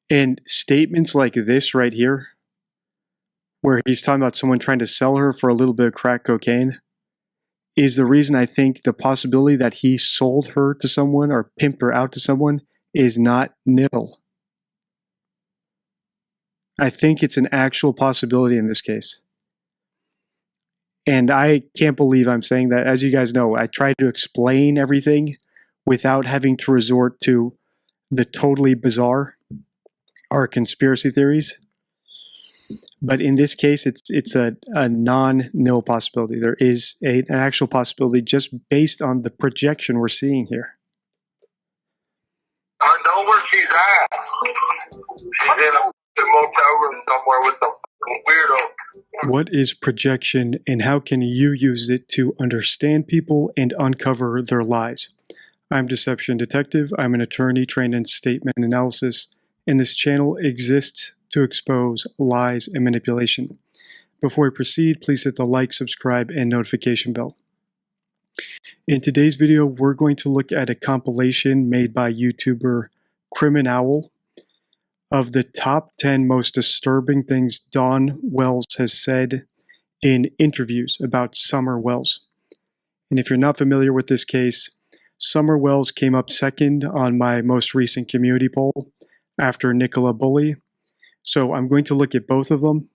And statements like this right here, where he's talking about someone trying to sell her for a little bit of crack cocaine, is the reason I think the possibility that he sold her to someone or pimped her out to someone is not nil. I think it's an actual possibility in this case. And I can't believe I'm saying that. As you guys know, I try to explain everything without having to resort to the totally bizarre or conspiracy theories. But in this case, it's a non-nil possibility. There is an actual possibility just based on the projection we're seeing here. I know where she's at. She's in a motel room somewhere with some weirdo. What is projection, and how can you use it to understand people and uncover their lies? I'm Deception Detective. I'm an attorney trained in statement analysis, and this channel exists to expose lies and manipulation. Before we proceed, please hit the like, subscribe, and notification bell. In today's video, we're going to look at a compilation made by YouTuber Criminal of the top 10 most disturbing things Dawn Wells has said in interviews about Summer Wells. And if you're not familiar with this case, Summer Wells came up second on my most recent community poll after Nicola Bully. So I'm going to look at both of them,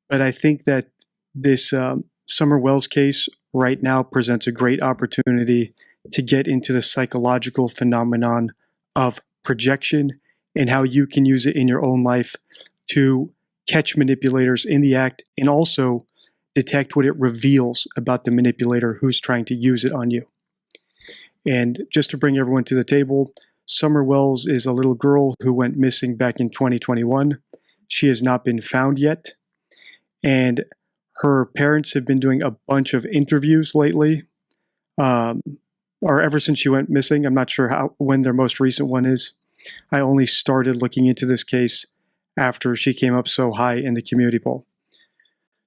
but I think that this Summer Wells case right now presents a great opportunity to get into the psychological phenomenon of projection and how you can use it in your own life to catch manipulators in the act and also detect what it reveals about the manipulator who's trying to use it on you. And just to bring everyone to the table, Summer Wells is a little girl who went missing back in 2021. She has not been found yet, and her parents have been doing a bunch of interviews lately, or ever since she went missing. I'm not sure when their most recent one is. I only started looking into this case after she came up so high in the community poll.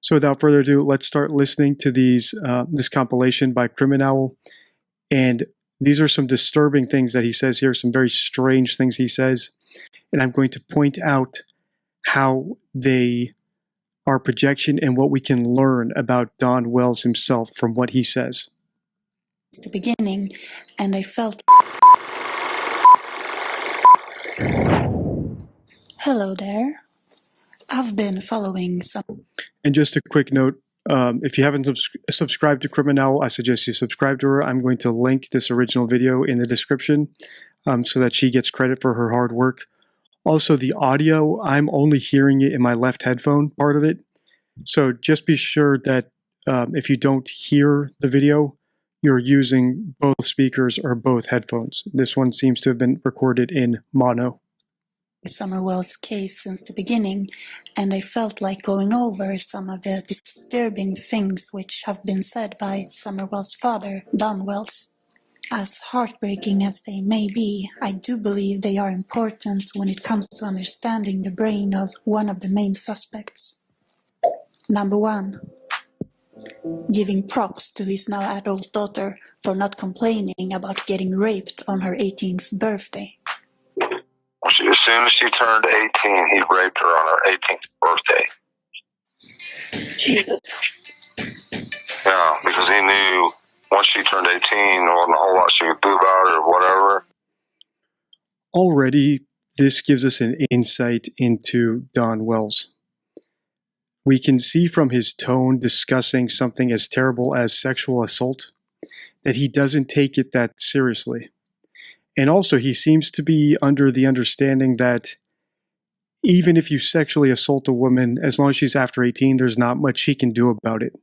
So without further ado, let's start listening to this compilation by Criminal. And these are some disturbing things that he says here, some very strange things he says. And I'm going to point out how they are projection and what we can learn about Dawn Wells himself from what he says. It's the beginning, and I felt... Hello there. I've been following some... And just a quick note, if you haven't subscribed to Criminal, I suggest you subscribe to her. I'm going to link this original video in the description so that she gets credit for her hard work. Also, the audio, I'm only hearing it in my left headphone part of it. So just be sure that if you don't hear the video, you're using both speakers or both headphones. This one seems to have been recorded in mono. Summer Wells' case since the beginning, and I felt like going over some of the disturbing things which have been said by Summer Wells' father, Don Wells. As heartbreaking as they may be, I do believe they are important when it comes to understanding the brain of one of the main suspects. Number 1. Giving props to his now adult daughter for not complaining about getting raped on her 18th birthday. As soon as she turned 18, he raped her on her 18th birthday. Jesus. Yeah, because he knew once she turned 18, there wasn't a whole lot she could do about it or whatever. Already, this gives us an insight into Dawn Wells. We can see from his tone discussing something as terrible as sexual assault that he doesn't take it that seriously. And also, he seems to be under the understanding that even if you sexually assault a woman, as long as she's after 18, there's not much she can do about it.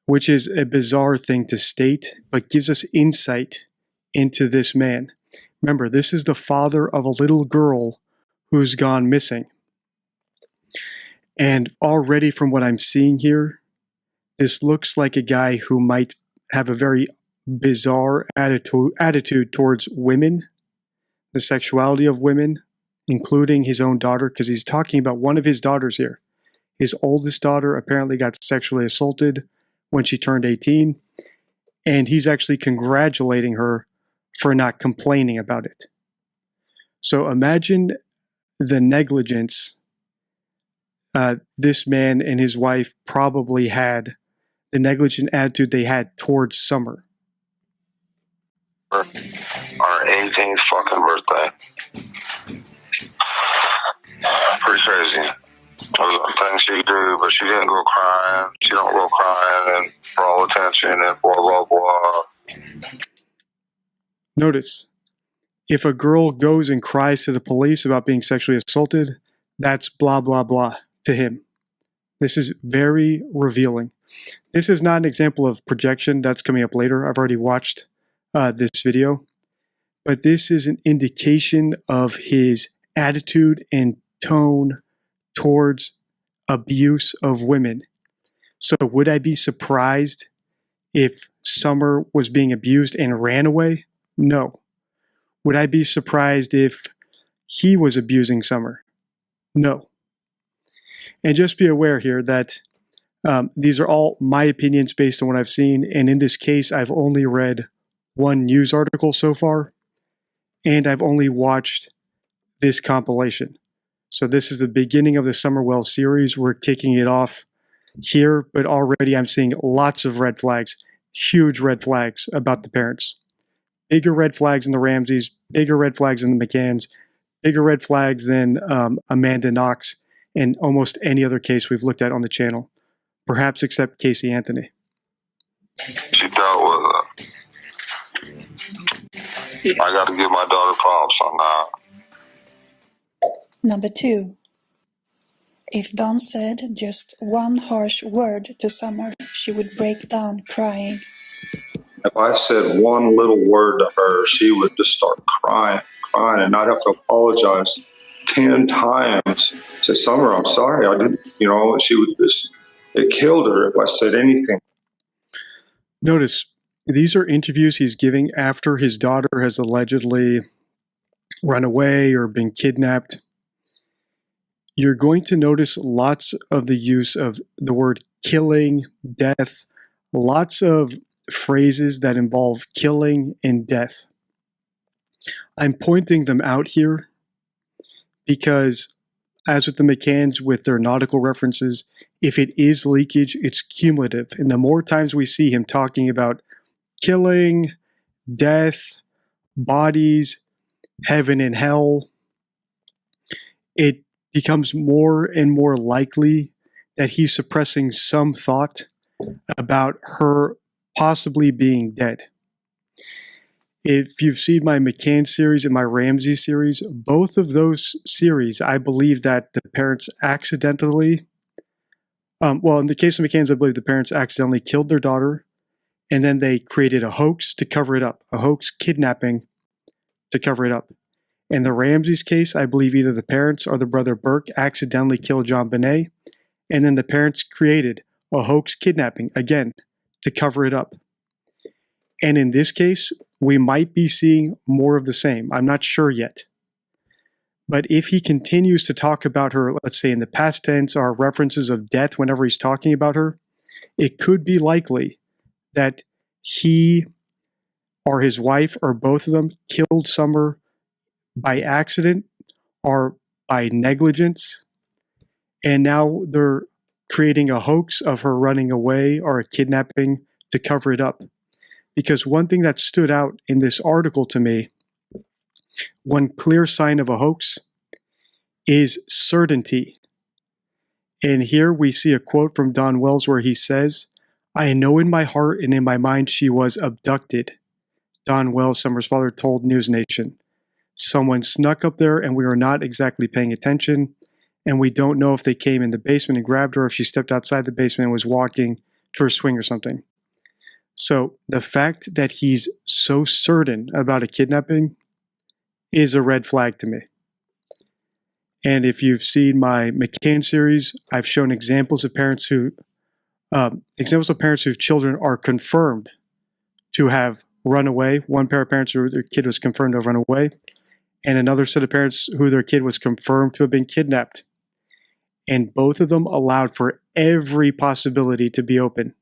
Which is a bizarre thing to state, but gives us insight into this man. Remember, this is the father of a little girl who's gone missing. And already from what I'm seeing here, this looks like a guy who might have a very bizarre attitude towards women, the sexuality of women, including his own daughter, because he's talking about one of his daughters here. His oldest daughter apparently got sexually assaulted when she turned 18, and he's actually congratulating her for not complaining about it. So imagine the negligence this man and his wife probably had, the negligent attitude they had towards Summer. Our 18th fucking birthday. Pretty crazy. It was a thing she do, but she didn't go crying. She don't go crying and for all attention and blah, blah, blah. Notice, if a girl goes and cries to the police about being sexually assaulted, that's blah, blah, blah to him. This is very revealing. This is not an example of projection. That's coming up later. I've already watched this video. But this is an indication of his attitude and tone towards abuse of women. So would I be surprised if Summer was being abused and ran away? No. Would I be surprised if he was abusing Summer? No. And just be aware here that these are all my opinions based on what I've seen. And in this case, I've only read one news article so far, and I've only watched this compilation. So this is the beginning of the Summer Wells series. We're kicking it off here, but already I'm seeing lots of red flags, huge red flags about the parents. Bigger red flags than the Ramseys, bigger red flags than the McCanns, bigger red flags than Amanda Knox and almost any other case we've looked at on the channel, perhaps except Casey Anthony. She dealt with it. I got to give my daughter props on that. Number 2. If Dawn said just one harsh word to Summer, she would break down crying. If I said one little word to her, she would just start crying, and I'd have to apologize 10 times. Say, Summer, I'm sorry, I didn't, she would just, it killed her if I said anything. Notice, these are interviews he's giving after his daughter has allegedly run away or been kidnapped. You're going to notice lots of the use of the word killing, death, lots of phrases that involve killing and death. I'm pointing them out here because, as with the McCanns with their nautical references, if it is leakage, it's cumulative. And the more times we see him talking about killing, death, bodies, heaven and hell, it becomes more and more likely that he's suppressing some thought about her possibly being dead. If you've seen my McCann series and my Ramsey series, both of those series, I believe that the parents accidentally, in the case of McCann's, I believe the parents accidentally killed their daughter, and then they created a hoax to cover it up, a hoax kidnapping to cover it up. In the Ramsey's case, I believe either the parents or the brother Burke accidentally killed John Bonet, and then the parents created a hoax kidnapping, again, to cover it up. And in this case, we might be seeing more of the same. I'm not sure yet. But if he continues to talk about her, let's say in the past tense, or references of death whenever he's talking about her, it could be likely that he or his wife or both of them killed Summer by accident or by negligence, and now they're creating a hoax of her running away or a kidnapping to cover it up. Because one thing that stood out in this article to me, one clear sign of a hoax, is certainty. And here we see a quote from Don Wells where he says, "I know in my heart and in my mind she was abducted." Don Wells, Summer's father, told News Nation. Someone snuck up there and we were not exactly paying attention, and we don't know if they came in the basement and grabbed her, or if she stepped outside the basement and was walking to her swing or something. So the fact that he's so certain about a kidnapping is a red flag to me. And if you've seen my McCann series, I've shown examples of parents whose children are confirmed to have run away. One pair of parents who their kid was confirmed to have run away, and another set of parents who their kid was confirmed to have been kidnapped. And both of them allowed for every possibility to be open.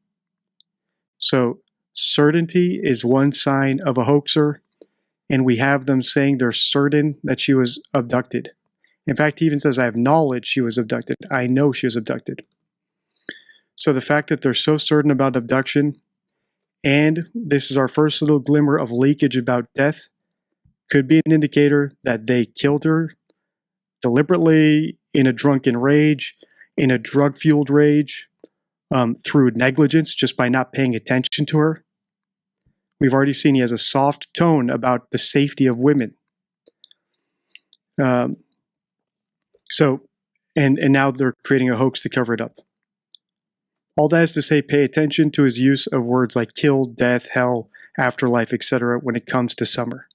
So certainty is one sign of a hoaxer, and we have them saying they're certain that she was abducted. In fact, he even says, I have knowledge she was abducted. I know she was abducted. So the fact that they're so certain about abduction, and this is our first little glimmer of leakage about death, could be an indicator that they killed her deliberately, in a drunken rage, in a drug-fueled rage, through negligence, just by not paying attention to her. We've already seen he has a soft tone about the safety of women. And now they're creating a hoax to cover it up. All that is to say, pay attention to his use of words like kill, death, hell, afterlife, etc. when it comes to Summer.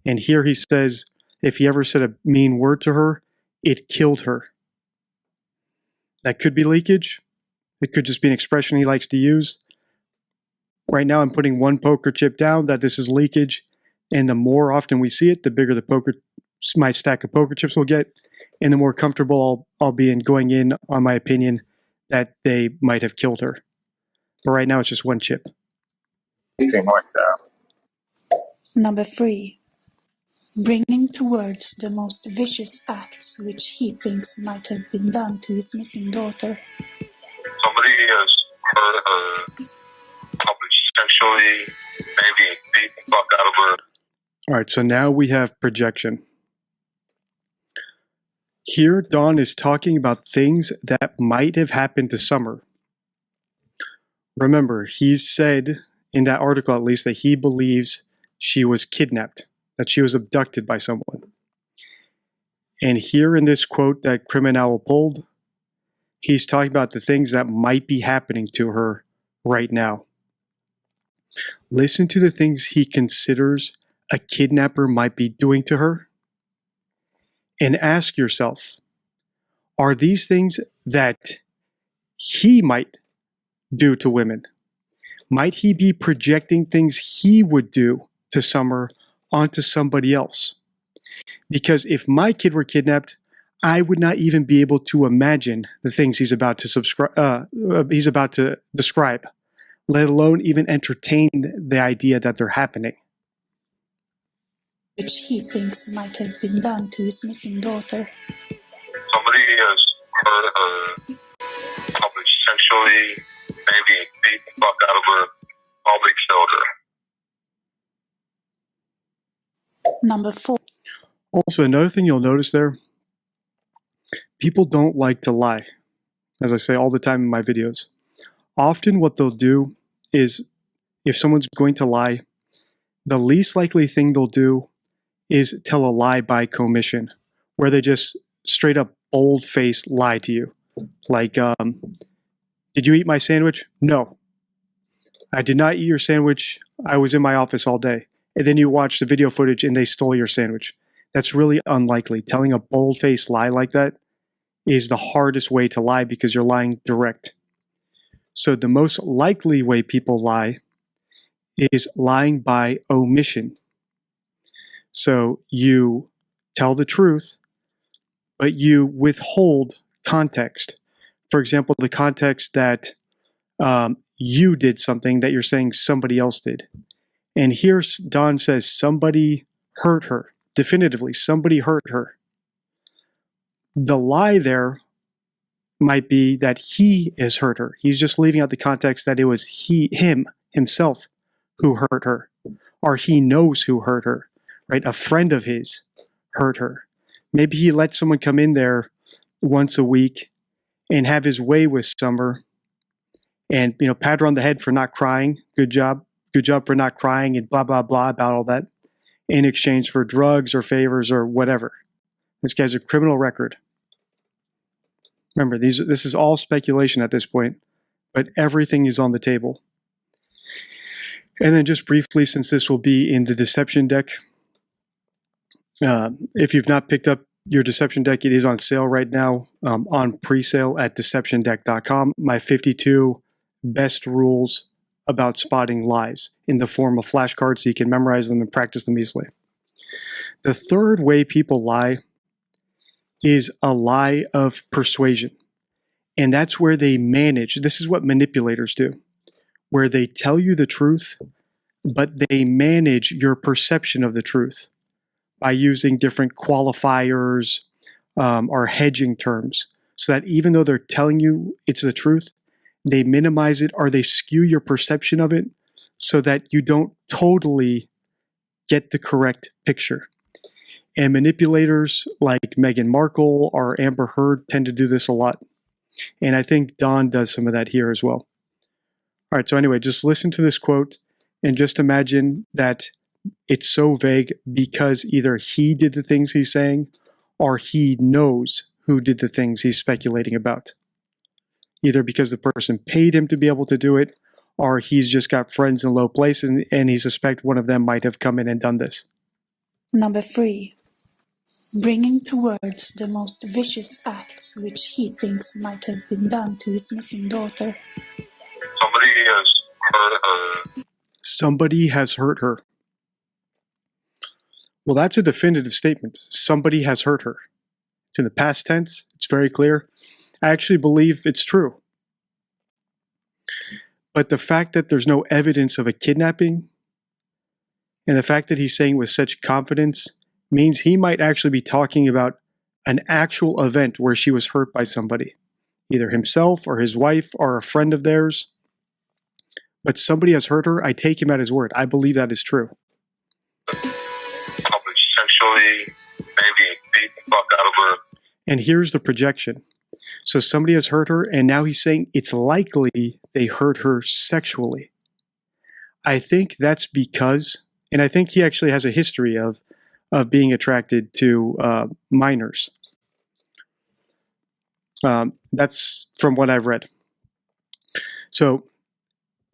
And here he says, if he ever said a mean word to her, it killed her. That could be leakage. It could just be an expression he likes to use. Right now I'm putting one poker chip down that this is leakage, and the more often we see it, the bigger my stack of poker chips will get, and the more comfortable I'll be in going in on my opinion that they might have killed her. But right now it's just one chip. Anything like that. Number 3. Bringing to words the most vicious acts which he thinks might have been done to his missing daughter. Somebody has hurt her, probably sexually, maybe beat the fuck out of her. All right, so now we have projection. Here, Don is talking about things that might have happened to Summer. Remember, he said, in that article at least, that he believes she was kidnapped, that she was abducted by someone. And here in this quote that Criminal pulled, he's talking about the things that might be happening to her right now. Listen to the things he considers a kidnapper might be doing to her, and ask yourself, are these things that he might do to women? Might he be projecting things he would do to Summer onto somebody else? Because if my kid were kidnapped, I would not even be able to imagine the things he's about to describe, let alone even entertain the idea that they're happening. Which he thinks might have been done to his missing daughter. Somebody has hurt her, probably sexually, maybe beat the fuck out of her, probably killed her. Number 4. Also, another thing you'll notice there, people don't like to lie, as I say all the time in my videos. Often what they'll do is, if someone's going to lie, the least likely thing they'll do is tell a lie by commission, where they just straight up bold-faced lie to you. Like, did you eat my sandwich? No. I did not eat your sandwich. I was in my office all day. And then you watch the video footage and they stole your sandwich. That's really unlikely. Telling a bold-faced lie like that is the hardest way to lie because you're lying direct. So the most likely way people lie is lying by omission. So you tell the truth, but you withhold context. For example, the context that you did something that you're saying somebody else did. And here Don says somebody hurt her. Definitively, somebody hurt her. The lie there might be that he has hurt her. He's just leaving out the context that it was himself who hurt her, or he knows who hurt her, right? A friend of his hurt her. Maybe he let someone come in there once a week and have his way with Summer and, pat her on the head for not crying. Good job for not crying, and blah, blah, blah about all that, in exchange for drugs or favors or whatever. This guy's a criminal record. Remember, this is all speculation at this point, but everything is on the table. And then just briefly, since this will be in the deception deck, if you've not picked up your deception deck, it is on sale right now, on pre-sale at deceptiondeck.com. My 52 best rules about spotting lies in the form of flashcards so you can memorize them and practice them easily. The third way people lie is a lie of persuasion. And that's where they manage. This is what manipulators do, where they tell you the truth, but they manage your perception of the truth by using different qualifiers, are hedging terms, so that even though they're telling you it's the truth, they minimize it or they skew your perception of it so that you don't totally get the correct picture. And manipulators like Meghan Markle or Amber Heard tend to do this a lot. And I think Don does some of that here as well. All right, so anyway, just listen to this quote and just imagine that it's so vague because either he did the things he's saying or he knows who did the things he's speculating about. Either because the person paid him to be able to do it, or he's just got friends in low places and he suspects one of them might have come in and done this. Number 3. Bringing to words the most vicious acts which he thinks might have been done to his missing daughter. Somebody has hurt her. Somebody has hurt her. Well, that's a definitive statement. Somebody has hurt her. It's in the past tense. It's very clear. I actually believe it's true. But the fact that there's no evidence of a kidnapping and the fact that he's saying with such confidence means he might actually be talking about an actual event where she was hurt by somebody, either himself or his wife or a friend of theirs. But somebody has hurt her. I take him at his word. I believe that is true. Probably sexually, maybe beat the fuck out of her. And here's the projection. So somebody has hurt her, and now he's saying it's likely they hurt her sexually. I think that's because, and I think he actually has a history of being attracted to minors. That's from what I've read. So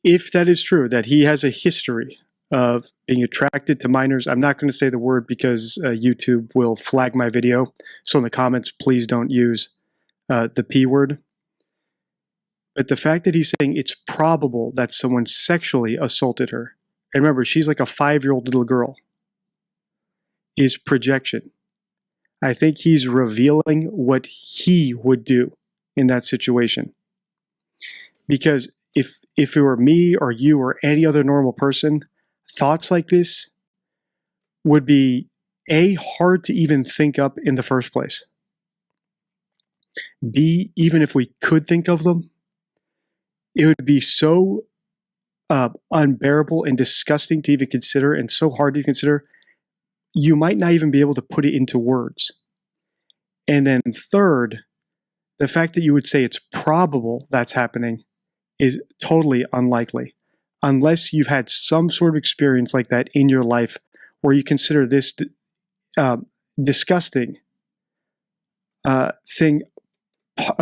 if that is true, that he has a history of being attracted to minors, I'm not going to say the word because YouTube will flag my video. So in the comments, please don't use the P word. But the fact that he's saying it's probable that someone sexually assaulted her, and remember, she's like a 5-year-old little girl, is projection. I think he's revealing what he would do in that situation. Because if it were me or you or any other normal person, thoughts like this would be A, hard to even think up in the first place. B, even if we could think of them, it would be so unbearable and disgusting to even consider and so hard to consider, you might not even be able to put it into words. And then third, the fact that you would say it's probable that's happening is totally unlikely, unless you've had some sort of experience like that in your life where you consider this disgusting thing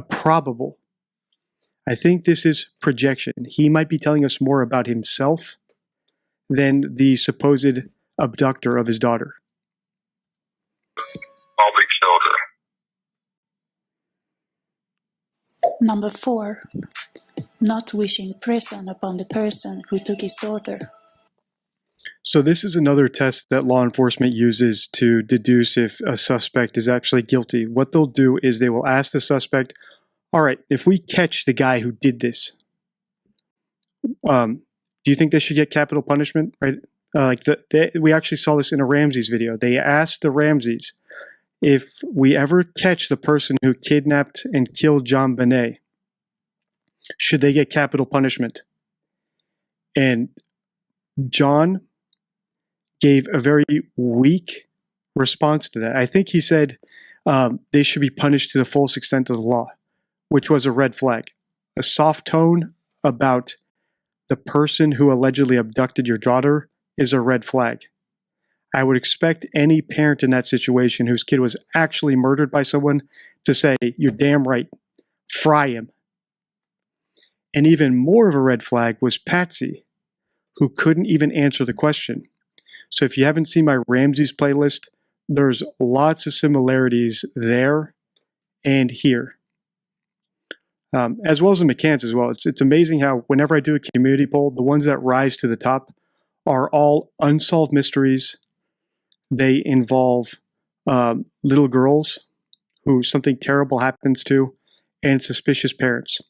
probable. I think this is projection. He might be telling us more about himself than the supposed abductor of his daughter. Probably killed her. Number 4. Not wishing prison upon the person who took his daughter. So this is another test that law enforcement uses to deduce if a suspect is actually guilty. What they'll do is they will ask the suspect, all right, if we catch the guy who did this, do you think they should get capital punishment? Right? We actually saw this in a Ramses video. They asked the Ramses, if we ever catch the person who kidnapped and killed John Bonet, should they get capital punishment? And John gave a very weak response to that. I think he said they should be punished to the fullest extent of the law, which was a red flag. A soft tone about the person who allegedly abducted your daughter is a red flag. I would expect any parent in that situation whose kid was actually murdered by someone to say, you're damn right, fry him. And even more of a red flag was Patsy, who couldn't even answer the question. So if you haven't seen my Ramses playlist, there's lots of similarities there and here. As well as in McCann's as well. It's amazing how whenever I do a community poll, the ones that rise to the top are all unsolved mysteries. They involve little girls who something terrible happens to and suspicious parents.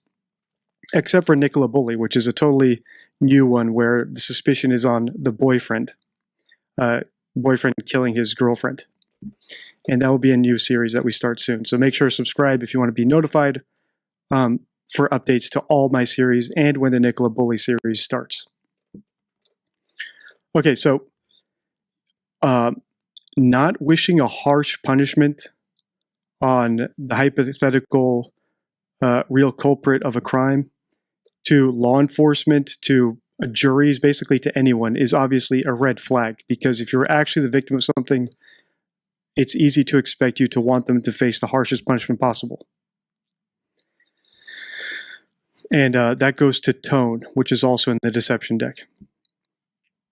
Except for Nicola Bully, which is a totally new one where the suspicion is on the boyfriend killing his girlfriend. And that will be a new series that we start soon. So make sure to subscribe if you want to be notified for updates to all my series and when the Nicola Bully series starts. Okay, so not wishing a harsh punishment on the hypothetical real culprit of a crime to law enforcement, to juries, basically to anyone, is obviously a red flag, because if you're actually the victim of something, it's easy to expect you to want them to face the harshest punishment possible. And that goes to tone, which is also in the deception deck.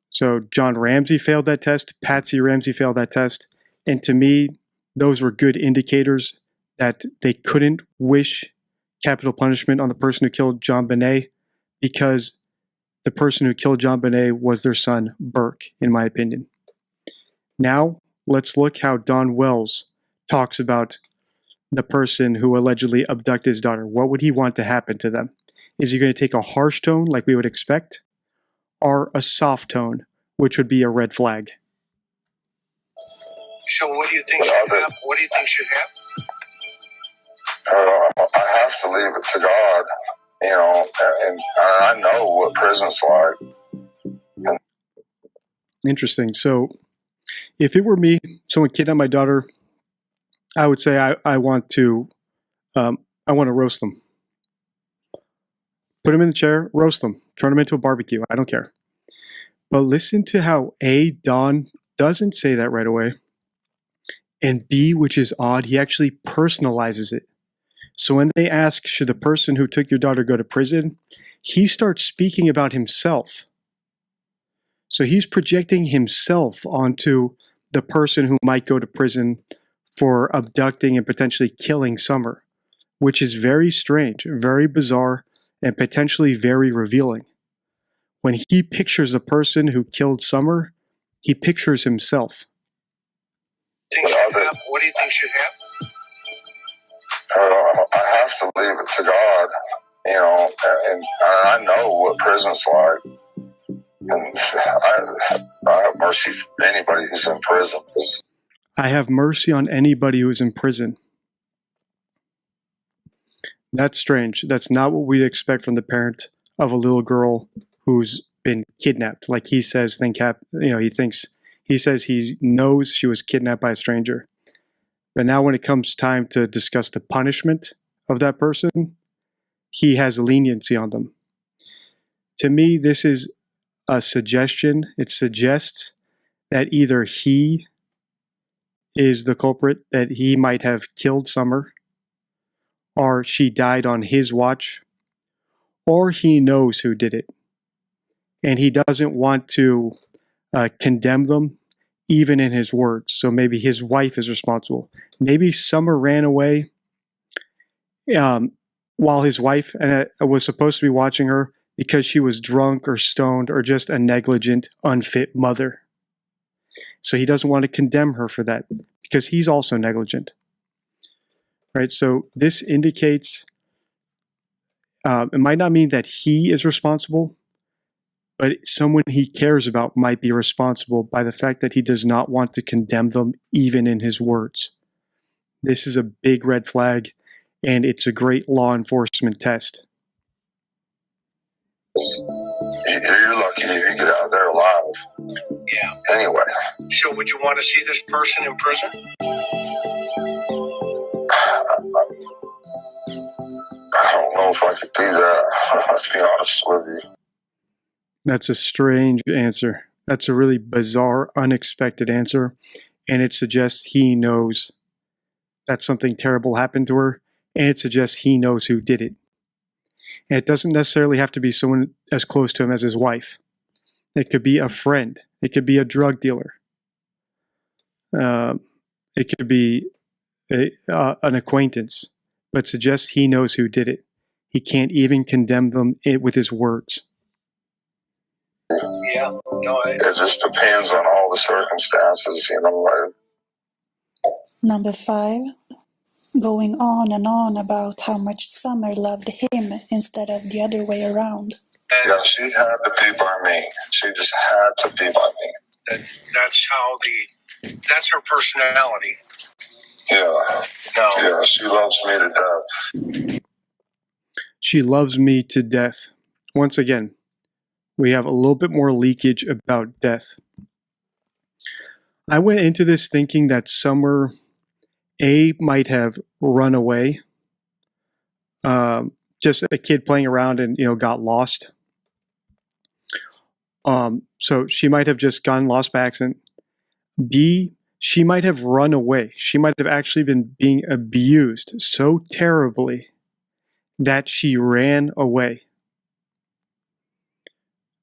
So John Ramsey failed that test, Patsy Ramsey failed that test, and to me, those were good indicators that they couldn't wish capital punishment on the person who killed John Bonet, because the person who killed John Bonet was their son, Burke, in my opinion. Now, let's look how Don Wells talks about the person who allegedly abducted his daughter. What would he want to happen to them? Is he going to take a harsh tone like we would expect, or a soft tone, which would be a red flag? So what do you think should happen? What do you think should happen? I have to leave it to God, you know, and I know what prison's like. Interesting. So if it were me, someone kidnapped my daughter, I would say I want to roast them. Put them in the chair, roast them, turn them into a barbecue. I don't care. But listen to how Don doesn't say that right away, and B, which is odd, he actually personalizes it. So when they ask, should the person who took your daughter go to prison, he starts speaking about himself. So he's projecting himself onto the person who might go to prison for abducting and potentially killing Summer, which is very strange, very bizarre, and potentially very revealing. When he pictures the person who killed Summer, he pictures himself. What do you think should happen? I have to leave it to God, you know, and I know what prison's like. And I have mercy for anybody who's in prison. I have mercy on anybody who is in prison. That's strange. That's not what we'd expect from the parent of a little girl who's been kidnapped. Like he says, he says he knows she was kidnapped by a stranger. But now when it comes time to discuss the punishment of that person, he has leniency on them. To me, this is a suggestion. It suggests that either he is the culprit, that he might have killed Summer, or she died on his watch, or he knows who did it. And he doesn't want to condemn them, even in his words. So maybe his wife is responsible. Maybe Summer ran away while his wife was supposed to be watching her because she was drunk or stoned or just a negligent, unfit mother. So he doesn't want to condemn her for that because he's also negligent. Right? So this indicates, it might not mean that he is responsible, but someone he cares about might be responsible by the fact that he does not want to condemn them even in his words. This is a big red flag, and it's a great law enforcement test. You're lucky if you get out of there alive. Yeah. Anyway. So would you want to see this person in prison? I don't know if I could do that. Let's be honest with you. That's a strange answer. That's a really bizarre, unexpected answer. And it suggests he knows that something terrible happened to her. And it suggests he knows who did it. And it doesn't necessarily have to be someone as close to him as his wife. It could be a friend. It could be a drug dealer. It could be an acquaintance. But suggests he knows who did it. He can't even condemn them with his words. Yeah, no, it just depends on all the circumstances, you know. Number 5, going on and on about how much Summer loved him instead of the other way around. Yeah, she had to be by me. She just had to be by me. That's how That's her personality. Yeah. No. Yeah, she loves me to death. She loves me to death. Once again, we have a little bit more leakage about death. I went into this thinking that Summer might have run away. Just a kid playing around and, got lost. So she might have just gotten lost by accident. B, she might have run away. She might have actually been being abused so terribly that she ran away.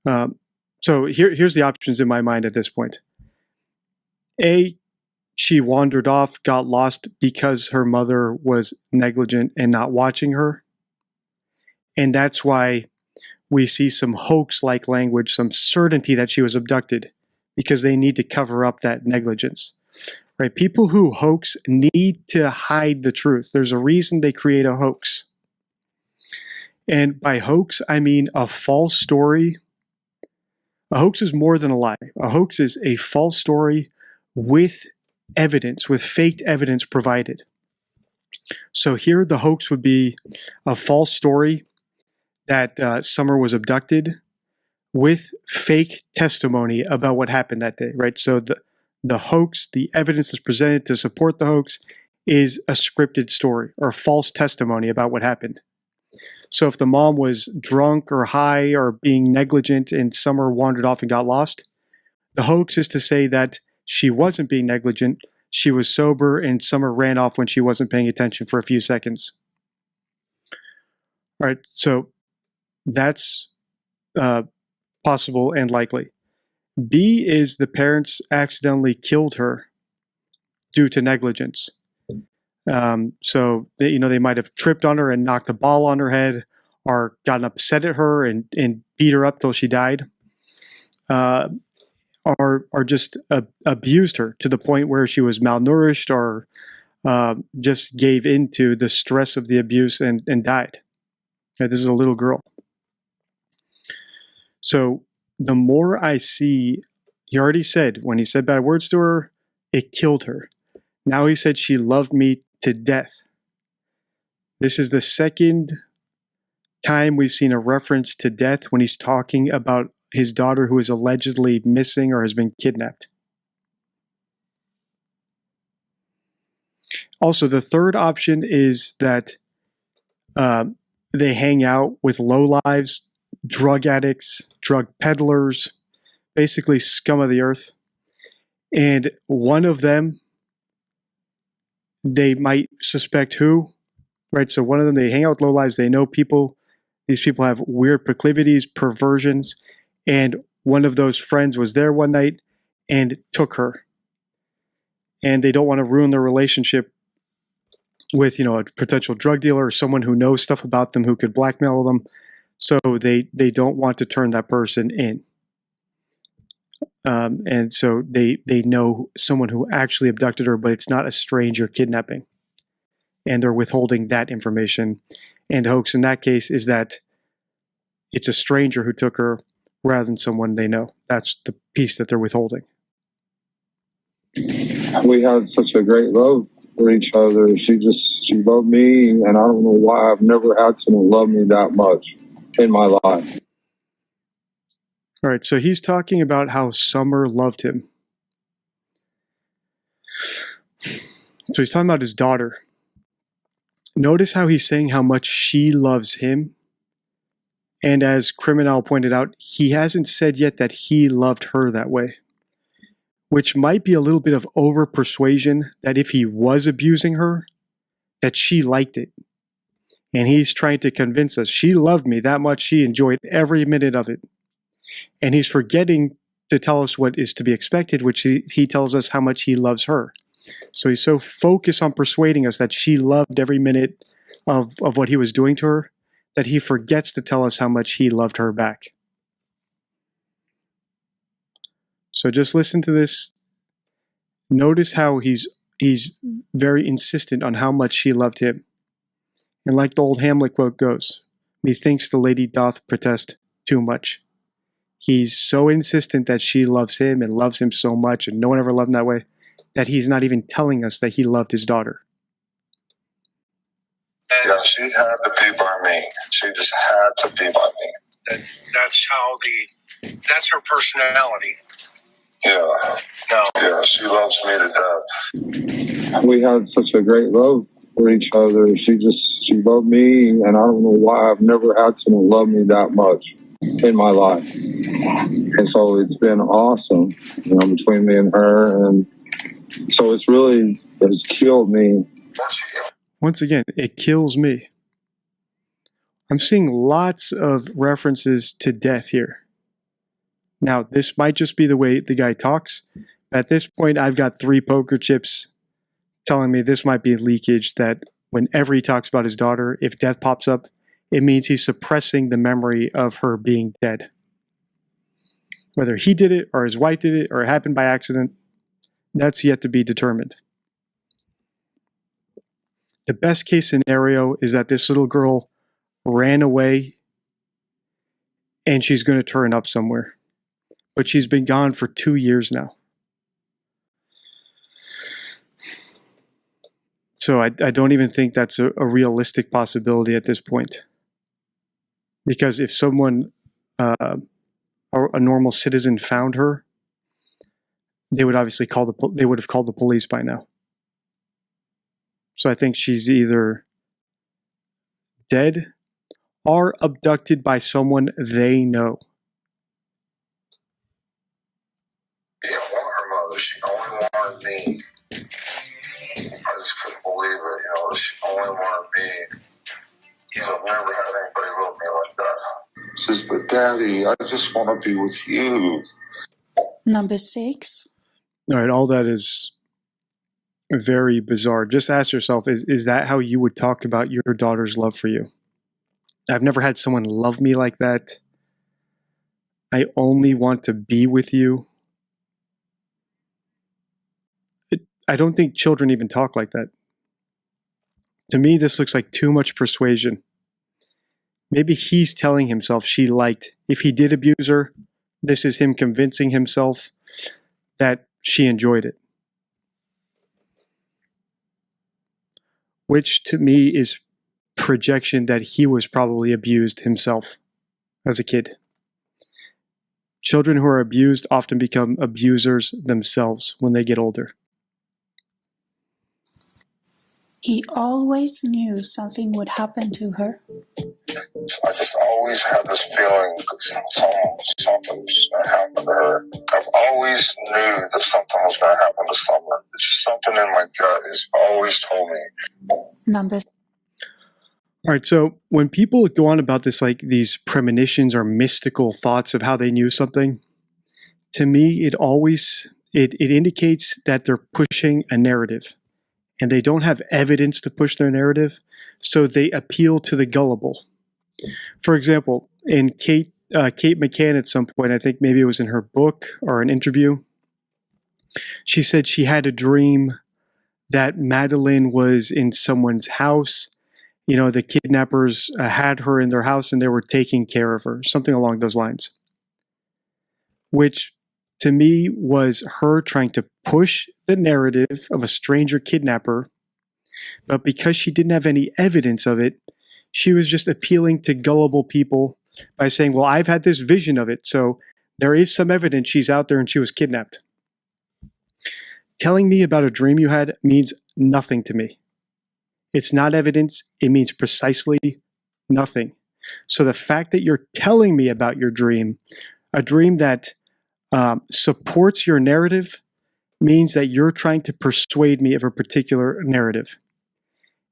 So here's the options in my mind at this point. A, she wandered off, got lost because her mother was negligent and not watching her. And that's why we see some hoax-like language, some certainty that she was abducted, because they need to cover up that negligence. Right? People who hoax need to hide the truth. There's a reason they create a hoax. And by hoax, I mean a false story. A hoax is more than a lie. A hoax is a false story with evidence, with faked evidence provided. So here the hoax would be a false story that Summer was abducted with fake testimony about what happened that day, right? So the hoax, the evidence that's presented to support the hoax is a scripted story or false testimony about what happened. So if the mom was drunk or high or being negligent and Summer wandered off and got lost, the hoax is to say that she wasn't being negligent, she was sober, and Summer ran off when she wasn't paying attention for a few seconds. All right, so that's possible and likely. B is the parents accidentally killed her due to negligence. So they might have tripped on her and knocked a ball on her head, or gotten upset at her and beat her up till she died, or just abused her to the point where she was malnourished or just gave into the stress of the abuse and died. Okay, this is a little girl. So the more I see, he already said, when he said bad words to her, it killed her. Now he said she loved me to death. This is the second time we've seen a reference to death when he's talking about his daughter who is allegedly missing or has been kidnapped. Also, the third option is that they hang out with lowlives, drug addicts, drug peddlers, basically scum of the earth. And one of them, they might suspect who, right? So one of them, they hang out with lowlives, they know people. These people have weird proclivities, perversions, and one of those friends was there one night and took her. And they don't want to ruin their relationship with, a potential drug dealer or someone who knows stuff about them who could blackmail them. So they don't want to turn that person in. And so they know someone who actually abducted her, but it's not a stranger kidnapping. And they're withholding that information. And the hoax in that case is that it's a stranger who took her rather than someone they know. That's the piece that they're withholding. We had such a great love for each other. She loved me, and I don't know why I've never had someone love me that much in my life. All right, so he's talking about how Summer loved him. So he's talking about his daughter. Notice how he's saying how much she loves him. And as Criminal pointed out, he hasn't said yet that he loved her that way, which might be a little bit of over-persuasion that if he was abusing her, that she liked it. And he's trying to convince us she loved me that much, she enjoyed every minute of it. And he's forgetting to tell us what is to be expected, which he tells us how much he loves her. So he's so focused on persuading us that she loved every minute of what he was doing to her that he forgets to tell us how much he loved her back. So just listen to this. Notice how he's very insistent on how much she loved him. And like the old Hamlet quote goes, methinks the lady doth protest too much. He's so insistent that she loves him and loves him so much, and no one ever loved him that way. that he's not even telling us that he loved his daughter. Yeah, she had to be by me. She just had to be by me. That's her personality. Yeah. No. Yeah, she loves me to death. We had such a great love for each other. She loved me, and I don't know why I've never had someone love me that much in my life. And so it's been awesome, between me and her. And so it's killed me. Once again, it kills me. I'm seeing lots of references to death here. Now, this might just be the way the guy talks. At this point, I've got 3 poker chips telling me this might be leakage, that whenever he talks about his daughter, if death pops up, it means he's suppressing the memory of her being dead. Whether he did it, or his wife did it, or it happened by accident, that's yet to be determined. The best case scenario is that this little girl ran away and she's going to turn up somewhere. But she's been gone for 2 years now. So I don't even think that's a realistic possibility at this point. Because if someone, a normal citizen, found her, they would obviously they would have called the police by now. So I think she's either dead or abducted by someone they know. She didn't want her mother. She only wanted me. I just couldn't believe it. She only wanted me. I've never had anybody love me like that. She says, but Daddy, I just want to be with you. Number 6. All right, all that is very bizarre. Just ask yourself, is that how you would talk about your daughter's love for you? I've never had someone love me like that. I only want to be with you. I don't think children even talk like that. To me, this looks like too much persuasion. Maybe he's telling himself she liked. If he did abuse her, this is him convincing himself that she enjoyed it. Which to me is projection that he was probably abused himself as a kid. Children who are abused often become abusers themselves when they get older. He always knew something would happen to her. I just always had this feeling that something's going to happen to her. I've always knew that something was going to happen to Summer. It's something in my gut has always told me. Number. All right, so when people go on about this, like these premonitions or mystical thoughts of how they knew something, to me, it indicates that they're pushing a narrative. And they don't have evidence to push their narrative, so they appeal to the gullible. For example, in Kate McCann at some point, I think maybe it was in her book or an interview, she said she had a dream that Madeline was in someone's house. The kidnappers had her in their house and they were taking care of her, something along those lines. Which to me was her trying to push the narrative of a stranger kidnapper, but because she didn't have any evidence of it, she was just appealing to gullible people by saying, well, I've had this vision of it, so there is some evidence she's out there and she was kidnapped. Telling me about a dream you had means nothing to me. It's not evidence, it means precisely nothing. So the fact that you're telling me about your dream, a dream that supports your narrative, means that you're trying to persuade me of a particular narrative.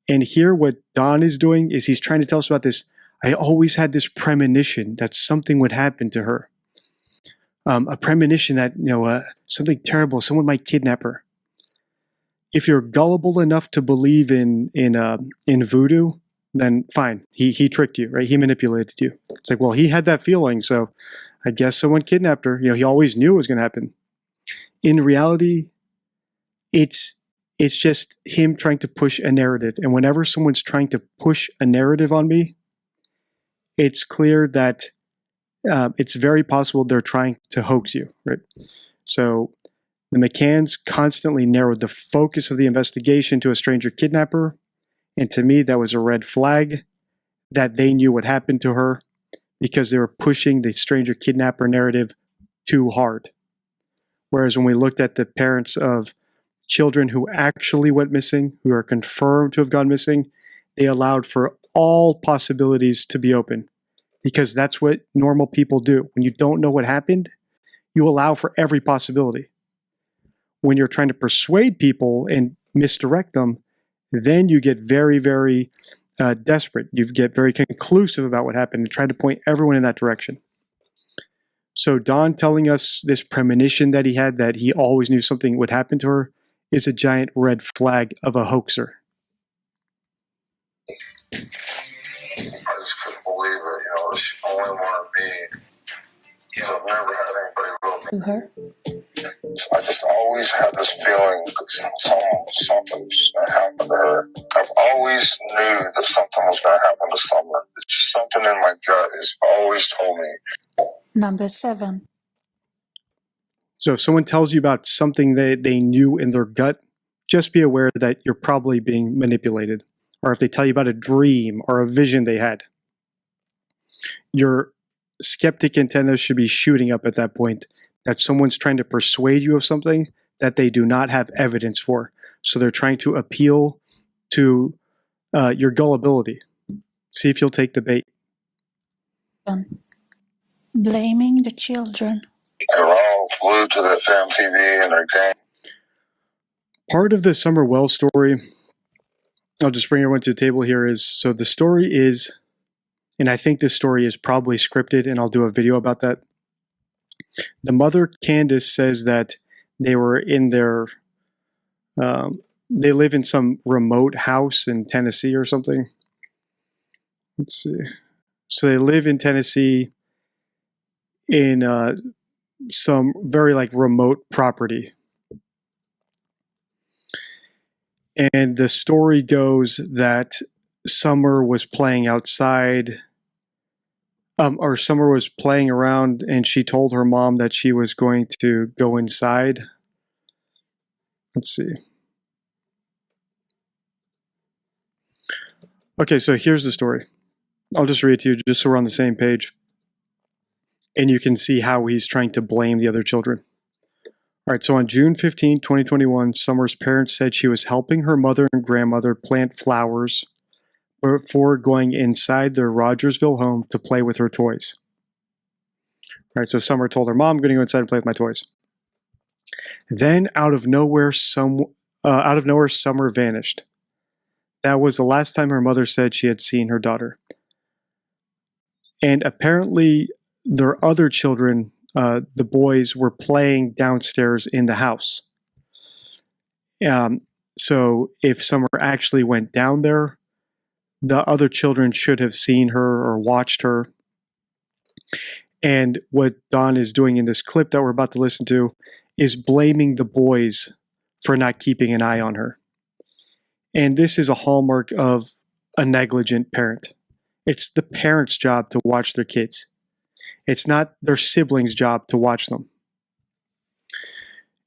And here what Don is doing is he's trying to tell us about this. I always had this premonition that something would happen to her. A premonition that, something terrible, someone might kidnap her. If you're gullible enough to believe in voodoo, then fine. He tricked you, right? He manipulated you. It's like, well, he had that feeling, so I guess someone kidnapped her. He always knew it was going to happen. In reality, it's just him trying to push a narrative. And whenever someone's trying to push a narrative on me, it's clear that it's very possible they're trying to hoax you, right? So The McCanns constantly narrowed the focus of the investigation to a stranger kidnapper, and to me that was a red flag that they knew what happened to her because they were pushing the stranger kidnapper narrative too hard. Whereas when we looked at the parents of children who actually went missing, who are confirmed to have gone missing, they allowed for all possibilities to be open because that's what normal people do. When you don't know what happened, you allow for every possibility. When you're trying to persuade people and misdirect them, then you get very, very desperate. You get very conclusive about what happened and try to point everyone in that direction. So Don telling us this premonition that he had, that he always knew something would happen to her, is a giant red flag of a hoaxer. I just couldn't believe it. She only wanted me. I've never had anybody love me. Her? I just always had this feeling that something was going to happen to her. I've always knew that something was going to happen to Summer. Something in my gut has always told me. Number 7. So if someone tells you about something they knew in their gut, just be aware that you're probably being manipulated. Or if they tell you about a dream or a vision they had, your skeptic antennas should be shooting up at that point, that someone's trying to persuade you of something that they do not have evidence for. So they're trying to appeal to your gullibility. See if you'll take the bait. Blaming the children. They're all glued to the fam TV and their game. Part of the Summer Wells story, I'll just bring everyone to the table here, is, so the story is, and I think this story is probably scripted, and I'll do a video about that. The mother, Candace, says that they were in their, they live in some remote house in Tennessee or something. Let's see. So they live in Tennessee in some very remote property. And the story goes that Summer was playing outside, or Summer was playing around, and she told her mom that she was going to go inside. Let's see. Okay, so here's the story. I'll just read it to you just so we're on the same page. And you can see how he's trying to blame the other children. All right, so on June 15, 2021, Summer's parents said she was helping her mother and grandmother plant flowers before going inside their Rogersville home to play with her toys. All right, so Summer told her mom, I'm going to go inside and play with my toys. Then out of nowhere, Summer vanished. That was the last time her mother said she had seen her daughter. And apparently their other children, the boys, were playing downstairs in the house. So if Summer actually went down there, the other children should have seen her or watched her. And what Don is doing in this clip that we're about to listen to is blaming the boys for not keeping an eye on her. And this is a hallmark of a negligent parent. It's the parent's job to watch their kids. It's not their siblings' job to watch them.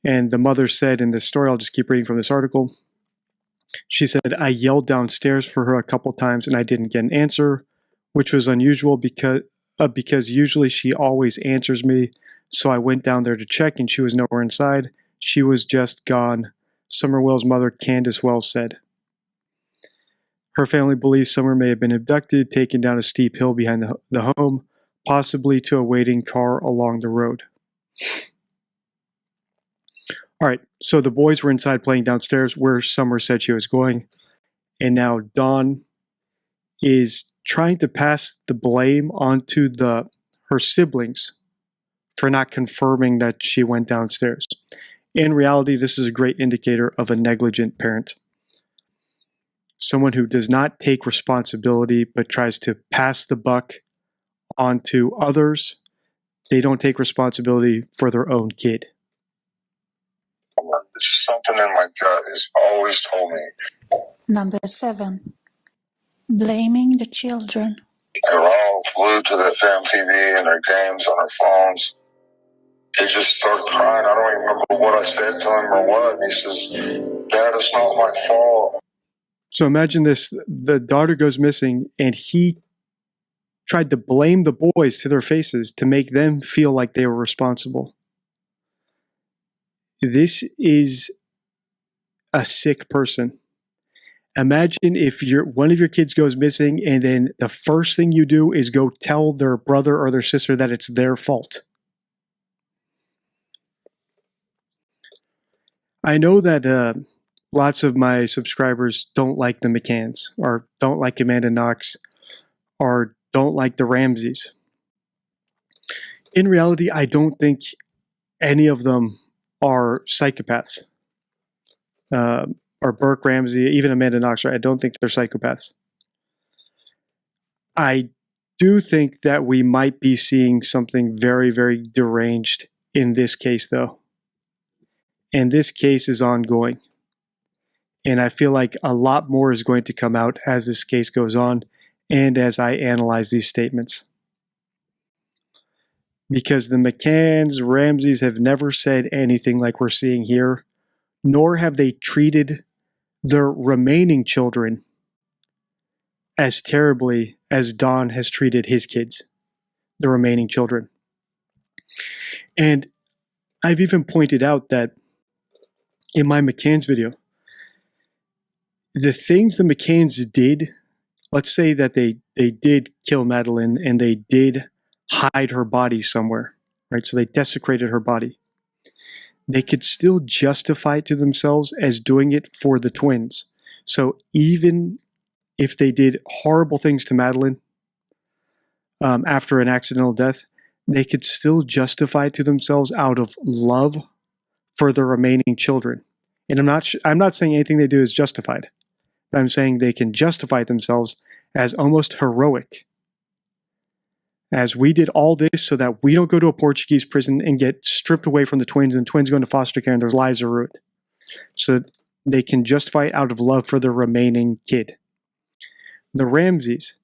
And the mother said in this story, I'll just keep reading from this article. She said, I yelled downstairs for her a couple times and I didn't get an answer, which was unusual because usually she always answers me. So I went down there to check and she was nowhere inside. She was just gone, Summer Wells' mother, Candace Wells, said. Her family believes Summer may have been abducted, taken down a steep hill behind the home, possibly to a waiting car along the road. All right, so the boys were inside playing downstairs where Summer said she was going. And now Dawn is trying to pass the blame onto her siblings for not confirming that she went downstairs. In reality, this is a great indicator of a negligent parent. Someone who does not take responsibility but tries to pass the buck onto others. They don't take responsibility for their own kid. Something in my gut has always told me. Number 7. Blaming the children. They're all glued to the fam TV and their games on their phones. he just started crying. I don't even remember what I said to him or what. And he says, Dad, it's not my fault. So imagine this, the daughter goes missing and he tried to blame the boys to their faces to make them feel like they were responsible. This is a sick person. Imagine if one of your kids goes missing and then the first thing you do is go tell their brother or their sister that it's their fault. I know that lots of my subscribers don't like the McCanns, or don't like Amanda Knox, or don't like the Ramseys. In reality, I don't think any of them are psychopaths. Or Burke Ramsey, even Amanda Knox, right? I don't think they're psychopaths. I do think that we might be seeing something very, very deranged in this case, though. And this case is ongoing. And I feel like a lot more is going to come out as this case goes on and as I analyze these statements. Because the McCanns, Ramseys have never said anything like we're seeing here, nor have they treated their remaining children as terribly as Don has treated his kids, the remaining children. And I've even pointed out that in my McCann's video, the things the McCanns did, let's say that they did kill Madeline and they did hide her body somewhere, right? So they desecrated her body. They could still justify it to themselves as doing it for the twins. So even if they did horrible things to Madeline after an accidental death, they could still justify it to themselves out of love for the remaining children. And I'm not saying anything they do is justified. I'm saying they can justify themselves as almost heroic. As we did all this so that we don't go to a Portuguese prison and get stripped away from the twins, and twins go into foster care and their lives are ruined. So they can justify it out of love for their remaining kid. The Ramseys,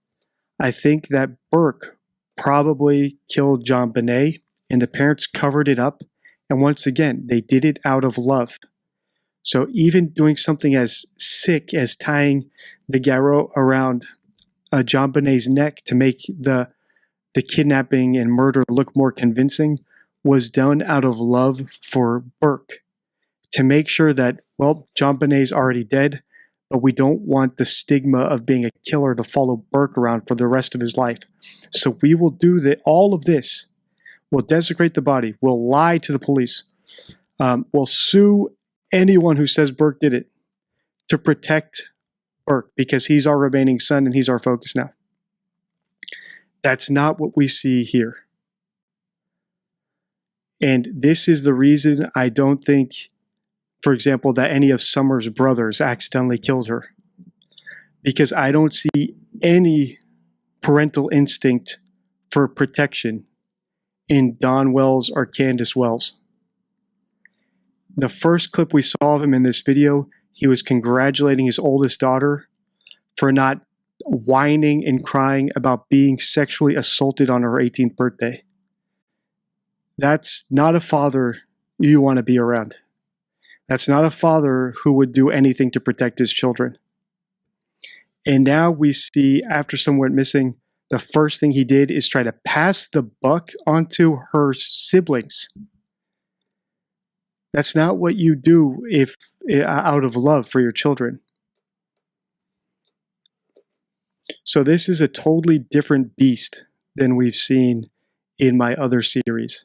I think that Burke probably killed John Bonet and the parents covered it up. And once again, they did it out of love. So even doing something as sick as tying the garrote around John Bonet's neck to make the kidnapping and murder look more convincing was done out of love for Burke, to make sure that, well, John Bonet's already dead, but we don't want the stigma of being a killer to follow Burke around for the rest of his life. So we will do all of this. We'll desecrate the body. We'll lie to the police. We'll sue anyone who says Burke did it to protect Burke because he's our remaining son and he's our focus now. That's not what we see here. And this is the reason I don't think, for example, that any of Summer's brothers accidentally killed her. Because I don't see any parental instinct for protection in Don Wells or Candace Wells. The first clip we saw of him in this video, he was congratulating his oldest daughter for not whining and crying about being sexually assaulted on her 18th birthday. That's not a father you want to be around. That's not a father who would do anything to protect his children. And now we see, after someone went missing, the first thing he did is try to pass the buck onto her siblings. That's not what you do if out of love for your children. So this is a totally different beast than we've seen in my other series.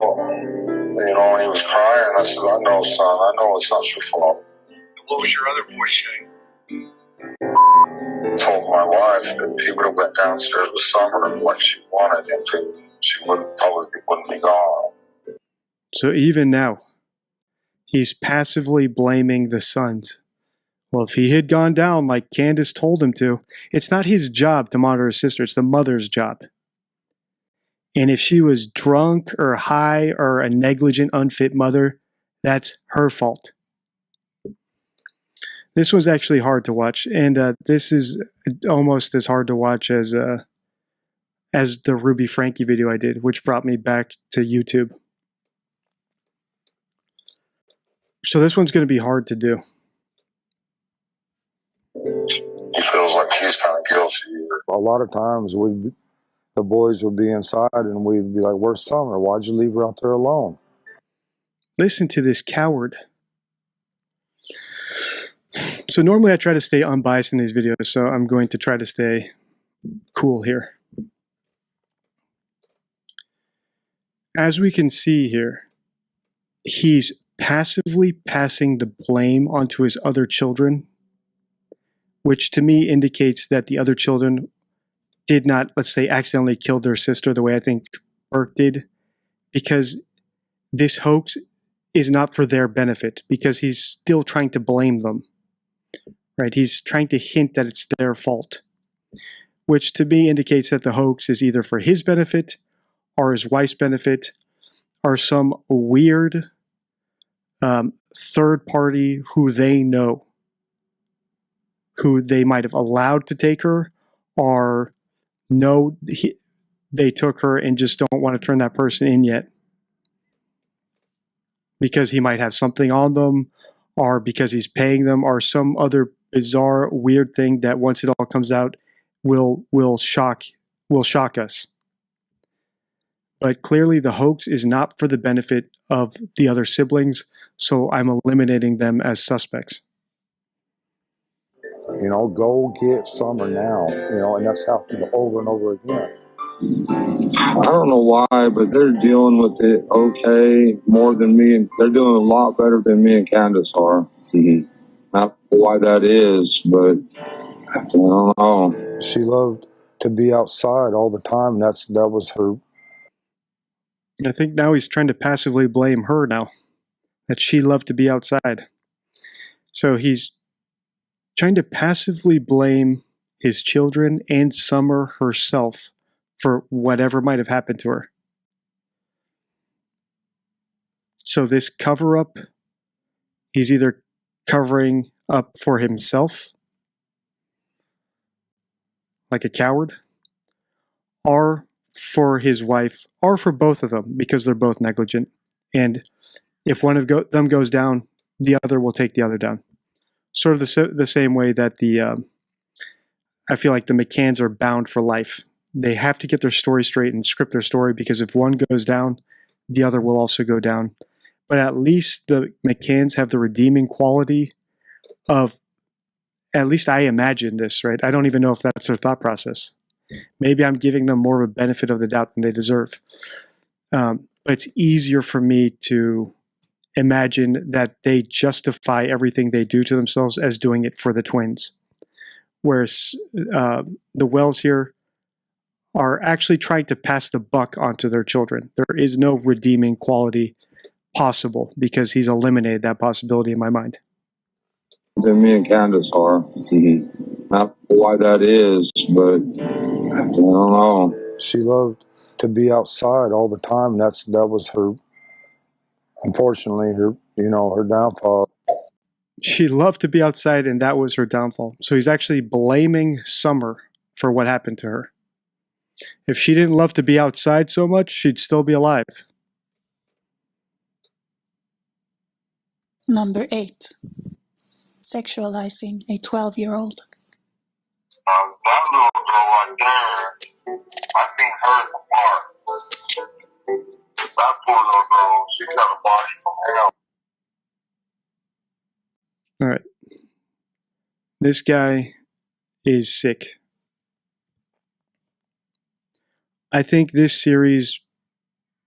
You know, when he was crying, I said, I know, son, I know it's not your fault. What was your other boy saying? I told my wife that if he would have went downstairs with Summer like she wanted him to, she probably wouldn't be gone. So even now, he's passively blaming the sons. Well, if he had gone down like Candace told him to, it's not his job to monitor his sister, it's the mother's job. And if she was drunk or high or a negligent, unfit mother, that's her fault. This was actually hard to watch, and this is almost as hard to watch as as the Ruby Frankie video I did, which brought me back to YouTube. So this one's going to be hard to do. He feels like he's kind of guilty. A lot of times the boys would be inside and we'd be like, "Where's Summer? Why'd you leave her out there alone?" Listen to this coward. So normally I try to stay unbiased in these videos, so I'm going to try to stay cool here. As we can see here, he's passively passing the blame onto his other children, which to me indicates that the other children did not, let's say, accidentally kill their sister the way I think Burke did, because this hoax is not for their benefit, because he's still trying to blame them, right? He's trying to hint that it's their fault, which to me indicates that the hoax is either for his benefit or his wife's benefit, or some weird third party who they know, who they might have allowed to take her, or know they took her and just don't want to turn that person in yet, because he might have something on them, or because he's paying them, or some other bizarre, weird thing that once it all comes out will shock us. But clearly the hoax is not for the benefit of the other siblings, so I'm eliminating them as suspects. You know, go get Summer now. You know, and that's happened over and over again. I don't know why, but they're dealing with it okay more than me, and they're doing a lot better than me and Candace are. Not why that is, but I don't know. She loved to be outside all the time. That was her. I think now he's trying to passively blame her now, that she loved to be outside. So he's trying to passively blame his children and Summer herself for whatever might have happened to her. So this cover-up, he's either covering up for himself, like a coward, or for his wife, or for both of them, because they're both negligent. And if one of them goes down, the other will take the other down. Sort of the same way that I feel like the McCanns are bound for life. They have to get their story straight and script their story, because if one goes down, the other will also go down. But at least the McCanns have the redeeming quality of, at least I imagine this, right? I don't even know if that's their thought process. Maybe I'm giving them more of a benefit of the doubt than they deserve. But it's easier for me to imagine that they justify everything they do to themselves as doing it for the twins. Whereas the Wells here are actually trying to pass the buck onto their children. There is no redeeming quality possible, because he's eliminated that possibility in my mind. Than me and Candace are. Not why that is, but I don't know. She loved to be outside all the time. That was her. Unfortunately, her downfall. She loved to be outside, and that was her downfall. So he's actually blaming Summer for what happened to her. If she didn't love to be outside so much, she'd still be alive. Number 8. Sexualizing a 12-year-old. That little girl right there, I think her is smart. That poor little girl, she got a body from hell. All right. This guy is sick. I think this series,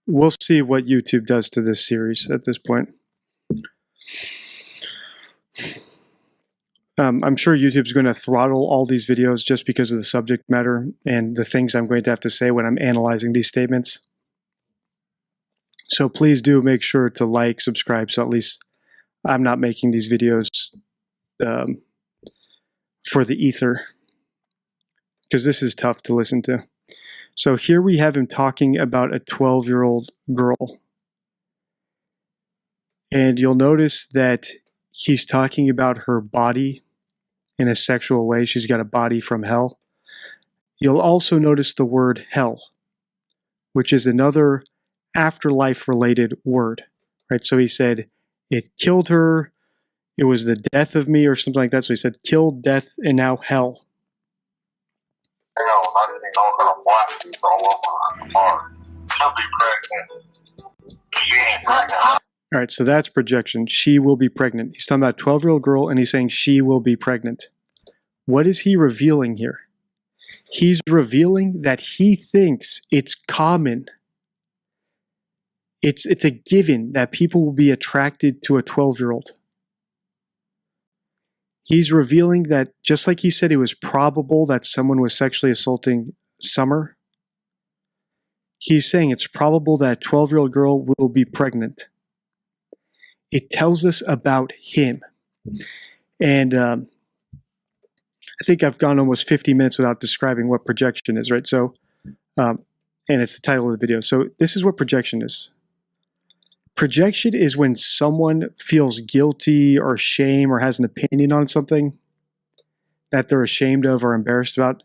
we'll see what YouTube does to this series at this point. I'm sure YouTube's going to throttle all these videos just because of the subject matter and the things I'm going to have to say when I'm analyzing these statements. So please do make sure to like, subscribe, so at least I'm not making these videos for the ether, because this is tough to listen to. So here we have him talking about a 12-year-old girl. And you'll notice that he's talking about her body in a sexual way. She's got a body from hell. You'll also notice the word hell, which is another afterlife-related word, right? So he said, it killed her, it was the death of me, or something like that. So he said, kill, death, and now hell. Hell, I didn't know that I'm black people all over her heart. She'll be pregnant. She ain't pregnant. All right, so that's projection. She will be pregnant. He's talking about a 12-year-old girl, and he's saying she will be pregnant. What is he revealing here? He's revealing that he thinks it's common. It's a given that people will be attracted to a 12-year-old. He's revealing that, just like he said it was probable that someone was sexually assaulting Summer, he's saying it's probable that a 12-year-old girl will be pregnant. It tells us about him. And I think I've gone almost 50 minutes without describing what projection is, right? So, and it's the title of the video. So this is what projection is. Projection is when someone feels guilty or shame or has an opinion on something that they're ashamed of or embarrassed about,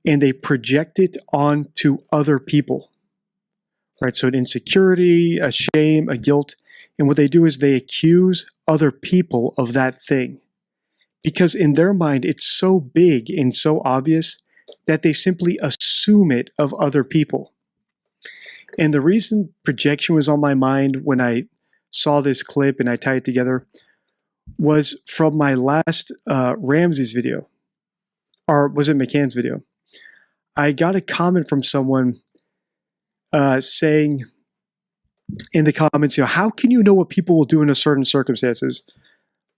and they project it onto other people, right? So an insecurity, a shame, a guilt, and what they do is they accuse other people of that thing. Because in their mind, it's so big and so obvious that they simply assume it of other people. And the reason projection was on my mind when I saw this clip and I tied it together was from my last Ramsey's video, or was it McCann's video? I got a comment from someone saying in the comments, how can you know what people will do in a certain circumstances?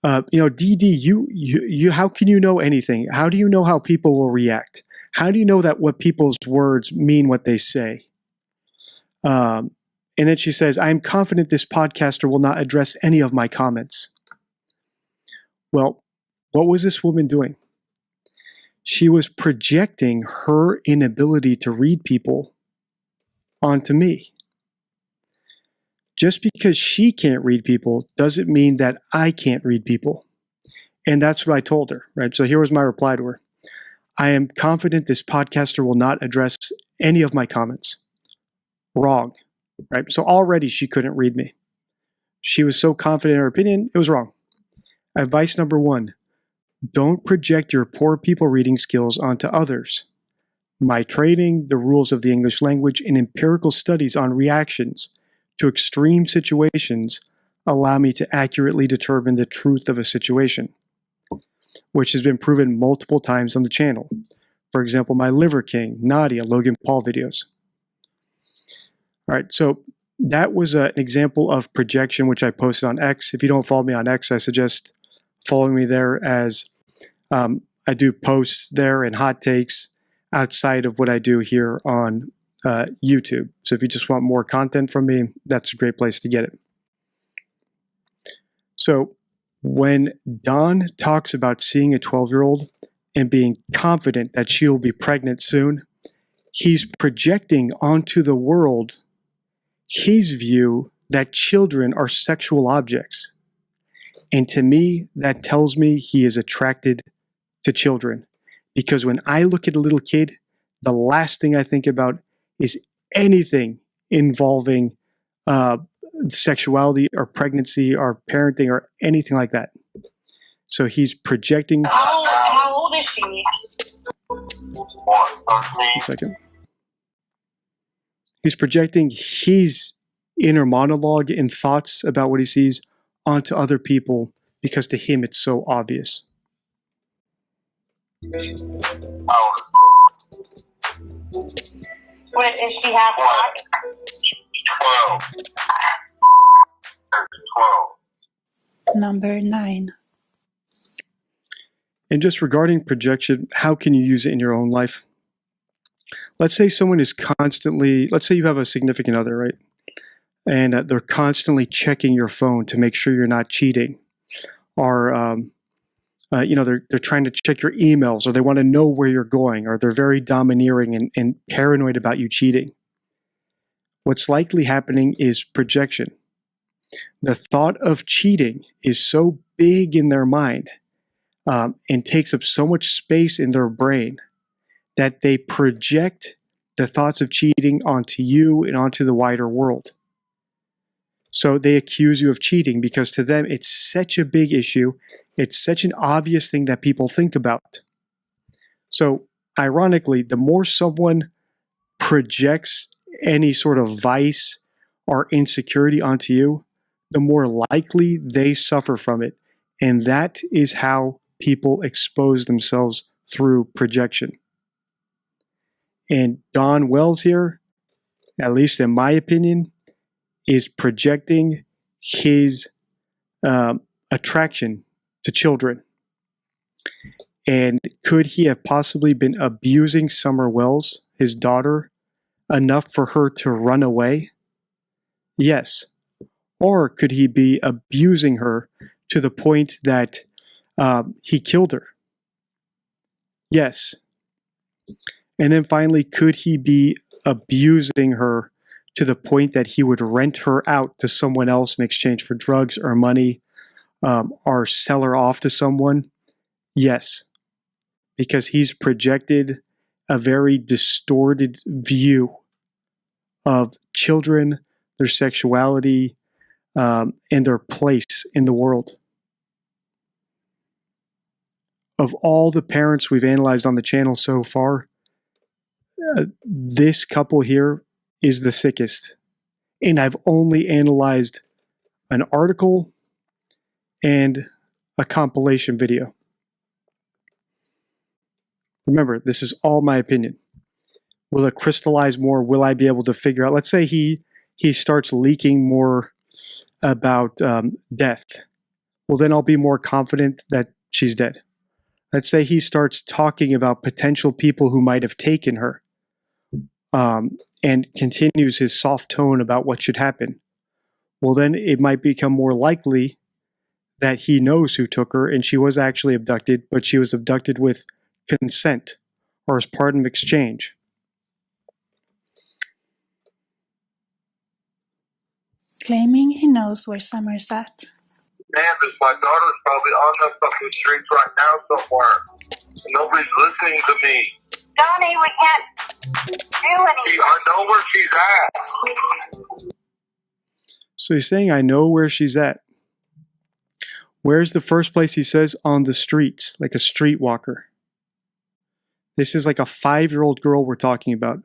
DD, you, how can you know anything? How do you know how people will react? How do you know that what people's words mean what they say? And then she says, I'm confident this podcaster will not address any of my comments. Well, what was this woman doing? She was projecting her inability to read people onto me. Just because she can't read people doesn't mean that I can't read people. And that's what I told her, right? So here was my reply to her. I am confident this podcaster will not address any of my comments. Wrong, right? So already she couldn't read me. She was so confident in her opinion, it was wrong. Advice number 1, don't project your poor people reading skills onto others. My training, the rules of the English language, and empirical studies on reactions to extreme situations allow me to accurately determine the truth of a situation, which has been proven multiple times on the channel. For example, my Liver King, Nadia, Logan Paul videos. All right, so that was an example of projection, which I posted on X. If you don't follow me on X, I suggest following me there, as I do posts there and hot takes outside of what I do here on YouTube. So if you just want more content from me, that's a great place to get it. So when Don talks about seeing a 12-year-old and being confident that she'll be pregnant soon, he's projecting onto the world his view that children are sexual objects. And to me, that tells me he is attracted to children. Because when I look at a little kid, the last thing I think about is anything involving sexuality or pregnancy or parenting or anything like that. So he's projecting. How old is she? 1 second. He's projecting his inner monologue and thoughts about what he sees onto other people because to him it's so obvious. How old? Wait, is she half black? 12. 12. Number 9. And just regarding projection, how can you use it in your own life? Let's say someone is constantly, let's say you have a significant other, right? And they're constantly checking your phone to make sure you're not cheating. Or, they're trying to check your emails, or they want to know where you're going, or they're very domineering and paranoid about you cheating. What's likely happening is projection. The thought of cheating is so big in their mind and takes up so much space in their brain that they project the thoughts of cheating onto you and onto the wider world. So they accuse you of cheating because to them it's such a big issue. It's such an obvious thing that people think about. So ironically, the more someone projects any sort of vice or insecurity onto you, the more likely they suffer from it. And that is how people expose themselves through projection. And Don Wells here, at least in my opinion, is projecting his attraction to children. And could he have possibly been abusing Summer Wells, his daughter, enough for her to run away? Yes. Or could he be abusing her to the point that he killed her? Yes. And then finally, could he be abusing her to the point that he would rent her out to someone else in exchange for drugs or money, or sell her off to someone? Yes. Because he's projected a very distorted view of children, their sexuality, and their place in the world. Of all the parents we've analyzed on the channel so far, this couple here is the sickest. And I've only analyzed an article and a compilation video. Remember, this is all my opinion. Will it crystallize more? Will I be able to figure out? Let's say he starts leaking more about death. Well, then I'll be more confident that she's dead. Let's say he starts talking about potential people who might have taken her, and continues his soft tone about what should happen. Well, then it might become more likely that he knows who took her and she was actually abducted, but she was abducted with consent or as part of exchange. Claiming he knows where Summer's at. Man, my daughter's probably on the fucking streets right now somewhere. Nobody's listening to me. Donnie, we can't do anything. I know where she's at. So he's saying, I know where she's at. Where's the first place he says? On the streets, like a streetwalker. This is like a 5-year-old girl we're talking about.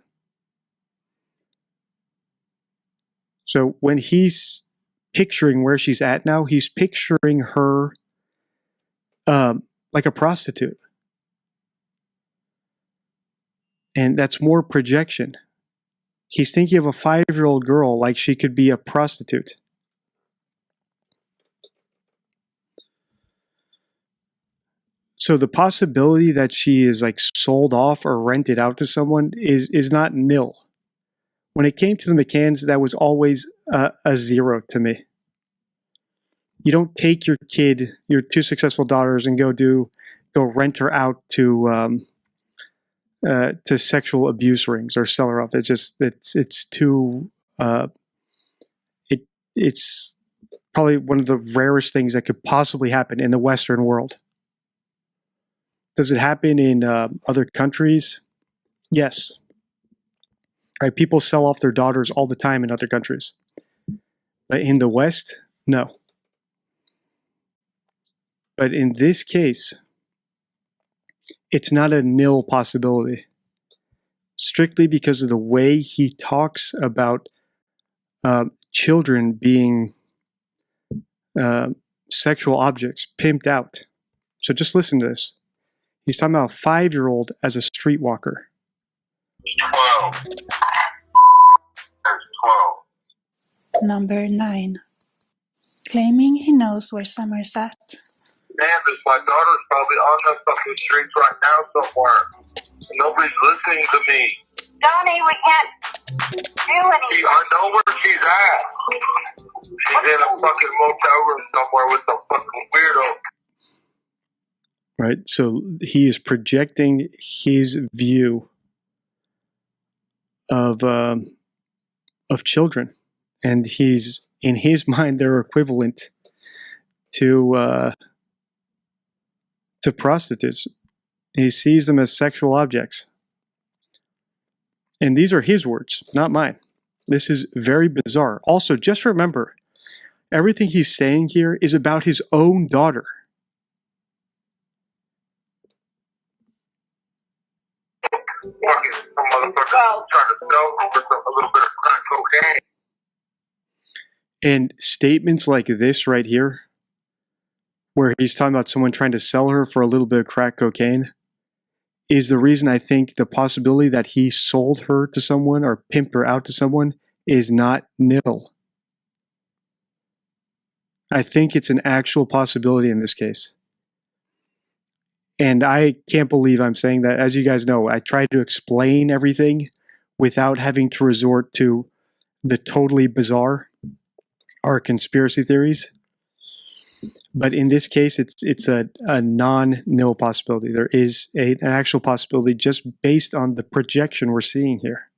So when he's picturing where she's at now, he's picturing her like a prostitute. And that's more projection. He's thinking of a 5-year-old girl like she could be a prostitute. So the possibility that she is like sold off or rented out to someone is not nil. When it came to the McCanns, that was always a 0 to me. You don't take your kid, your 2 successful daughters, and go rent her out to sexual abuse rings or sell her off. It's too. It's probably one of the rarest things that could possibly happen in the Western world. Does it happen in other countries? Yes. Right, people sell off their daughters all the time in other countries. But in the West, no. But in this case, it's not a nil possibility. Strictly because of the way he talks about children being sexual objects, pimped out. So just listen to this. He's talking about a 5-year-old as a streetwalker. 12. There's 12. Number 9. Claiming he knows where Summer's at. Man, my daughter's probably on the fucking streets right now somewhere. Nobody's listening to me. Donnie, we can't do anything. I know where she's at. She's in a fucking motel room somewhere with some fucking weirdo. Right, so he is projecting his view of children, and he's in his mind they're equivalent to prostitutes. He sees them as sexual objects. And these are his words, not mine. This is very bizarre. Also, just remember, everything he's saying here is about his own daughter. Fucking some motherfucker trying to sell me for a little bit of crack cocaine. And statements like this right here, where he's talking about someone trying to sell her for a little bit of crack cocaine, is the reason I think the possibility that he sold her to someone or pimped her out to someone is not nil. I think it's an actual possibility in this case. And I can't believe I'm saying that. As you guys know, I try to explain everything without having to resort to the totally bizarre or conspiracy theories. But in this case, it's a non-nil possibility. There is an actual possibility just based on the projection we're seeing here.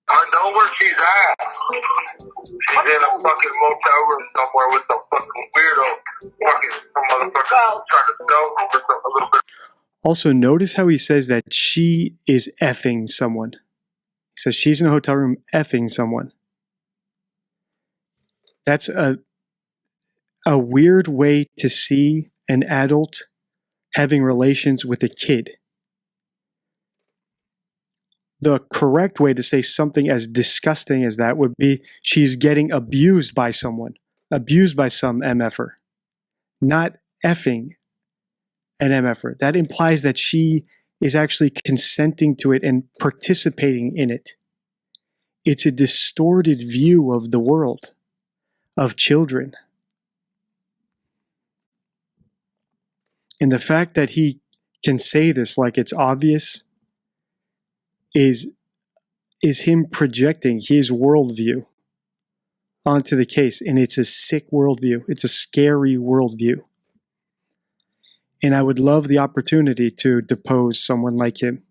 I know where she's at. She's in a fucking motel room somewhere with some fucking weirdo. Fucking some motherfucker trying to sell me for a little bit. Also, notice how he says that she is effing someone. He says she's in a hotel room effing someone. That's a weird way to see an adult having relations with a kid. The correct way to say something as disgusting as that would be she's getting abused by someone, abused by some MFer, not effing an MFer. That implies that she is actually consenting to it and participating in it. It's a distorted view of the world, of children. And the fact that he can say this like it's obvious is him projecting his worldview onto the case. And it's a sick worldview. It's a scary worldview. And I would love the opportunity to depose someone like him,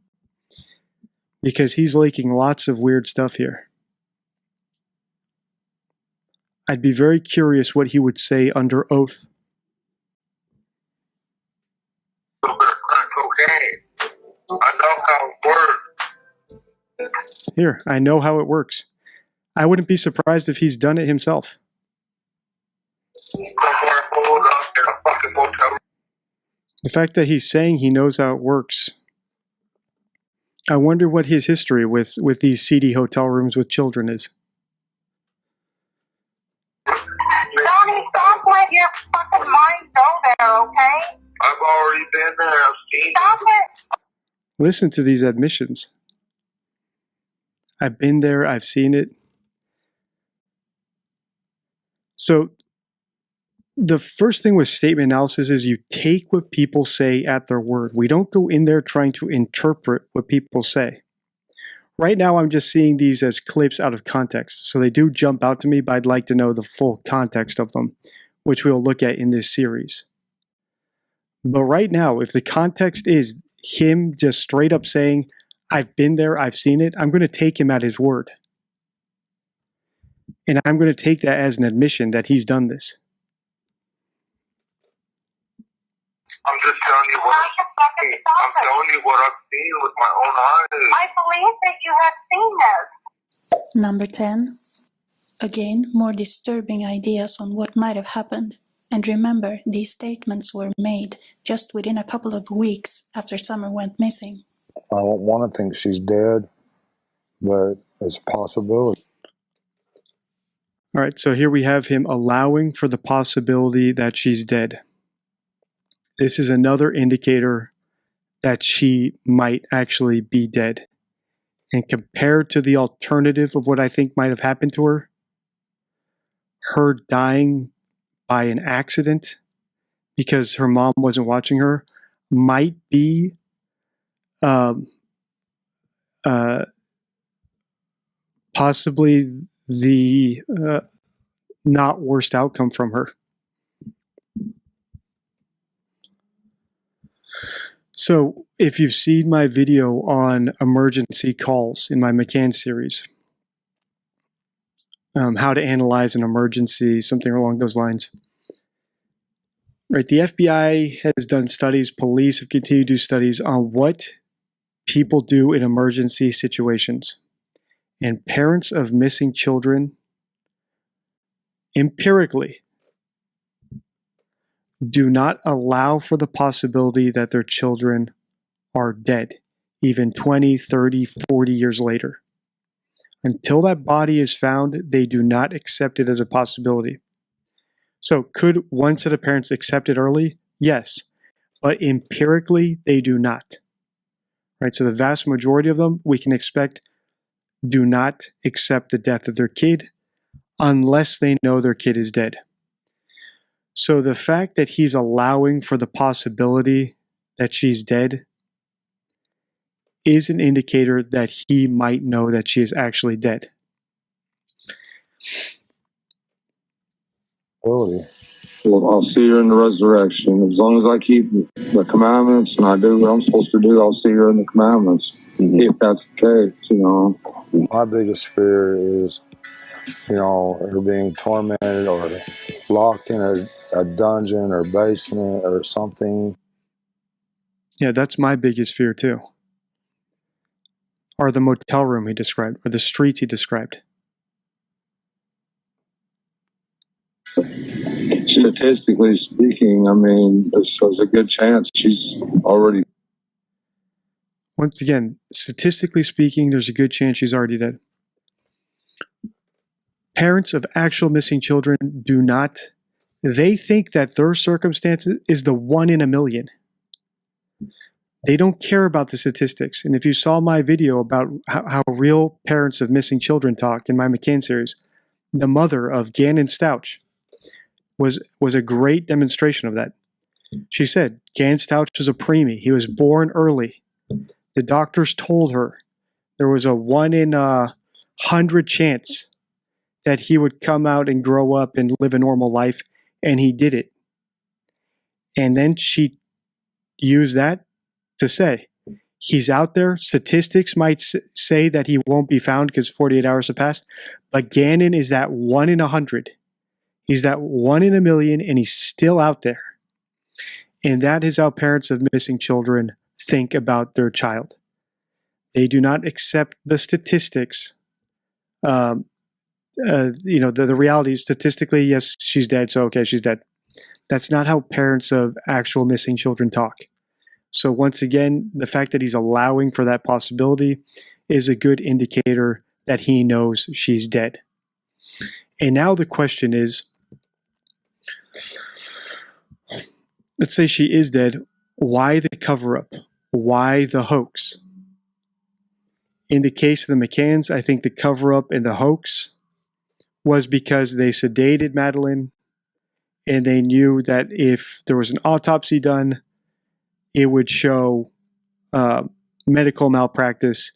because he's leaking lots of weird stuff here. I'd be very curious what he would say under oath. A little bit of crack cocaine. I know how it works. Here, I know how it works. I wouldn't be surprised if he's done it himself. Somewhere pulled up in a fucking motel room. The fact that he's saying he knows how it works. I wonder what his history with these seedy hotel rooms with children is. Donnie, stop letting your fucking mind go there, okay? I've already been there. I've seen Stop it. Listen to these admissions. I've been there, I've seen it. So the first thing with statement analysis is you take what people say at their word. We don't go in there trying to interpret what people say. Right now, I'm just seeing these as clips out of context. So they do jump out to me, but I'd like to know the full context of them, which we'll look at in this series. But right now, if the context is him just straight up saying, I've been there, I've seen it, I'm going to take him at his word. And I'm going to take that as an admission that he's done this. I'm just telling you what I'm telling you what I've seen with my own eyes. I believe that you have seen this. Number 10. Again, more disturbing ideas on what might have happened. And remember, these statements were made just within a couple of weeks after Summer went missing. I don't want to think she's dead, but it's a possibility. All right, so here we have him allowing for the possibility that she's dead. This is another indicator that she might actually be dead. And compared to the alternative of what I think might have happened to her, her dying by an accident because her mom wasn't watching her might be possibly the not worst outcome from her. So if you've seen my video on emergency calls in my McCann series, how to analyze an emergency, something along those lines. Right, the FBI has done studies, police have continued to do studies on what people do in emergency situations. And parents of missing children, empirically, do not allow for the possibility that their children are dead, even 20, 30, 40 years later. Until that body is found, they do not accept it as a possibility. So could one set of parents accept it early? Yes, but empirically, they do not. Right? So the vast majority of them, we can expect, do not accept the death of their kid unless they know their kid is dead. So the fact that he's allowing for the possibility that she's dead is an indicator that he might know that she is actually dead. Ability. Well, I'll see her in the resurrection. As long as I keep the commandments and I do what I'm supposed to do, I'll see her in the commandments. If that's the case, you know. My biggest fear is, you know, her being tormented or locked in a dungeon or basement or something. Yeah, that's my biggest fear too. Or the motel room he described, or the streets he described. Statistically speaking, I mean, there's a good chance she's already. Once again, statistically speaking, there's a good chance she's already dead. Parents of actual missing children do not, they think that their circumstance is the 1 in a million. They don't care about the statistics. And if you saw my video about how real parents of missing children talk in my McCain series, the mother of Gannon Stouch was a great demonstration of that. She said, Gannon Stouch was a preemie. He was born early. The doctors told her there was a 1 in 100 chance that he would come out and grow up and live a normal life, and he did it. And then she used that to say, he's out there. Statistics might say that he won't be found because 48 hours have passed, but Gannon is that 1 in 100. He's that 1 in a million, and he's still out there. And that is how parents of missing children think about their child. They do not accept the statistics. The reality is statistically, yes, she's dead, so okay, she's dead. That's not how parents of actual missing children talk. So once again, the fact that he's allowing for that possibility is a good indicator that he knows she's dead. And now the question is, let's say she is dead, why the cover-up? Why the hoax? In the case of the McCanns, I think the cover-up and the hoax was because they sedated Madeline and they knew that if there was an autopsy done, it would show medical malpractice,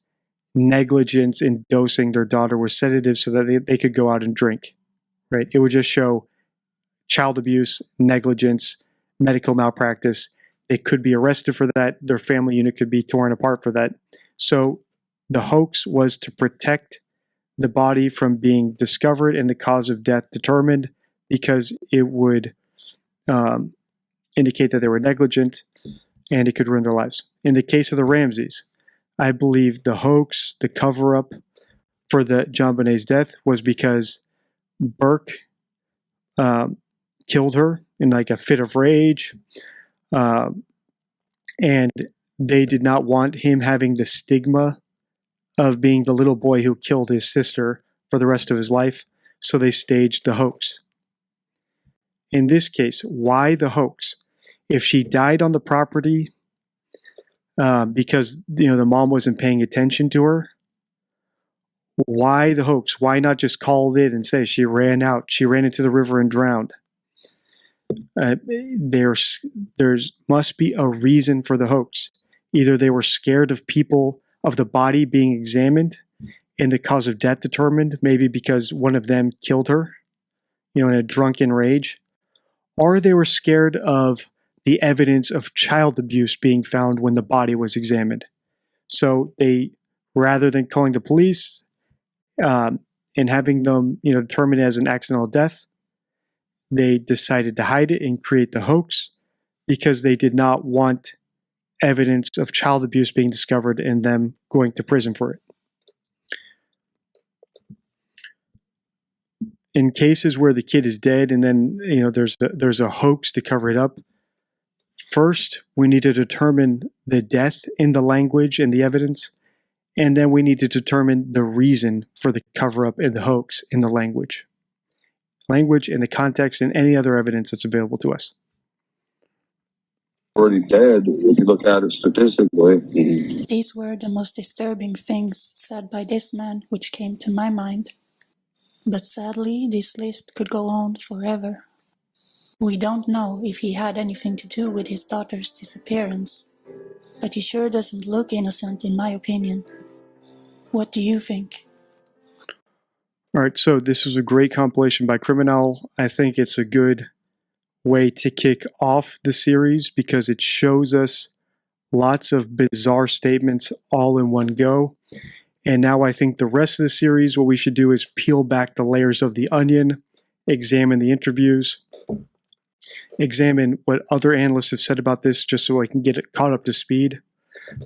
negligence in dosing their daughter with sedatives so that they could go out and drink, right? It would just show child abuse, negligence, medical malpractice. They could be arrested for that. Their family unit could be torn apart for that. So the hoax was to protect the body from being discovered and the cause of death determined, because it would indicate that they were negligent and it could ruin their lives. In the case of the Ramseys, I believe the hoax, the cover-up for the John Bonet's death was because Burke killed her in like a fit of rage, and they did not want him having the stigma of being the little boy who killed his sister for the rest of his life, so they staged the hoax. In this case, why the hoax? If she died on the property because the mom wasn't paying attention to her, why the hoax? Why not just call it and say she ran out, she ran into the river and drowned? There must be a reason for the hoax. Either they were scared of the body being examined and the cause of death determined, maybe because one of them killed her, in a drunken rage, or they were scared of the evidence of child abuse being found when the body was examined. So they, rather than calling the police and having them, determined as an accidental death, they decided to hide it and create the hoax because they did not want evidence of child abuse being discovered and them going to prison for it. In cases where the kid is dead and then there's a hoax to cover it up, first we need to determine the death in the language and the evidence, and then we need to determine the reason for the cover-up and the hoax in the language and the context and any other evidence that's available to us. Already dead, if you look at it statistically. These were the most disturbing things said by this man which came to my mind. But sadly, this list could go on forever. We don't know if he had anything to do with his daughter's disappearance, but he sure doesn't look innocent in my opinion. What do you think? All right, so this is a great compilation by Criminal. I think it's a good way to kick off the series because it shows us lots of bizarre statements all in one go. And now I think the rest of the series, what we should do is peel back the layers of the onion, examine the interviews, examine what other analysts have said about this just so I can get it caught up to speed.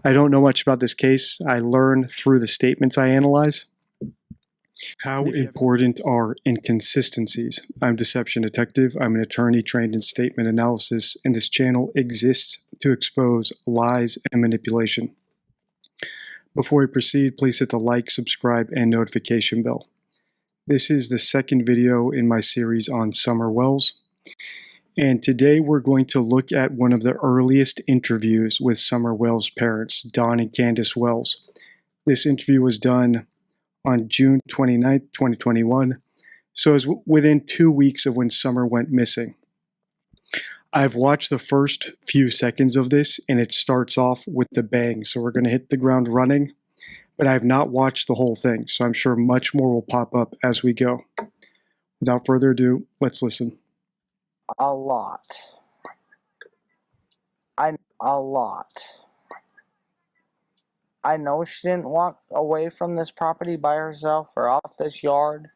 I don't know much about this case. I learn through the statements I analyze. How important are inconsistencies? I'm Deception Detective. I'm an attorney trained in statement analysis, and this channel exists to expose lies and manipulation. Before we proceed, please hit the like, subscribe, and notification bell. This is the second video in my series on Summer Wells, and today we're going to look at one of the earliest interviews with Summer Wells' parents, Don and Candace Wells. This interview was done on June 29, 2021, so it was within 2 weeks of when Summer went missing. I've watched the first few seconds of this, and it starts off with the bang, so we're going to hit the ground running, but I have not watched the whole thing, so I'm sure much more will pop up as we go. Without further ado, let's listen. A lot. I know she didn't walk away from this property by herself or off this yard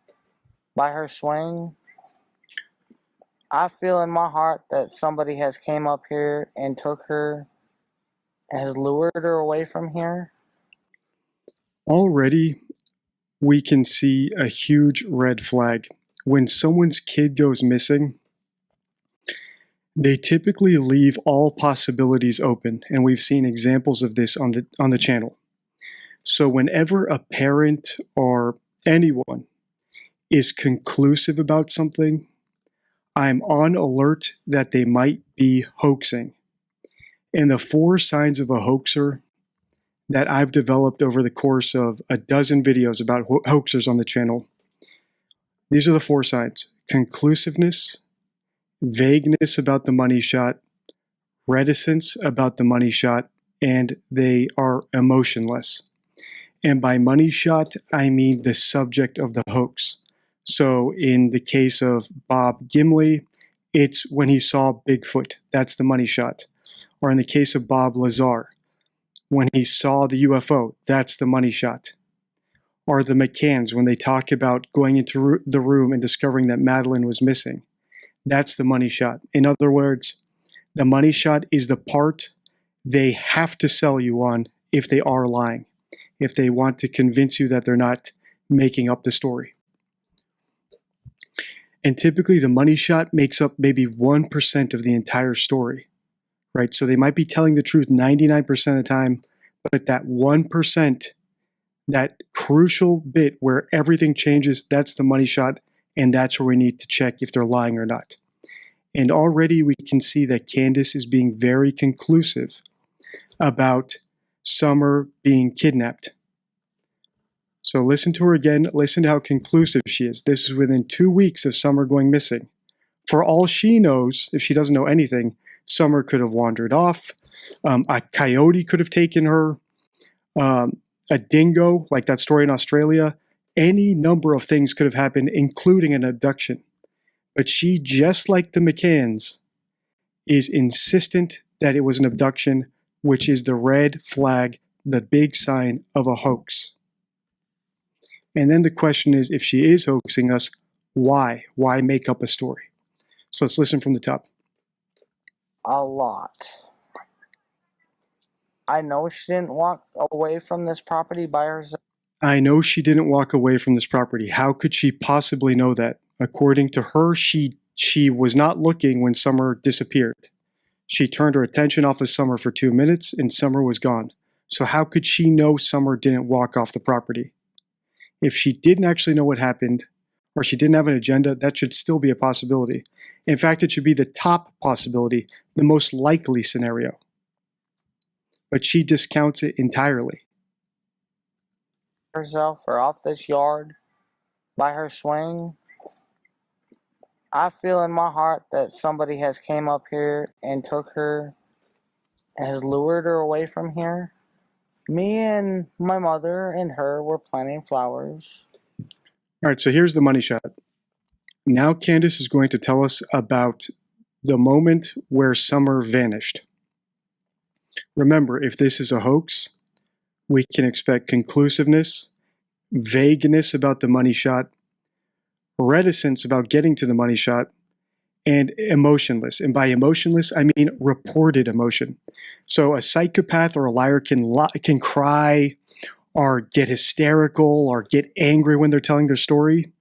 by her swing. I feel in my heart that somebody has came up here and took her, has lured her away from here. Already, we can see a huge red flag. When someone's kid goes missing, they typically leave all possibilities open, and we've seen examples of this on the channel. So whenever a parent or anyone is conclusive about something, I'm on alert that they might be hoaxing. And the 4 signs of a hoaxer that I've developed over the course of a dozen videos about hoaxers on the channel, these are the 4 signs: conclusiveness, vagueness about the money shot, reticence about the money shot, and they are emotionless. And by money shot, I mean the subject of the hoax. So in the case of Bob Gimley, it's when he saw Bigfoot. That's the money shot. Or in the case of Bob Lazar, when he saw the UFO, that's the money shot. Or the McCanns, when they talk about going into the room and discovering that Madeline was missing. That's the money shot. In other words, the money shot is the part they have to sell you on if they are lying, if they want to convince you that they're not making up the story. And typically the money shot makes up maybe 1% of the entire story, right? So they might be telling the truth 99% of the time, but that 1%, that crucial bit where everything changes, that's the money shot, and that's where we need to check if they're lying or not. And already we can see that Candace is being very conclusive about Summer being kidnapped. So listen to her again. Listen to how conclusive she is. This is within 2 weeks of Summer going missing. For all she knows, if she doesn't know anything, Summer could have wandered off. A coyote could have taken her. A dingo, like that story in Australia. Any number of things could have happened, including an abduction. But she, just like the McCanns, is insistent that it was an abduction, which is the red flag, the big sign of a hoax. And then the question is, if she is hoaxing us, why? Why make up a story? So let's listen from the top. A lot. I know she didn't walk away from this property by herself. I know she didn't walk away from this property. How could she possibly know that? According to her, she was not looking when Summer disappeared. She turned her attention off of Summer for 2 minutes and Summer was gone. So how could she know Summer didn't walk off the property? If she didn't actually know what happened, or she didn't have an agenda, that should still be a possibility. In fact, it should be the top possibility, the most likely scenario. But she discounts it entirely. Herself or off this yard by her swing. I feel in my heart that somebody has came up here and took her, has lured her away from here. Me and my mother and her were planting flowers. All right, so here's the money shot. Now Candace is going to tell us about the moment where Summer vanished. Remember, if this is a hoax, we can expect conclusiveness, vagueness about the money shot, reticence about getting to the money shot, and emotionless. And by emotionless, I mean reported emotion. So a psychopath or a liar can cry or get hysterical or get angry when they're telling their story.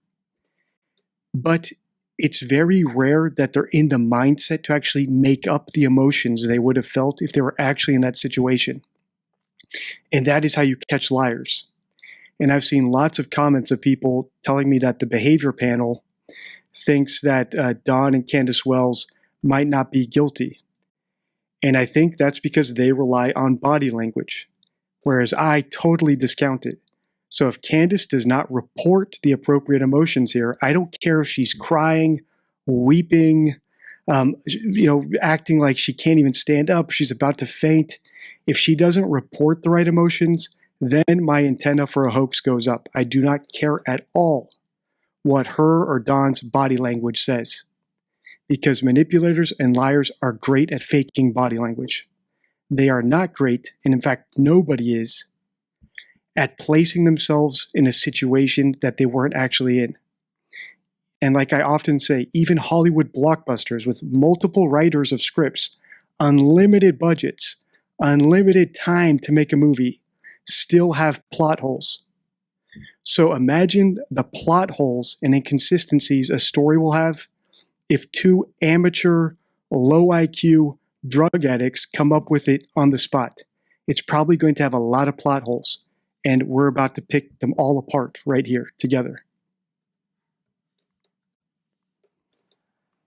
But it's very rare that they're in the mindset to actually make up the emotions they would have felt if they were actually in that situation. And that is how you catch liars. And I've seen lots of comments of people telling me that the behavior panel thinks that Don and Candace Wells might not be guilty. And I think that's because they rely on body language, whereas I totally discount it. So if Candace does not report the appropriate emotions here, I don't care if she's crying, weeping, acting like she can't even stand up, she's about to faint. If she doesn't report the right emotions, then my antenna for a hoax goes up. I do not care at all what her or Don's body language says, because manipulators and liars are great at faking body language. They are not great, and in fact, nobody is, at placing themselves in a situation that they weren't actually in. And like I often say, even Hollywood blockbusters with multiple writers of scripts, unlimited budgets, unlimited time to make a movie, still have plot holes. So imagine the plot holes and inconsistencies a story will have if two amateur, low IQ drug addicts come up with it on the spot. It's probably going to have a lot of plot holes. And we're about to pick them all apart right here together.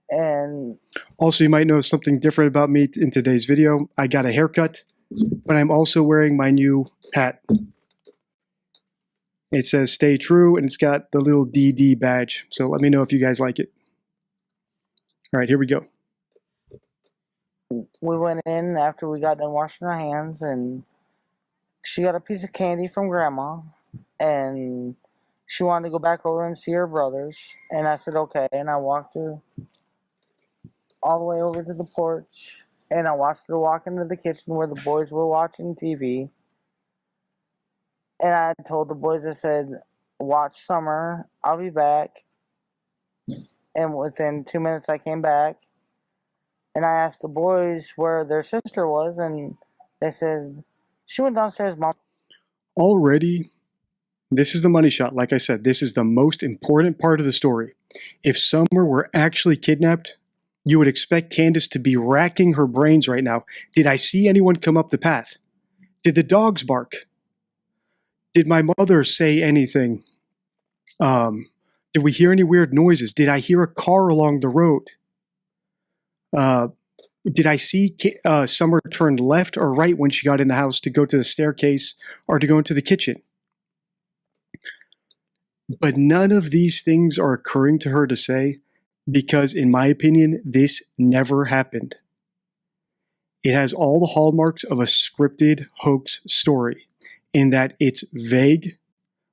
And also, you might notice something different about me in today's video. I got a haircut, but I'm also wearing my new hat. It says "Stay True," and it's got the little DD badge. So let me know if you guys like it. All right, here we go. We went in after we got done washing our hands, and she got a piece of candy from Grandma, and she wanted to go back over and see her brothers. And I said, okay. And I walked her all the way over to the porch, and I watched her walk into the kitchen where the boys were watching TV. And I told the boys, I said, watch Summer, I'll be back. And within 2 minutes, I came back. And I asked the boys where their sister was, and they said, she went downstairs, Mom. Already, this is the money shot. Like I said, this is the most important part of the story. If Summer were actually kidnapped, you would expect Candace to be racking her brains right now. Did I see anyone come up the path? Did the dogs bark? Did my mother say anything? Did we hear any weird noises? Did I hear a car along the road? Did I see Summer turn left or right when she got in the house to go to the staircase or to go into the kitchen? But none of these things are occurring to her to say because, in my opinion, this never happened. It has all the hallmarks of a scripted hoax story in that it's vague.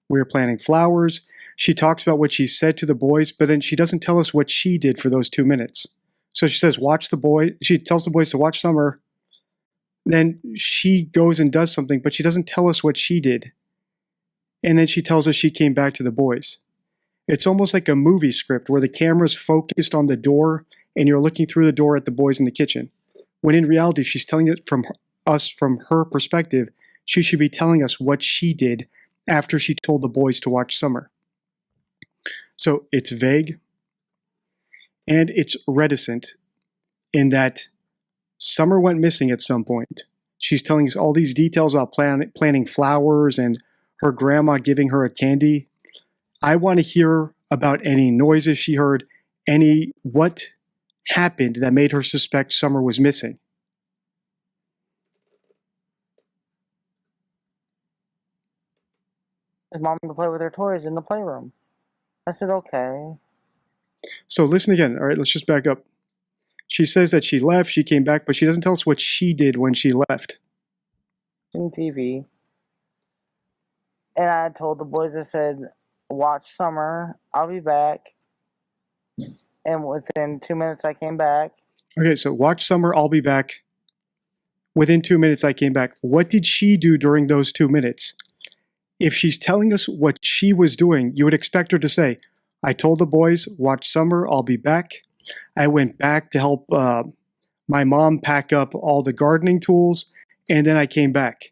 We're planting flowers. She talks about what she said to the boys, but then she doesn't tell us what she did for those 2 minutes. So she says, watch the boy. She tells the boys to watch Summer. Then she goes and does something, but she doesn't tell us what she did. And then she tells us she came back to the boys. It's almost like a movie script where the camera's focused on the door and you're looking through the door at the boys in the kitchen. When in reality, she's telling it from us from her perspective, she should be telling us what she did after she told the boys to watch Summer. So it's vague and it's reticent in that Summer went missing at some point. She's telling us all these details about planting flowers and her grandma giving her a candy. I want to hear about any noises she heard, what happened that made her suspect Summer was missing. His mom to play with her toys in the playroom. I said, okay. So listen again. All right, let's just back up. She says that she left, she came back, but she doesn't tell us what she did when she left. In TV. And I told the boys, I said, watch Summer, I'll be back. And within 2 minutes I came back. Okay, so watch Summer, I'll be back. Within 2 minutes I came back. What did she do during those 2 minutes? If she's telling us what she was doing, you would expect her to say, I told the boys, watch Summer, I'll be back. I went back to help my mom pack up all the gardening tools, and then I came back.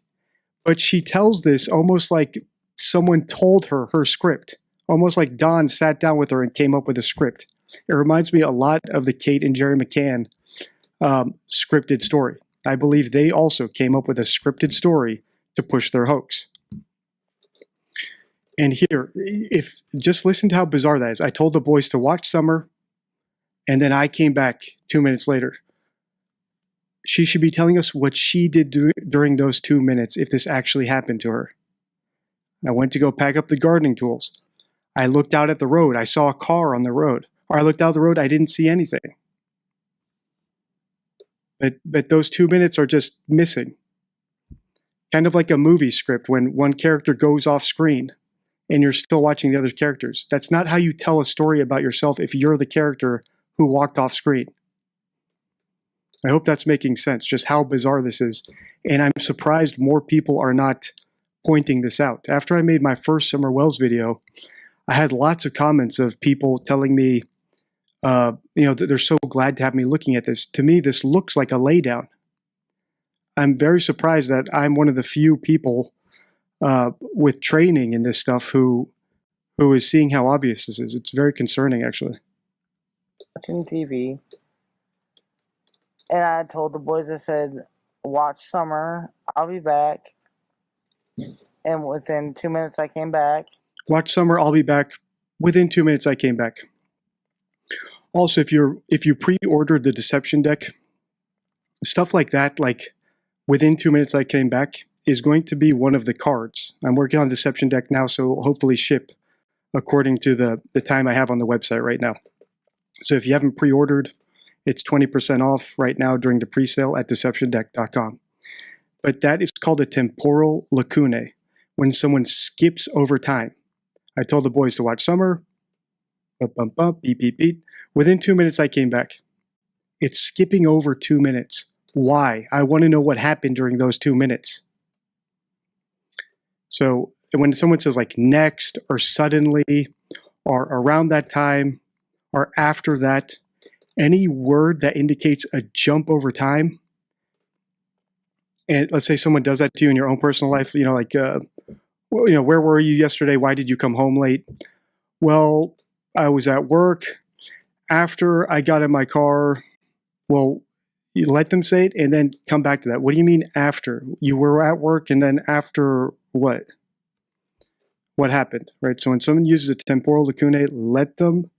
But she tells this almost like someone told her her script, almost like Don sat down with her and came up with a script. It reminds me a lot of the Kate and Jerry McCann scripted story. I believe they also came up with a scripted story to push their hoax. And here, if just listen to how bizarre that is. I told the boys to watch Summer, and then I came back 2 minutes later. She should be telling us what she did during those 2 minutes if this actually happened to her. I went to go pack up the gardening tools. I looked out at the road. I saw a car on the road. Or I looked out the road. I didn't see anything. But those 2 minutes are just missing. Kind of like a movie script when one character goes off screen and you're still watching the other characters. That's not how you tell a story about yourself if you're the character who walked off screen. I hope that's making sense, just how bizarre this is. And I'm surprised more people are not pointing this out. After I made my first Summer Wells video, I had lots of comments of people telling me, that they're so glad to have me looking at this. To me, this looks like a laydown. I'm very surprised that I'm one of the few people with training in this stuff who is seeing how obvious this is. It's very concerning, actually. Watching TV. And I told the boys, I said, watch Summer, I'll be back. And within 2 minutes I came back. Watch Summer, I'll be back. Within 2 minutes I came back. Also, if you pre-ordered the deception deck, stuff like that, like within 2 minutes I came back, is going to be one of the cards. I'm working on deception deck now, so it'll hopefully ship according to the time I have on the website right now. So if you haven't pre-ordered, it's 20% off right now during the pre-sale at deceptiondeck.com. But that is called a temporal lacunae, when someone skips over time. I told the boys to watch Summer, beep, beep, beep. Within 2 minutes, I came back. It's skipping over 2 minutes. Why? I want to know what happened during those 2 minutes. So when someone says like next or suddenly or around that time or after that, any word that indicates a jump over time, and let's say someone does that to you in your own personal life, where were you yesterday? Why did you come home late? Well, I was at work. After I got in my car, well, you let them say it and then come back to that. What do you mean after? You were at work and then after what? What happened, right? So when someone uses a temporal lacunae, let them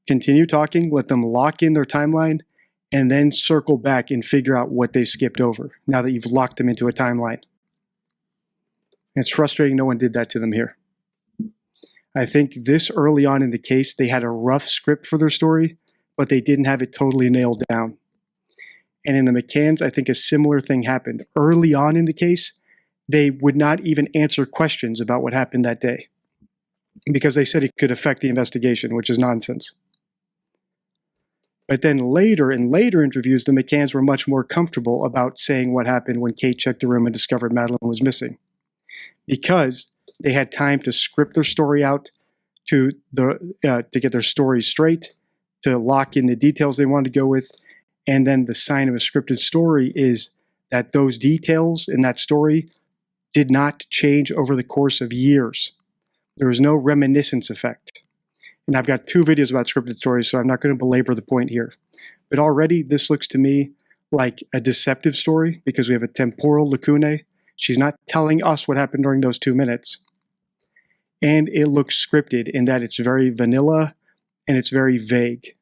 continue talking, let them lock in their timeline, and then circle back and figure out what they skipped over now that you've locked them into a timeline. It's frustrating no one did that to them here. I think this early on in the case, they had a rough script for their story, but they didn't have it totally nailed down. And in the McCanns, I think a similar thing happened. Early on in the case, they would not even answer questions about what happened that day because they said it could affect the investigation, which is nonsense. But then later, in later interviews, the McCanns were much more comfortable about saying what happened when Kate checked the room and discovered Madeline was missing, because they had time to script their story out, to get their story straight, to lock in the details they wanted to go with, and then the sign of a scripted story is that those details in that story did not change over the course of years. There was no reminiscence effect. And I've got 2 videos about scripted stories, so I'm not going to belabor the point here. But already this looks to me like a deceptive story because we have a temporal lacunae. She's not telling us what happened during those 2 minutes. And it looks scripted in that it's very vanilla and it's very vague.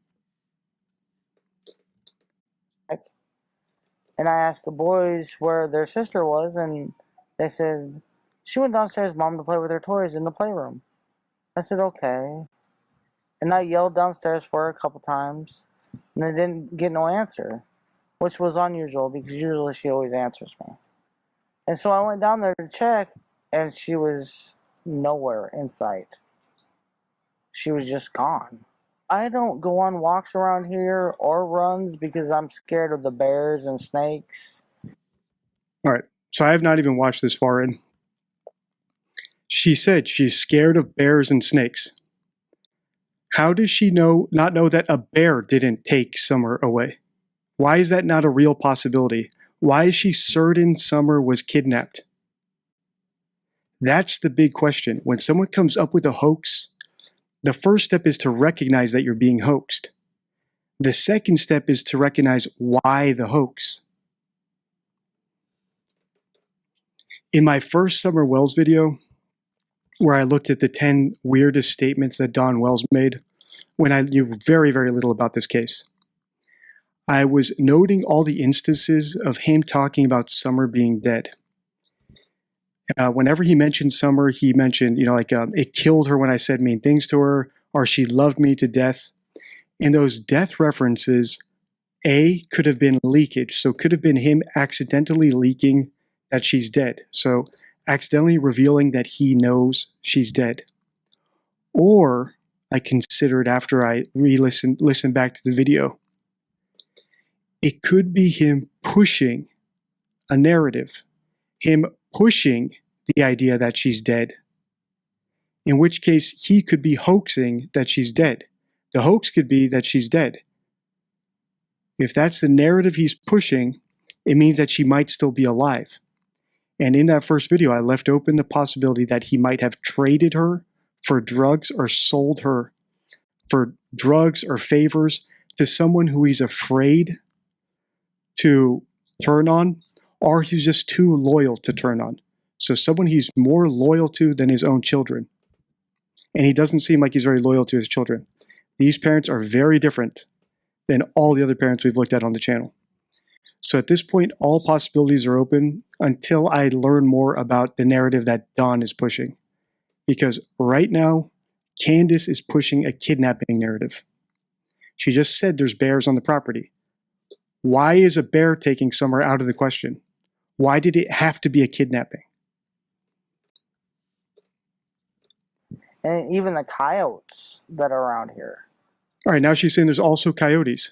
And I asked the boys where their sister was, and they said, she went downstairs, Mom, to play with her toys in the playroom. I said, okay. And I yelled downstairs for her a couple times, and I didn't get no answer, which was unusual because usually she always answers me. And so I went down there to check, and she was nowhere in sight. She was just gone. I don't go on walks around here or runs because I'm scared of the bears and snakes. All right, so I have not even watched this far in. She said she's scared of bears and snakes. How does she not know that a bear didn't take Summer away? Why is that not a real possibility? Why is she certain Summer was kidnapped? That's the big question. When someone comes up with a hoax, the first step is to recognize that you're being hoaxed. The second step is to recognize why the hoax. In my first Summer Wells video, where I looked at the 10 weirdest statements that Don Wells made, when I knew very, very little about this case, I was noting all the instances of him talking about Summer being dead. Whenever he mentioned Summer, he mentioned, it killed her when I said mean things to her, or she loved me to death. And those death references, could have been leakage. So could have been him accidentally leaking that she's dead. So accidentally revealing that he knows she's dead. Or I considered after I listened back to the video, it could be him pushing a narrative, him pushing the idea that she's dead, in which case he could be hoaxing that she's dead. The hoax could be that she's dead. If that's the narrative he's pushing, it means that she might still be alive. And in that first video, I left open the possibility that he might have traded her for drugs or sold her for drugs or favors to someone who he's afraid to turn on, or he's just too loyal to turn on. So someone he's more loyal to than his own children. And he doesn't seem like he's very loyal to his children. These parents are very different than all the other parents we've looked at on the channel. So at this point, all possibilities are open until I learn more about the narrative that Don is pushing. Because right now, Candace is pushing a kidnapping narrative. She just said there's bears on the property. Why is a bear taking Summer out of the question? Why did it have to be a kidnapping? And even the coyotes that are around here. All right, now she's saying there's also coyotes.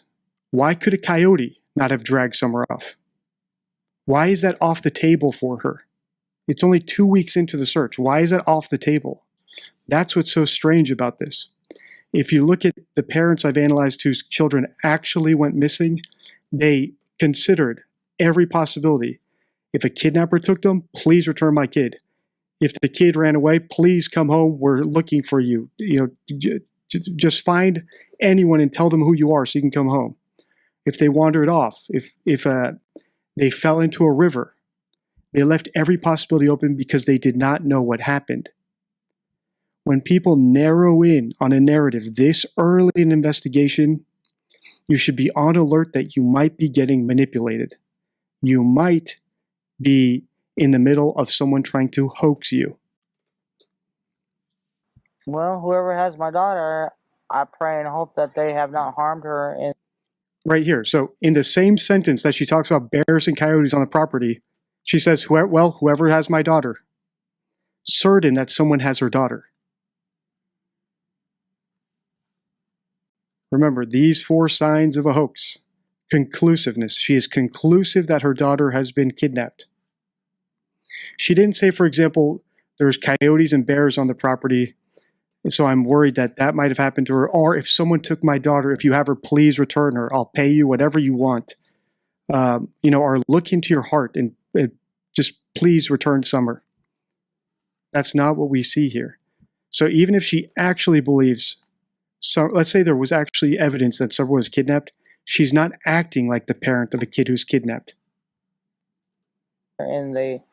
Why could a coyote not have dragged Summer off? Why is that off the table for her? It's only 2 weeks into the search. Why is that off the table? That's what's so strange about this. If you look at the parents I've analyzed whose children actually went missing, they considered every possibility. If a kidnapper took them, please return my kid. If the kid ran away, please come home. We're looking for you. Just find anyone and tell them who you are so you can come home. If they wandered off, if they fell into a river, they left every possibility open because they did not know what happened. When people narrow in on a narrative this early in an investigation, you should be on alert that you might be getting manipulated. You might be in the middle of someone trying to hoax you. Well, whoever has my daughter, I pray and hope that they have not harmed her. Right here. So in the same sentence that she talks about bears and coyotes on the property, she says, whoever has my daughter. Certain that someone has her daughter. Remember, these 4 signs of a hoax. Conclusiveness. She is conclusive that her daughter has been kidnapped. She didn't say, for example, there's coyotes and bears on the property, and so I'm worried that that might have happened to her. Or if someone took my daughter, if you have her, please return her. I'll pay you whatever you want. or look into your heart and just please return Summer. That's not what we see here. So even if she actually believes, so let's say there was actually evidence that Summer was kidnapped, she's not acting like the parent of the kid who's kidnapped. And they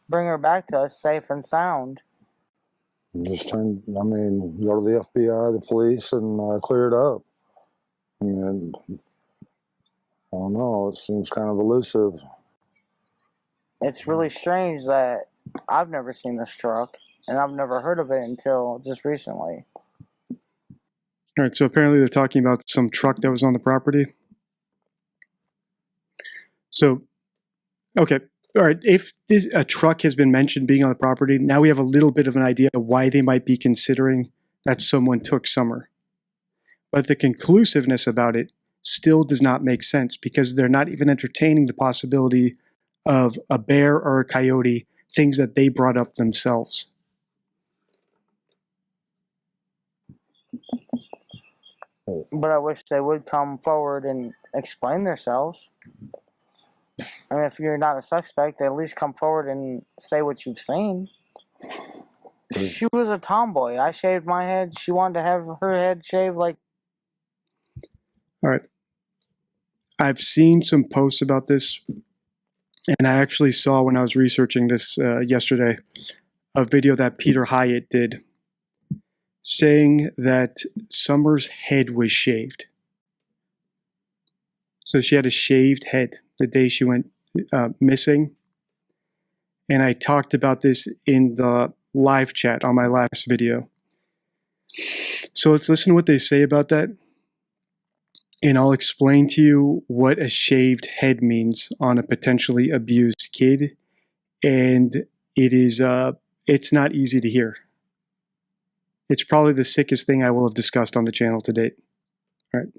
bring her back to us safe and sound. Just go to the FBI, the police, and clear it up. And I don't know, it seems kind of elusive. It's really strange that I've never seen this truck, and I've never heard of it until just recently. All right, so apparently they're talking about some truck that was on the property. So, okay, all right, if a truck has been mentioned being on the property, now we have a little bit of an idea of why they might be considering that someone took Summer. But the conclusiveness about it still does not make sense because they're not even entertaining the possibility of a bear or a coyote, things that they brought up themselves. But I wish they would come forward and explain themselves. I mean, if you're not a suspect, at least come forward and say what you've seen. She was a tomboy. I shaved my head. She wanted to have her head shaved like... All right. I've seen some posts about this, and I actually saw when I was researching this yesterday, a video that Peter Hyatt did saying that Summer's head was shaved. So she had a shaved head the day she went missing. And I talked about this in the live chat on my last video. So let's listen to what they say about that. And I'll explain to you what a shaved head means on a potentially abused kid. And it is, it's not easy to hear. It's probably the sickest thing I will have discussed on the channel to date. All right.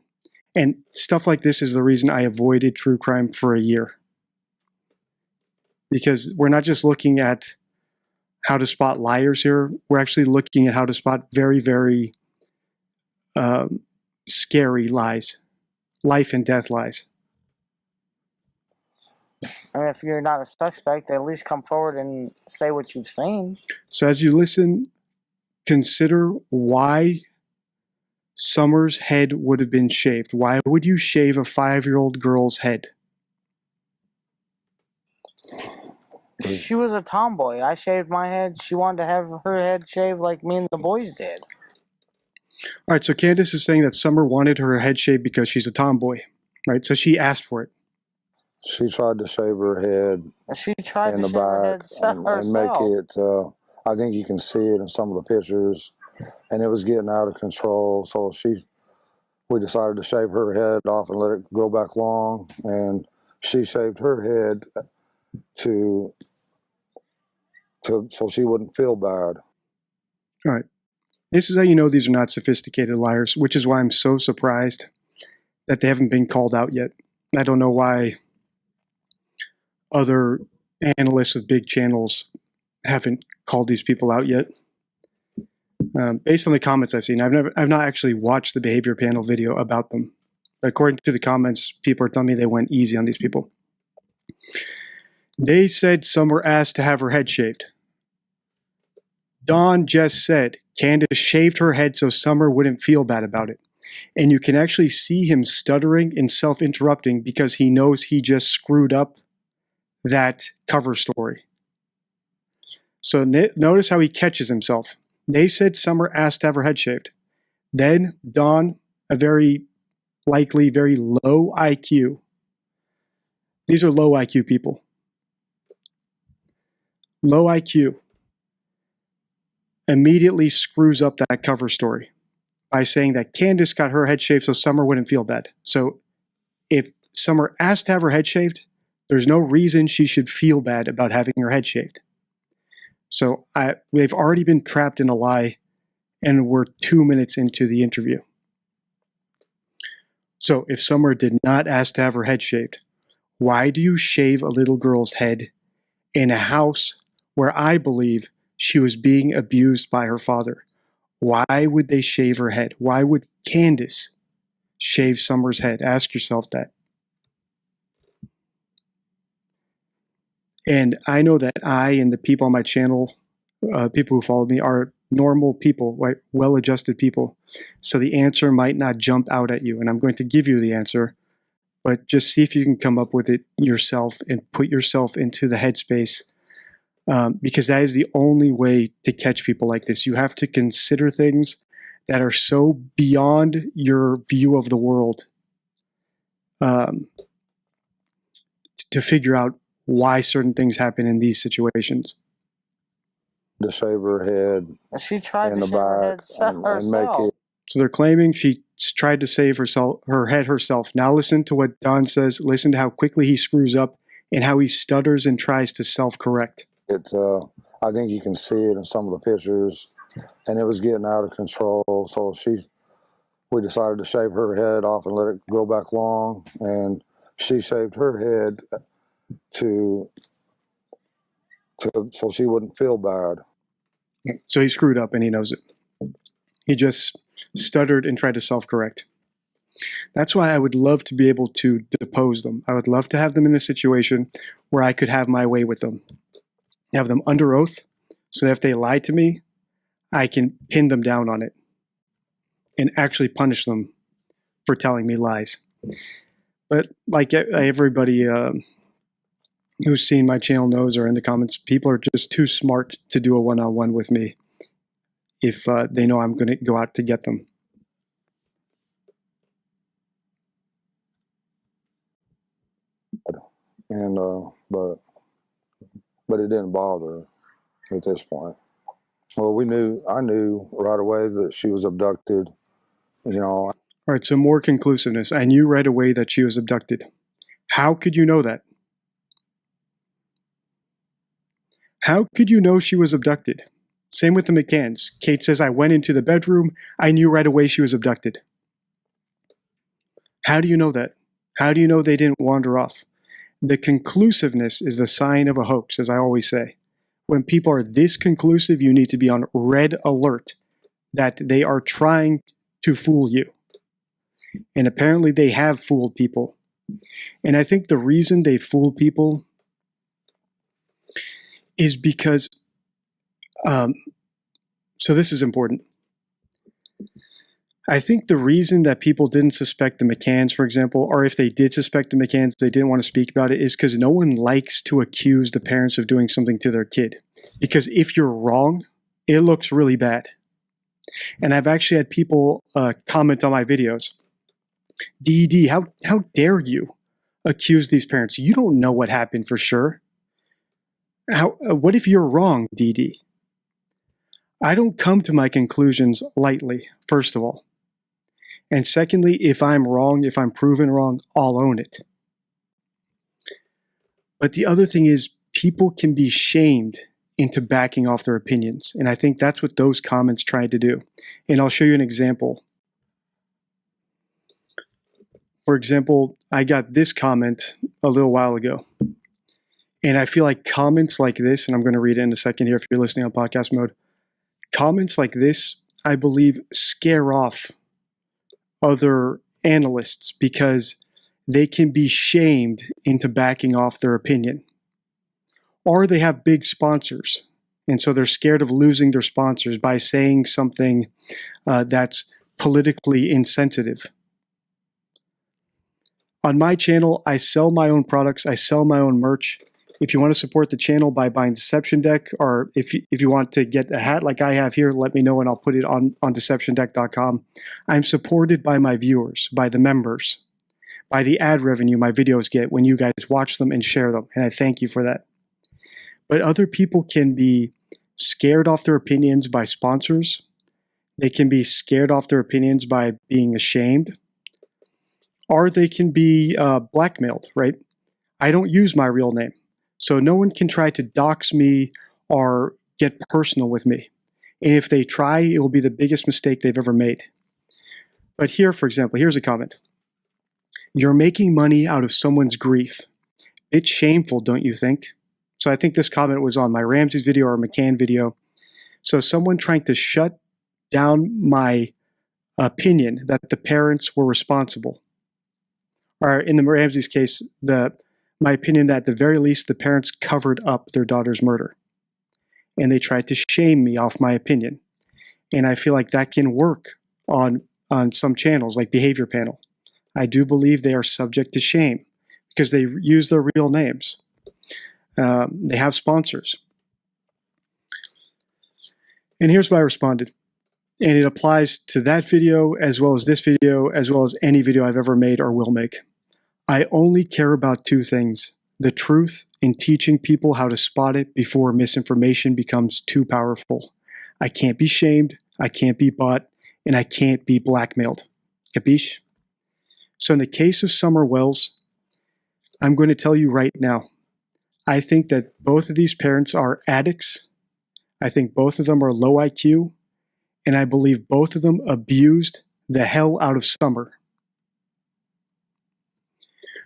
And stuff like this is the reason I avoided true crime for a year. Because we're not just looking at how to spot liars here. We're actually looking at how to spot very, very scary lies. Life and death lies. I mean, if you're not a suspect, at least come forward and say what you've seen. So as you listen, consider why Summer's head would have been shaved. Why would you shave a 5-year-old girl's head? She was a tomboy. I shaved my head. She wanted to have her head shaved like me and the boys did. All right, so Candace is saying that Summer wanted her head shaved because she's a tomboy, right? So she asked for it. She tried to shave her head She tried in to the shave her back head and make herself. it, I think you can see it in some of the pictures, and it was getting out of control. So we decided to shave her head off and let it grow back long, and she shaved her head so she wouldn't feel bad. All right. This is how you know these are not sophisticated liars, which is why I'm so surprised that they haven't been called out yet. I don't know why other analysts of big channels haven't called these people out yet. Based on the comments I've seen, I've not actually watched the behavior panel video about them. According to the comments, people are telling me they went easy on these people. They said some were asked to have her head shaved. Don just said Candace shaved her head so Summer wouldn't feel bad about it. And you can actually see him stuttering and self-interrupting because he knows he just screwed up that cover story. So notice how he catches himself. They said Summer asked to have her head shaved. Then Don, a very likely very low IQ. These are low IQ people. Low IQ. Immediately screws up that cover story by saying that Candace got her head shaved so Summer wouldn't feel bad. So if Summer asked to have her head shaved, there's no reason she should feel bad about having her head shaved. So they've already been trapped in a lie, and we're 2 minutes into the interview. So if Summer did not ask to have her head shaved, why do you shave a little girl's head in a house where I believe she was being abused by her father? Why would they shave her head? Why would Candace shave Summer's head? Ask yourself that. And I know that I and the people on my channel, people who follow me, are normal people, right? Well-adjusted people. So the answer might not jump out at you, and I'm going to give you the answer, but just see if you can come up with it yourself and put yourself into the headspace, because that is the only way to catch people like this. You have to consider things that are so beyond your view of the world, to figure out why certain things happen in these situations. To shave her head She tried in to the shave her back head and make herself. it. So they're claiming she tried to save her head herself. Now listen to what Don says. Listen to how quickly he screws up and how he stutters and tries to self-correct. I think you can see it in some of the pictures, and it was getting out of control. So we decided to shave her head off and let it grow back long, and she shaved her head so she wouldn't feel bad. So he screwed up and he knows it. He just stuttered and tried to self-correct. That's why I would love to be able to depose them. I would love to have them in a situation where I could have my way with them. Have them under oath, so that if they lie to me, I can pin them down on it and actually punish them for telling me lies. But like everybody who's seen my channel knows, or in the comments, people are just too smart to do a one-on-one with me if they know I'm going to go out to get them. And but it didn't bother her at this point. Well, I knew right away that she was abducted. You know. All right, so more conclusiveness. I knew right away that she was abducted. How could you know that? How could you know she was abducted? Same with the McCanns. Kate says, I went into the bedroom. I knew right away she was abducted. How do you know that? How do you know they didn't wander off? The conclusiveness is the sign of a hoax, as I always say. When people are this conclusive, you need to be on red alert that they are trying to fool you. And apparently they have fooled people. And I think the reason they fool people is because, so this is important. I think the reason that people didn't suspect the McCanns, for example, or if they did suspect the McCanns, they didn't want to speak about it, is because no one likes to accuse the parents of doing something to their kid. Because if you're wrong, it looks really bad. And I've actually had people comment on my videos, DD, how dare you accuse these parents? You don't know what happened for sure. What if you're wrong, DD? I don't come to my conclusions lightly, first of all. And secondly, if I'm wrong, if I'm proven wrong, I'll own it. But the other thing is, people can be shamed into backing off their opinions. And I think that's what those comments tried to do. And I'll show you an example. For example, I got this comment a little while ago. And I feel like comments like this, and I'm going to read it in a second here if you're listening on podcast mode, comments like this, I believe, scare off other analysts because they can be shamed into backing off their opinion. Or they have big sponsors, and so they're scared of losing their sponsors by saying something that's politically insensitive. On my channel, I sell my own products, I sell my own merch. If you want to support the channel by buying Deception Deck, or if you want to get a hat like I have here, let me know and I'll put it on deceptiondeck.com. I'm supported by my viewers, by the members, by the ad revenue my videos get when you guys watch them and share them, and I thank you for that. But other people can be scared off their opinions by sponsors. They can be scared off their opinions by being ashamed. Or they can be blackmailed, right? I don't use my real name. So no one can try to dox me or get personal with me. And if they try, it will be the biggest mistake they've ever made. But here, for example, here's a comment. You're making money out of someone's grief. It's shameful, don't you think? So I think this comment was on my Ramsey's video or McCann video. So someone trying to shut down my opinion that the parents were responsible. Or in the Ramsey's case, my opinion that at the very least the parents covered up their daughter's murder. And they tried to shame me off my opinion. And I feel like that can work on some channels like Behavior Panel. I do believe they are subject to shame because they use their real names. They have sponsors. And here's what I responded. And it applies to that video as well as this video, as well as any video I've ever made or will make. I only care about two things: the truth and teaching people how to spot it before misinformation becomes too powerful. I can't be shamed, I can't be bought, and I can't be blackmailed. Capiche? So in the case of Summer Wells, I'm going to tell you right now, I think that both of these parents are addicts. I think both of them are low IQ, and I believe both of them abused the hell out of Summer.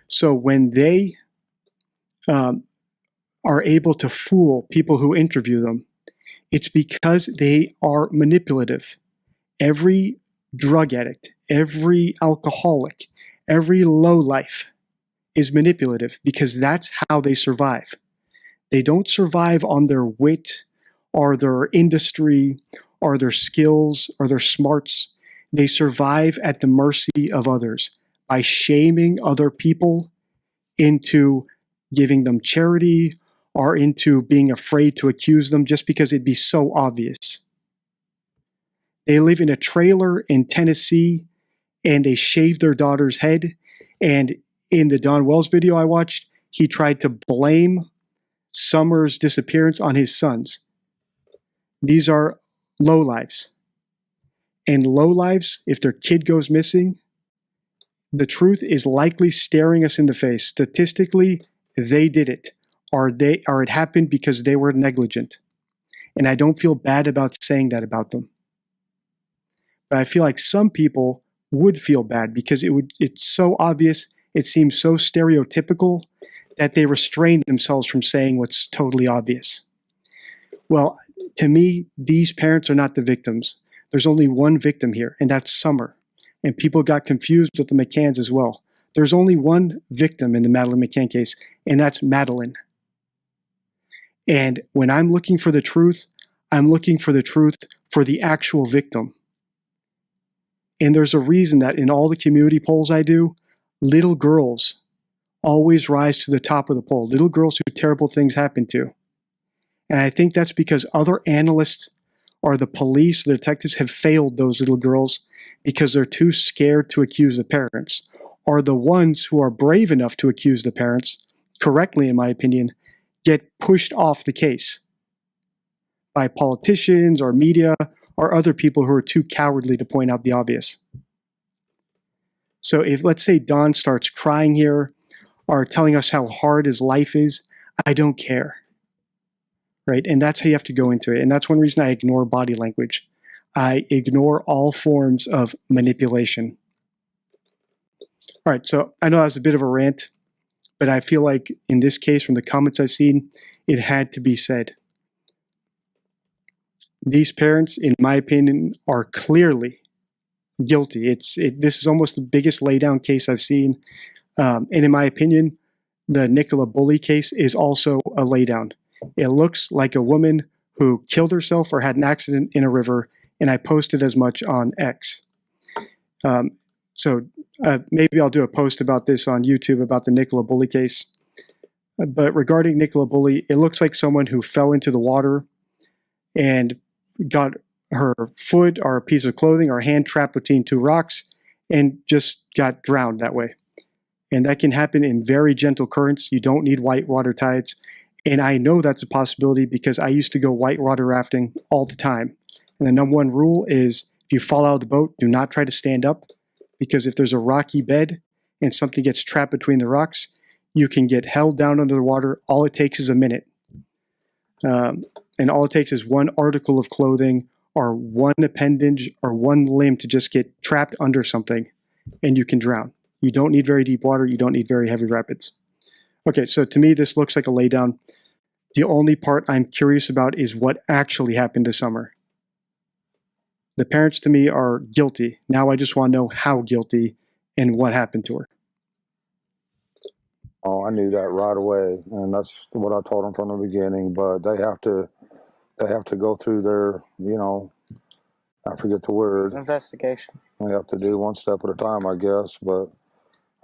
So when they are able to fool people who interview them, it's because they are manipulative. Every drug addict, every alcoholic, every lowlife is manipulative because that's how they survive. They don't survive on their wit or their industry or their skills or their smarts. They survive at the mercy of others by shaming other people into giving them charity or into being afraid to accuse them just because it'd be so obvious. They live in a trailer in Tennessee and they shave their daughter's head. And in the Don Wells video I watched, he tried to blame Summer's disappearance on his sons. These are lowlives. And lowlives, if their kid goes missing, the truth is likely staring us in the face. Statistically, they did it, or it happened because they were negligent. And I don't feel bad about saying that about them. But I feel like some people would feel bad because it's so obvious, it seems so stereotypical that they restrain themselves from saying what's totally obvious. Well, to me, these parents are not the victims. There's only one victim here, and that's Summer. And people got confused with the McCanns as well. There's only one victim in the Madeleine McCann case, and that's Madeleine. And when I'm looking for the truth, I'm looking for the truth for the actual victim. And there's a reason that in all the community polls I do, little girls always rise to the top of the poll. Little girls who terrible things happen to. And I think that's because other analysts or the police, the detectives have failed those little girls because they're too scared to accuse the parents. Or the ones who are brave enough to accuse the parents, correctly in my opinion, get pushed off the case by politicians or media or other people who are too cowardly to point out the obvious. So if, let's say, Don starts crying here or telling us how hard his life is, I don't care. Right? And that's how you have to go into it. And that's one reason I ignore body language. I ignore all forms of manipulation. All right, so I know that was a bit of a rant, but I feel like in this case, from the comments I've seen, it had to be said. These parents, in my opinion, are clearly guilty. This is almost the biggest laydown case I've seen. And in my opinion, the Nicola Bully case is also a laydown. It looks like a woman who killed herself or had an accident in a river, and I posted as much on X. So maybe I'll do a post about this on YouTube about the Nicola Bully case. But regarding Nicola Bully, it looks like someone who fell into the water and got her foot or a piece of clothing or hand trapped between two rocks and just got drowned that way. And that can happen in very gentle currents. You don't need white water tides. And I know that's a possibility because I used to go whitewater rafting all the time. And the number one rule is if you fall out of the boat, do not try to stand up, because if there's a rocky bed and something gets trapped between the rocks, you can get held down under the water. All it takes is a minute. And all it takes is one article of clothing or one appendage or one limb to just get trapped under something, and you can drown. You don't need very deep water. You don't need very heavy rapids. Okay, so to me, this looks like a laydown. The only part I'm curious about is what actually happened to Summer. The parents, to me, are guilty. Now I just want to know how guilty and what happened to her. Oh, I knew that right away, and that's what I told them from the beginning. But they have to go through their, I forget the word. Investigation. They have to do one step at a time, I guess. But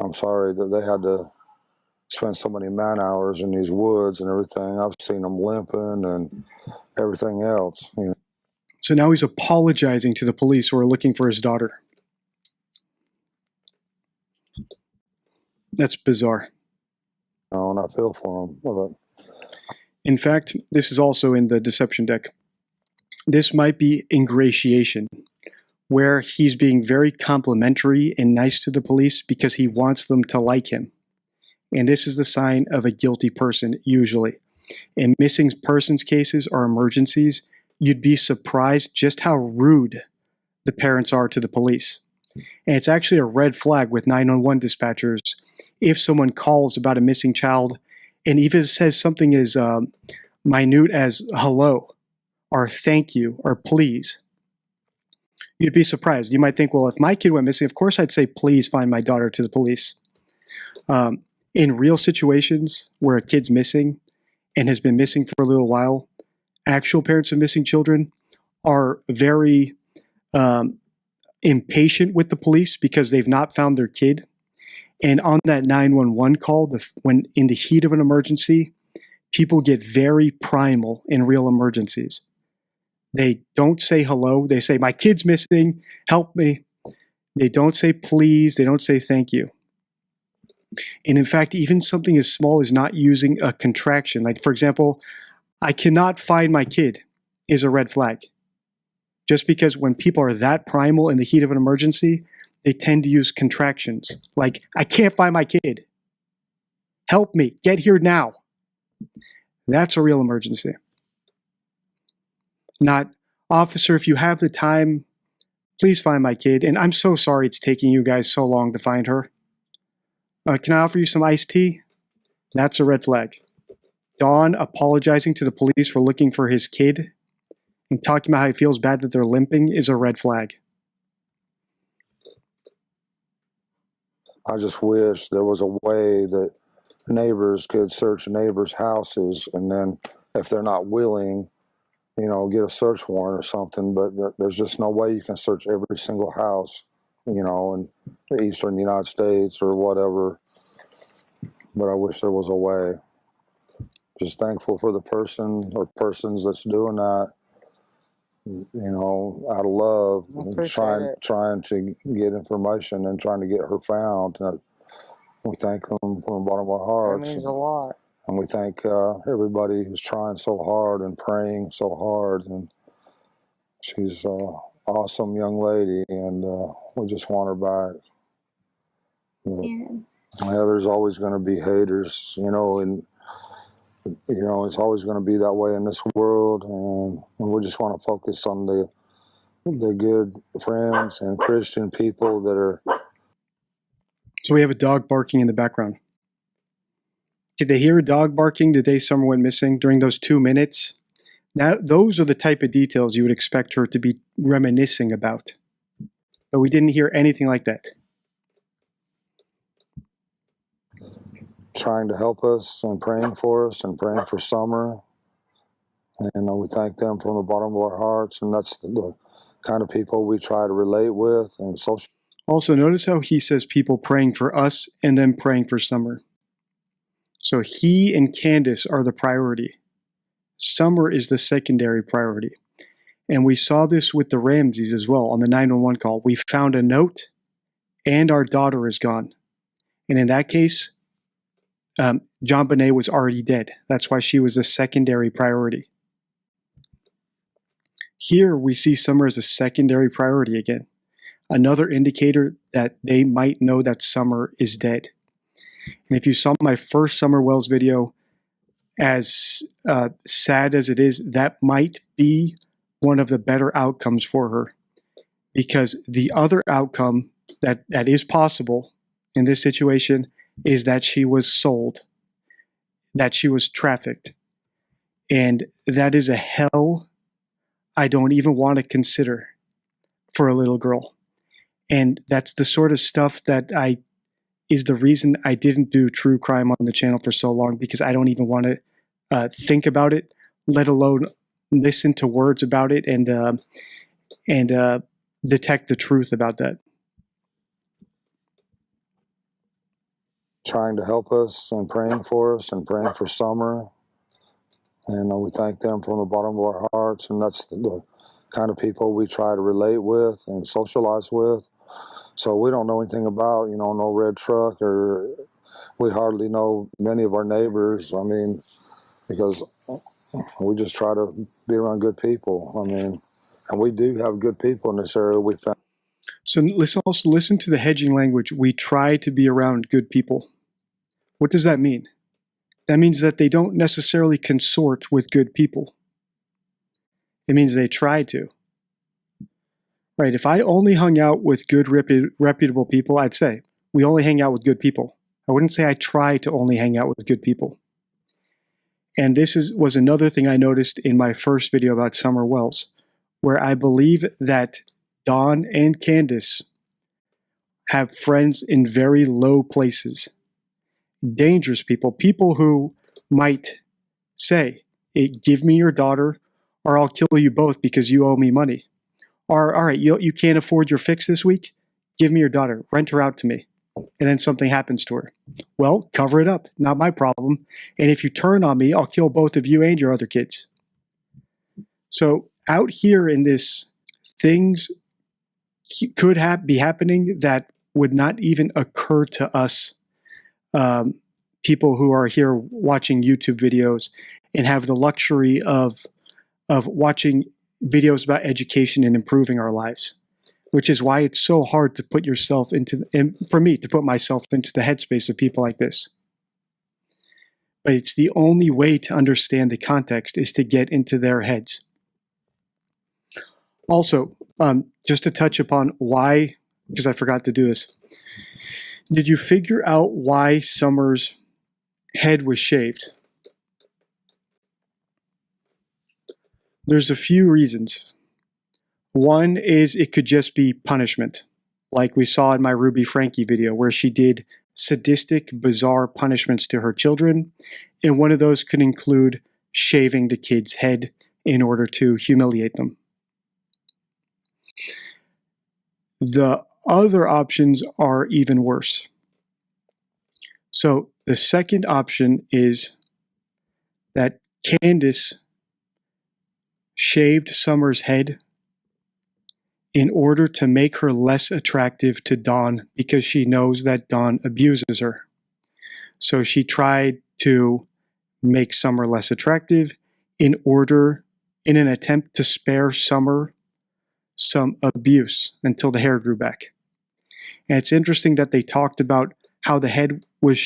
I'm sorry that they had to spend so many man hours in these woods and everything. I've seen them limping and everything else. So now he's apologizing to the police who are looking for his daughter. That's bizarre. And I feel for them. But in fact, this is also in the deception deck. This might be ingratiation, where he's being very complimentary and nice to the police because he wants them to like him. And this is the sign of a guilty person, usually. In missing persons cases or emergencies, you'd be surprised just how rude the parents are to the police. And it's actually a red flag with 911 dispatchers if someone calls about a missing child and even says something as minute as hello or thank you or please. You'd be surprised. You might think, well, if my kid went missing, of course I'd say, please find my daughter to the police. In real situations where a kid's missing and has been missing for a little while, actual parents of missing children are very impatient with the police because they've not found their kid. And on that 911 call, when in the heat of an emergency, people get very primal in real emergencies. They don't say hello. They say, my kid's missing, help me. They don't say please. They don't say thank you. And in fact, even something as small as not using a contraction, like for example, I cannot find my kid, is a red flag. Just because when people are that primal in the heat of an emergency, they tend to use contractions. Like, I can't find my kid. Help me, get here now. That's a real emergency. Not, officer, if you have the time, please find my kid. And I'm so sorry it's taking you guys so long to find her. Can I offer you some iced tea? That's a red flag. Don apologizing to the police for looking for his kid and talking about how he feels bad that they're limping is a red flag. I just wish there was a way that neighbors could search neighbors' houses, and then if they're not willing, get a search warrant or something. But there's just no way you can search every single house, in the eastern United States or whatever. But I wish there was a way. Just thankful for the person or persons that's doing that, out of love, and trying to get information and trying to get her found. And we thank them from the bottom of our hearts. It means a lot. And we thank everybody who's trying so hard and praying so hard. And she's an awesome young lady, and we just want her back. Yeah, there's always going to be haters, and it's always going to be that way in this world, and we just want to focus on the good friends and Christian people that are. So we have a dog barking in the background. Did they hear a dog barking the day Summer went missing during those 2 minutes? Those are the type of details you would expect her to be reminiscing about. But we didn't hear anything like that. Trying to help us and praying for us and praying for Summer. And we thank them from the bottom of our hearts. And that's the kind of people we try to relate with. And also, notice how he says people praying for us and then praying for Summer. So he and Candace are the priority. Summer is the secondary priority. And we saw this with the Ramseys as well on the 911 call. We found a note and our daughter is gone. And in that case, John Bonet was already dead. That's why she was the secondary priority. Here we see Summer as a secondary priority again. Another indicator that they might know that Summer is dead. And if you saw my first Summer Wells video, as sad as it is, that might be one of the better outcomes for her. Because the other outcome that is possible in this situation is that she was sold, that she was trafficked. And that is a hell I don't even want to consider for a little girl. And that's the sort of stuff that is the reason I didn't do true crime on the channel for so long, because I don't even want to think about it, let alone listen to words about it and detect the truth about that. Trying to help us and praying for us and praying for Summer. And we thank them from the bottom of our hearts. And that's the kind of people we try to relate with and socialize with. So we don't know anything about, you know, no red truck, or we hardly know many of our neighbors. I mean, because we just try to be around good people. I mean, and we do have good people in this area. We found. So also listen to the hedging language. We try to be around good people. What does that mean? That means that they don't necessarily consort with good people. It means they try to. Right? If I only hung out with good, reputable people, I'd say we only hang out with good people. I wouldn't say I try to only hang out with good people. And this was another thing I noticed in my first video about Summer Wells, where I believe that Dawn and Candace have friends in very low places. Dangerous people, people who might say, hey, give me your daughter or I'll kill you both because you owe me money. Or, all right, you can't afford your fix this week? Give me your daughter, rent her out to me. And then something happens to her. Well, cover it up, not my problem. And if you turn on me, I'll kill both of you and your other kids. So out here in this, things could be happening that would not even occur to us, people who are here watching YouTube videos and have the luxury of watching videos about education and improving our lives, which is why it's so hard to put yourself into, and for me to put myself into the headspace of people like this. But it's the only way to understand the context is to get into their heads. Also, just to touch upon why, because I forgot to do this. Did you figure out why Summer's head was shaved? There's a few reasons. One is it could just be punishment, like we saw in my Ruby Frankie video, where she did sadistic, bizarre punishments to her children, and one of those could include shaving the kid's head in order to humiliate them. The other options are even worse. So the second option is that Candace shaved Summer's head in order to make her less attractive to Dawn because she knows that Dawn abuses her. So she tried to make Summer less attractive in an attempt to spare Summer some abuse until the hair grew back. And it's interesting that they talked about how the hair was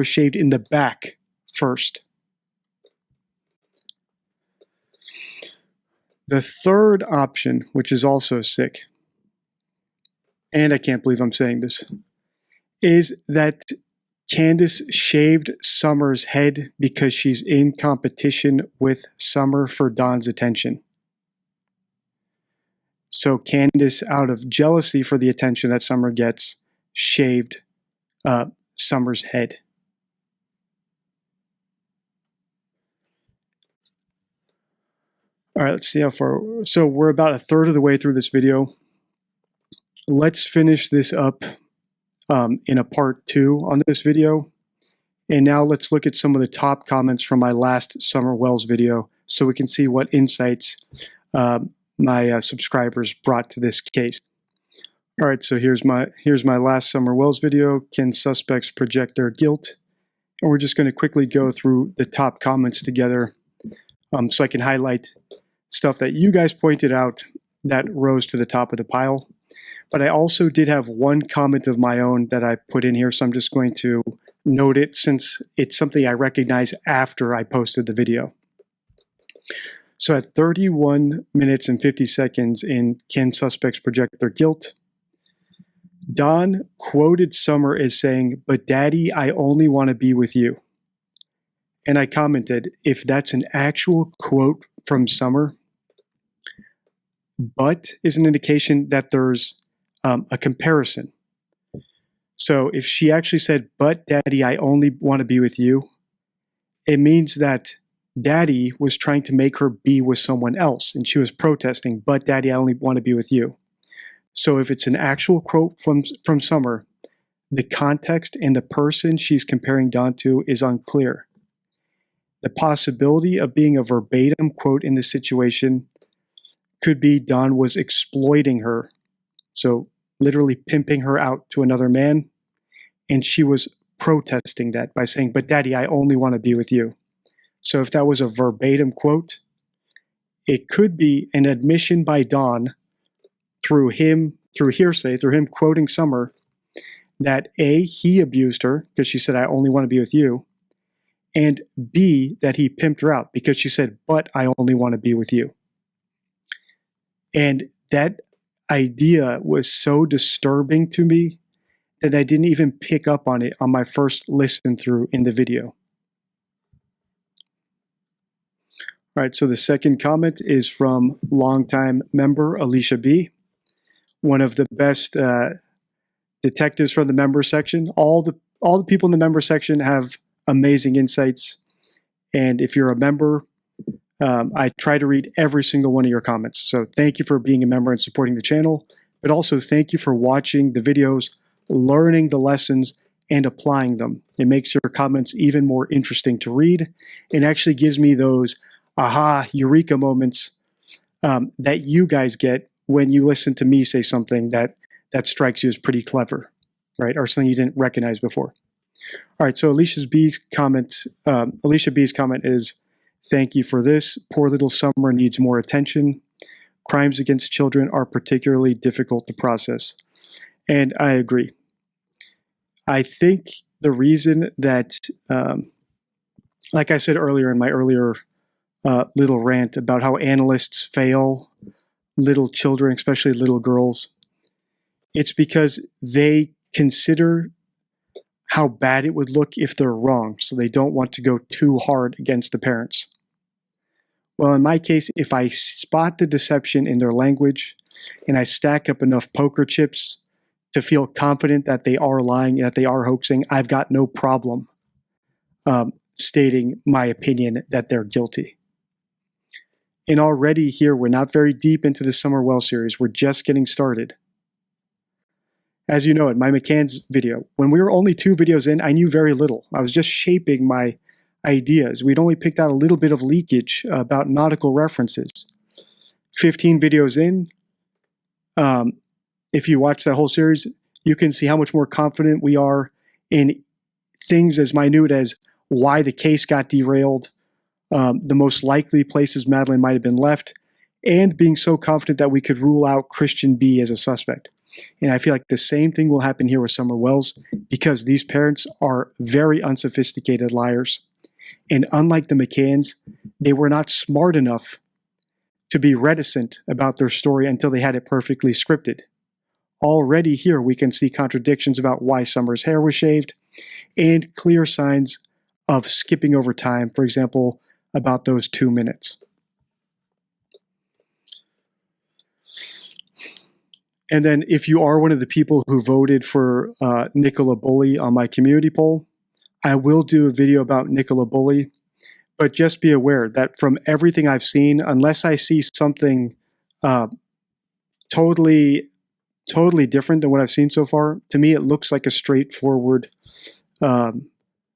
shaved in the back first. The third option, which is also sick, and I can't believe I'm saying this, is that Candace shaved Summer's head because she's in competition with Summer for Dawn's attention. So Candace, out of jealousy for the attention that Summer gets, shaved Summer's head. All right, let's see how far. So we're about a third of the way through this video. Let's finish this up in a part 2 on this video. And now let's look at some of the top comments from my last Summer Wells video so we can see what insights my subscribers brought to this case. All right, so here's my last Summer Wells video. Can suspects project their guilt? And we're just going to quickly go through the top comments together so I can highlight stuff that you guys pointed out that rose to the top of the pile. But I also did have one comment of my own that I put in here, so I'm just going to note it since it's something I recognize after I posted the video. So at 31 minutes and 50 seconds in Can Suspects Project Their Guilt, Dawn quoted Summer as saying, "But Daddy, I only want to be with you." And I commented, if that's an actual quote from Summer, but is an indication that there's a comparison. So if she actually said, "But Daddy, I only want to be with you," it means that Daddy was trying to make her be with someone else, and she was protesting, "But Daddy, I only want to be with you." So if it's an actual quote from Summer, the context and the person she's comparing Don to is unclear. The possibility of being a verbatim quote in this situation could be Don was exploiting her, so literally pimping her out to another man, and she was protesting that by saying, "But Daddy, I only want to be with you." So if that was a verbatim quote, it could be an admission by Don through hearsay, through him quoting Summer, that A, he abused her because she said, "I only want to be with you," and B, that he pimped her out because she said, "But I only want to be with you." And that idea was so disturbing to me that I didn't even pick up on it on my first listen through in the video. All right, so the second comment is from longtime member Alicia B., one of the best detectives from the member section. All the people in the member section have amazing insights, and if you're a member, I try to read every single one of your comments. So thank you for being a member and supporting the channel, but also thank you for watching the videos, learning the lessons, and applying them. It makes your comments even more interesting to read, and actually gives me those aha, eureka moments that you guys get when you listen to me say something that strikes you as pretty clever, right? Or something you didn't recognize before. All right, so Alicia B's comment is, "Thank you for this. Poor little Summer needs more attention. Crimes against children are particularly difficult to process." And I agree. I think the reason that, like I said earlier in my earlier little rant about how analysts fail little children, especially little girls, it's because they consider how bad it would look if they're wrong, so they don't want to go too hard against the parents. Well, in my case, if I spot the deception in their language and I stack up enough poker chips to feel confident that they are lying and that they are hoaxing, I've got no problem stating my opinion that they're guilty. And already here, we're not very deep into the Summer Wells series. We're just getting started. As you know, in my McCann's video, when we were only 2 videos in, I knew very little. I was just shaping my ideas. We'd only picked out a little bit of leakage about nautical references. 15 videos in, if you watch that whole series, you can see how much more confident we are in things as minute as why the case got derailed, the most likely places Madeline might have been left, and being so confident that we could rule out Christian B as a suspect. And I feel like the same thing will happen here with Summer Wells, because these parents are very unsophisticated liars. And unlike the McCanns, they were not smart enough to be reticent about their story until they had it perfectly scripted. Already here we can see contradictions about why Summer's hair was shaved, and clear signs of skipping over time, for example, about those 2 minutes. And then if you are one of the people who voted for Nicola Bully on my community poll, I will do a video about Nicola Bully, but just be aware that from everything I've seen, unless I see something totally different than what I've seen so far, to me it looks like a straightforward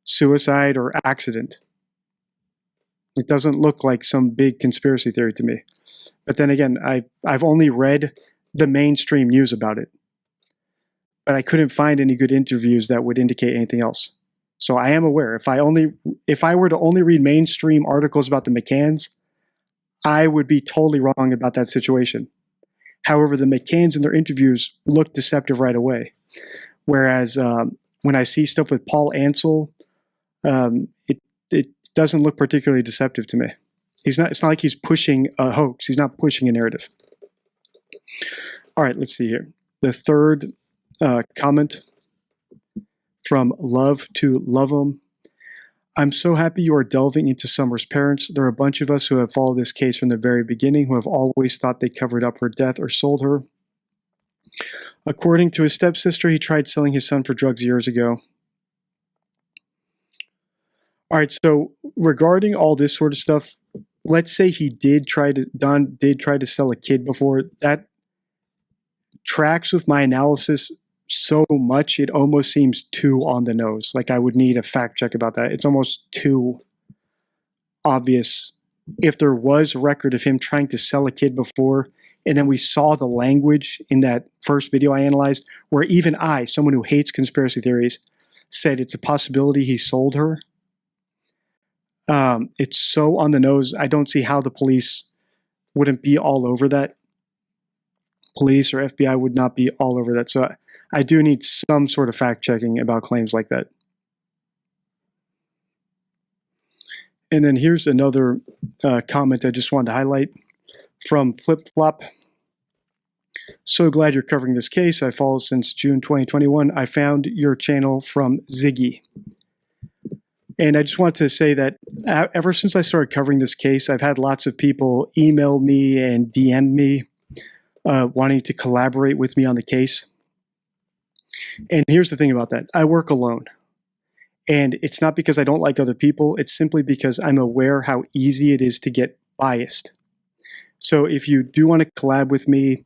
suicide or accident. It doesn't look like some big conspiracy theory to me. But then again, I've only read the mainstream news about it, but I couldn't find any good interviews that would indicate anything else. So I am aware, if I were to only read mainstream articles about the McCanns, I would be totally wrong about that situation. However, the McCanns in their interviews look deceptive right away. Whereas when I see stuff with Paul Ansel, it doesn't look particularly deceptive to me. It's not like he's pushing a hoax. He's not pushing a narrative. All right, let's see here. The third comment from Love to Love 'em. I'm so happy you are delving into Summer's parents. There are a bunch of us who have followed this case from the very beginning who have always thought they covered up her death or sold her. According to his stepsister, he tried selling his son for drugs years ago. All right, so regarding all this sort of stuff, let's say Don did try to sell a kid before. That tracks with my analysis so much, it almost seems too on the nose. Like I would need a fact check about that. It's almost too obvious. If there was record of him trying to sell a kid before, and then we saw the language in that first video I analyzed, where even I, someone who hates conspiracy theories, said it's a possibility he sold her. It's so on the nose. I don't see how the police wouldn't be all over that. Police or FBI would not be all over that. So I do need some sort of fact checking about claims like that. And then here's another comment I just wanted to highlight from Flip Flop. So glad you're covering this case. I follow since June 2021. I found your channel from Ziggy. And I just want to say that ever since I started covering this case, I've had lots of people email me and DM me wanting to collaborate with me on the case. And here's the thing about that. I work alone. And it's not because I don't like other people. It's simply because I'm aware how easy it is to get biased. So if you do want to collab with me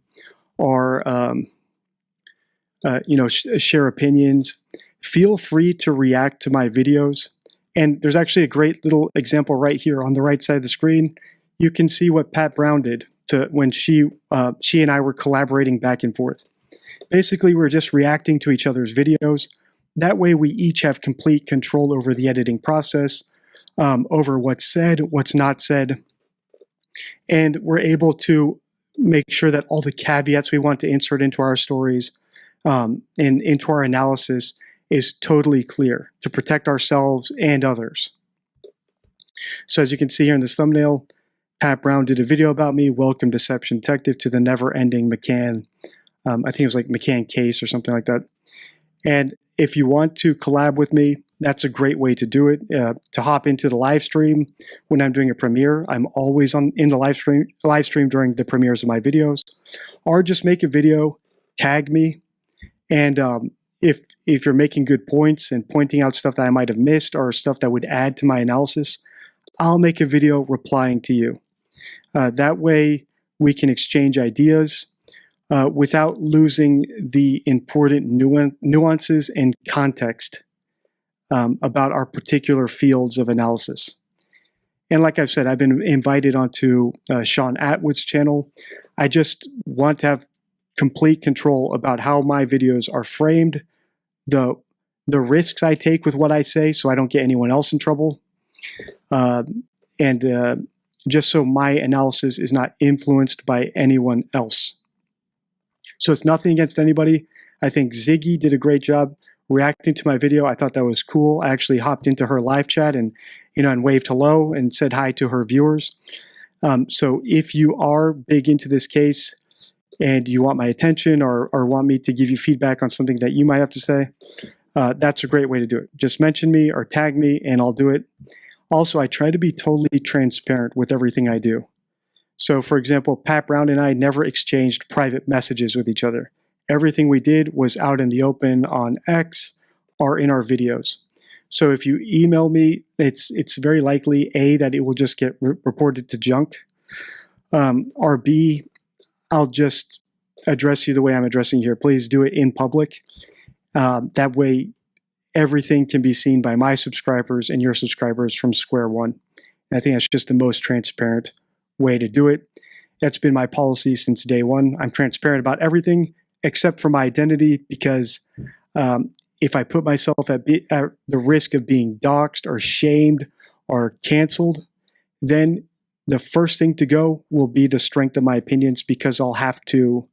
or share opinions, feel free to react to my videos. And there's actually a great little example right here on the right side of the screen. You can see what Pat Brown did when she and I were collaborating back and forth. Basically, we're just reacting to each other's videos. That way, we each have complete control over the editing process, over what's said, what's not said. And we're able to make sure that all the caveats we want to insert into our stories and into our analysis is totally clear to protect ourselves and others. So as you can see here in this thumbnail, Pat Brown did a video about me, Welcome Deception Detective to the Never-Ending McCann. I think it was like McCann case or something like that. And if you want to collab with me, that's a great way to do it. To hop into the live stream when I'm doing a premiere, I'm always in the live stream during the premieres of my videos. Or just make a video, tag me, and if you're making good points and pointing out stuff that I might have missed or stuff that would add to my analysis, I'll make a video replying to you. That way we can exchange ideas without losing the important nuances and context about our particular fields of analysis. And like I've said, I've been invited onto Sean Atwood's channel. I just want to have complete control about how my videos are framed, the risks I take with what I say so I don't get anyone else in trouble, and just so my analysis is not influenced by anyone else. So it's nothing against anybody. I think Ziggy did a great job reacting to my video. I thought that was cool. I actually hopped into her live chat and waved hello and said hi to her viewers. So if you are big into this case and you want my attention or want me to give you feedback on something that you might have to say, that's a great way to do it. Just mention me or tag me and I'll do it. Also, I try to be totally transparent with everything I do. So for example, Pat Brown and I never exchanged private messages with each other. Everything we did was out in the open on X or in our videos. So if you email me, it's very likely A, that it will just get reported to junk, or B, I'll just address you the way I'm addressing you here. Please do it in public. That way everything can be seen by my subscribers and your subscribers from square one. And I think that's just the most transparent way to do it. That's been my policy since day one. I'm transparent about everything except for my identity, because if I put myself at the risk of being doxxed or shamed or canceled, then the first thing to go will be the strength of my opinions, because I'll have to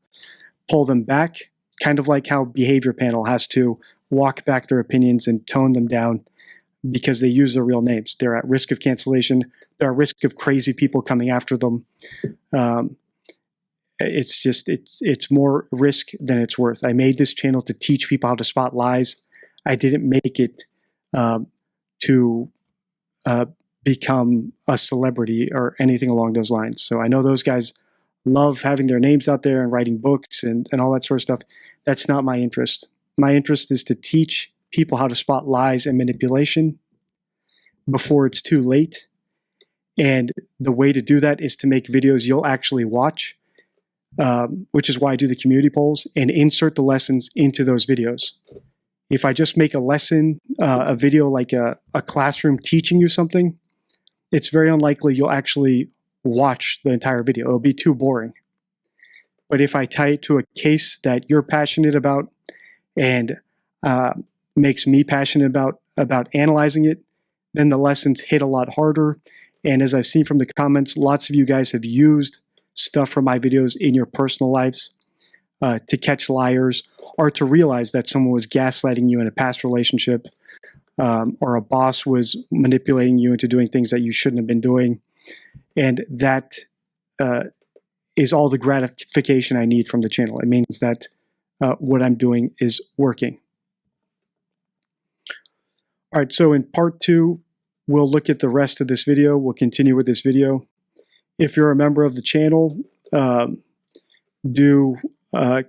pull them back, kind of like how Behavior Panel has to walk back their opinions and tone them down because they use their real names. They're at risk of cancellation. They're at risk of crazy people coming after them. It's more risk than it's worth. I made this channel to teach people how to spot lies. I didn't make it to become a celebrity or anything along those lines. So I know those guys love having their names out there and writing books and all that sort of stuff. That's not my interest. My interest is to teach people how to spot lies and manipulation before it's too late. And the way to do that is to make videos you'll actually watch, which is why I do the community polls, and insert the lessons into those videos. If I just make a lesson, a video like a classroom teaching you something, it's very unlikely you'll actually watch the entire video. It'll be too boring. But if I tie it to a case that you're passionate about and makes me passionate about analyzing it, then the lessons hit a lot harder. And as I've seen from the comments, lots of you guys have used stuff from my videos in your personal lives to catch liars or to realize that someone was gaslighting you in a past relationship, or a boss was manipulating you into doing things that you shouldn't have been doing. And that is all the gratification I need from the channel. It means that what I'm doing is working. All right, so in part 2, we'll look at the rest of this video. We'll continue with this video. If you're a member of the channel, do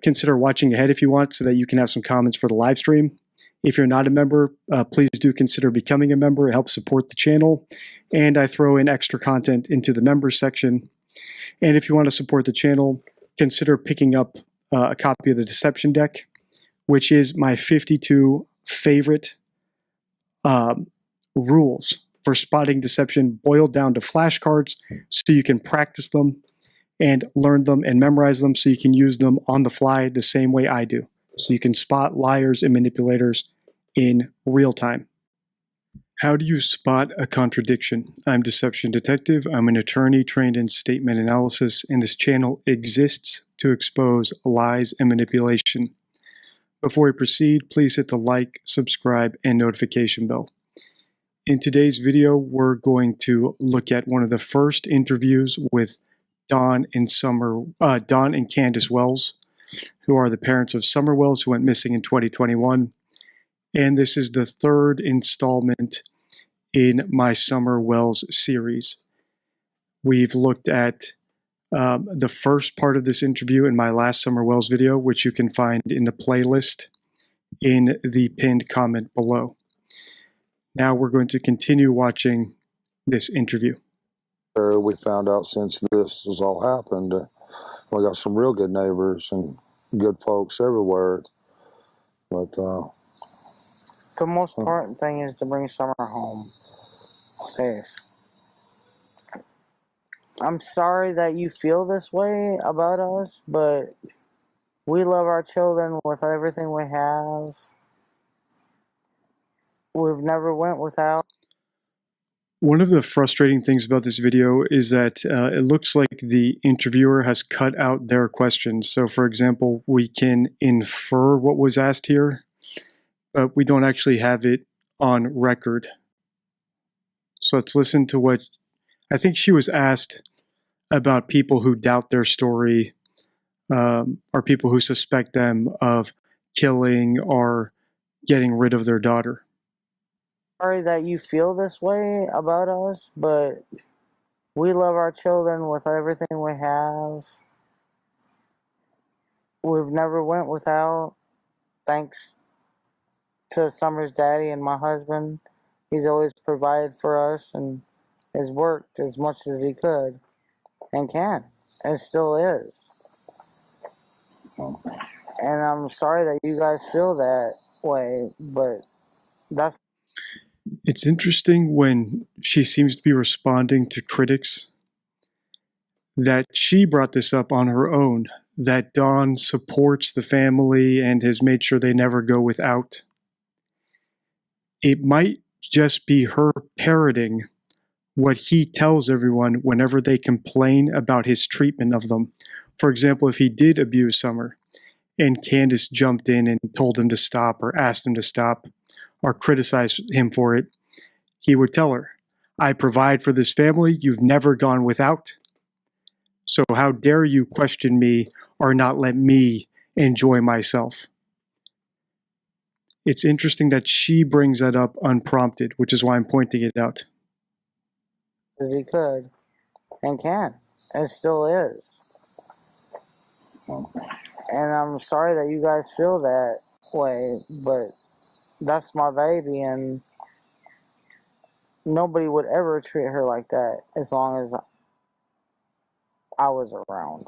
consider watching ahead if you want, so that you can have some comments for the live stream. If you're not a member, please do consider becoming a member. It helps support the channel. And I throw in extra content into the members section. And if you want to support the channel, consider picking up a copy of the Deception Deck, which is my 52 favorite rules for spotting deception, boiled down to flashcards so you can practice them and learn them and memorize them so you can use them on the fly the same way I do. So you can spot liars and manipulators in real time. How do you spot a contradiction? I'm Deception Detective. I'm an attorney trained in statement analysis, and this channel exists to expose lies and manipulation. Before we proceed, please hit the like, subscribe, and notification bell. In today's video, we're going to look at one of the first interviews with Don and Candace Wells, who are the parents of Summer Wells, who went missing in 2021. And this is the third installment in my Summer Wells series. We've looked at the first part of this interview in my last Summer Wells video, which you can find in the playlist in the pinned comment below. Now we're going to continue watching this interview. We found out since this has all happened, we got some real good neighbors and good folks everywhere. But the most important thing is to bring Summer home safe. I'm sorry that you feel this way about us, but we love our children with everything we have. We've never went without. One of the frustrating things about this video is that it looks like the interviewer has cut out their questions. So, for example, we can infer what was asked here, but we don't actually have it on record. So let's listen to what I think she was asked about people who doubt their story, or people who suspect them of killing or getting rid of their daughter. Sorry that you feel this way about us, but we love our children with everything we have. We've never went without, thanks to Summer's daddy and my husband. He's always provided for us and has worked as much as he could and can and still is. And I'm sorry that you guys feel that way, but that's... It's interesting when she seems to be responding to critics that she brought this up on her own, that Don supports the family and has made sure they never go without. It might just be her parroting what he tells everyone whenever they complain about his treatment of them. For example, if he did abuse Summer and Candace jumped in and told him to stop or asked him to stop or criticized him for it, he would tell her, "I provide for this family. You've never gone without. So how dare you question me or not let me enjoy myself?" It's interesting that she brings that up unprompted, which is why I'm pointing it out. As he could and can and still is. And I'm sorry that you guys feel that way, but that's my baby, and nobody would ever treat her like that as long as I was around.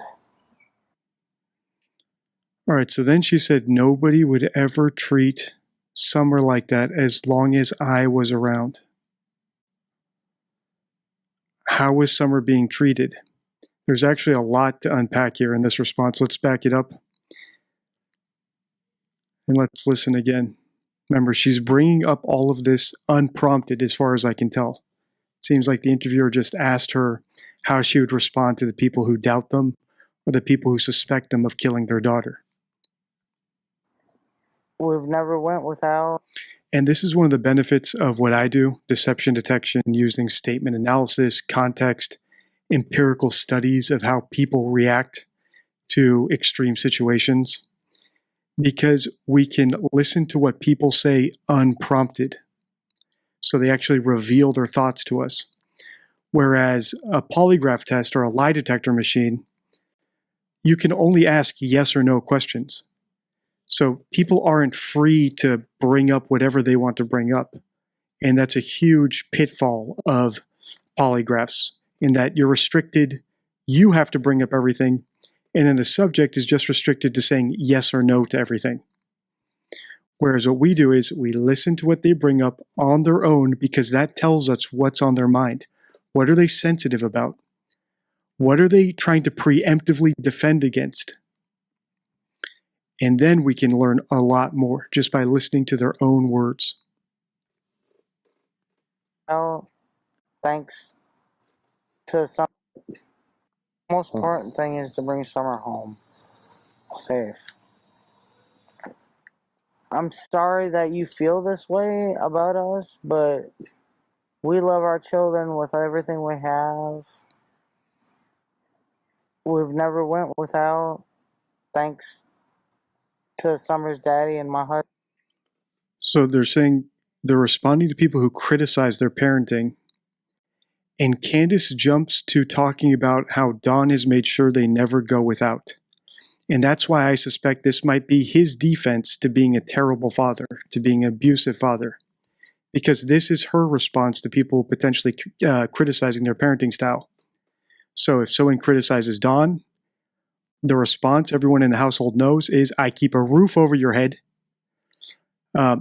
All right, so then she said nobody would ever treat Summer like that as long as I was around. How was Summer being treated? There's actually a lot to unpack here in this response. Let's back it up and let's listen again. Remember, she's bringing up all of this unprompted as far as I can tell. It seems like the interviewer just asked her how she would respond to the people who doubt them or the people who suspect them of killing their daughter. We've never went without. And this is one of the benefits of what I do, deception detection, using statement analysis, context, empirical studies of how people react to extreme situations, because we can listen to what people say unprompted. So they actually reveal their thoughts to us. Whereas a polygraph test or a lie detector machine, you can only ask yes or no questions. So people aren't free to bring up whatever they want to bring up. And that's a huge pitfall of polygraphs, in that you're restricted, you have to bring up everything, and then the subject is just restricted to saying yes or no to everything. Whereas what we do is we listen to what they bring up on their own, because that tells us what's on their mind. What are they sensitive about? What are they trying to preemptively defend against? And then we can learn a lot more just by listening to their own words. Well, thanks to some. The most important thing is to bring Summer home safe. I'm sorry that you feel this way about us, but we love our children with everything we have. We've never went without, thanks to Summer's daddy and my husband. So they're saying they're responding to people who criticize their parenting. And Candace jumps to talking about how Don has made sure they never go without. And that's why I suspect this might be his defense to being a terrible father, to being an abusive father. Because this is her response to people potentially criticizing their parenting style. So if someone criticizes Don, the response everyone in the household knows is, I keep a roof over your head.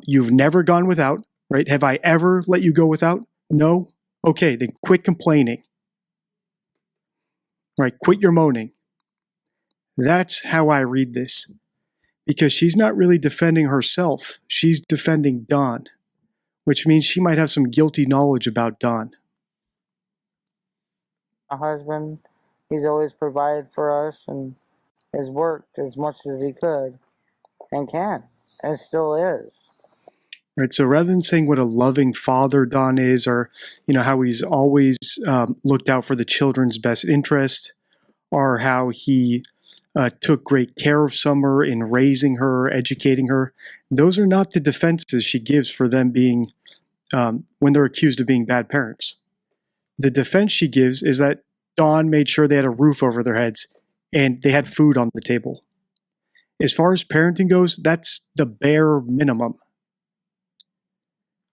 You've never gone without, right? Have I ever let you go without? No? Okay, then quit complaining. Right, quit your moaning. That's how I read this. Because she's not really defending herself. She's defending Don, which means she might have some guilty knowledge about Don. My husband, he's always provided for us and has worked as much as he could and can and still is. Right, so rather than saying what a loving father Don is, or how he's always looked out for the children's best interest, or how he took great care of Summer in raising her, educating her, those are not the defenses she gives for them being, when they're accused of being bad parents. The defense she gives is that Don made sure they had a roof over their heads and they had food on the table. As far as parenting goes, that's the bare minimum.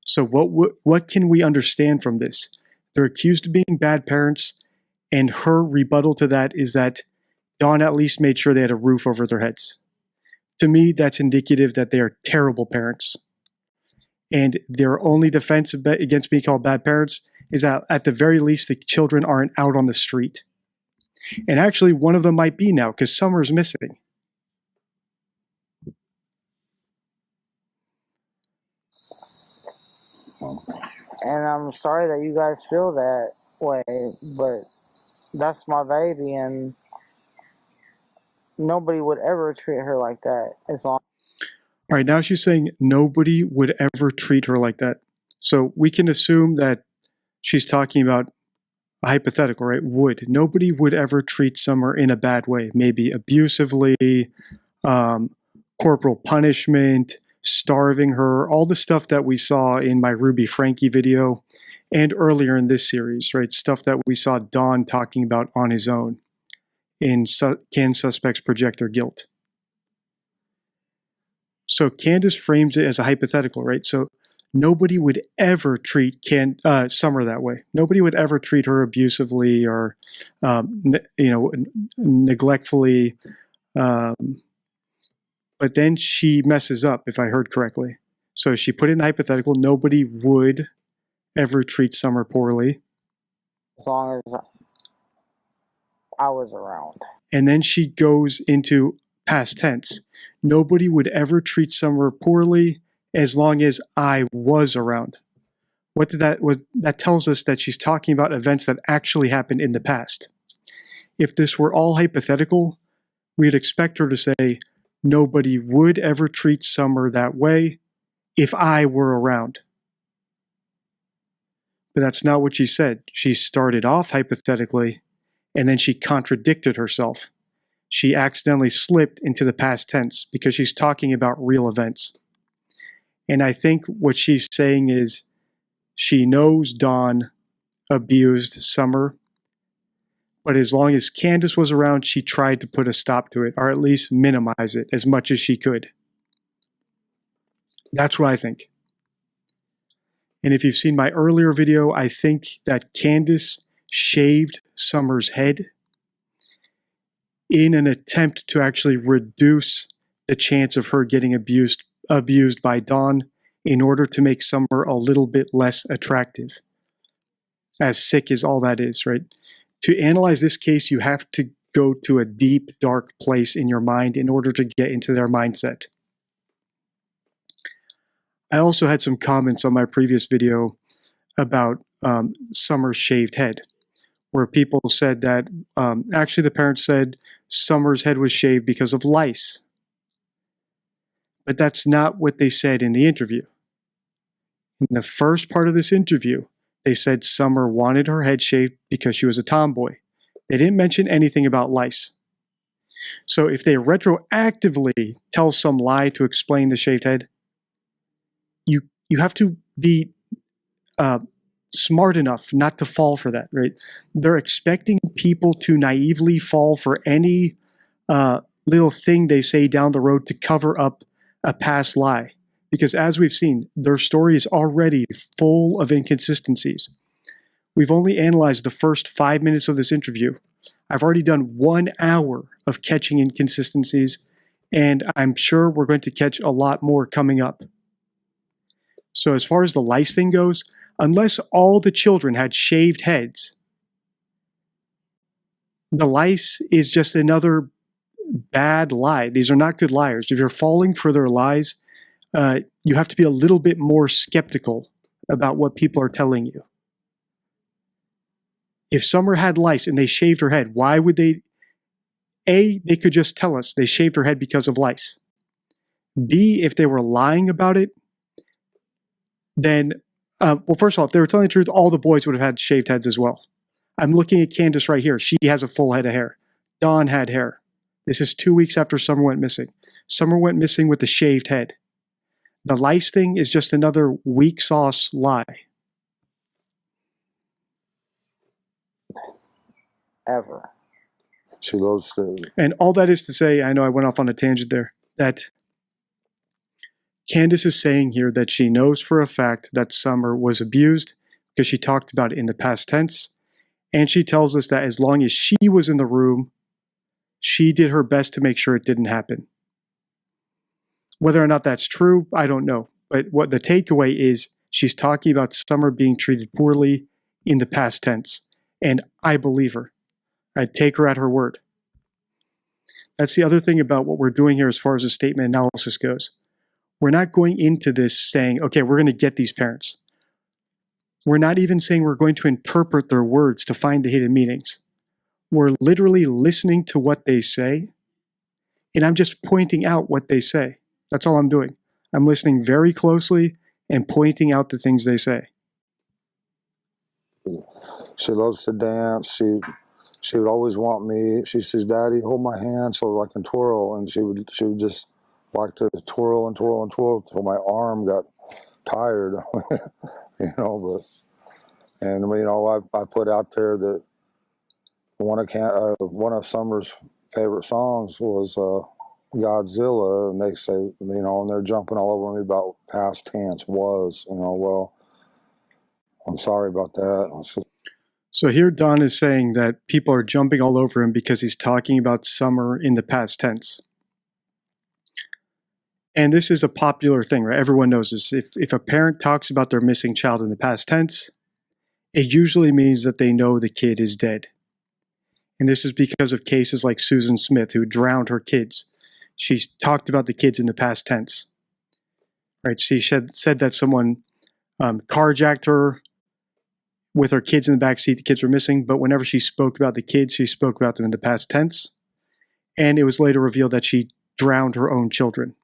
So what can we understand from this? They're accused of being bad parents, and her rebuttal to that is that Don at least made sure they had a roof over their heads. To me, that's indicative that they are terrible parents. And their only defense against being called bad parents is that at the very least the children aren't out on the street. And actually one of them might be now, because Summer's missing. And I'm sorry that you guys feel that way, but that's my baby, and nobody would ever treat her like that as long. All right, now she's saying nobody would ever treat her like that. So we can assume that she's talking about a hypothetical, right? Nobody would ever treat Summer in a bad way, maybe abusively, corporal punishment, starving her, all the stuff that we saw in my Ruby Frankie video and earlier in this series, right? Stuff that we saw Don talking about on his own. in can suspects project their guilt? So Candace frames it as a hypothetical, right? So nobody would ever treat Summer that way. Nobody would ever treat her abusively or, neglectfully. But then she messes up, if I heard correctly. So she put in the hypothetical, nobody would ever treat Summer poorly. As long as I was around. And then she goes into past tense. Nobody would ever treat Summer poorly as long as I was around. That tells us that she's talking about events that actually happened in the past. If this were all hypothetical, we'd expect her to say, nobody would ever treat Summer that way if I were around. But that's not what she said. She started off hypothetically, and then she contradicted herself. She accidentally slipped into the past tense because she's talking about real events. And I think what she's saying is she knows Dawn abused Summer, but as long as Candace was around, she tried to put a stop to it, or at least minimize it as much as she could. That's what I think. And if you've seen my earlier video, I think that Candace shaved Summer's head in an attempt to actually reduce the chance of her getting abused by Dawn in order to make Summer a little bit less attractive. As sick as all that is, right? To analyze this case, you have to go to a deep, dark place in your mind in order to get into their mindset. I also had some comments on my previous video about Summer's shaved head, where people said that, actually the parents said Summer's head was shaved because of lice. But that's not what they said in the interview. In the first part of this interview, they said Summer wanted her head shaved because she was a tomboy. They didn't mention anything about lice. So if they retroactively tell some lie to explain the shaved head, you have to be smart enough not to fall for that, right? They're expecting people to naively fall for any little thing they say down the road to cover up a past lie. Because as we've seen, their story is already full of inconsistencies. We've only analyzed the first 5 minutes of this interview. I've already done 1 hour of catching inconsistencies, and I'm sure we're going to catch a lot more coming up. So as far as the lice thing goes, unless all the children had shaved heads, the lice is just another bad lie. These are not good liars. If you're falling for their lies, you have to be a little bit more skeptical about what people are telling you. If Summer had lice and they shaved her head, why would they? A, they could just tell us they shaved her head because of lice. B, if they were lying about it, then, well, first of all, if they were telling the truth, all the boys would have had shaved heads as well. I'm looking at Candace right here. She has a full head of hair. Dawn had hair. This is 2 weeks after Summer went missing. Summer went missing with a shaved head. The lice thing is just another weak sauce lie. Ever. She loves to. And all that is to say, I know I went off on a tangent there, that Candace is saying here that she knows for a fact that Summer was abused because she talked about it in the past tense. And she tells us that as long as she was in the room, she did her best to make sure it didn't happen. Whether or not that's true, I don't know. But what the takeaway is, she's talking about Summer being treated poorly in the past tense. And I believe her. I'd take her at her word. That's the other thing about what we're doing here as far as the statement analysis goes. We're not going into this saying, okay, we're going to get these parents. We're not even saying we're going to interpret their words to find the hidden meanings. We're literally listening to what they say, and I'm just pointing out what they say. That's all I'm doing. I'm listening very closely and pointing out the things they say. She loves to dance. She would always want me. She says, "Daddy, hold my hand so I can twirl," and she would just like to twirl and twirl and twirl until my arm got tired, you know. But I put out there that one of Summer's favorite songs was Godzilla, and they say, and they're jumping all over me about past tense was, well, I'm sorry about that. So here Don is saying that people are jumping all over him because he's talking about Summer in the past tense. And this is a popular thing, right? Everyone knows this. If a parent talks about their missing child in the past tense, it usually means that they know the kid is dead. And this is because of cases like Susan Smith, who drowned her kids. She talked about the kids in the past tense. Right? She said that someone carjacked her with her kids in the backseat. The kids were missing, but whenever she spoke about the kids, she spoke about them in the past tense. And it was later revealed that she drowned her own children.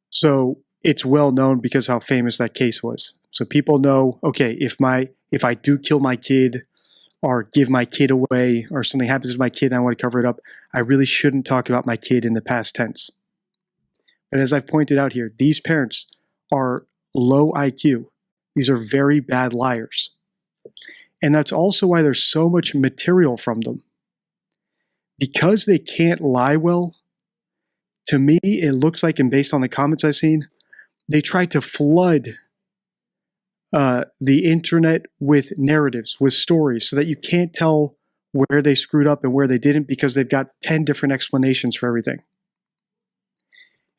So it's well known because how famous that case was. So people know, okay, if I do kill my kid or give my kid away or something happens to my kid and I want to cover it up, I really shouldn't talk about my kid in the past tense. But as I've pointed out here, these parents are low IQ. These are very bad liars. And that's also why there's so much material from them. Because they can't lie well, to me, it looks like, and based on the comments I've seen, they try to flood the internet with narratives, with stories, so that you can't tell where they screwed up and where they didn't because they've got 10 different explanations for everything.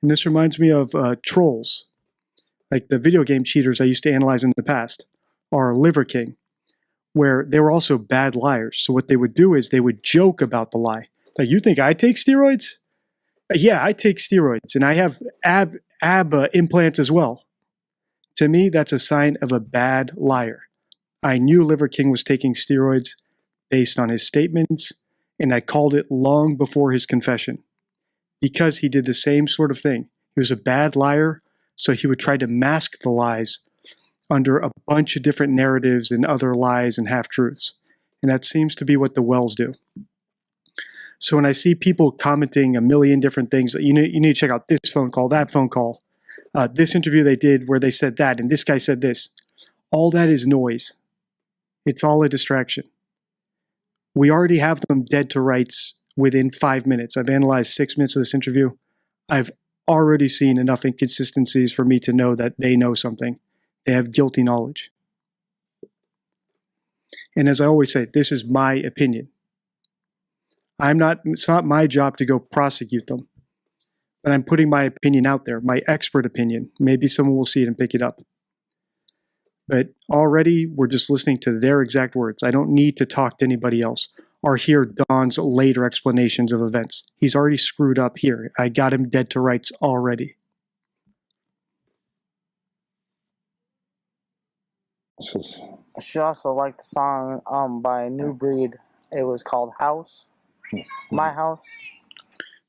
And this reminds me of trolls, like the video game cheaters I used to analyze in the past, or Liver King, where they were also bad liars. So what they would do is they would joke about the lie. Like, you think I take steroids? Yeah, I take steroids, and I have ab implants as well. To me, that's a sign of a bad liar. I knew Liver King was taking steroids based on his statements, and I called it long before his confession because he did the same sort of thing. He was a bad liar, so he would try to mask the lies under a bunch of different narratives and other lies and half-truths. And that seems to be what the Wells do. So when I see people commenting a million different things, you need to check out this phone call, that phone call, this interview they did where they said that, and this guy said this. All that is noise. It's all a distraction. We already have them dead to rights within 5 minutes. I've analyzed 6 minutes of this interview. I've already seen enough inconsistencies for me to know that they know something. They have guilty knowledge. And as I always say, this is my opinion. It's not my job to go prosecute them. But I'm putting my opinion out there, my expert opinion. Maybe someone will see it and pick it up. But already we're just listening to their exact words. I don't need to talk to anybody else or hear Don's later explanations of events. He's already screwed up here. I got him dead to rights already. She also liked the song by New Breed. It was called House. My House.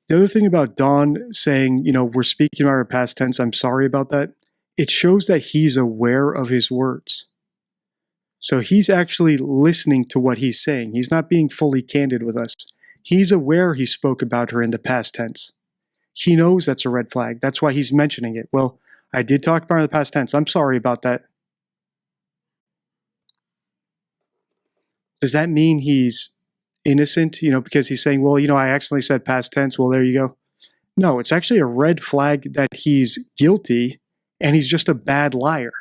The other thing about Don saying, we're speaking about our past tense, I'm sorry about that, it shows that he's aware of his words. So he's actually listening to what he's saying. He's not being fully candid with us. He's aware he spoke about her in the past tense. He knows that's a red flag. That's why he's mentioning it. Well, I did talk about her in the past tense. I'm sorry about that. Does that mean he's innocent, because he's saying, well, I accidentally said past tense. Well, there you go. No, it's actually a red flag that he's guilty and he's just a bad liar.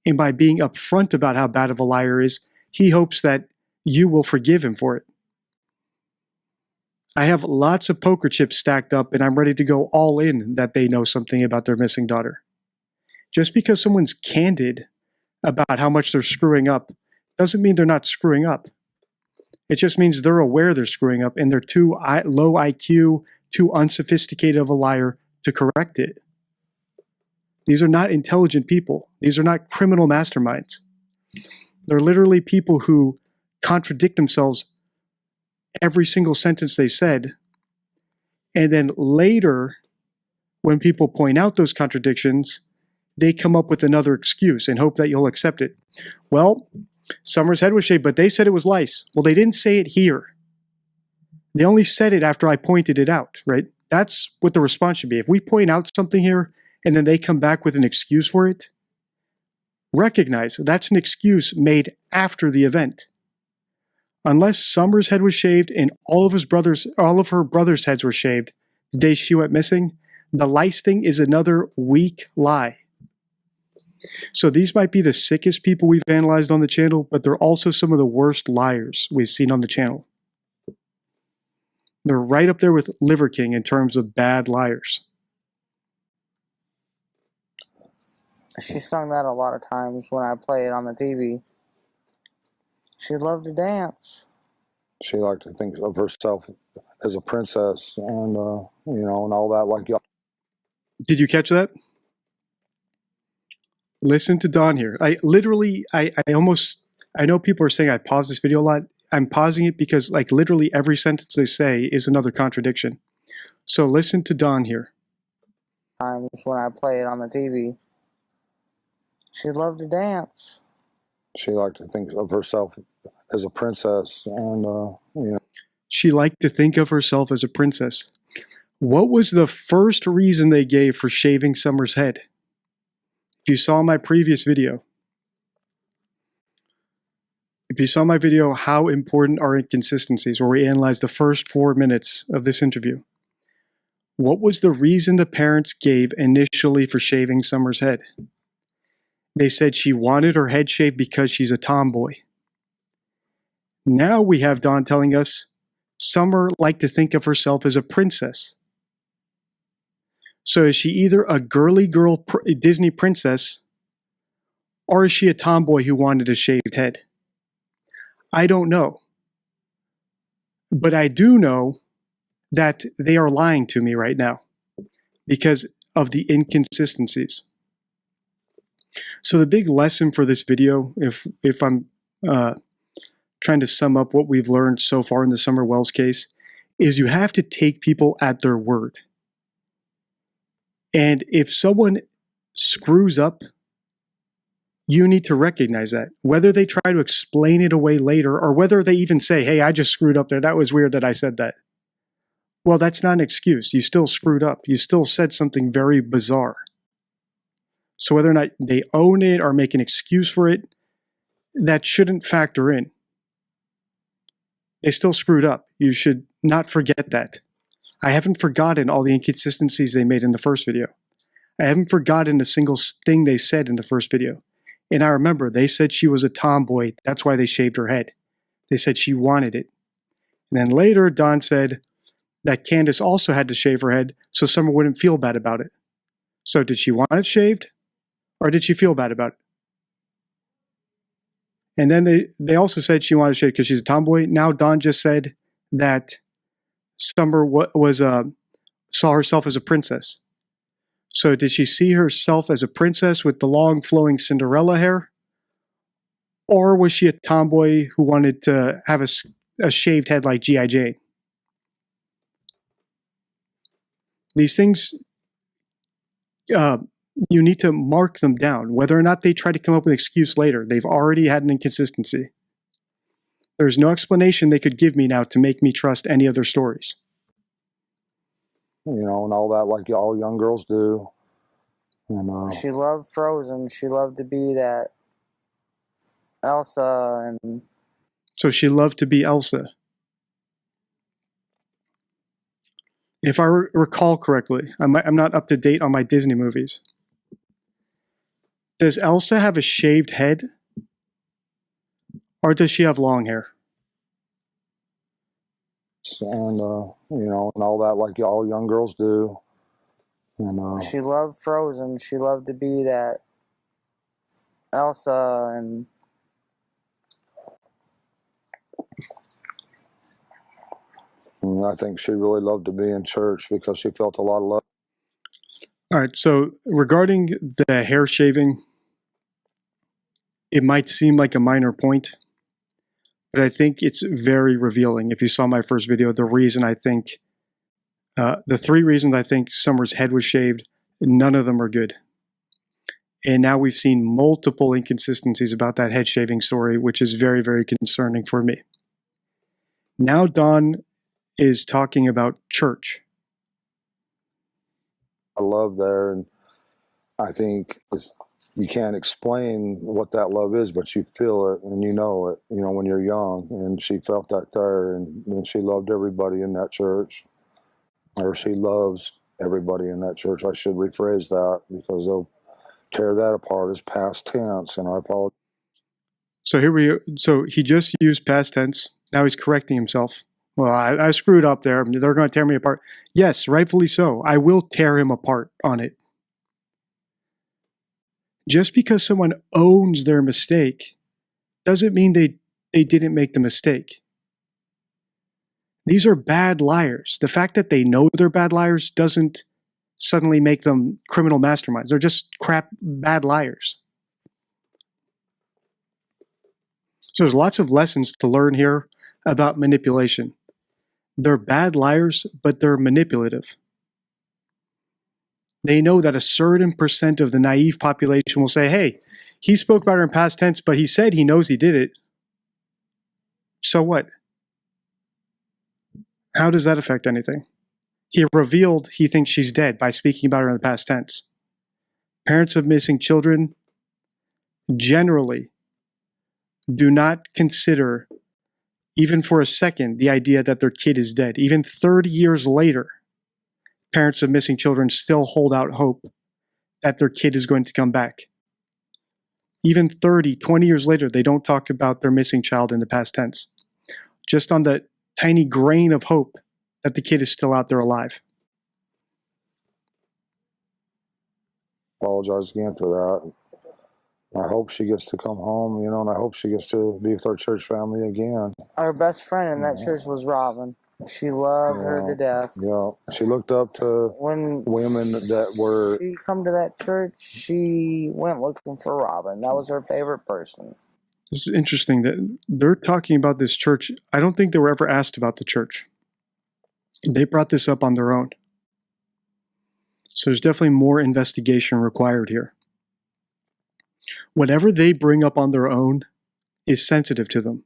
And by being upfront about how bad of a liar is, he hopes that you will forgive him for it. I have lots of poker chips stacked up and I'm ready to go all in that they know something about their missing daughter. Just because someone's candid about how much they're screwing up doesn't mean they're not screwing up. It just means they're aware they're screwing up and they're too low IQ, too unsophisticated of a liar to correct it. These are not intelligent people. These are not criminal masterminds. They're literally people who contradict themselves every single sentence they said. And then later, when people point out those contradictions, they come up with another excuse and hope that you'll accept it. Well, Summer's head was shaved, but they said it was lice. Well, they didn't say it here. They only said it after I pointed it out, right? That's what the response should be. If we point out something here and then they come back with an excuse for it, recognize that's an excuse made after the event. Unless Summer's head was shaved and all of her brothers' heads were shaved the day she went missing, the lice thing is another weak lie. So these might be the sickest people we've analyzed on the channel, but they're also some of the worst liars we've seen on the channel. They're right up there with Liver King in terms of bad liars. She sung that a lot of times when I play it on the TV. She loved to dance. She liked to think of herself as a princess and, and all that like y'all. Did you catch that? Listen to Don here. I know people are saying I pause this video a lot. I'm pausing it because literally every sentence they say is another contradiction. So listen to Don here. Times when I play it on the TV. She loved to dance. She liked to think of herself as a princess and, She liked to think of herself as a princess. What was the first reason they gave for shaving Summer's head? If you saw my previous video, how important are inconsistencies, where we analyzed the first 4 minutes of this interview. What was the reason the parents gave initially for shaving Summer's head? They said she wanted her head shaved because she's a tomboy. Now we have Don telling us Summer liked to think of herself as a princess. So is she either a girly girl Disney princess, or is she a tomboy who wanted a shaved head? I don't know. But I do know that they are lying to me right now because of the inconsistencies. So the big lesson for this video, if I'm trying to sum up what we've learned so far in the Summer Wells case, is you have to take people at their word. And if someone screws up, you need to recognize that. Whether they try to explain it away later, or whether they even say, hey, I just screwed up there. That was weird that I said that. Well, that's not an excuse. You still screwed up. You still said something very bizarre. So whether or not they own it or make an excuse for it, that shouldn't factor in. They still screwed up. You should not forget that. I haven't forgotten all the inconsistencies they made in the first video. I haven't forgotten a single thing they said in the first video. And I remember they said she was a tomboy. That's why they shaved her head. They said she wanted it. And then later, Don said that Candace also had to shave her head so Summer wouldn't feel bad about it. So did she want it shaved? Or did she feel bad about it? And then they also said she wanted to shave because she's a tomboy. Now Don just said that Summer saw herself as a princess. So did she see herself as a princess with the long flowing Cinderella hair? Or was she a tomboy who wanted to have a shaved head like G.I. Jane? These things, you need to mark them down. Whether or not they try to come up with an excuse later, they've already had an inconsistency. There's no explanation they could give me now to make me trust any of their stories. And all that like all young girls do. And she loved Frozen. She loved to be that Elsa. And so she loved to be Elsa. If I recall correctly, I'm not up to date on my Disney movies. Does Elsa have a shaved head? Or does she have long hair? And, and all that like all young girls do. And she loved Frozen. She loved to be that Elsa. And I think she really loved to be in church because she felt a lot of love. All right, so regarding the hair shaving, it might seem like a minor point, but I think it's very revealing. If you saw my first video, the three reasons I think Summer's head was shaved, none of them are good. And now we've seen multiple inconsistencies about that head shaving story, which is very, very concerning for me. Now Don is talking about church. I love there, and I think you can't explain what that love is, but you feel it and you know it, you know, when you're young. And she felt that there, and she loved everybody in that church, or she loves everybody in that church. I should rephrase that because they'll tear that apart as past tense, and I apologize. So he just used past tense. Now he's correcting himself. Well, I screwed up there. They're going to tear me apart. Yes, rightfully so. I will tear him apart on it. Just because someone owns their mistake doesn't mean they didn't make the mistake. These are bad liars. The fact that they know they're bad liars doesn't suddenly make them criminal masterminds. They're just bad liars. So there's lots of lessons to learn here about manipulation. They're bad liars, but they're manipulative. They know that a certain percent of the naive population will say, hey, he spoke about her in past tense, but he said he knows he did it. So what? How does that affect anything? He revealed he thinks she's dead by speaking about her in the past tense. Parents of missing children generally do not consider, even for a second, the idea that their kid is dead. Even 30 years later, parents of missing children still hold out hope that their kid is going to come back. Even 30, 20 years later, they don't talk about their missing child in the past tense. Just on the tiny grain of hope that the kid is still out there alive. Apologize again for that. I hope she gets to come home, you know, and I hope she gets to be with our church family again. Our best friend in that church was Robin. She loved her to death. Yeah, she looked up to women that were... She come to that church, she went looking for Robin. That was her favorite person. This is interesting that they're talking about this church. I don't think they were ever asked about the church. They brought this up on their own. So there's definitely more investigation required here. Whatever they bring up on their own is sensitive to them.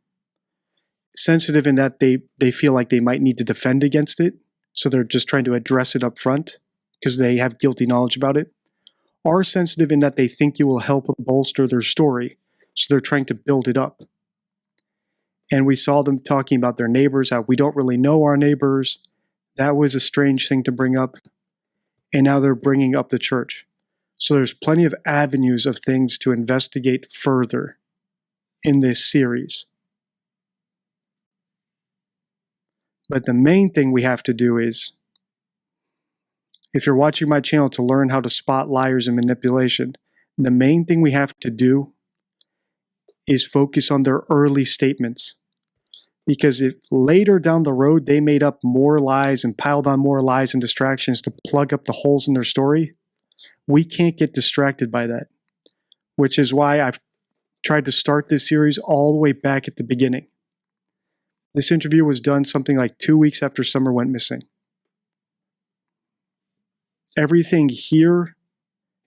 Sensitive in that they feel like they might need to defend against it, so they're just trying to address it up front because they have guilty knowledge about it. Or sensitive in that they think it will help bolster their story, so they're trying to build it up. And we saw them talking about their neighbors, how we don't really know our neighbors. That was a strange thing to bring up. And now they're bringing up the church. So there's plenty of avenues of things to investigate further in this series. But the main thing we have to do is, if you're watching my channel to learn how to spot liars and manipulation, the main thing we have to do is focus on their early statements. Because if later down the road they made up more lies and piled on more lies and distractions to plug up the holes in their story, we can't get distracted by that. Which is why I've tried to start this series all the way back at the beginning. This interview was done something like 2 weeks after Summer went missing. Everything here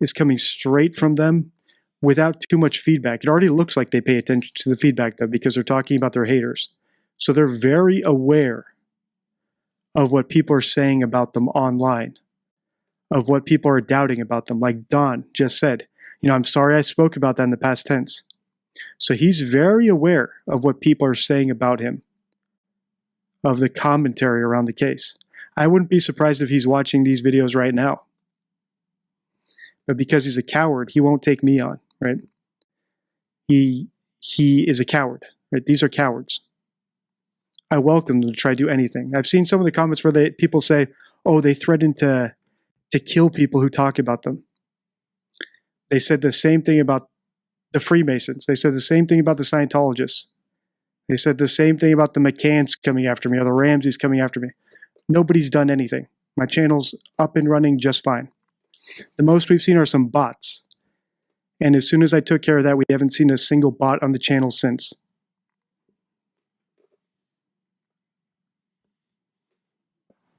is coming straight from them without too much feedback. It already looks like they pay attention to the feedback though, because they're talking about their haters. So they're very aware of what people are saying about them online, of what people are doubting about them. Like Don just said, I'm sorry I spoke about that in the past tense. So he's very aware of what people are saying about him, of the commentary around the case. I wouldn't be surprised if he's watching these videos right now. But because he's a coward, he won't take me on, right? He is a coward, right? These are cowards. I welcome them to try to do anything. I've seen some of the comments where people say, oh, they threaten to kill people who talk about them. They said the same thing about the Freemasons. They said the same thing about the Scientologists. They said the same thing about the McCanns coming after me or the Ramseys coming after me. Nobody's done anything. My channel's up and running just fine. The most we've seen are some bots. And as soon as I took care of that, we haven't seen a single bot on the channel since.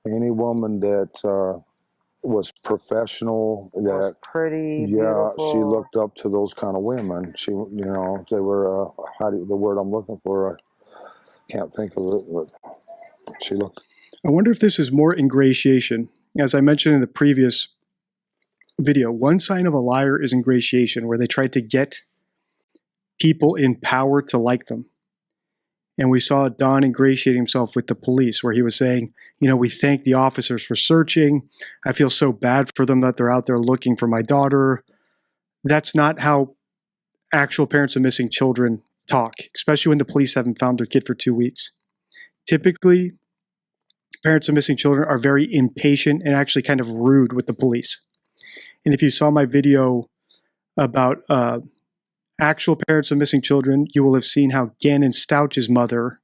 Any woman that was professional, that was pretty, yeah, beautiful. She looked up to those kind of women. She, they were the word I'm looking for, I can't think of it, but she looked. I wonder if this is more ingratiation. As I mentioned in the previous video. One sign of a liar is ingratiation, where they try to get people in power to like them. And we saw Don ingratiate himself with the police, where he was saying, we thank the officers for searching. I feel so bad for them that they're out there looking for my daughter. That's not how actual parents of missing children talk, especially when the police haven't found their kid for 2 weeks. Typically, parents of missing children are very impatient and actually kind of rude with the police. And if you saw my video about actual parents of missing children, you will have seen how Gannon Stouch's mother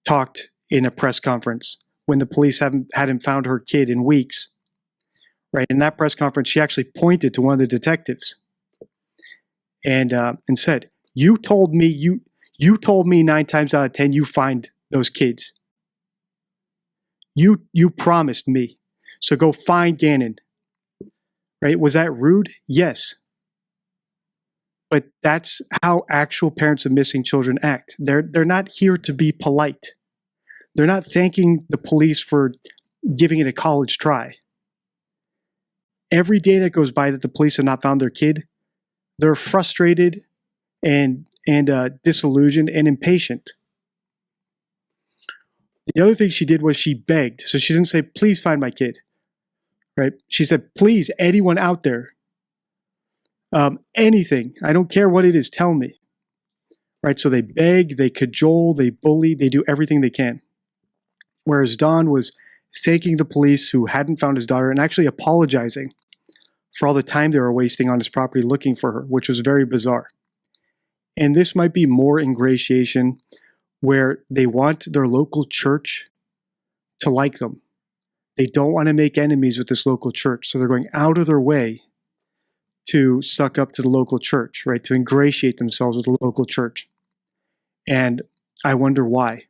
talked in a press conference when the police hadn't found her kid in weeks. Right? In that press conference, she actually pointed to one of the detectives and said, "You told me 9 times out of 10 you find those kids. You promised me. So go find Gannon." Right? Was that rude? Yes. But that's how actual parents of missing children act. They're not here to be polite. They're not thanking the police for giving it a college try. Every day that goes by that the police have not found their kid, they're frustrated and disillusioned and impatient. The other thing she did was she begged. So she didn't say, "Please find my kid." Right? She said, "Please, anyone out there. Anything. I don't care what it is. Tell me." Right? So they beg, they cajole, they bully, they do everything they can. Whereas Don was thanking the police who hadn't found his daughter and actually apologizing for all the time they were wasting on his property looking for her, which was very bizarre. And this might be more ingratiation where they want their local church to like them. They don't want to make enemies with this local church, so they're going out of their way to suck up to the local church, right? To ingratiate themselves with the local church. And I wonder why.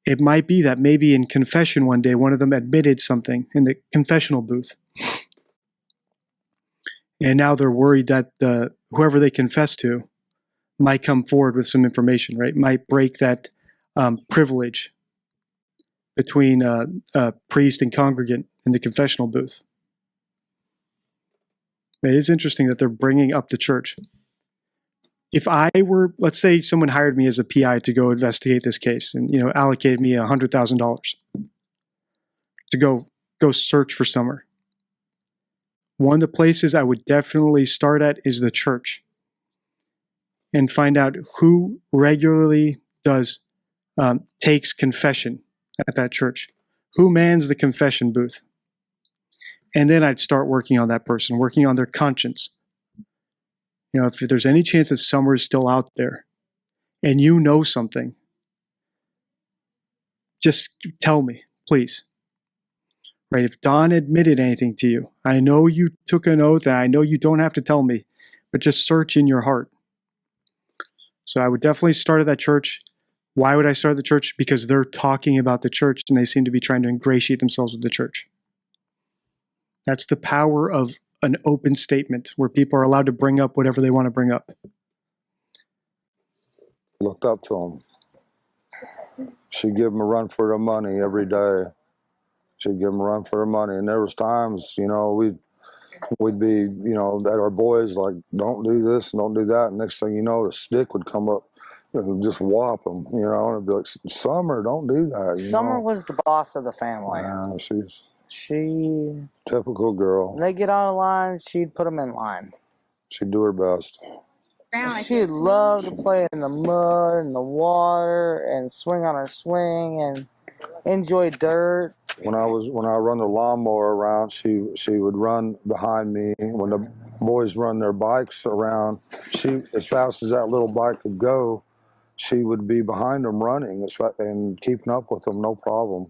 It might be that maybe in confession one day, one of them admitted something in the confessional booth. And now they're worried that whoever they confess to might come forward with some information, right? Might break that privilege between priest and congregant in the confessional booth. It is interesting that they're bringing up the church. If I were, let's say someone hired me as a PI to go investigate this case and, allocated me $100,000 to go search for Summer. One of the places I would definitely start at is the church and find out who regularly takes confession at that church. Who mans the confession booth? And then I'd start working on that person, working on their conscience. If there's any chance that Summer is still out there and you know something, just tell me, please. Right? If Don admitted anything to you, I know you took an oath and I know you don't have to tell me, but just search in your heart. So I would definitely start at that church. Why would I start at the church? Because they're talking about the church and they seem to be trying to ingratiate themselves with the church. That's the power of an open statement where people are allowed to bring up whatever they want to bring up. Looked up to him. She'd give him a run for their money every day. She'd give him a run for their money. And there was times, we'd be, at our boys like, don't do this and don't do that. And next thing you know, the stick would come up and just whop them, and it'd be like, Summer, don't do that. Summer was the boss of the family. Yeah, She typical girl. When they get out of line, she'd put them in line. She'd do her best. She loved to play in the mud and the water and swing on her swing and enjoy dirt. When I run the lawnmower around, she would run behind me. When the boys run their bikes around, she, as fast as that little bike could go, she would be behind them running and keeping up with them, no problem.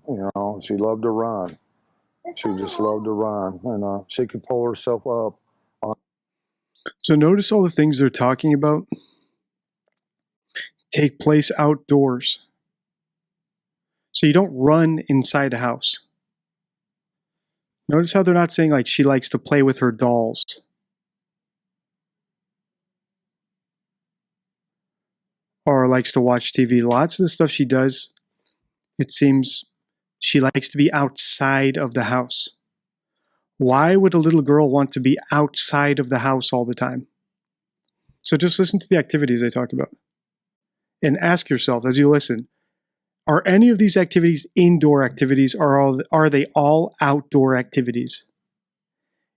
She loved to run. She just loved to run, and she could pull herself up. So notice all the things they're talking about take place outdoors. So you don't run inside a house. Notice how they're not saying like she likes to play with her dolls. Or likes to watch TV. Lots of the stuff she does, it seems she likes to be outside of the house. Why would a little girl want to be outside of the house all the time? So just listen to the activities they talk about. And ask yourself as you listen, are any of these activities indoor activities, or are they all outdoor activities?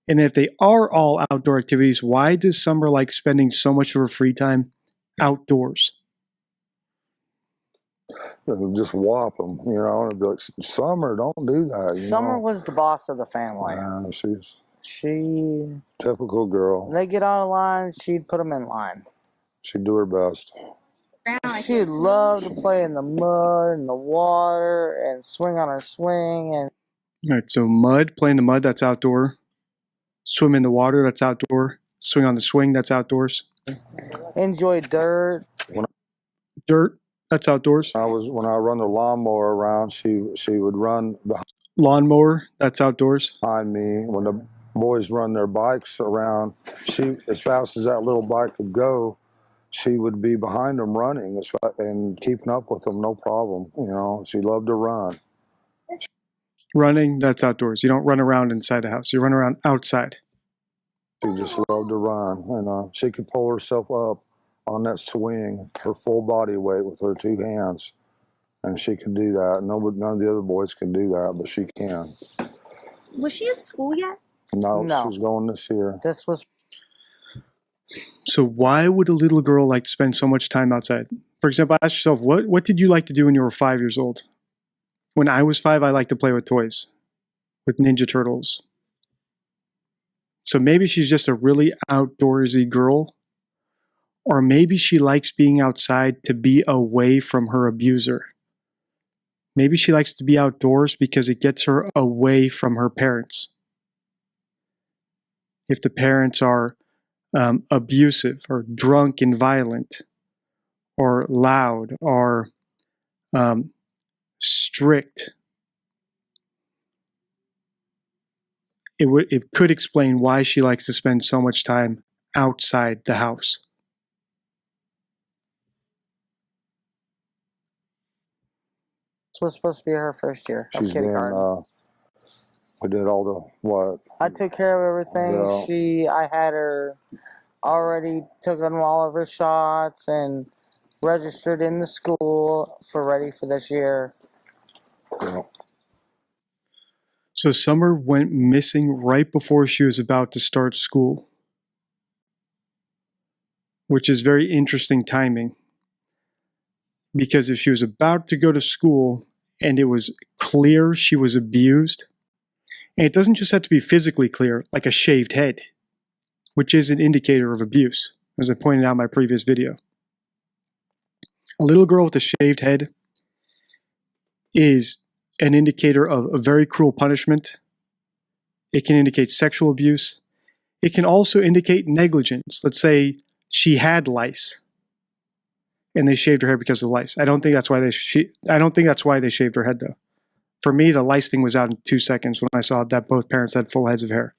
And if they are all outdoor activities, why does Summer like spending so much of her free time outdoors? Just whop them, you know, and be like, Summer, don't do that. Summer was the boss of the family. She typical girl. They get out of line, she'd put them in line. She'd do her best. She'd love to play in the mud and the water and swing on her swing. And all right, so mud, play in the mud, that's outdoor. Swim in the water, that's outdoor. Swing on the swing, that's outdoors. Enjoy dirt. Dirt, that's outdoors. When I run the lawnmower around, she would run behind. Lawnmower, that's outdoors. Behind me. When the boys run their bikes around, she, as fast as that little bike could go, she would be behind them running and keeping up with them, no problem. You know, she loved to run. Running, that's outdoors. You don't run around inside the house. You run around outside. She just loved to run. And she could pull herself up on that swing, her full body weight with her two hands. And she could do that. None of the other boys can do that, but she can. Was she at school yet? No, she's going this year. This was. So why would a little girl like to spend so much time outside? For example, ask yourself, what did you like to do when you were 5 years old? When I was 5, I liked to play with toys, with Ninja Turtles. So maybe she's just a really outdoorsy girl, or maybe she likes being outside to be away from her abuser. Maybe she likes to be outdoors because it gets her away from her parents. If the parents are abusive or drunk and violent or loud or strict, it could explain why she likes to spend so much time outside the house. This was supposed to be her first year of kindergarten. We did all the what? I took care of everything. Yeah. I had her already taken all of her shots and registered in the school ready for this year. Yeah. So Summer went missing right before she was about to start school, which is very interesting timing. Because if she was about to go to school and it was clear she was abused, and it doesn't just have to be physically clear, like a shaved head, which is an indicator of abuse, as I pointed out in my previous video. A little girl with a shaved head is an indicator of a very cruel punishment. It can indicate sexual abuse. It can also indicate negligence. Let's say she had lice, and they shaved her hair because of lice. I don't think that's why they shaved her head, though. For me, the lice thing was out in 2 seconds when I saw that both parents had full heads of hair.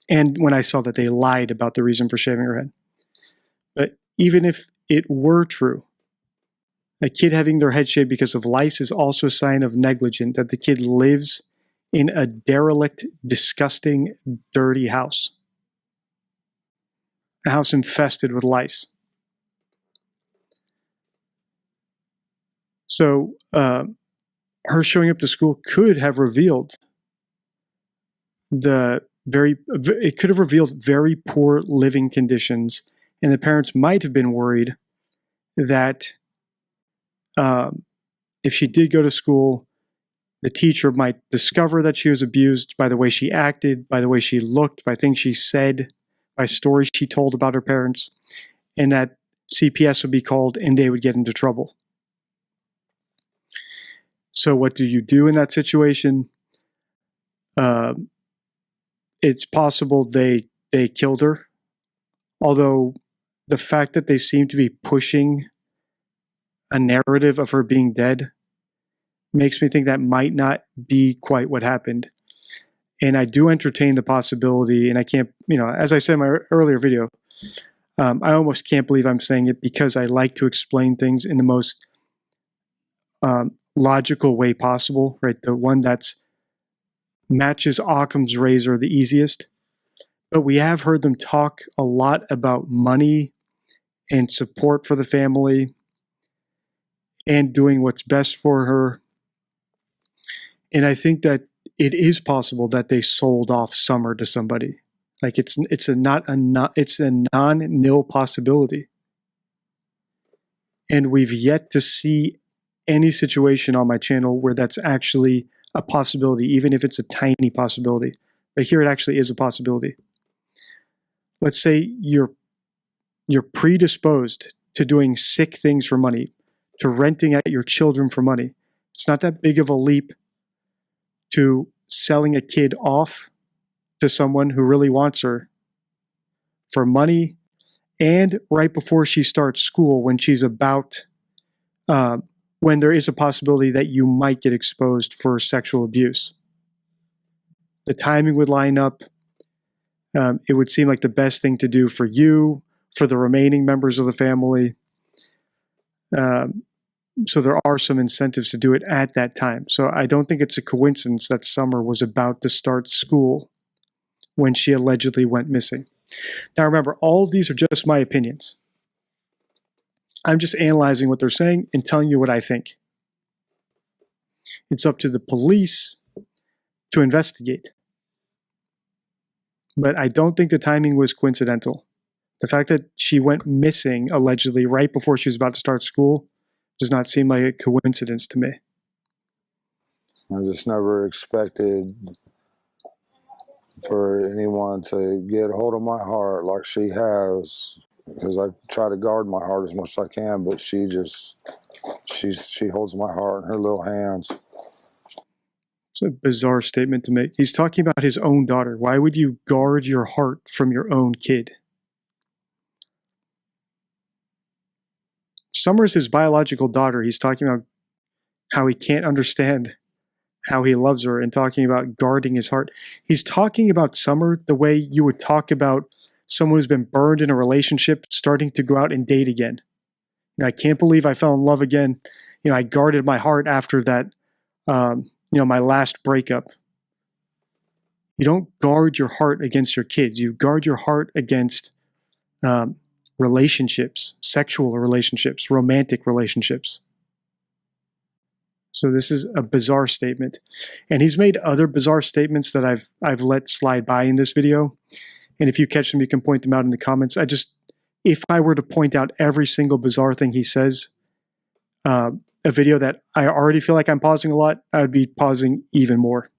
And when I saw that they lied about the reason for shaving her head. But even if it were true, a kid having their head shaved because of lice is also a sign of negligence, that the kid lives in a derelict, disgusting, dirty house. A house infested with lice. So, her showing up to school could have revealed it could have revealed very poor living conditions, and the parents might have been worried that if she did go to school, the teacher might discover that she was abused by the way she acted, by the way she looked, by things she said, by stories she told about her parents, and that CPS would be called and they would get into trouble. So what do you do in that situation? It's possible they killed her, although the fact that they seem to be pushing a narrative of her being dead makes me think that might not be quite what happened. And I do entertain the possibility, and I can't, as I said in my earlier video, I almost can't believe I'm saying it because I like to explain things in the most logical way possible, right? The one that's matches Occam's razor the easiest, but we have heard them talk a lot about money and support for the family and doing what's best for her. And I think that it is possible that they sold off Summer to somebody. Like it's a non-nil possibility. And we've yet to see any situation on my channel where that's actually a possibility, even if it's a tiny possibility. But here it actually is a possibility. Let's say you're predisposed to doing sick things for money, to renting out your children for money. It's not that big of a leap to selling a kid off to someone who really wants her for money, and right before she starts school, when she's about, when there is a possibility that you might get exposed for sexual abuse. The timing would line up. It would seem like the best thing to do for you, for the remaining members of the family. So there are some incentives to do it at that time. So I don't think it's a coincidence that Summer was about to start school when she allegedly went missing. Now remember, all of these are just my opinions. I'm just analyzing what they're saying and telling you what I think. It's up to the police to investigate. But I don't think the timing was coincidental. The fact that she went missing allegedly right before she was about to start school does not seem like a coincidence to me. I just never expected for anyone to get a hold of my heart like she has, because I try to guard my heart as much as I can, but she holds my heart in her little hands. It's a bizarre statement to make. He's talking about his own daughter. Why would you guard your heart from your own kid? Summer's his biological daughter. He's talking about how he can't understand how he loves her and talking about guarding his heart. He's talking about Summer the way you would talk about someone who's been burned in a relationship starting to go out and date again. I can't believe I fell in love again. I guarded my heart after that, my last breakup. You don't guard your heart against your kids. You guard your heart against relationships, sexual relationships, romantic relationships. So this is a bizarre statement. And he's made other bizarre statements that I've let slide by in this video. And if you catch them, you can point them out in the comments. If I were to point out every single bizarre thing he says, a video that I already feel like I'm pausing a lot, I would be pausing even more.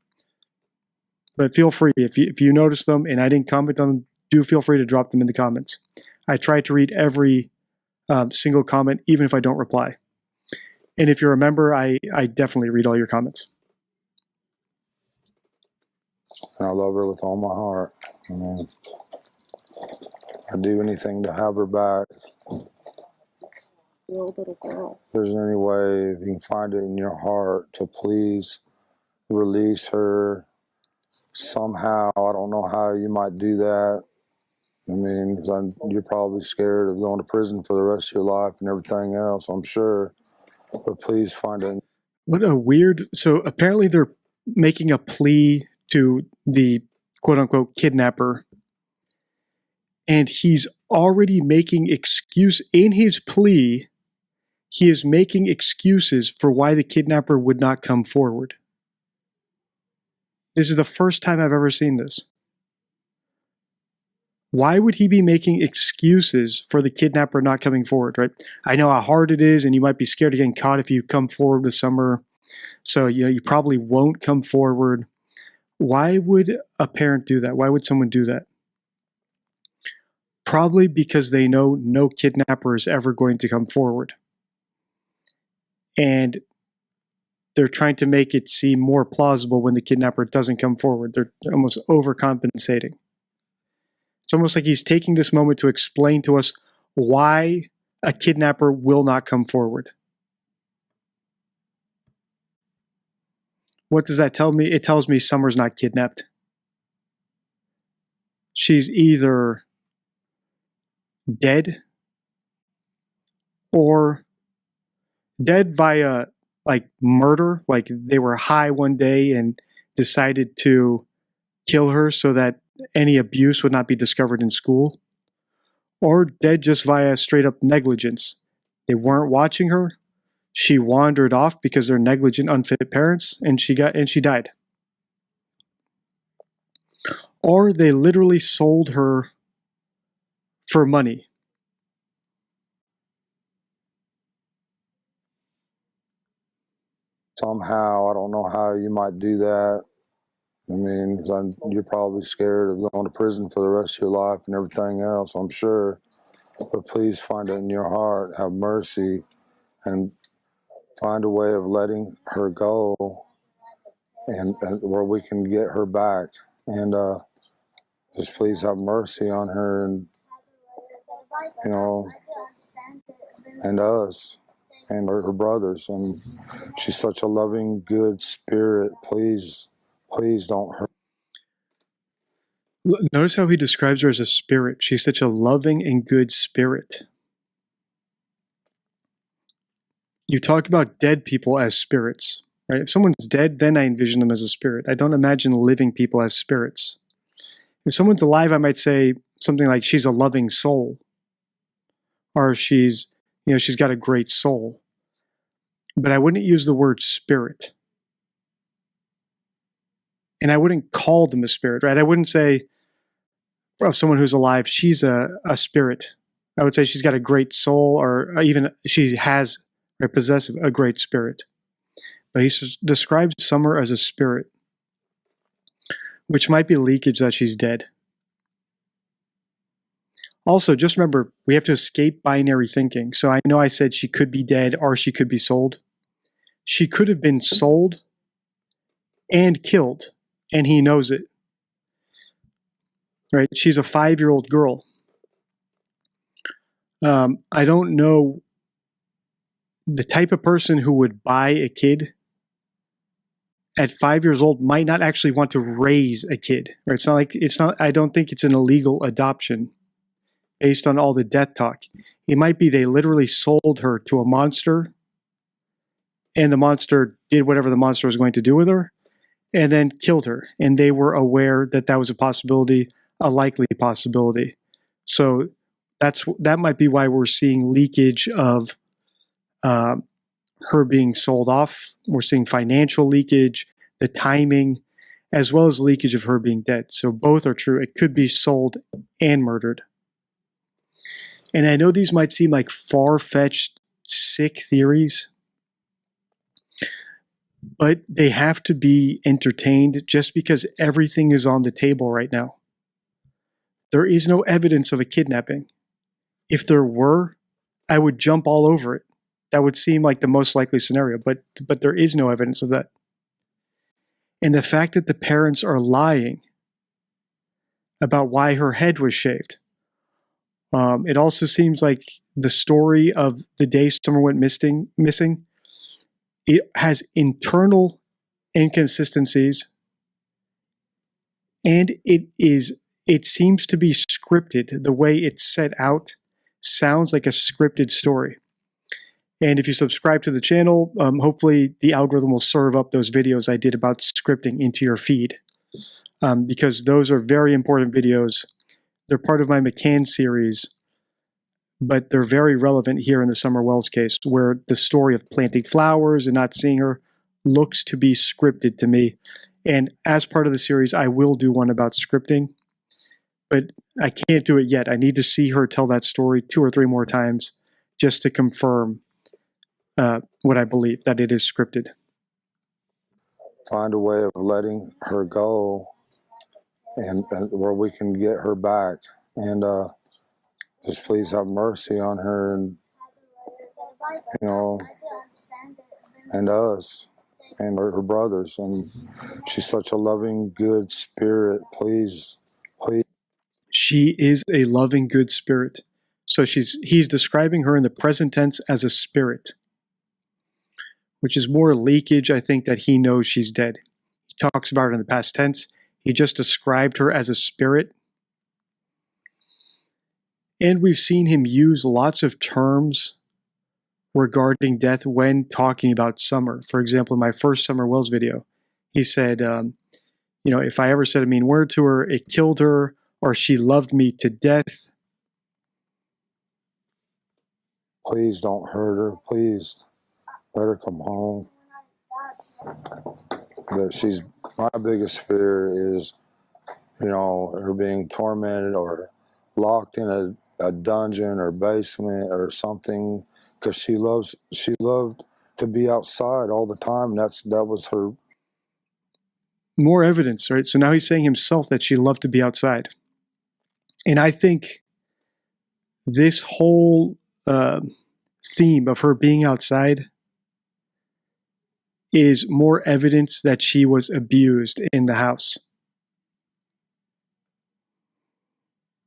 But feel free, if you notice them and I didn't comment on them, do feel free to drop them in the comments. I try to read every single comment, even if I don't reply. And if you're a member, I definitely read all your comments. And I love her with all my heart. I'd do anything to have her back. Your little girl. If there's any way, if you can find it in your heart to please release her somehow. I don't know how you might do that. You're probably scared of going to prison for the rest of your life and everything else, I'm sure. But please find it. What a weird... So apparently they're making a plea to the quote-unquote kidnapper. And he's already making in his plea, he is making excuses for why the kidnapper would not come forward. This is the first time I've ever seen this. Why would he be making excuses for the kidnapper not coming forward, right? I know how hard it is, and you might be scared of getting caught if you come forward with Summer. So, you probably won't come forward. Why would a parent do that? Why would someone do that? Probably because they know no kidnapper is ever going to come forward. And they're trying to make it seem more plausible when the kidnapper doesn't come forward. They're almost overcompensating. It's almost like he's taking this moment to explain to us why a kidnapper will not come forward. What does that tell me? It tells me Summer's not kidnapped. She's either dead or dead via murder, like they were high one day and decided to kill her so that any abuse would not be discovered in school, or dead just via straight up negligence. They weren't watching her. She wandered off because they're negligent, unfit parents, and she died. Or they literally sold her for money. Somehow, I don't know how you might do that. I mean, 'cause you're probably scared of going to prison for the rest of your life and everything else, I'm sure. But please find it in your heart, have mercy, and find a way of letting her go, and where we can get her back. And just please have mercy on her, and and us, and her brothers. And she's such a loving, good spirit. Please don't hurt. Notice how he describes her as a spirit. She's such a loving and good spirit. You talk about dead people as spirits, right? If someone's dead, then I envision them as a spirit. I don't imagine living people as spirits. If someone's alive, I might say something like she's a loving soul, or she's got a great soul. But I wouldn't use the word spirit. And I wouldn't call them a spirit, right? I wouldn't say of someone who's alive, she's a spirit. I would say she's got a great soul, or even she has or possesses a great spirit. But he describes Summer as a spirit, which might be leakage that she's dead. Also, just remember, we have to escape binary thinking. So I know I said she could be dead or she could be sold. She could have been sold and killed, and he knows it. Right? She's a 5-year-old girl. I don't know the type of person who would buy a kid at 5 years old might not actually want to raise a kid. Right? I don't think it's an illegal adoption based on all the death talk. It might be they literally sold her to a monster, and the monster did whatever the monster was going to do with her, and then killed her. And they were aware that that was a possibility, a likely possibility. So that might be why we're seeing leakage of her being sold off. We're seeing financial leakage, the timing, as well as leakage of her being dead. So both are true. It could be sold and murdered. And I know these might seem like far-fetched, sick theories, but they have to be entertained just because everything is on the table right now. There is no evidence of a kidnapping. If there were, I would jump all over it. That would seem like the most likely scenario, but there is no evidence of that. And the fact that the parents are lying about why her head was shaved. It also seems like the story of the day Summer went missing, it has internal inconsistencies, and it seems to be scripted. The way it's set out sounds like a scripted story. And if you subscribe to the channel, hopefully the algorithm will serve up those videos I did about scripting into your feed, because those are very important videos. They're part of my McCann series, but they're very relevant here in the Summer Wells case, where the story of planting flowers and not seeing her looks to be scripted to me. And as part of the series, I will do one about scripting, but I can't do it yet. I need to see her tell that story 2 or 3 more times just to confirm what I believe, that it is scripted. Find a way of letting her go, and where we can get her back. And just please have mercy on her, and and us, and her brothers. And she's such a loving, good spirit. Please. She is a loving, good spirit. So he's describing her in the present tense as a spirit, which is more leakage, I think, that he knows she's dead. He talks about it in the past tense. He just described her as a spirit. And we've seen him use lots of terms regarding death when talking about Summer. For example, in my first Summer Wells video, he said You know, if I ever said a mean word to her, it killed her, or she loved me to death. Please don't hurt her. Please let her come home. My biggest fear is, you know, her being tormented or locked in a dungeon or basement or something, because she loved to be outside all the time. That was her. More evidence, right? So now he's saying himself that she loved to be outside. And I think this whole theme of her being outside is more evidence that she was abused in the house.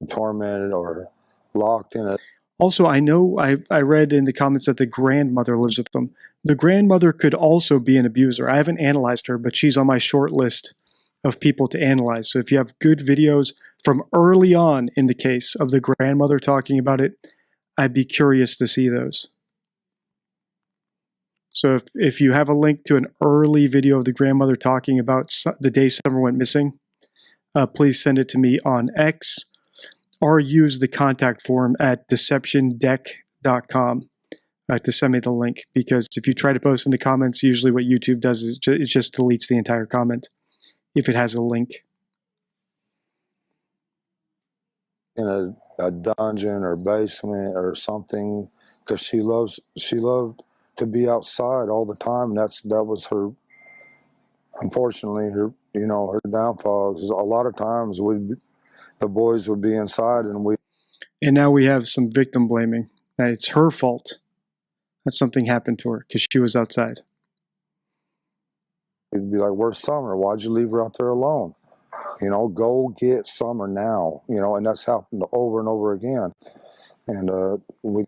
Tormented or locked in a... Also, I know I read in the comments that the grandmother lives with them. The grandmother could also be an abuser. I haven't analyzed her, but she's on my short list of people to analyze. So if you have good videos from early on in the case of the grandmother talking about it, I'd be curious to see those. So if you have a link to an early video of the grandmother talking about the day Summer went missing, please send it to me on X, or use the contact form at deceptiondeck.com to send me the link. Because if you try to post in the comments, usually what YouTube does is it just deletes the entire comment if it has a link. In a dungeon or basement or something, because she loved to be outside all the time. That was her, unfortunately, her downfall. A lot of times the boys would be inside and now we have some victim blaming. That it's her fault that something happened to her because she was outside. We'd be like, "Where's Summer? Why'd you leave her out there alone? You know, go get Summer now." You know, and that's happened over and over again. And we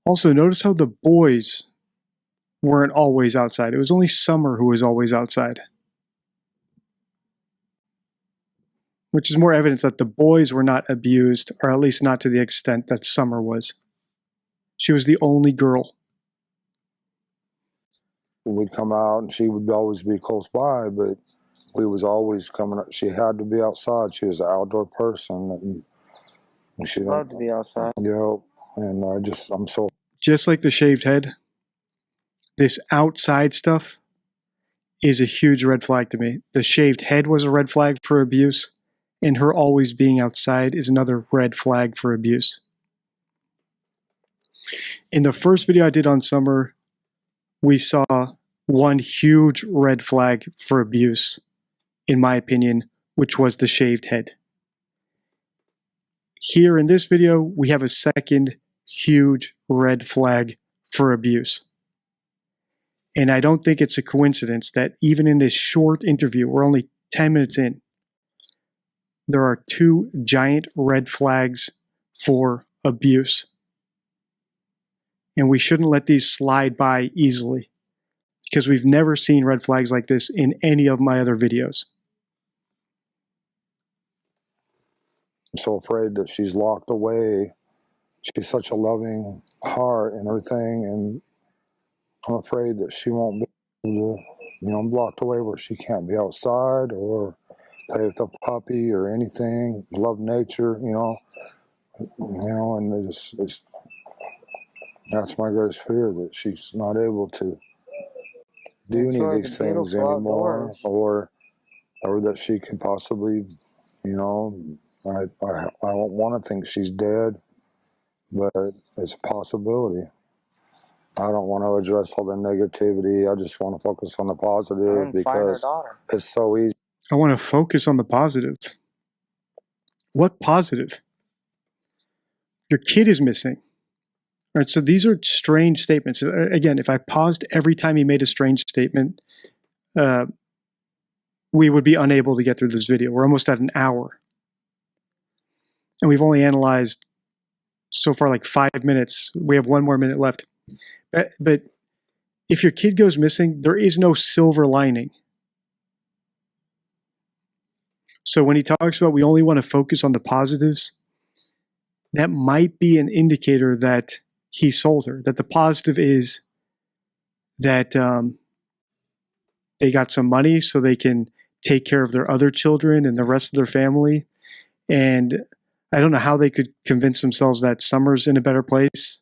also notice how the boys weren't always outside. It was only Summer who was always outside. Which is more evidence that the boys were not abused, or at least not to the extent that Summer was. She was the only girl. We'd come out and she would always be close by, but we was always coming up. She had to be outside. She was an outdoor person. And she loved to be outside. Yeah, and I'm so... Just like the shaved head, this outside stuff is a huge red flag to me. The shaved head was a red flag for abuse, and her always being outside is another red flag for abuse. In the first video I did on Summer, we saw one huge red flag for abuse, in my opinion, which was the shaved head. Here in this video, we have a second huge red flag for abuse. And I don't think it's a coincidence that even in this short interview, we're only 10 minutes in, there are two giant red flags for abuse. And we shouldn't let these slide by easily, because we've never seen red flags like this in any of my other videos. I'm so afraid that she's locked away. She's such a loving heart and everything, and I'm afraid that she won't be able to, blocked away where she can't be outside or play with a puppy or anything, love nature, and that's my greatest fear, that she's not able to do any of these things anymore, or that she could possibly, I don't want to think she's dead, but it's a possibility. I don't want to address all the negativity. I just want to focus on the positive, because it's so easy. I want to focus on the positive. What positive? Your kid is missing. All right, so these are strange statements. Again, if I paused every time he made a strange statement, we would be unable to get through this video. We're almost at an hour. And we've only analyzed so far like 5 minutes. We have 1 more minute left. But if your kid goes missing, there is no silver lining. So when he talks about we only want to focus on the positives, that might be an indicator that he sold her. That the positive is that they got some money so they can take care of their other children and the rest of their family. And I don't know how they could convince themselves that Summer's in a better place.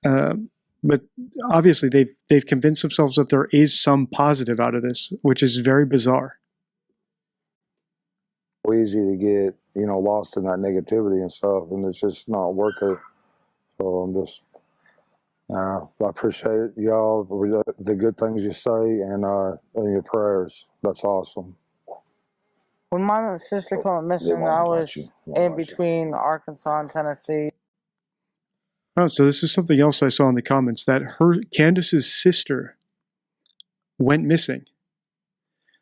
But obviously they've convinced themselves that there is some positive out of this, which is very bizarre. Easy to get, lost in that negativity and stuff, and it's just not worth it. So I'm just, I appreciate y'all for the good things you say and your prayers. That's awesome. When my sister went missing, I was in between Arkansas and Tennessee. Oh, so this is something else I saw in the comments, that Candace's sister went missing.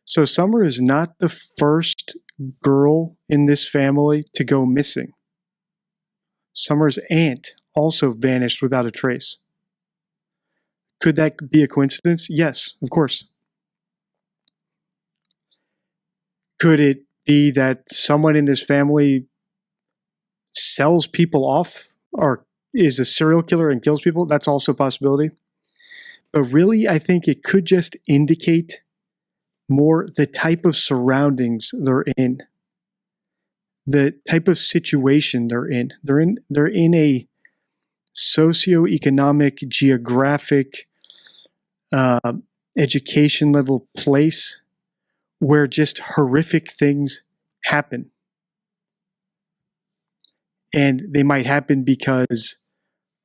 So Summer is not the first girl in this family to go missing. Summer's aunt also vanished without a trace. Could that be a coincidence? Yes, of course. Could it be that someone in this family sells people off or is a serial killer and kills people? That's also a possibility. But really, I think it could just indicate more the type of surroundings they're in, the type of situation they're in. They're in a socioeconomic, geographic, education level place where just horrific things happen. And they might happen because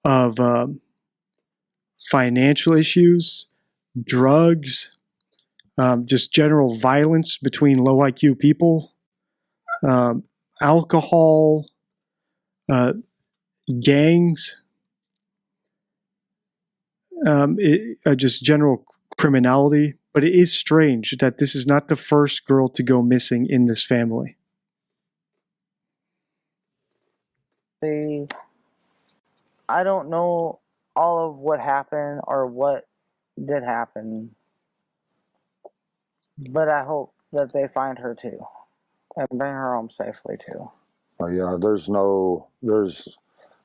of financial issues, drugs, just general violence between low IQ people, alcohol, gangs, just general criminality. But it is strange that this is not the first girl to go missing in this family. I don't know all of what happened or what did happen, but I hope that they find her too and bring her home safely too. Yeah, there's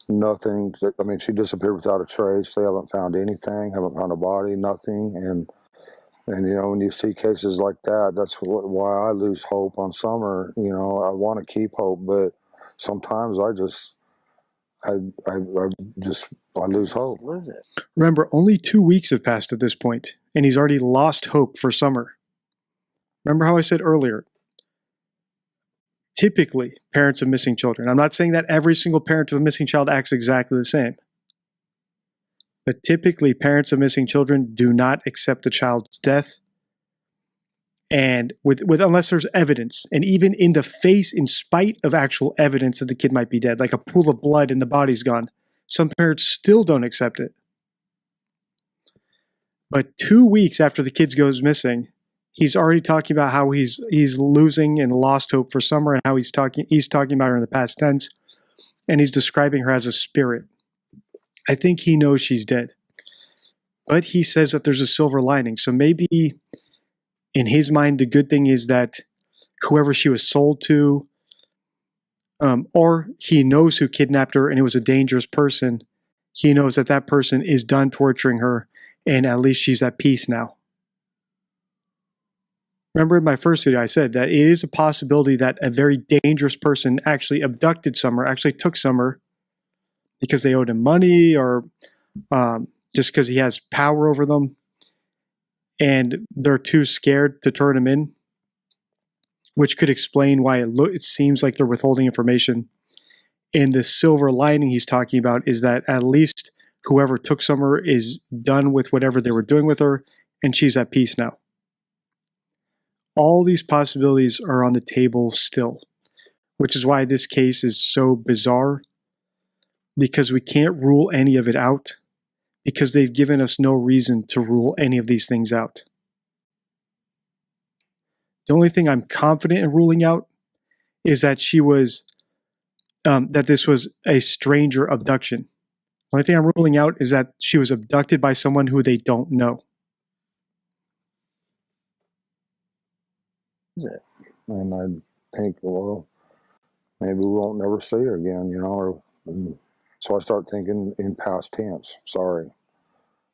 nothing. I mean, she disappeared without a trace. They haven't found anything, haven't found a body, nothing. And when you see cases like that, that's why I lose hope on Summer. I want to keep hope, but sometimes I lose hope. Remember, only 2 weeks have passed at this point, and he's already lost hope for Summer. Remember how I said earlier, typically, parents of missing children, I'm not saying that every single parent of a missing child acts exactly the same, but typically parents of missing children do not accept a child's death, and with unless there's evidence, and even in the face, in spite of actual evidence that the kid might be dead, like a pool of blood and the body's gone, some parents still don't accept it. But 2 weeks after the kid goes missing, he's already talking about how he's losing and lost hope for Summer, and how he's talking about her in the past tense, and he's describing her as a spirit. I think he knows she's dead, but he says that there's a silver lining. So maybe in his mind, the good thing is that whoever she was sold to, or he knows who kidnapped her and it was a dangerous person, he knows that that person is done torturing her, and at least she's at peace now. Remember in my first video, I said that it is a possibility that a very dangerous person actually abducted Summer, actually took Summer because they owed him money, or just because he has power over them, and they're too scared to turn him in, which could explain why it seems like they're withholding information. And the silver lining he's talking about is that at least whoever took Summer is done with whatever they were doing with her, and she's at peace now. All these possibilities are on the table still, which is why this case is so bizarre, because we can't rule any of it out, because they've given us no reason to rule any of these things out. The only thing I'm confident in ruling out is that that this was a stranger abduction. The only thing I'm ruling out is that she was abducted by someone who they don't know. And I think, well, maybe we won't never see her again, so I start thinking in past tense, sorry.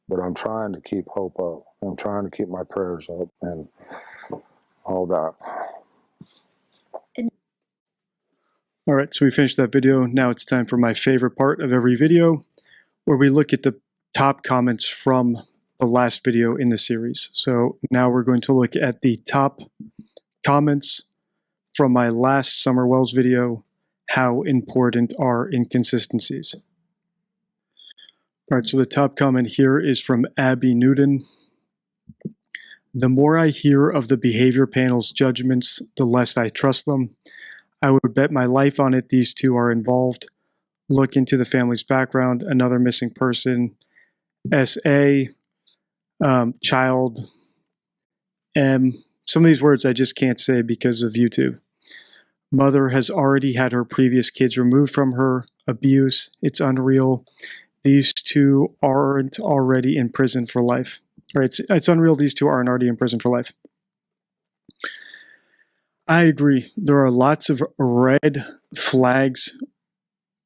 But I'm trying to keep hope up. I'm trying to keep my prayers up. And all that. All right, so we finished that video. Now it's time for my favorite part of every video, where we look at the top comments from the last video in the series. So now we're going to look at the top comments from my last Summer Wells video, How Important Are Inconsistencies? All right, so the top comment here is from Abby Newton. The more I hear of the behavior panel's judgments, the less I trust them. I would bet my life on it these two are involved. Look into the family's background, another missing person, SA, child, M. Some of these words I just can't say because of YouTube. Mother has already had her previous kids removed from her. Abuse, it's unreal. These two aren't already in prison for life. All right, it's unreal these two aren't already in prison for life. I agree. There are lots of red flags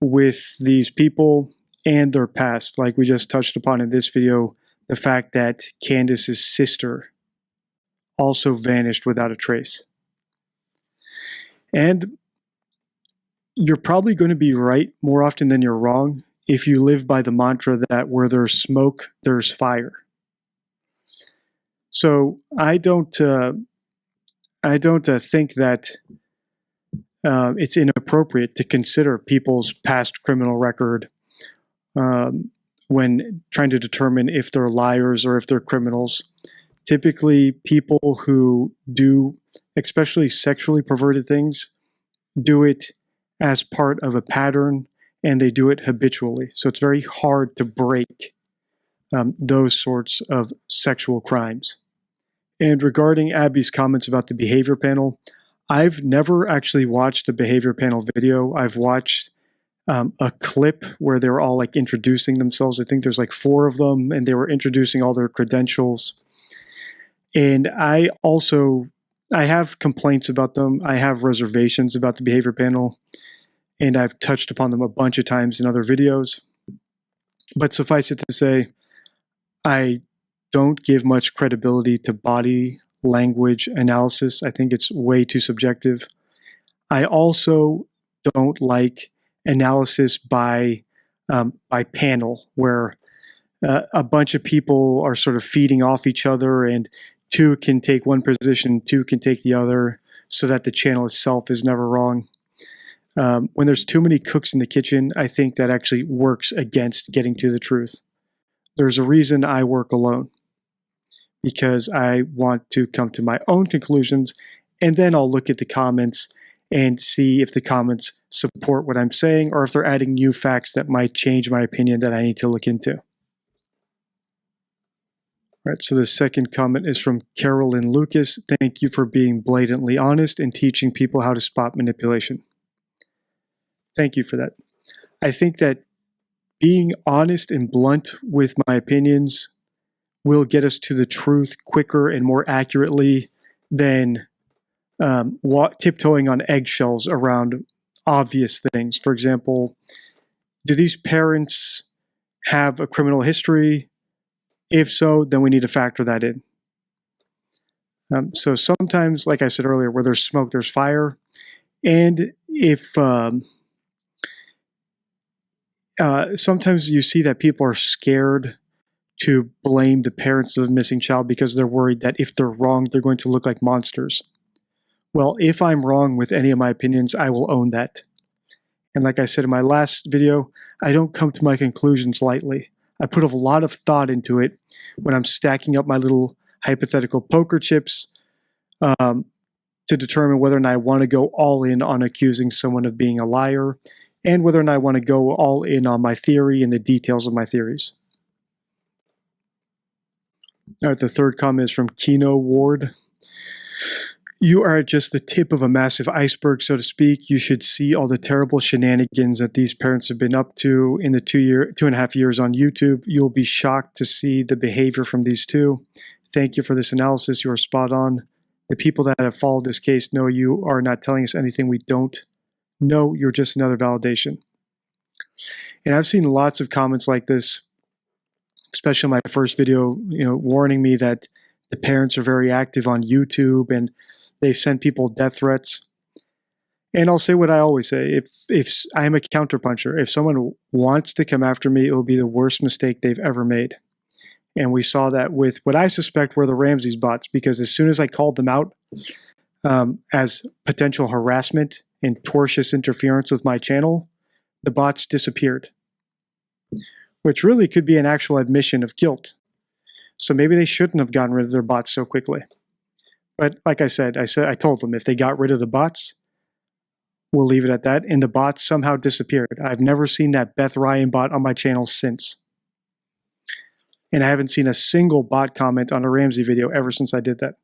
with these people and their past, like we just touched upon in this video, the fact that Candace's sister also vanished without a trace. And you're probably going to be right more often than you're wrong if you live by the mantra that where there's smoke, there's fire. So I don't think that it's inappropriate to consider people's past criminal record when trying to determine if they're liars or if they're criminals. Typically, people who do, especially sexually perverted things, do it as part of a pattern, and they do it habitually. So it's very hard to break those sorts of sexual crimes. And regarding Abby's comments about the behavior panel, I've never actually watched the behavior panel video. I've watched a clip where they were all like introducing themselves. I think there's like 4 of them, and they were introducing all their credentials. And I have complaints about them. I have reservations about the behavior panel, and I've touched upon them a bunch of times in other videos. But suffice it to say, I don't give much credibility to body language analysis. I think it's way too subjective. I also don't like analysis by panel, where a bunch of people are sort of feeding off each other, and 2 can take one position, 2 can take the other, so that the channel itself is never wrong. When there's too many cooks in the kitchen, I think that actually works against getting to the truth. There's a reason I work alone, because I want to come to my own conclusions, and then I'll look at the comments and see if the comments support what I'm saying, or if they're adding new facts that might change my opinion that I need to look into. All right, so the second comment is from Carolyn Lucas. Thank you for being blatantly honest and teaching people how to spot manipulation. Thank you for that. I think that being honest and blunt with my opinions will get us to the truth quicker and more accurately than tiptoeing on eggshells around obvious things. For example, do these parents have a criminal history? If so, then we need to factor that in. So sometimes, like I said earlier, where there's smoke, there's fire. And if sometimes you see that people are scared to blame the parents of the missing child because they're worried that if they're wrong, they're going to look like monsters. Well, if I'm wrong with any of my opinions, I will own that. And like I said in my last video, I don't come to my conclusions lightly. I put a lot of thought into it when I'm stacking up my little hypothetical poker chips to determine whether or not I want to go all in on accusing someone of being a liar, and whether or not I want to go all in on my theory and the details of my theories. All right, the third comment is from Keno Ward. You are just the tip of a massive iceberg, so to speak. You should see all the terrible shenanigans that these parents have been up to in the 2.5 years on YouTube. You'll be shocked to see the behavior from these 2. Thank you for this analysis. You are spot on. The people that have followed this case know you are not telling us anything we don't know. You're just another validation. And I've seen lots of comments like this, especially in my first video, warning me that the parents are very active on YouTube and They've sent people death threats. And I'll say what I always say. If I'm a counterpuncher, if someone wants to come after me, it will be the worst mistake they've ever made. And we saw that with what I suspect were the Ramses bots, because as soon as I called them out as potential harassment and tortious interference with my channel, the bots disappeared, which really could be an actual admission of guilt. So maybe they shouldn't have gotten rid of their bots so quickly. But like I told them if they got rid of the bots, we'll leave it at that. And the bots somehow disappeared. I've never seen that Beth Ryan bot on my channel since. And I haven't seen a single bot comment on a Ramsey video ever since I did that.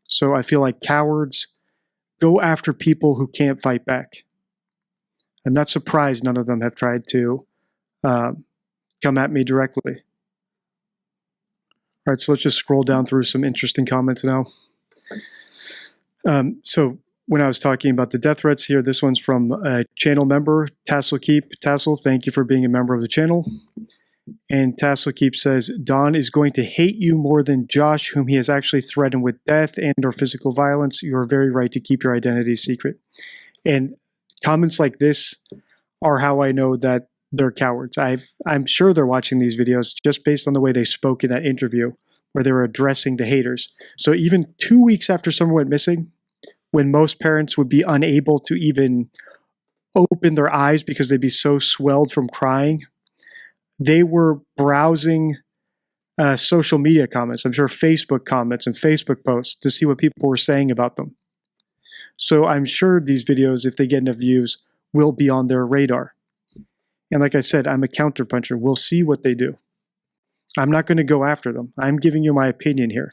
So I feel like cowards go after people who can't fight back. I'm not surprised none of them have tried to come at me directly. All right, so let's just scroll down through some interesting comments now. So when I was talking about the death threats here, this one's from a channel member, Tasselkeep. Tassel, thank you for being a member of the channel. And Tasselkeep says, Don is going to hate you more than Josh, whom he has actually threatened with death and or physical violence. You are very right to keep your identity secret. And comments like this are how I know that they're cowards. I'm sure they're watching these videos just based on the way they spoke in that interview where they were addressing the haters. So even 2 weeks after someone went missing, when most parents would be unable to even open their eyes because they'd be so swelled from crying, they were browsing social media comments, I'm sure Facebook comments and Facebook posts to see what people were saying about them. So I'm sure these videos, if they get enough views, will be on their radar. And like I said, I'm a counterpuncher. We'll see what they do. I'm not going to go after them. I'm giving you my opinion here.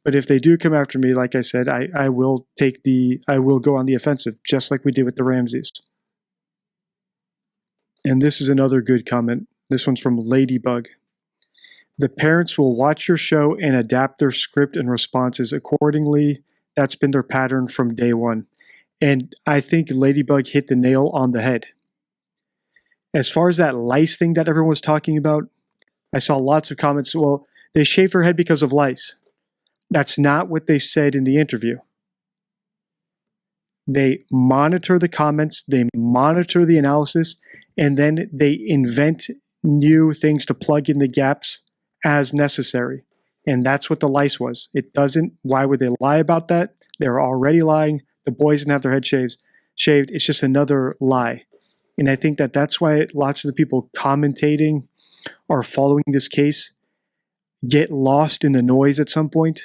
But if they do come after me, like I said, I will go on the offensive, just like we did with the Ramses. And this is another good comment. This one's from Ladybug. The parents will watch your show and adapt their script and responses accordingly. That's been their pattern from day one. And I think Ladybug hit the nail on the head. As far as that lice thing that everyone was talking about, I saw lots of comments, well, they shaved her head because of lice. That's not what they said in the interview. They monitor the comments, they monitor the analysis, and then they invent new things to plug in the gaps as necessary. And that's what the lice was. It doesn't, why would they lie about that? They're already lying. The boys didn't have their head shaved. It's just another lie. And I think that that's why lots of the people commentating or following this case get lost in the noise at some point,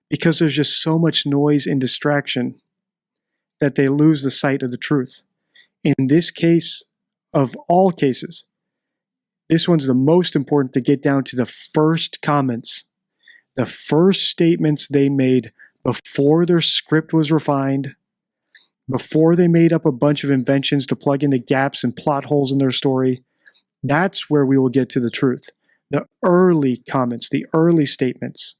because there's just so much noise and distraction that they lose the sight of the truth. In this case, of all cases, this one's the most important to get down to the first comments, the first statements they made before their script was refined, before they made up a bunch of inventions to plug in the gaps and plot holes in their story. That's where we will get to the truth. The early comments, the early statements.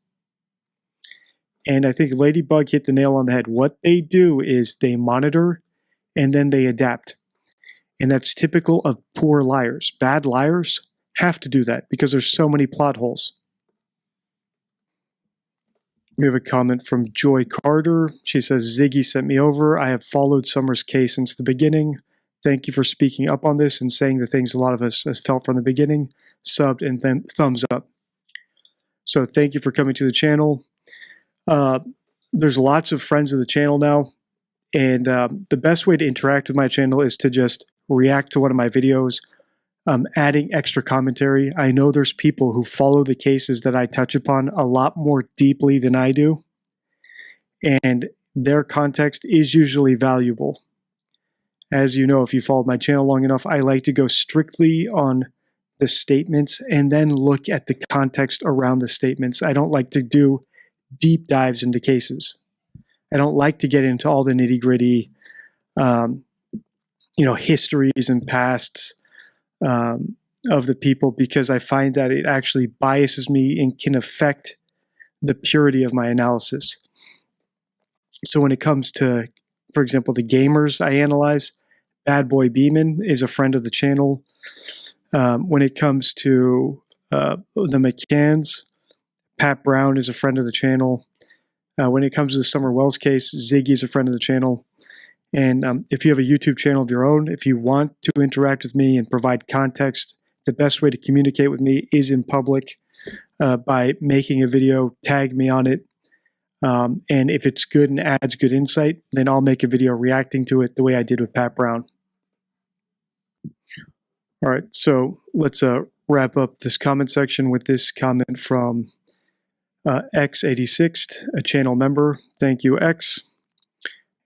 And I think Ladybug hit the nail on the head. What they do is they monitor and then they adapt. And that's typical of poor liars. Bad liars have to do that because there's so many plot holes. We have a comment from Joy Carter. She says, Ziggy sent me over. I have followed Summer's case since the beginning. Thank you for speaking up on this and saying the things a lot of us has felt from the beginning. Subbed and then thumbs up. So thank you for coming to the channel. There's lots of friends of the channel now. And the best way to interact with my channel is to just react to one of my videos, adding extra commentary. I know there's people who follow the cases that I touch upon a lot more deeply than I do. And their context is usually valuable. As you know, if you followed my channel long enough, I like to go strictly on the statements and then look at the context around the statements. I don't like to do deep dives into cases. I don't like to get into all the nitty-gritty, histories and pasts of the people, because I find that it actually biases me and can affect the purity of my analysis. So when it comes to, for example, the gamers I analyze, Bad Boy Beeman is a friend of the channel. When it comes to the McCanns, Pat Brown is a friend of the channel. When it comes to the Summer Wells case, Ziggy is a friend of the channel. And if you have a YouTube channel of your own, if you want to interact with me and provide context, the best way to communicate with me is in public by making a video, tag me on it. And if it's good and adds good insight, then I'll make a video reacting to it the way I did with Pat Brown. All right, so let's wrap up this comment section with this comment from X86, a channel member. Thank you, X.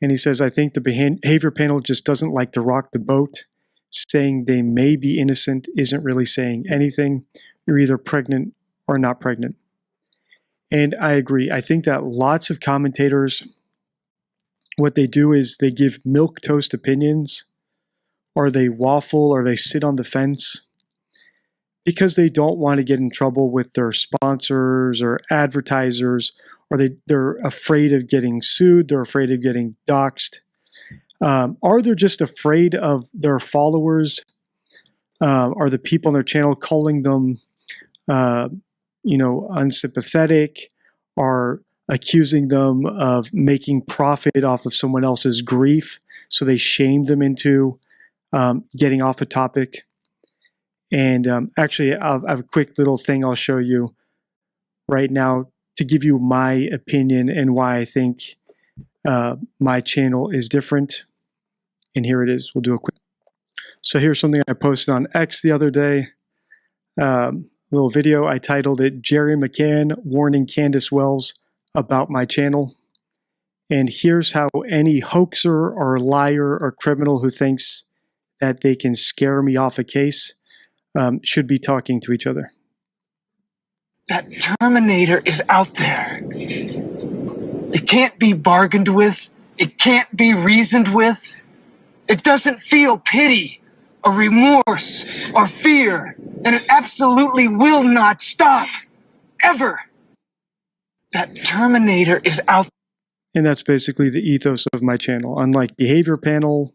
And he says, I think the behavior panel just doesn't like to rock the boat. Saying they may be innocent isn't really saying anything. You're either pregnant or not pregnant. And I agree. I think that lots of commentators, what they do is they give milquetoast opinions, or they waffle, or they sit on the fence because they don't want to get in trouble with their sponsors or advertisers, or they're afraid of getting sued, they're afraid of getting doxxed, or they're just afraid of their followers or the people on their channel calling them, unsympathetic, or accusing them of making profit off of someone else's grief. So they shame them into getting off a topic. And actually, I have a quick little thing I'll show you right now to give you my opinion and why I think my channel is different. And here it is. We'll do a quick. So here's something I posted on X the other day. Little video. I titled it, Jerry McCann warning Candace Wells about my channel. And here's how any hoaxer or liar or criminal who thinks that they can scare me off a case should be talking to each other. That Terminator is out there. It can't be bargained with. It can't be reasoned with. It doesn't feel pity or remorse or fear, and it absolutely will not stop. Ever. That Terminator is out. And that's basically the ethos of my channel. Unlike behavior panel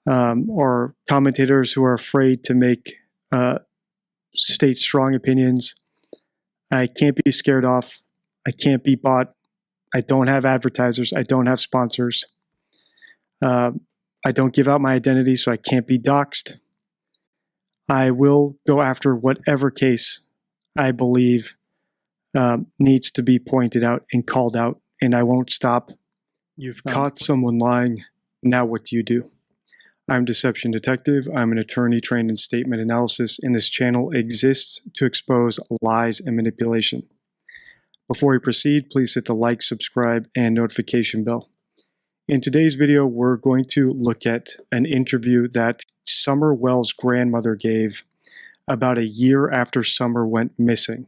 or commentators who are afraid to make state strong opinions, I can't be scared off. I can't be bought. I don't have advertisers. I don't have sponsors. I don't give out my identity, so I can't be doxxed. I will go after whatever case I believe needs to be pointed out and called out, and I won't stop. You've caught someone lying. Now what do you do? I'm Deception Detective. I'm an attorney trained in statement analysis, and this channel exists to expose lies and manipulation. Before we proceed, please hit the like, subscribe, and notification bell. In today's video, we're going to look at an interview that Summer Wells' grandmother gave about a year after Summer went missing.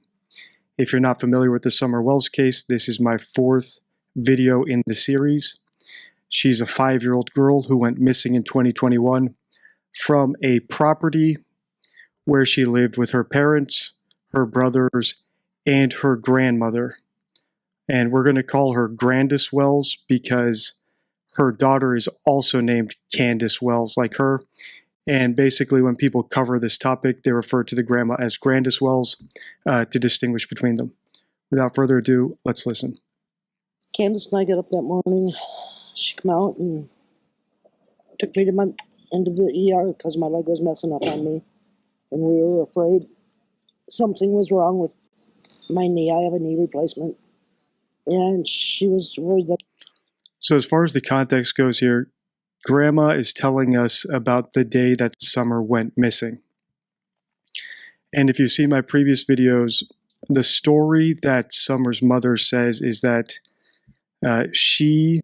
If you're not familiar with the Summer Wells case, this is my 4th video in the series. She's a 5-year-old girl who went missing in 2021 from a property where she lived with her parents, her brothers, and her grandmother. And we're going to call her Grandis Wells because her daughter is also named Candace Wells, like her. And basically, when people cover this topic, they refer to the grandma as Grandis Wells to distinguish between them. Without further ado, let's listen. Candace and I got up that morning. She came out and took me into the ER because my leg was messing up on me. And we were afraid something was wrong with my knee. I have a knee replacement. And she was worried that... So as far as the context goes here, Grandma is telling us about the day that Summer went missing. And if you see my previous videos, the story that Summer's mother says is that she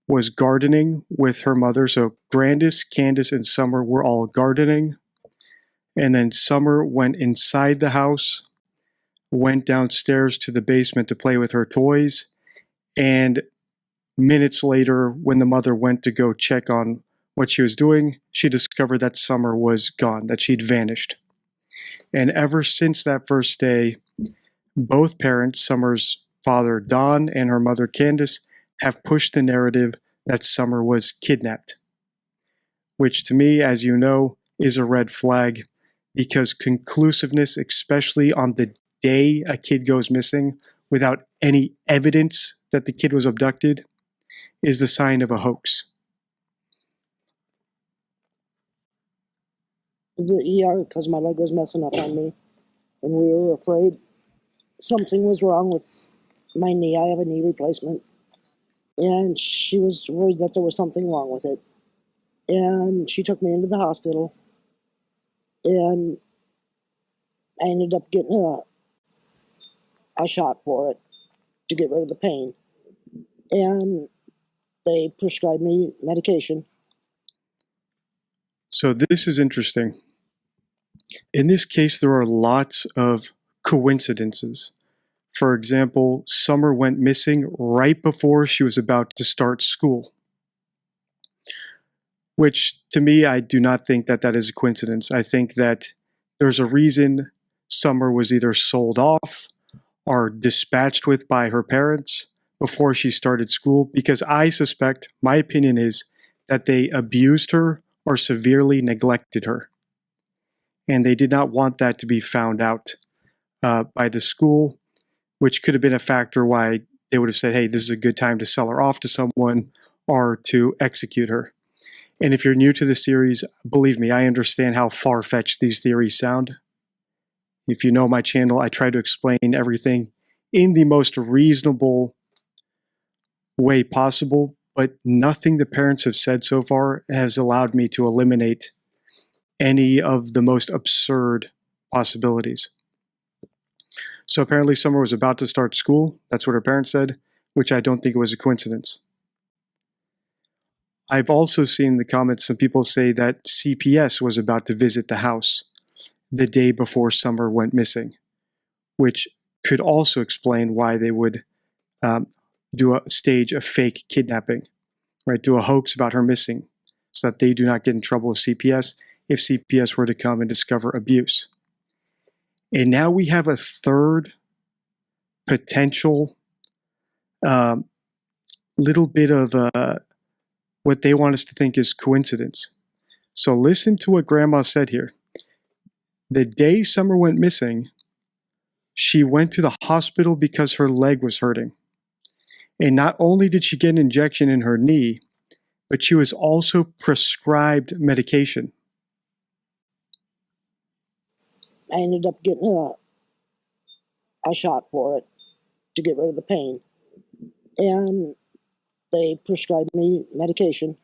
was gardening with her mother. So Grandis, Candace, and Summer were all gardening. And then Summer went inside the house, went downstairs to the basement to play with her toys. And minutes later, when the mother went to go check on what she was doing, she discovered that Summer was gone, that she'd vanished. And ever since that first day, both parents, Summer's father Don and her mother Candace, have pushed the narrative that Summer was kidnapped, which to me, as you know, is a red flag because conclusiveness, especially on the day a kid goes missing, without any evidence that the kid was abducted is the sign of a hoax. The ER because my leg was messing up on me, and we were afraid something was wrong with my knee. I have a knee replacement, and she was worried that there was something wrong with it. And she took me into the hospital, and I ended up getting a shot for it to get rid of the pain. And they prescribed me medication. So this is interesting. In this case, there are lots of coincidences. For example, Summer went missing right before she was about to start school. Which, to me, I do not think that that is a coincidence. I think that there's a reason Summer was either sold off or dispatched with by her parents before she started school, because I suspect, my opinion is, that they abused her or severely neglected her. And they did not want that to be found out by the school, which could have been a factor why they would have said, hey, this is a good time to sell her off to someone or to execute her. And if you're new to the series, believe me, I understand how far-fetched these theories sound. If you know my channel, I try to explain everything in the most reasonable way possible, but nothing the parents have said so far has allowed me to eliminate any of the most absurd possibilities. So apparently Summer was about to start school. That's what her parents said, which I don't think was a coincidence. I've also seen in the comments some people say that CPS was about to visit the house the day before Summer went missing, which could also explain why they would stage a fake kidnapping, right? Do a hoax about her missing so that they do not get in trouble with CPS if CPS were to come and discover abuse. And now we have a third potential little bit of what they want us to think is coincidence. So listen to what Grandma said here. The day Summer went missing, she went to the hospital because her leg was hurting. And not only did she get an injection in her knee, but she was also prescribed medication. I ended up getting a shot for it to get rid of the pain. And they prescribed me medication.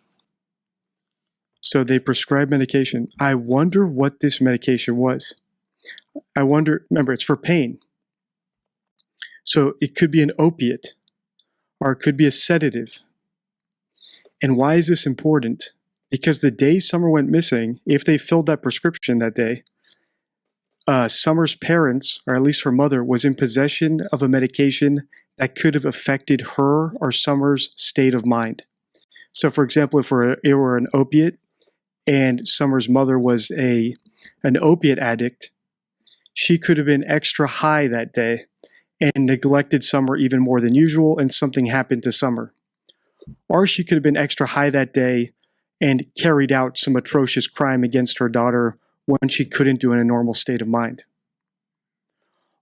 So they prescribed medication. I wonder what this medication was. I wonder, remember, it's for pain. So it could be an opiate, or it could be a sedative. And why is this important? Because the day Summer went missing, if they filled that prescription that day, Summer's parents, or at least her mother, was in possession of a medication that could have affected her or Summer's state of mind. So for example, if it were an opiate and Summer's mother was an opiate addict, she could have been extra high that day and neglected Summer even more than usual, and something happened to Summer. Or she could have been extra high that day and carried out some atrocious crime against her daughter when she couldn't do in a normal state of mind.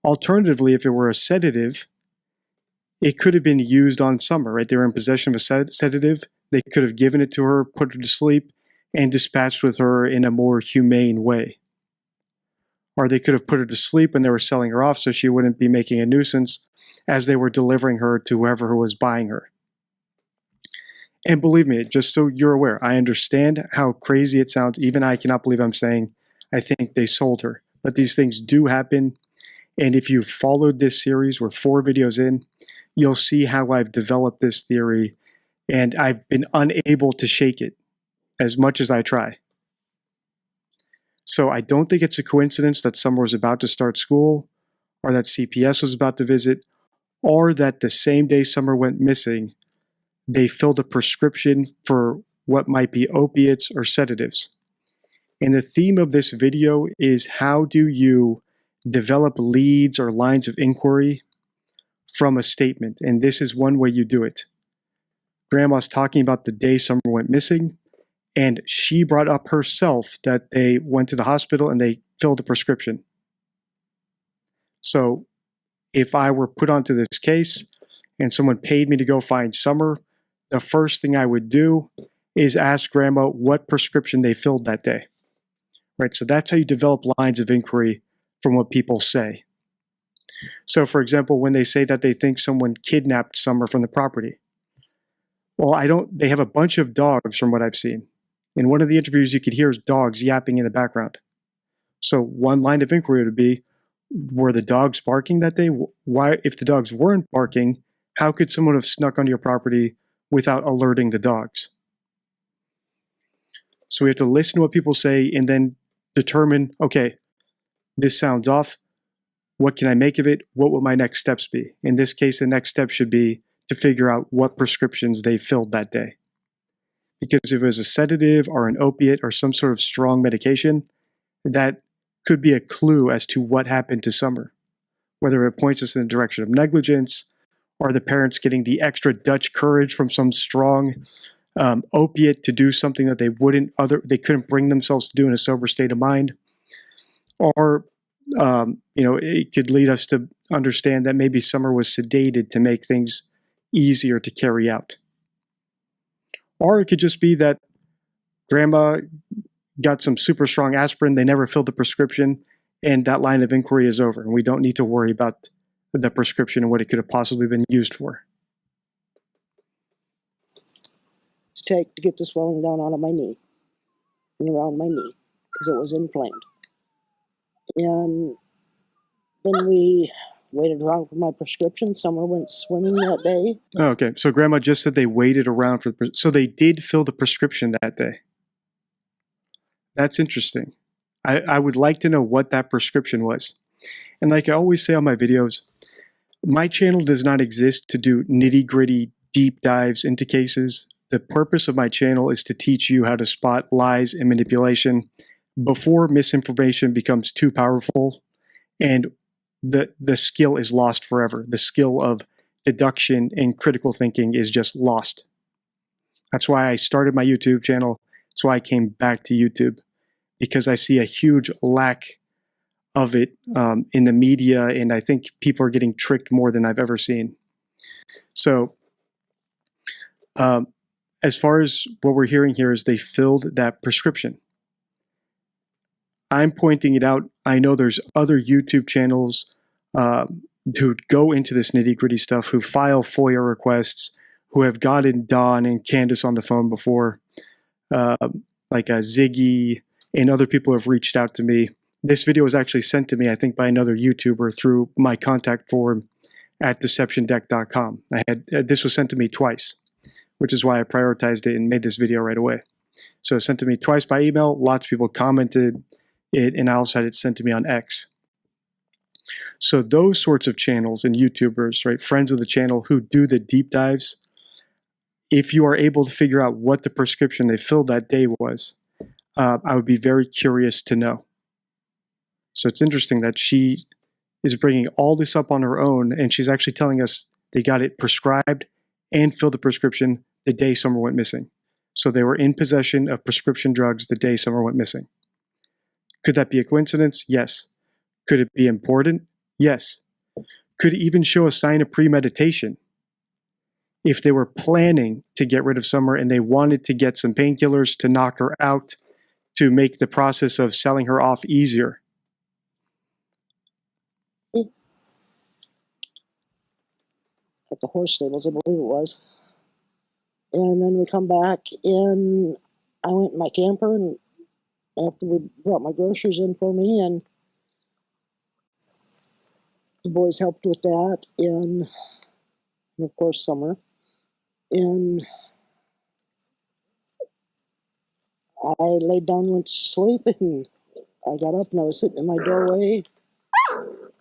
Alternatively, if it were a sedative, it could have been used on Summer, right? They were in possession of a sedative. They could have given it to her, put her to sleep, and dispatched with her in a more humane way. Or they could have put her to sleep when they were selling her off so she wouldn't be making a nuisance as they were delivering her to whoever was buying her. And believe me, just so you're aware, I understand how crazy it sounds. Even I cannot believe I'm saying I think they sold her. But these things do happen. And if you've followed this series, we're 4 videos in, you'll see how I've developed this theory. And I've been unable to shake it as much as I try. So I don't think it's a coincidence that Summer was about to start school, or that CPS was about to visit, or that the same day Summer went missing, they filled a prescription for what might be opiates or sedatives. And the theme of this video is, how do you develop leads or lines of inquiry from a statement? And this is one way you do it. Grandma's talking about the day Summer went missing, and she brought up herself that they went to the hospital and they filled a prescription. So if I were put onto this case and someone paid me to go find Summer, the first thing I would do is ask Grandma what prescription they filled that day. Right? So that's how you develop lines of inquiry from what people say. So, for example, when they say that they think someone kidnapped Summer from the property, well, they have a bunch of dogs from what I've seen. In one of the interviews, you could hear dogs yapping in the background. So one line of inquiry would be, were the dogs barking that day? Why, if the dogs weren't barking, how could someone have snuck onto your property without alerting the dogs? So we have to listen to what people say and then determine, okay, this sounds off. What can I make of it? What will my next steps be? In this case, the next step should be to figure out what prescriptions they filled that day. Because if it was a sedative or an opiate or some sort of strong medication, that could be a clue as to what happened to Summer, whether it points us in the direction of negligence or the parents getting the extra Dutch courage from some strong opiate to do something that they couldn't bring themselves to do in a sober state of mind, or it could lead us to understand that maybe Summer was sedated to make things easier to carry out. Or it could just be that Grandma got some super strong aspirin, they never filled the prescription, and that line of inquiry is over, and we don't need to worry about the prescription and what it could have possibly been used for. To get the swelling down out of my knee and around my knee because it was inflamed. And then we waited around for my prescription. Summer went swimming that day. Oh, okay, so Grandma just said they waited around so they did fill the prescription that day. That's interesting. I would like to know what that prescription was. And like I always say on my videos, my channel does not exist to do nitty-gritty deep dives into cases. The purpose of my channel is to teach you how to spot lies and manipulation before misinformation becomes too powerful and the skill is lost forever. The skill of deduction and critical thinking is just lost. That's why I started my YouTube channel. That's why I came back to YouTube, because I see a huge lack of it in the media, and I think people are getting tricked more than I've ever seen. So as far as what we're hearing here is they filled that prescription. I'm pointing it out. I know there's other YouTube channels who go into this nitty-gritty stuff, who file FOIA requests, who have gotten Don and Candace on the phone before, like Ziggy and other people have reached out to me. This video was actually sent to me, I think, by another YouTuber through my contact form at deceptiondeck.com. This was sent to me twice, which is why I prioritized it and made this video right away. So it was sent to me twice by email. Lots of people commented it, and I also had it sent to me on X. So those sorts of channels and YouTubers, right, friends of the channel who do the deep dives, if you are able to figure out what the prescription they filled that day was, I would be very curious to know. So it's interesting that she is bringing all this up on her own, and she's actually telling us they got it prescribed and filled the prescription the day Summer went missing. So they were in possession of prescription drugs the day Summer went missing. Could that be a coincidence? Yes. Could it be important? Yes. Could it even show a sign of premeditation? If they were planning to get rid of Summer and they wanted to get some painkillers to knock her out, to make the process of selling her off easier. At the horse stables, I believe it was. And then we come back, and I went in my camper, and after we brought my groceries in for me, and the boys helped with that, and of course Summer. And I laid down and went to sleep, and I got up and I was sitting in my doorway.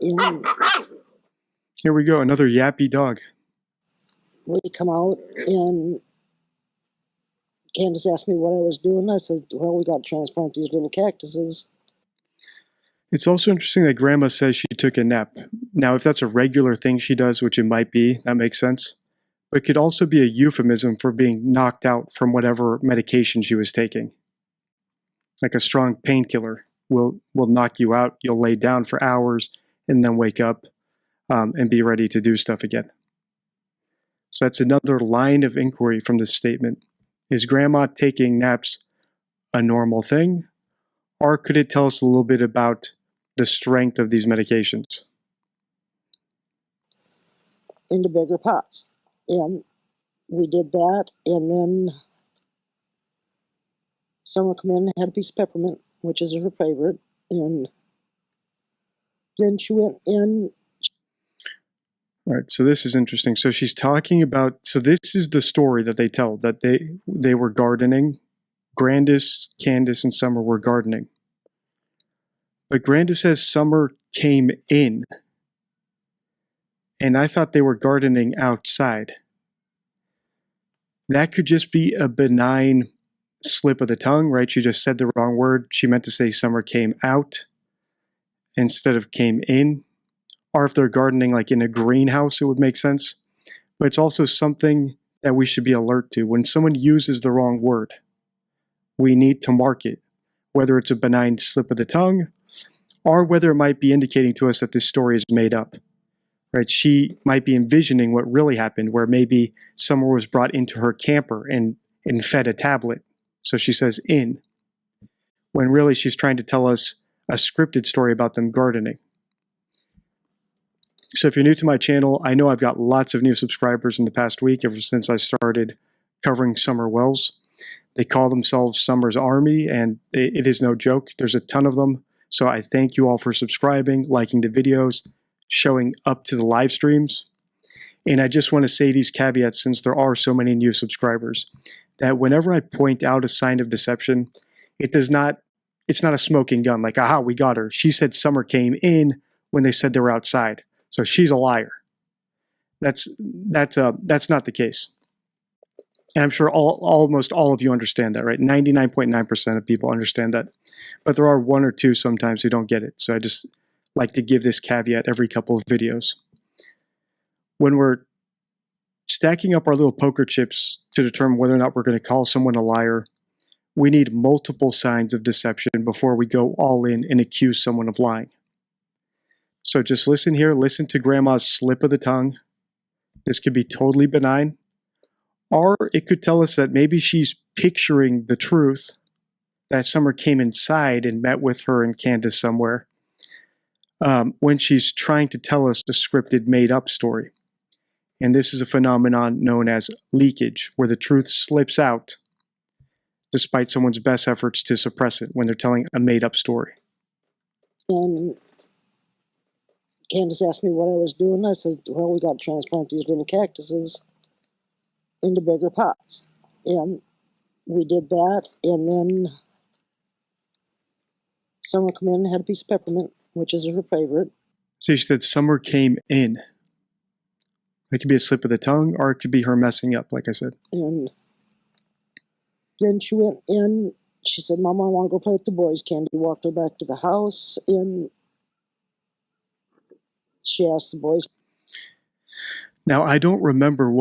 And here we go, another yappy dog. We come out, and Candace asked me what I was doing. I said, well, we got to transplant these little cactuses. It's also interesting that Grandma says she took a nap. Now, if that's a regular thing she does, which it might be, that makes sense. But it could also be a euphemism for being knocked out from whatever medication she was taking. Like a strong painkiller will knock you out. You'll lay down for hours and then wake up. and be ready to do stuff again. So that's another line of inquiry from this statement. Is grandma taking naps a normal thing? Or could it tell us a little bit about the strength of these medications? Into bigger pots. And we did that, and then Summer come in and had a piece of peppermint, which is her favorite, and then she went in. All right, so this is interesting. So she's talking about, so this is the story that they tell, that they were gardening. Grandis, Candace, and Summer were gardening. But Grandis says Summer came in. And I thought they were gardening outside. That could just be a benign slip of the tongue, right? She just said the wrong word. She meant to say Summer came out instead of came in. Or if they're gardening like in a greenhouse, it would make sense. But it's also something that we should be alert to. When someone uses the wrong word, we need to mark it, whether it's a benign slip of the tongue or whether it might be indicating to us that this story is made up. Right? She might be envisioning what really happened, where maybe Summer was brought into her camper and fed a tablet. So she says in, when really she's trying to tell us a scripted story about them gardening. So if you're new to my channel, I know I've got lots of new subscribers in the past week, ever since I started covering Summer Wells. They call themselves Summer's Army, and it is no joke. There's a ton of them. So I thank you all for subscribing, liking the videos, showing up to the live streams. And I just want to say these caveats, since there are so many new subscribers, that whenever I point out a sign of deception, it's not a smoking gun, like, aha, we got her. She said Summer came in when they said they were outside. So she's a liar. That's not the case. And I'm sure almost all of you understand that, right? 99.9% of people understand that. But there are one or two sometimes who don't get it. So I just like to give this caveat every couple of videos. When we're stacking up our little poker chips to determine whether or not we're going to call someone a liar, we need multiple signs of deception before we go all in and accuse someone of lying. So just listen here, listen to Grandma's slip of the tongue. This could be totally benign. Or it could tell us that maybe she's picturing the truth, that Summer came inside and met with her and Candace somewhere, when she's trying to tell us the scripted made-up story. And this is a phenomenon known as leakage, where the truth slips out despite someone's best efforts to suppress it when they're telling a made-up story. And Candace asked me what I was doing. I said, well, we got to transplant these little cactuses into bigger pots. And we did that, and then Summer come in and had a piece of peppermint, which is her favorite. So she said Summer came in. It could be a slip of the tongue, or it could be her messing up, like I said. And then she went in. She said, Mama, I want to go play with the boys. Candy walked her back to the house, and she asked the boys. Now, I don't remember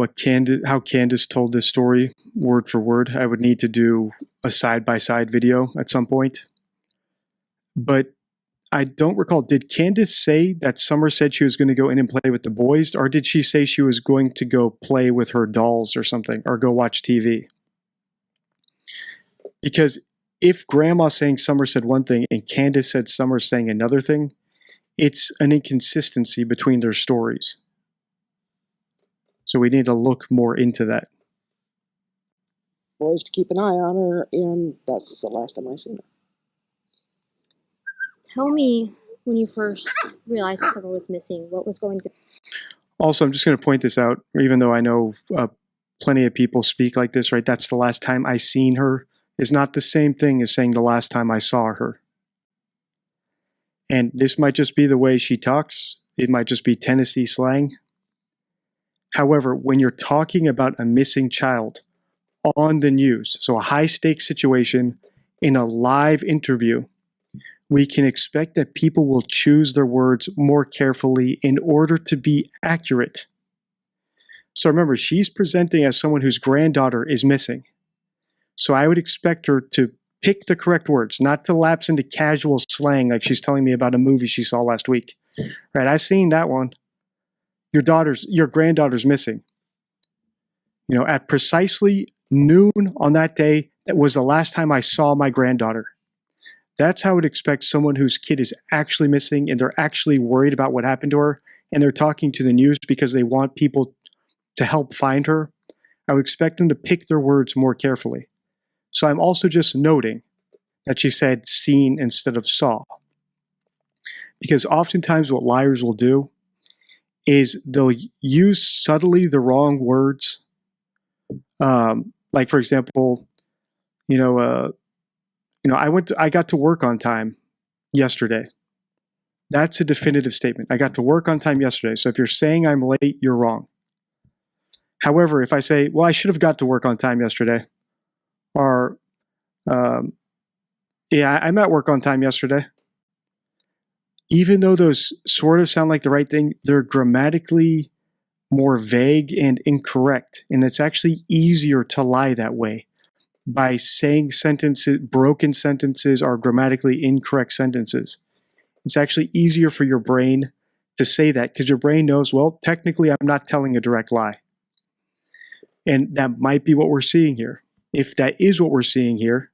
how Candace told this story word for word. I would need to do a side-by-side video at some point. But I don't recall. Did Candace say that Summer said she was going to go in and play with the boys? Or did she say she was going to go play with her dolls or something? Or go watch TV? Because if Grandma's saying Summer said one thing and Candace said Summer saying another thing, it's an inconsistency between their stories. So we need to look more into that. Boys to keep an eye on her, and that's the last time I seen her. Tell me when you first realized that Summer was missing, what was going to... Also, I'm just going to point this out, even though I know plenty of people speak like this, right? That's the last time I seen her is not the same thing as saying the last time I saw her. And this might just be the way she talks. It might just be Tennessee slang. However, when you're talking about a missing child on the news, so a high-stakes situation in a live interview, we can expect that people will choose their words more carefully in order to be accurate. So remember, she's presenting as someone whose granddaughter is missing. So I would expect her to pick the correct words, not to lapse into casual slang like she's telling me about a movie she saw last week. Right, I've seen that one. your granddaughter's missing. You know, at precisely noon on that day, that was the last time I saw my granddaughter. That's how I would expect someone whose kid is actually missing and they're actually worried about what happened to her and they're talking to the news because they want people to help find her. I would expect them to pick their words more carefully. So I'm also just noting that she said seen instead of saw. Because oftentimes what liars will do is they'll use subtly the wrong words. Like for example, I got to work on time yesterday. That's a definitive statement. I got to work on time yesterday. So if you're saying I'm late, you're wrong. However, if I say, well, I should have got to work on time yesterday, or yeah, I'm at work on time yesterday. Even though those sort of sound like the right thing, they're grammatically more vague and incorrect. And it's actually easier to lie that way by saying sentences, broken sentences are grammatically incorrect sentences. It's actually easier for your brain to say that because your brain knows, well, technically I'm not telling a direct lie. And that might be what we're seeing here. If that is what we're seeing here,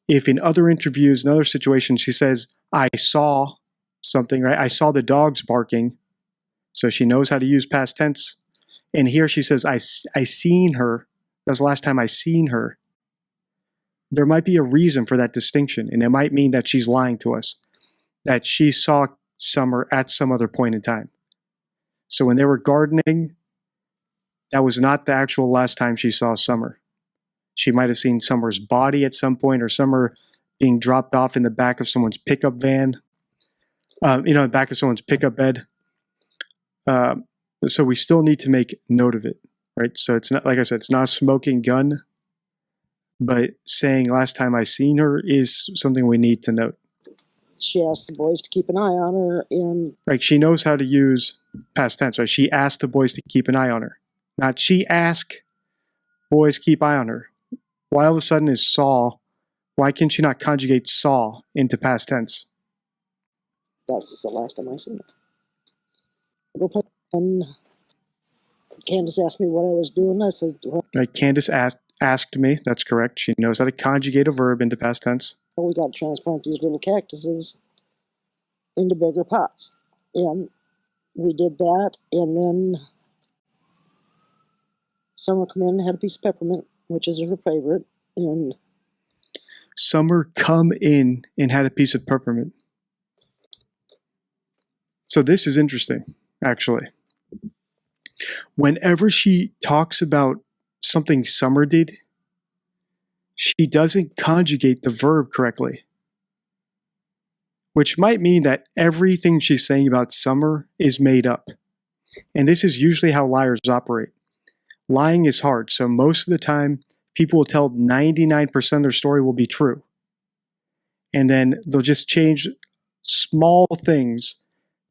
if in other interviews, in other situations, she says, I saw something, right? I saw the dogs barking. So she knows how to use past tense. And here she says, I seen her. That's the last time I seen her. There might be a reason for that distinction. And it might mean that she's lying to us, that she saw Summer at some other point in time. So when they were gardening, that was not the actual last time she saw Summer. She might have seen Summer's body at some point, or Summer being dropped off in the back of someone's pickup van, the back of someone's pickup bed. So we still need to make note of it, right? So it's not, like I said, it's not a smoking gun, but saying last time I seen her is something we need to note. She asked the boys to keep an eye on her, and like she knows how to use past tense, right? She asked the boys to keep an eye on her. Not she asked boys keep eye on her. Why all of a sudden is saw? Why can she not conjugate saw into past tense? That's the last time I seen her. And Candace asked me what I was doing. I said, well, right, Candace asked me. That's correct. She knows how to conjugate a verb into past tense. Well, we got to transplant these little cactuses into bigger pots. And we did that, and then Summer come in and had a piece of peppermint, which is her favorite. And Summer come in and had a piece of peppermint. So this is interesting, actually. Whenever she talks about something Summer did, she doesn't conjugate the verb correctly. Which might mean that everything she's saying about Summer is made up. And this is usually how liars operate. Lying is hard, so most of the time, people will tell 99% of their story will be true. And then they'll just change small things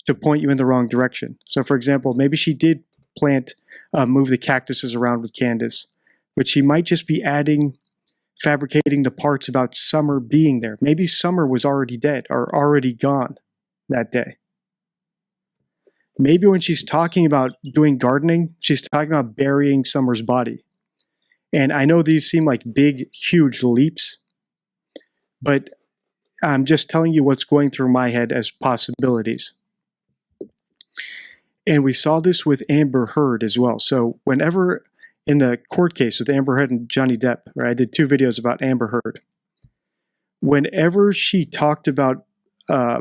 to point you in the wrong direction. So for example, maybe she did move the cactuses around with Candace, but she might just be fabricating the parts about Summer being there. Maybe Summer was already dead or already gone that day. Maybe when she's talking about doing gardening, she's talking about burying Summer's body. And I know these seem like big, huge leaps, but I'm just telling you what's going through my head as possibilities. And we saw this with Amber Heard as well. So whenever in the court case with Amber Heard and Johnny Depp, right, I did 2 videos about Amber Heard. Whenever she talked about,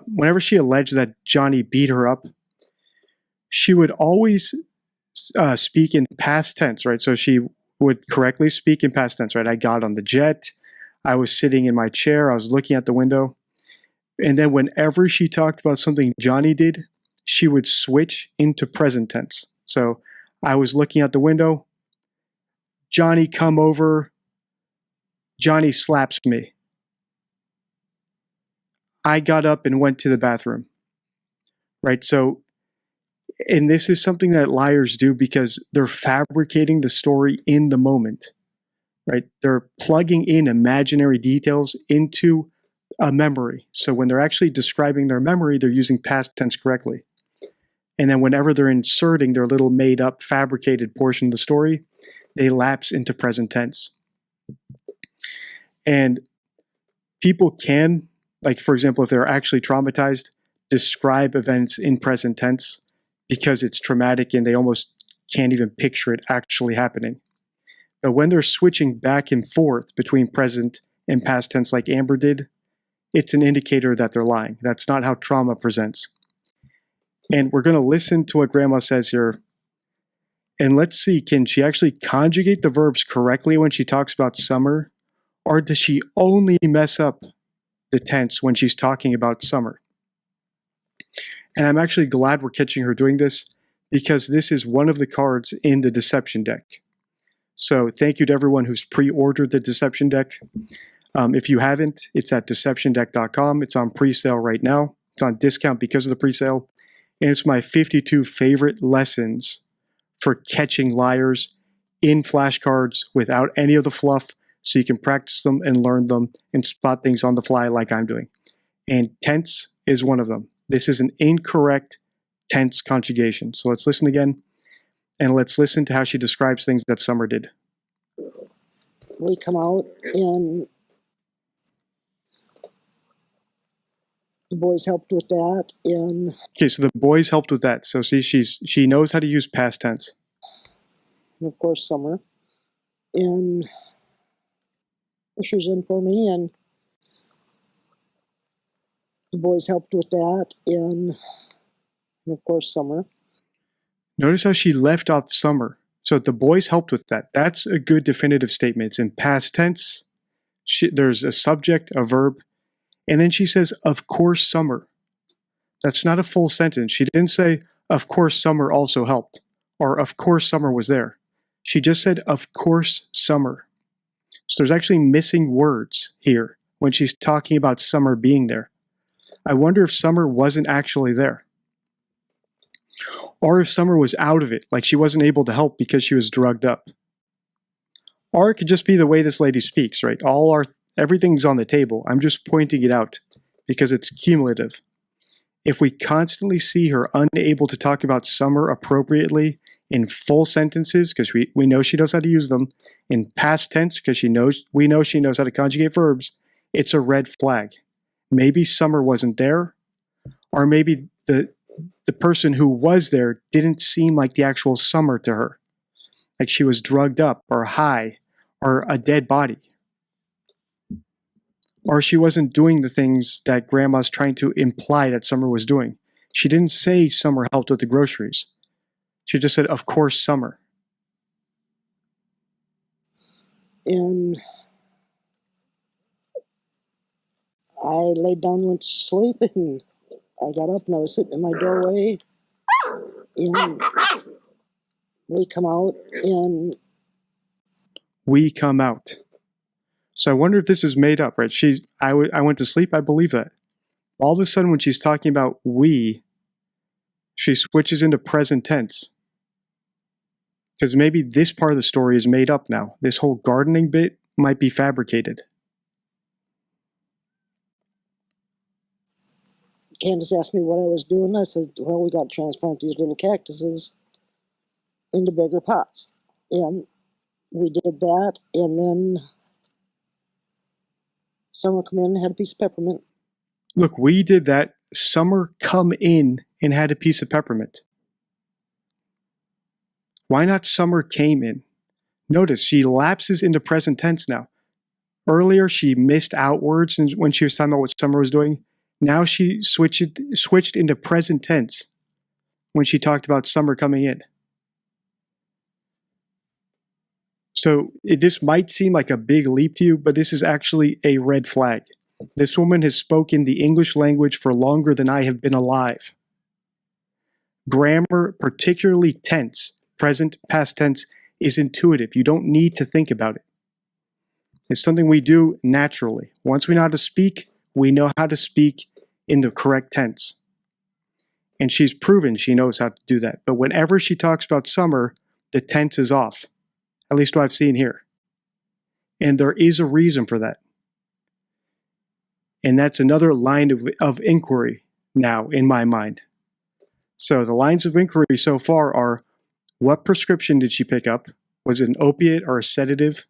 whenever she alleged that Johnny beat her up, she would always speak in past tense, right? So she would correctly speak in past tense, right? I got on the jet. I was sitting in my chair. I was looking out the window. And then whenever she talked about something Johnny did, she would switch into present tense. So I was looking out the window. Johnny come over. Johnny slaps me. I got up and went to the bathroom. Right? So, and this is something that liars do because they're fabricating the story in the moment. Right? They're plugging in imaginary details into a memory. So when they're actually describing their memory, they're using past tense correctly. And then whenever they're inserting their little made up, fabricated portion of the story, they lapse into present tense. And people can, like, for example, if they're actually traumatized, describe events in present tense because it's traumatic and they almost can't even picture it actually happening. But when they're switching back and forth between present and past tense like Amber did, it's an indicator that they're lying. That's not how trauma presents. And we're going to listen to what Grandma says here. And let's see, can she actually conjugate the verbs correctly when she talks about summer? Or does she only mess up the tense when she's talking about summer? And I'm actually glad we're catching her doing this because this is one of the cards in the deception deck. So thank you to everyone who's pre-ordered the deception deck. If you haven't, it's at deceptiondeck.com. It's on pre-sale right now. It's on discount because of the pre-sale. And it's my 52 favorite lessons for catching liars in flashcards without any of the fluff, so you can practice them and learn them and spot things on the fly like I'm doing. And tense is one of them. This is an incorrect tense conjugation. So let's listen again, and let's listen to how she describes things that Summer did. We come out and the boys helped with that. And okay, so the boys helped with that. So see, she knows how to use past tense. And of course, Summer. And she was in for me, and the boys helped with that. And of course, Summer. Notice how she left off Summer. So the boys helped with that. That's a good definitive statement. It's in past tense. There's a subject, a verb, and then she says, of course, Summer. That's not a full sentence. She didn't say, of course, Summer also helped, or of course, Summer was there. She just said, of course, Summer. So there's actually missing words here when she's talking about Summer being there. I wonder if Summer wasn't actually there. Or if Summer was out of it, like she wasn't able to help because she was drugged up. Or it could just be the way this lady speaks, right? Everything's on the table. I'm just pointing it out because it's cumulative. If we constantly see her unable to talk about Summer appropriately in full sentences, because we know she knows how to use them, in past tense, because we know she knows how to conjugate verbs, it's a red flag. Maybe Summer wasn't there, or maybe the person who was there didn't seem like the actual Summer to her. Like she was drugged up or high or a dead body. Or she wasn't doing the things that Grandma's trying to imply that Summer was doing. She didn't say Summer helped with the groceries. She just said, of course, Summer. And I laid down and went to sleep, and I got up and I was sitting in my doorway, and we come out, and we come out. So I wonder if this is made up, right? I went to sleep, I believe that. All of a sudden when she's talking about we, she switches into present tense. Because maybe this part of the story is made up now. This whole gardening bit might be fabricated. Candace asked me what I was doing. I said, well, we got to transplant these little cactuses into bigger pots. And we did that, and then Summer come in and had a piece of peppermint. Look, we did that. Summer come in and had a piece of peppermint. Why not Summer came in? Notice she lapses into present tense now. Earlier she missed out words when she was talking about what Summer was doing. Now she switched into present tense when she talked about Summer coming in. So this might seem like a big leap to you, but this is actually a red flag. This woman has spoken the English language for longer than I have been alive. Grammar, particularly tense, present, past tense, is intuitive. You don't need to think about it. It's something we do naturally. Once we know how to speak, we know how to speak in the correct tense. And she's proven she knows how to do that. But whenever she talks about Summer, the tense is off. At least what I've seen here. And there is a reason for that. And that's another line of inquiry now in my mind. So the lines of inquiry so far are, what prescription did she pick up? Was it an opiate or a sedative?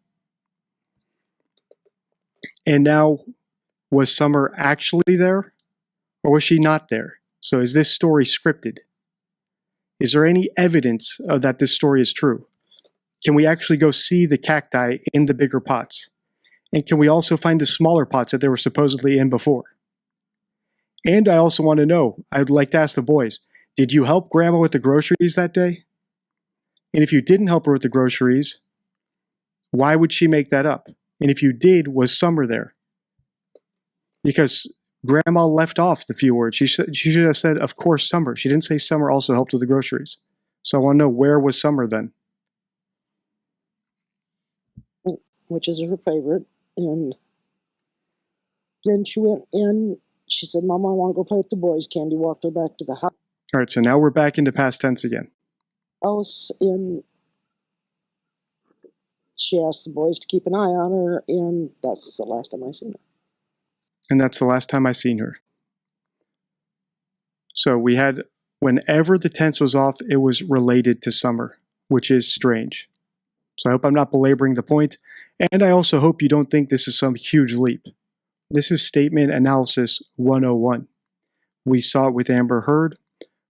And now, was Summer actually there, or was she not there? So is this story scripted? Is there any evidence that this story is true? Can we actually go see the cacti in the bigger pots? And can we also find the smaller pots that they were supposedly in before? And I also want to know, I'd like to ask the boys, did you help Grandma with the groceries that day? And if you didn't help her with the groceries, why would she make that up? And if you did, was Summer there? Because Grandma left off the few words. She should have said, of course, Summer. She didn't say Summer also helped with the groceries. So I want to know, where was Summer then? Which is her favorite. And then she went in. She said, Mama, I want to go play with the boys. Candy walked her back to the house. All right, so now we're back into past tense again. And she asked the boys to keep an eye on her, and that's the last time I seen her. And that's the last time I seen her. So we had, whenever the tense was off, it was related to Summer, which is strange. So I hope I'm not belaboring the point, and I also hope you don't think this is some huge leap. This is Statement Analysis 101. We saw it with Amber Heard.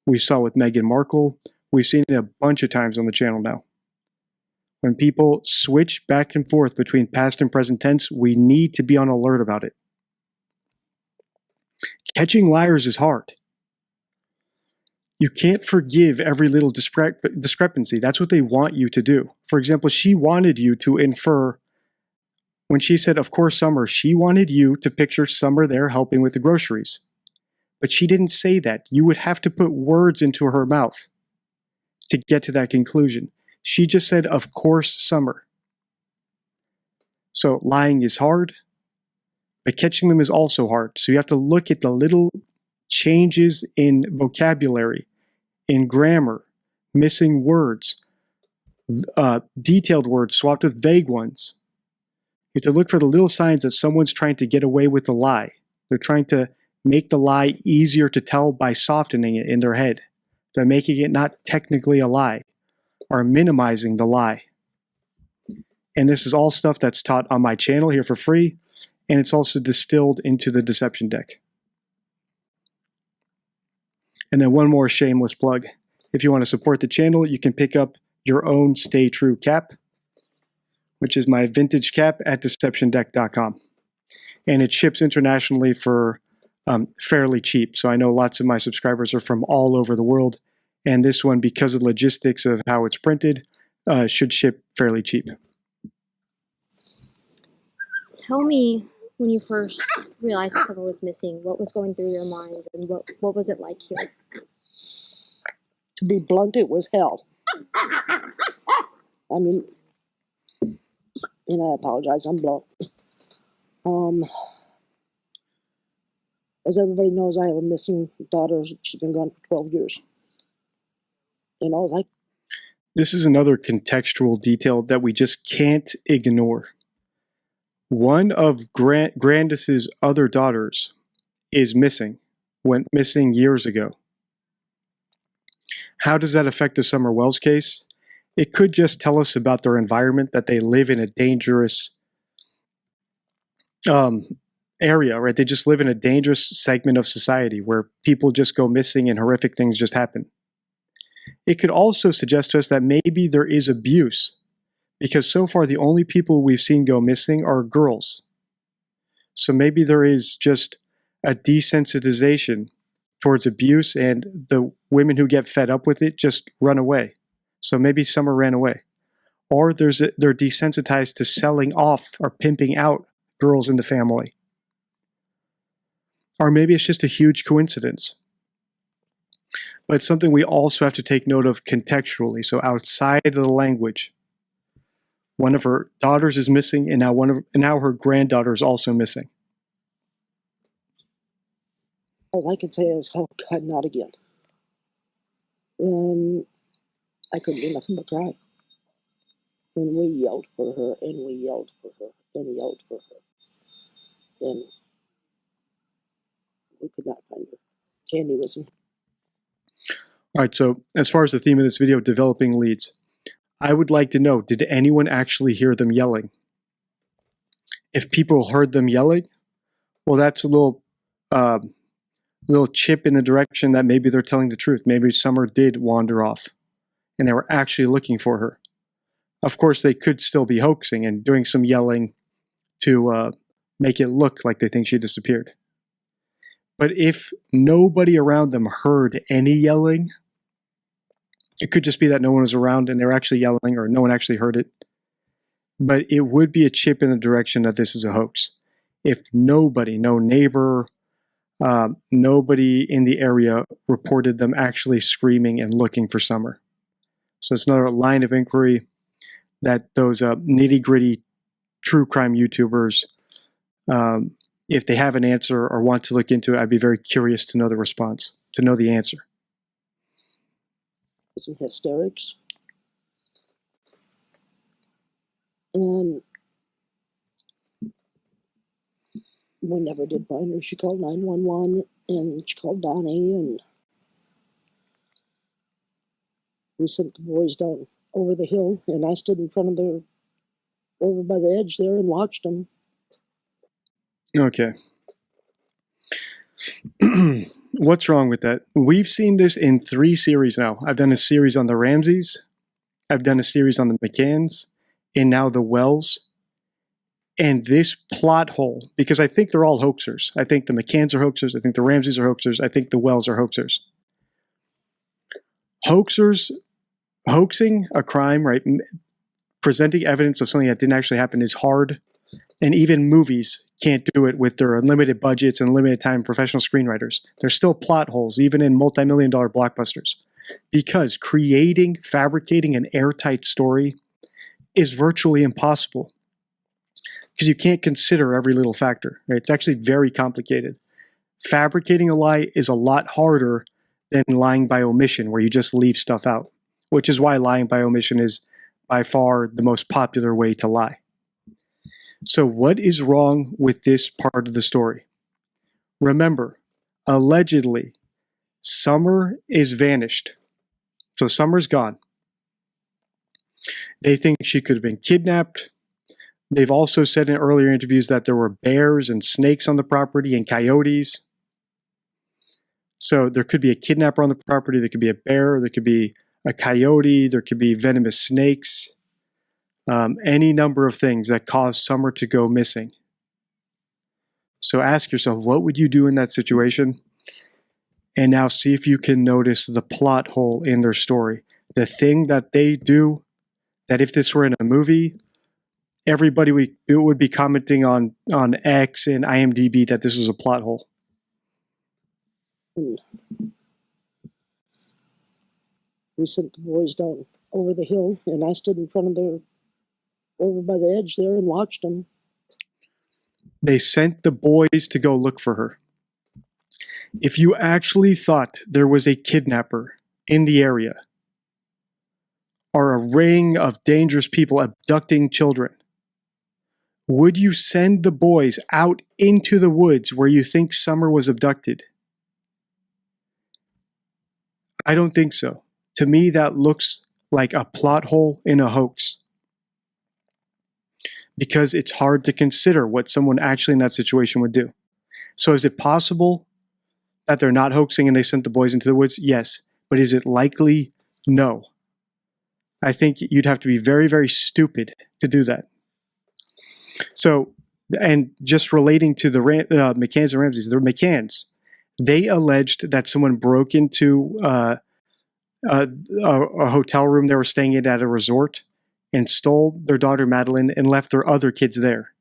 We saw it with Meghan Markle. We've seen it a bunch of times on the channel now. When people switch back and forth between past and present tense, we need to be on alert about it. Catching liars is hard. You can't forgive every little discrepancy. That's what they want you to do. For example, she wanted you to infer, when she said, of course, Summer, she wanted you to picture Summer there helping with the groceries. But she didn't say that. You would have to put words into her mouth to get to that conclusion. She just said, of course, Summer. So lying is hard, but catching them is also hard. So you have to look at the little changes in vocabulary, in grammar, missing words, detailed words swapped with vague ones. You have to look for the little signs that someone's trying to get away with the lie. They're trying to make the lie easier to tell by softening it in their head, by making it not technically a lie, or minimizing the lie. And this is all stuff that's taught on my channel here for free, and it's also distilled into the Deception Deck. And then one more shameless plug. If you want to support the channel, you can pick up your own Stay True cap, which is my vintage cap at deceptiondeck.com. And it ships internationally for fairly cheap. So I know lots of my subscribers are from all over the world. And this one, because of the logistics of how it's printed, should ship fairly cheap. Tell me, when you first realized that someone was missing, what was going through your mind, and what was it like here? To be blunt, it was hell. I mean, and I apologize, I'm blunt. As everybody knows, I have a missing daughter. She's been gone for 12 years. And I was like, this is another contextual detail that we just can't ignore. One of Grandis's other daughters is missing, went missing years ago. How does that affect the Summer Wells case? It could just tell us about their environment, that they live in a dangerous area, right? They just live in a dangerous segment of society where people just go missing and horrific things just happen. It could also suggest to us that maybe there is abuse, because so far the only people we've seen go missing are girls. So maybe there is just a desensitization towards abuse, and the women who get fed up with it just run away. So maybe Summer ran away. Or they're desensitized to selling off or pimping out girls in the family. Or maybe it's just a huge coincidence. But it's something we also have to take note of contextually, so outside of the language. One of her daughters is missing, and now her granddaughter is also missing. all I could say is, oh God, not again. And I couldn't do nothing but cry. And we yelled for her, and we yelled for her, and yelled for her. And we could not find her. Candy was in. All right, so as far as the theme of this video, developing leads, I would like to know, did anyone actually hear them yelling? If people heard them yelling, well, that's a little chip in the direction that maybe they're telling the truth. Maybe Summer did wander off and they were actually looking for her. Of course, they could still be hoaxing and doing some yelling to make it look like they think she disappeared. But if nobody around them heard any yelling, it could just be that no one was around and they were actually yelling, or no one actually heard it. But it would be a chip in the direction that this is a hoax. If nobody, no neighbor, nobody in the area reported them actually screaming and looking for Summer. So it's another line of inquiry that those nitty-gritty true crime YouTubers, if they have an answer or want to look into it, I'd be very curious to know the response, to know the answer. Some hysterics. And we never did find her. She called 911 and she called Donnie, and we sent the boys down over the hill, and I stood in front of over by the edge there and watched them. Okay. What's wrong with that? We've seen this in 3 series now. I've done a series on the Ramseys, I've done a series on the McCanns, and now the Wells. And this plot hole, because I think they're all hoaxers. I think the McCanns are hoaxers. I think the Ramseys are hoaxers. I think the Wells are hoaxers. Hoaxing a crime, right? Presenting evidence of something that didn't actually happen is hard. And even movies can't do it with their unlimited budgets and limited time professional screenwriters. There's still plot holes, even in multi-million-dollar blockbusters. Because fabricating an airtight story is virtually impossible. Because you can't consider every little factor. Right? It's actually very complicated. Fabricating a lie is a lot harder than lying by omission, where you just leave stuff out, which is why lying by omission is by far the most popular way to lie. So what is wrong with this part of the story? Remember, allegedly, Summer is vanished. So Summer's gone. They think she could have been kidnapped. They've also said in earlier interviews that there were bears and snakes on the property and coyotes. So there could be a kidnapper on the property, there could be a bear, there could be a coyote, there could be venomous snakes, any number of things that cause Summer to go missing. So ask yourself, what would you do in that situation? And now see if you can notice the plot hole in their story. The thing that they do, that if this were in a movie, everybody would be commenting on X and IMDb that this was a plot hole. We sent the boys down over the hill, and I stood in front of over by the edge there and watched them. They sent the boys to go look for her. If you actually thought there was a kidnapper in the area, or a ring of dangerous people abducting children, would you send the boys out into the woods where you think Summer was abducted? I don't think so. To me, that looks like a plot hole in a hoax. Because it's hard to consider what someone actually in that situation would do. So is it possible that they're not hoaxing and they sent the boys into the woods? Yes. But is it likely? No. I think you'd have to be very, very stupid to do that. So, and just relating to the McCanns and Ramseys, the McCanns, they alleged that someone broke into a hotel room they were staying in at a resort and stole their daughter Madeline and left their other kids there.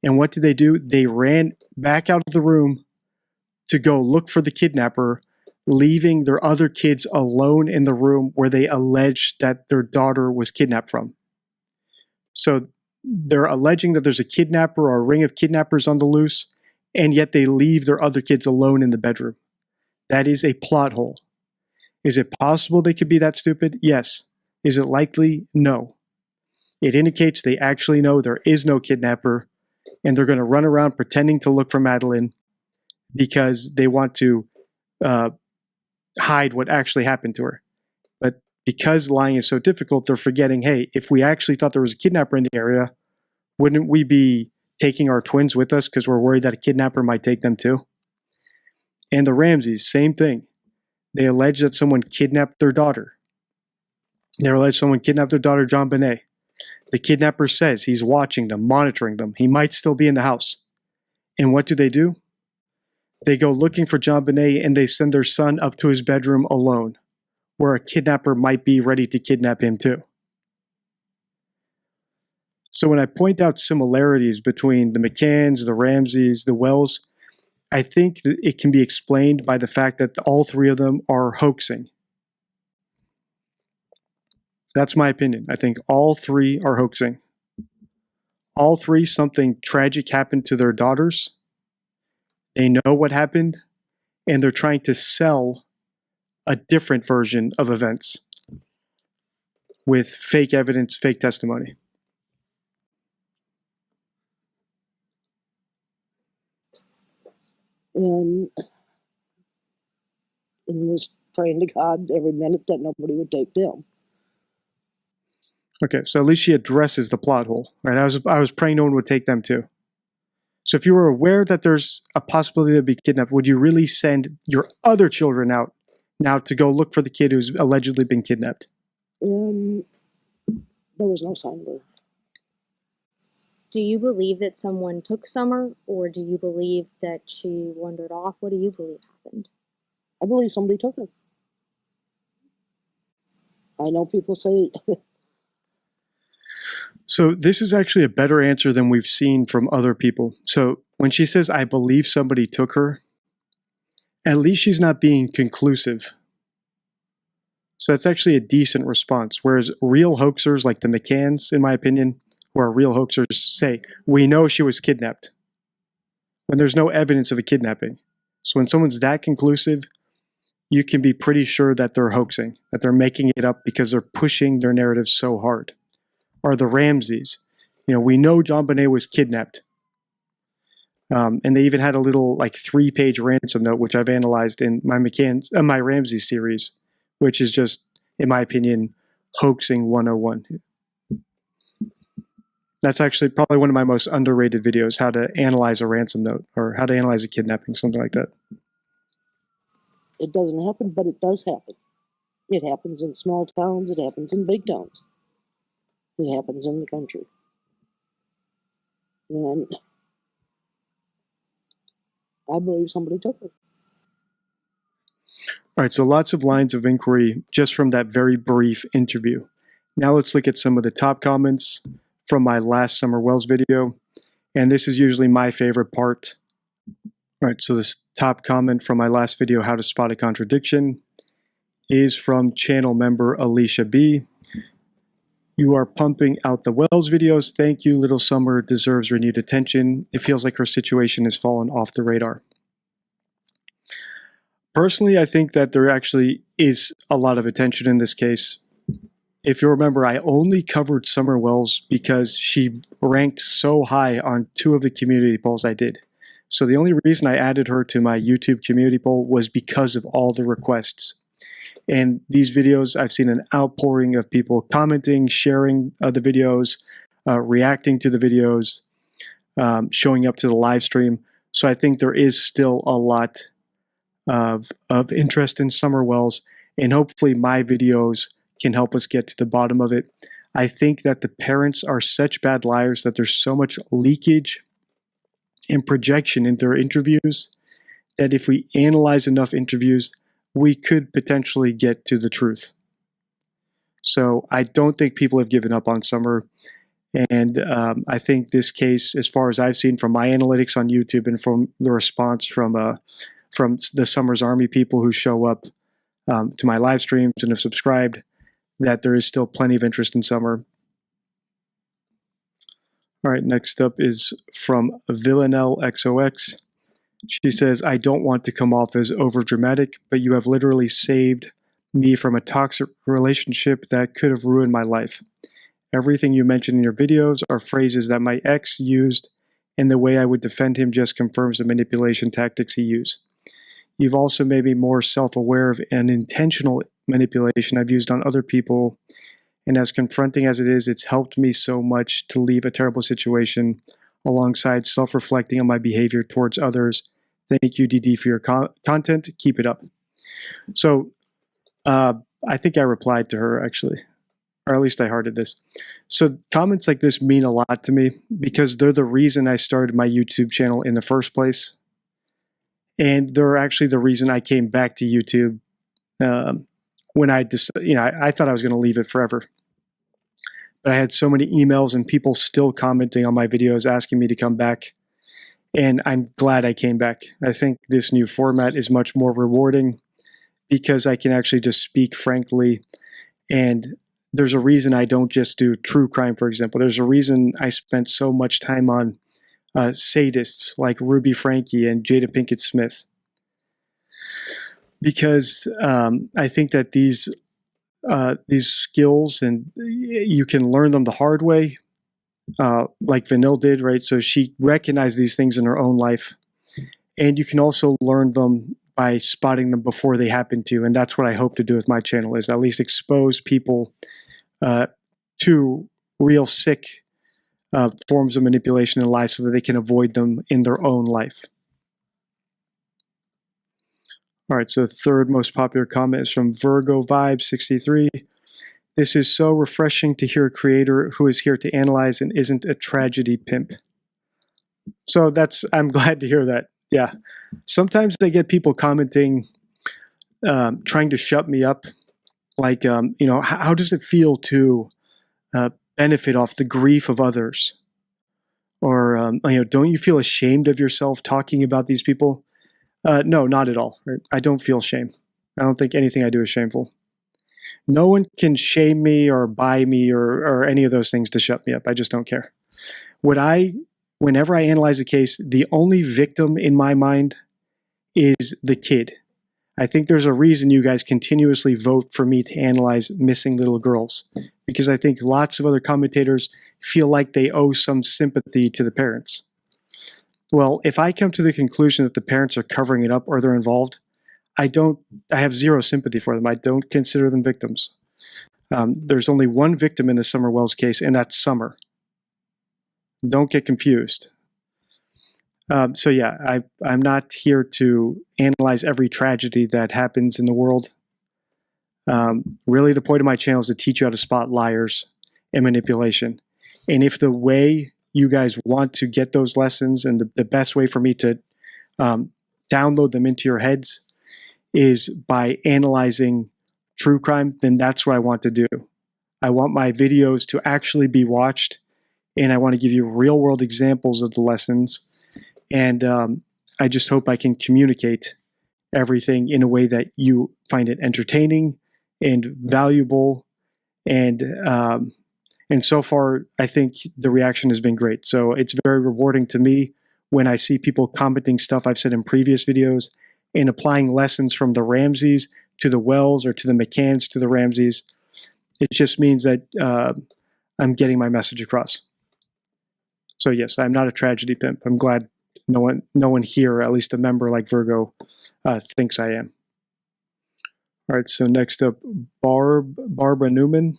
And what did they do? They ran back out of the room to go look for the kidnapper, leaving their other kids alone in the room where they alleged that their daughter was kidnapped from. So they're alleging that there's a kidnapper or a ring of kidnappers on the loose, and yet they leave their other kids alone in the bedroom. That is a plot hole. Is it possible they could be that stupid? Yes. Is it likely? No. It indicates they actually know there is no kidnapper, and they're going to run around pretending to look for Madeline because they want to hide what actually happened to her. But because lying is so difficult, they're forgetting, hey, if we actually thought there was a kidnapper in the area, wouldn't we be taking our twins with us because we're worried that a kidnapper might take them too? And the Ramseys, same thing. They allege that someone kidnapped their daughter. They allege someone kidnapped their daughter, John Bonet. The kidnapper says he's watching them, monitoring them. He might still be in the house. And what do? They go looking for John Bonet and they send their son up to his bedroom alone, where a kidnapper might be ready to kidnap him too. So when I point out similarities between the McCanns, the Ramseys, the Wells, I think that it can be explained by the fact that all three of them are hoaxing. That's my opinion. I think all three are hoaxing. All three, something tragic happened to their daughters. They know what happened, and they're trying to sell a different version of events with fake evidence, fake testimony. And was praying to God every minute that nobody would take them. Okay, so at least she addresses the plot hole, right? I was praying no one would take them too. So if you were aware that there's a possibility they'd be kidnapped, would you really send your other children out now to go look for the kid who's allegedly been kidnapped? And there was no sign of her. Do you believe that someone took Summer, or do you believe that she wandered off? What do you believe happened? I believe somebody took her. I know people say... So this is actually a better answer than we've seen from other people. So when she says, I believe somebody took her, at least she's not being conclusive. So that's actually a decent response. Whereas real hoaxers like the McCanns, in my opinion, who are real hoaxers, say, we know she was kidnapped, when there's no evidence of a kidnapping. So when someone's that conclusive, you can be pretty sure that they're hoaxing, that they're making it up because they're pushing their narrative so hard. Or the Ramseys. We know John Bonet was kidnapped. And they even had a little 3-page ransom note, which I've analyzed in my my Ramsey series, which is just, in my opinion, hoaxing 101. That's actually probably one of my most underrated videos, how to analyze a ransom note or how to analyze a kidnapping, something like that. It doesn't happen, but it does happen. It happens in small towns. It happens in big towns. It happens in the country. And I believe somebody took her. All right, so lots of lines of inquiry just from that very brief interview. Now let's look at some of the top comments from my last Summer Wells video. And this is usually my favorite part. All right, so this top comment from my last video, How to Spot a Contradiction, is from channel member Alicia B. You are pumping out the Wells videos. Thank you. Little Summer deserves renewed attention. It feels like her situation has fallen off the radar. Personally, I think that there actually is a lot of attention in this case. If you remember, I only covered Summer Wells because she ranked so high on 2 of the community polls I did. So the only reason I added her to my YouTube community poll was because of all the requests. And these videos, I've seen an outpouring of people commenting, sharing the videos, reacting to the videos, showing up to the live stream. So I think there is still a lot of interest in Summer Wells, and hopefully my videos can help us get to the bottom of it. I think that the parents are such bad liars that there's so much leakage and projection in their interviews that if we analyze enough interviews, we could potentially get to the truth. So I don't think people have given up on Summer. And I think this case, as far as I've seen from my analytics on YouTube and from the response from the Summer's Army people who show up to my live streams and have subscribed, that there is still plenty of interest in Summer. All right, next up is from Villanelle XOX. She says, I don't want to come off as overdramatic, but you have literally saved me from a toxic relationship that could have ruined my life. Everything you mention in your videos are phrases that my ex used, and the way I would defend him just confirms the manipulation tactics he used. You've also made me more self-aware of an intentional manipulation I've used on other people. And as confronting as it is, it's helped me so much to leave a terrible situation alongside self-reflecting on my behavior towards others. Thank you, DD, for your content. Keep it up. So I think I replied to her, actually, or at least I hearted this. So comments like this mean a lot to me because they're the reason I started my YouTube channel in the first place. And they're actually the reason I came back to YouTube when I thought I was going to leave it forever. But I had so many emails and people still commenting on my videos asking me to come back. And I'm glad I came back. I think this new format is much more rewarding because I can actually just speak frankly. And there's a reason I don't just do true crime, for example. There's a reason I spent so much time on sadists like Ruby Frankie and Jada Pinkett Smith. Because I think that these skills, and you can learn them the hard way, like Vanille did, right? So she recognized these things in her own life. And you can also learn them by spotting them before they happen to you. And that's what I hope to do with my channel, is at least expose people to real sick forms of manipulation and lies so that they can avoid them in their own life. All right, so the third most popular comment is from Virgo Vibe 63. This is so refreshing to hear a creator who is here to analyze and isn't a tragedy pimp. So I'm glad to hear that. Yeah. Sometimes I get people commenting, trying to shut me up. Like, how does it feel to benefit off the grief of others? Or, don't you feel ashamed of yourself talking about these people? No, not at all. Right? I don't feel shame. I don't think anything I do is shameful. No one can shame me or buy me or any of those things to shut me up. I just don't care. Whenever I analyze a case, the only victim in my mind is the kid. I think there's a reason you guys continuously vote for me to analyze missing little girls, because I think lots of other commentators feel like they owe some sympathy to the parents. Well, if I come to the conclusion that the parents are covering it up or they're involved, I have zero sympathy for them. I don't consider them victims. There's only one victim in the Summer Wells case, and that's Summer. Don't get confused. So yeah, I'm not here to analyze every tragedy that happens in the world. Really, the point of my channel is to teach you how to spot liars and manipulation. And if the way you guys want to get those lessons, and the best way for me to download them into your heads is by analyzing true crime, then that's what I want to do. I want my videos to actually be watched, and I want to give you real world examples of the lessons. And I just hope I can communicate everything in a way that you find it entertaining and valuable. And so far, I think the reaction has been great. So it's very rewarding to me when I see people commenting stuff I've said in previous videos and applying lessons from the Ramseys to the Wells or to the McCanns to the Ramseys. It just means that I'm getting my message across. So yes, I'm not a tragedy pimp. I'm glad no one here, at least a member like Virgo, thinks I am. All right, so next up, Barb Nauman.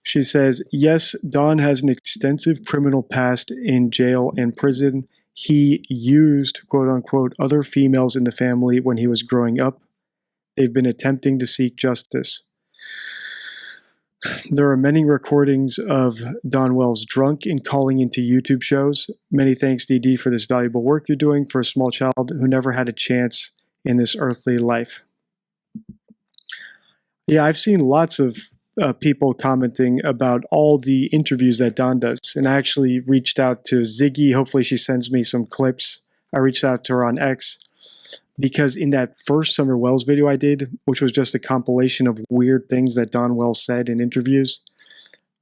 She says, yes, Don has an extensive criminal past in jail and prison. He used, quote unquote, other females in the family when he was growing up. They've been attempting to seek justice. There are many recordings of Don Wells drunk and calling into YouTube shows. Many thanks, DD, for this valuable work you're doing for a small child who never had a chance in this earthly life. Yeah, I've seen lots of people commenting about all the interviews that Don does. And I actually reached out to Ziggy. Hopefully she sends me some clips. I reached out to her on X because in that first Summer Wells video I did, which was just a compilation of weird things that Don Wells said in interviews,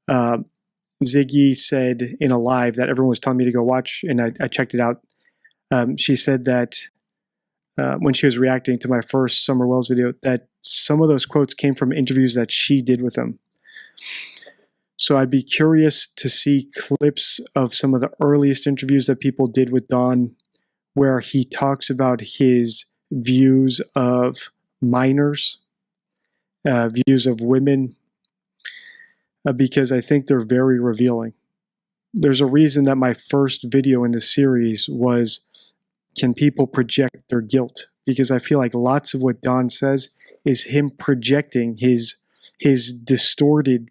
Ziggy said in a live that everyone was telling me to go watch, and I checked it out. She said that when she was reacting to my first Summer Wells video, that some of those quotes came from interviews that she did with him. So I'd be curious to see clips of some of the earliest interviews that people did with Don where he talks about his views of minors, views of women, because I think they're very revealing. There's a reason that my first video in this series was, can people project their guilt? Because I feel like lots of what Don says is him projecting his distorted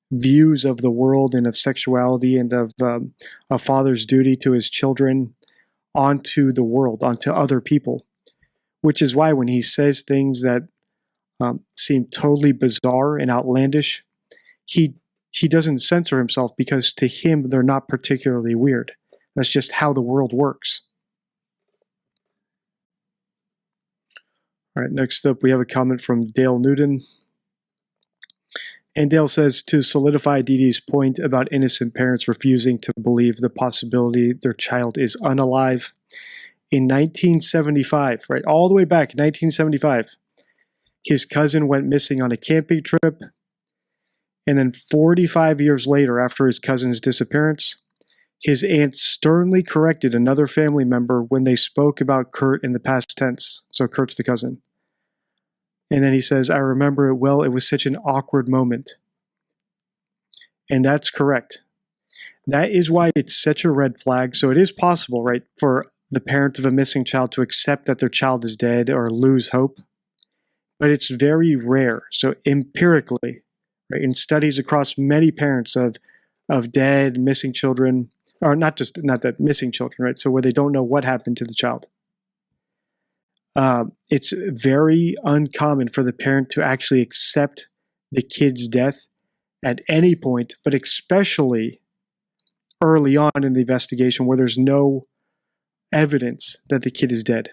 views of the world and of sexuality and of a father's duty to his children onto the world, onto other people. Which is why when he says things that seem totally bizarre and outlandish, he doesn't censor himself, because to him they're not particularly weird. That's just how the world works. All right, next up we have a comment from Dale Newton. And Dale says, to solidify Dee Dee's point about innocent parents refusing to believe the possibility their child is unalive, in 1975, right, all the way back in 1975, his cousin went missing on a camping trip. And then 45 years later, after his cousin's disappearance, his aunt sternly corrected another family member when they spoke about Kurt in the past tense. So Kurt's the cousin. And then he says, I remember it well. It was such an awkward moment. And that's correct. That is why it's such a red flag. So it is possible, right, for the parent of a missing child to accept that their child is dead or lose hope. But it's very rare. So empirically, right, in studies across many parents of dead, missing children, or not that missing children, right? So where they don't know what happened to the child. It's very uncommon for the parent to actually accept the kid's death at any point, but especially early on in the investigation where there's no evidence that the kid is dead.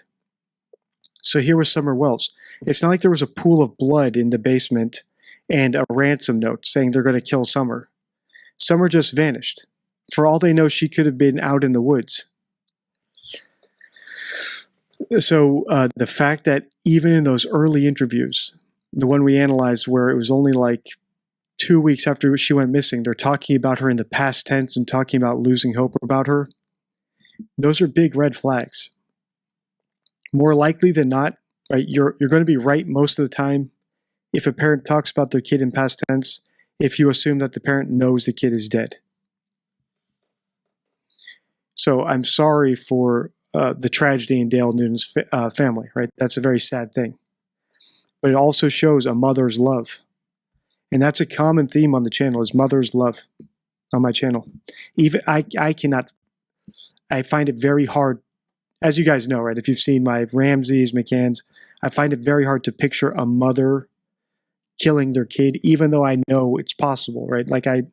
So here was Summer Wells. It's not like there was a pool of blood in the basement and a ransom note saying they're going to kill Summer. Summer just vanished. For all they know, she could have been out in the woods. So the fact that even in those early interviews, the one we analyzed where it was only like 2 weeks after she went missing, they're talking about her in the past tense and talking about losing hope about her. Those are big red flags. More likely than not, right, you're going to be right most of the time if a parent talks about their kid in past tense, if you assume that the parent knows the kid is dead. So I'm sorry for the tragedy in Dale Newton's family, right? That's a very sad thing. But it also shows a mother's love. And that's a common theme on the channel, is mother's love on my channel. Even I find it very hard, as you guys know, right? If you've seen my Ramseys, McCanns, I find it very hard to picture a mother killing their kid, even though I know it's possible, right? Like I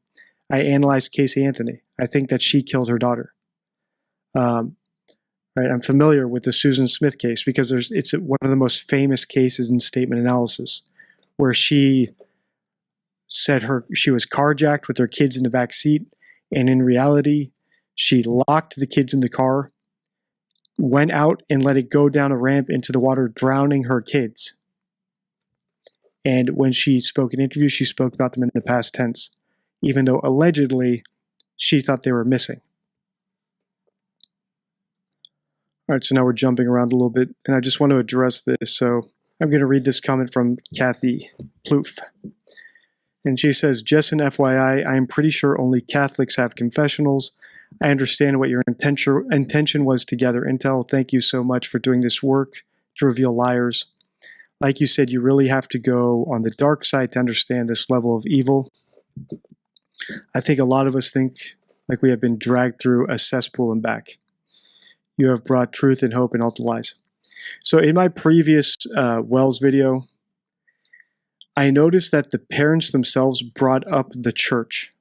analyzed Casey Anthony. I think that she killed her daughter. Right, I'm familiar with the Susan Smith case because it's one of the most famous cases in statement analysis, where she said she was carjacked with her kids in the back seat, and in reality, she locked the kids in the car, went out and let it go down a ramp into the water, drowning her kids. And when she spoke in interviews, she spoke about them in the past tense, even though allegedly she thought they were missing. All right, so now we're jumping around a little bit, and I just want to address this. So I'm going to read this comment from Kathy Plouffe. And she says, just an FYI, I am pretty sure only Catholics have confessionals. I understand what your intention was to gather intel. Thank you so much for doing this work to reveal liars. Like you said, you really have to go on the dark side to understand this level of evil. I think a lot of us think like we have been dragged through a cesspool and back. You have brought truth and hope and all the lies. So in my previous Wells video, I noticed that the parents themselves brought up the church.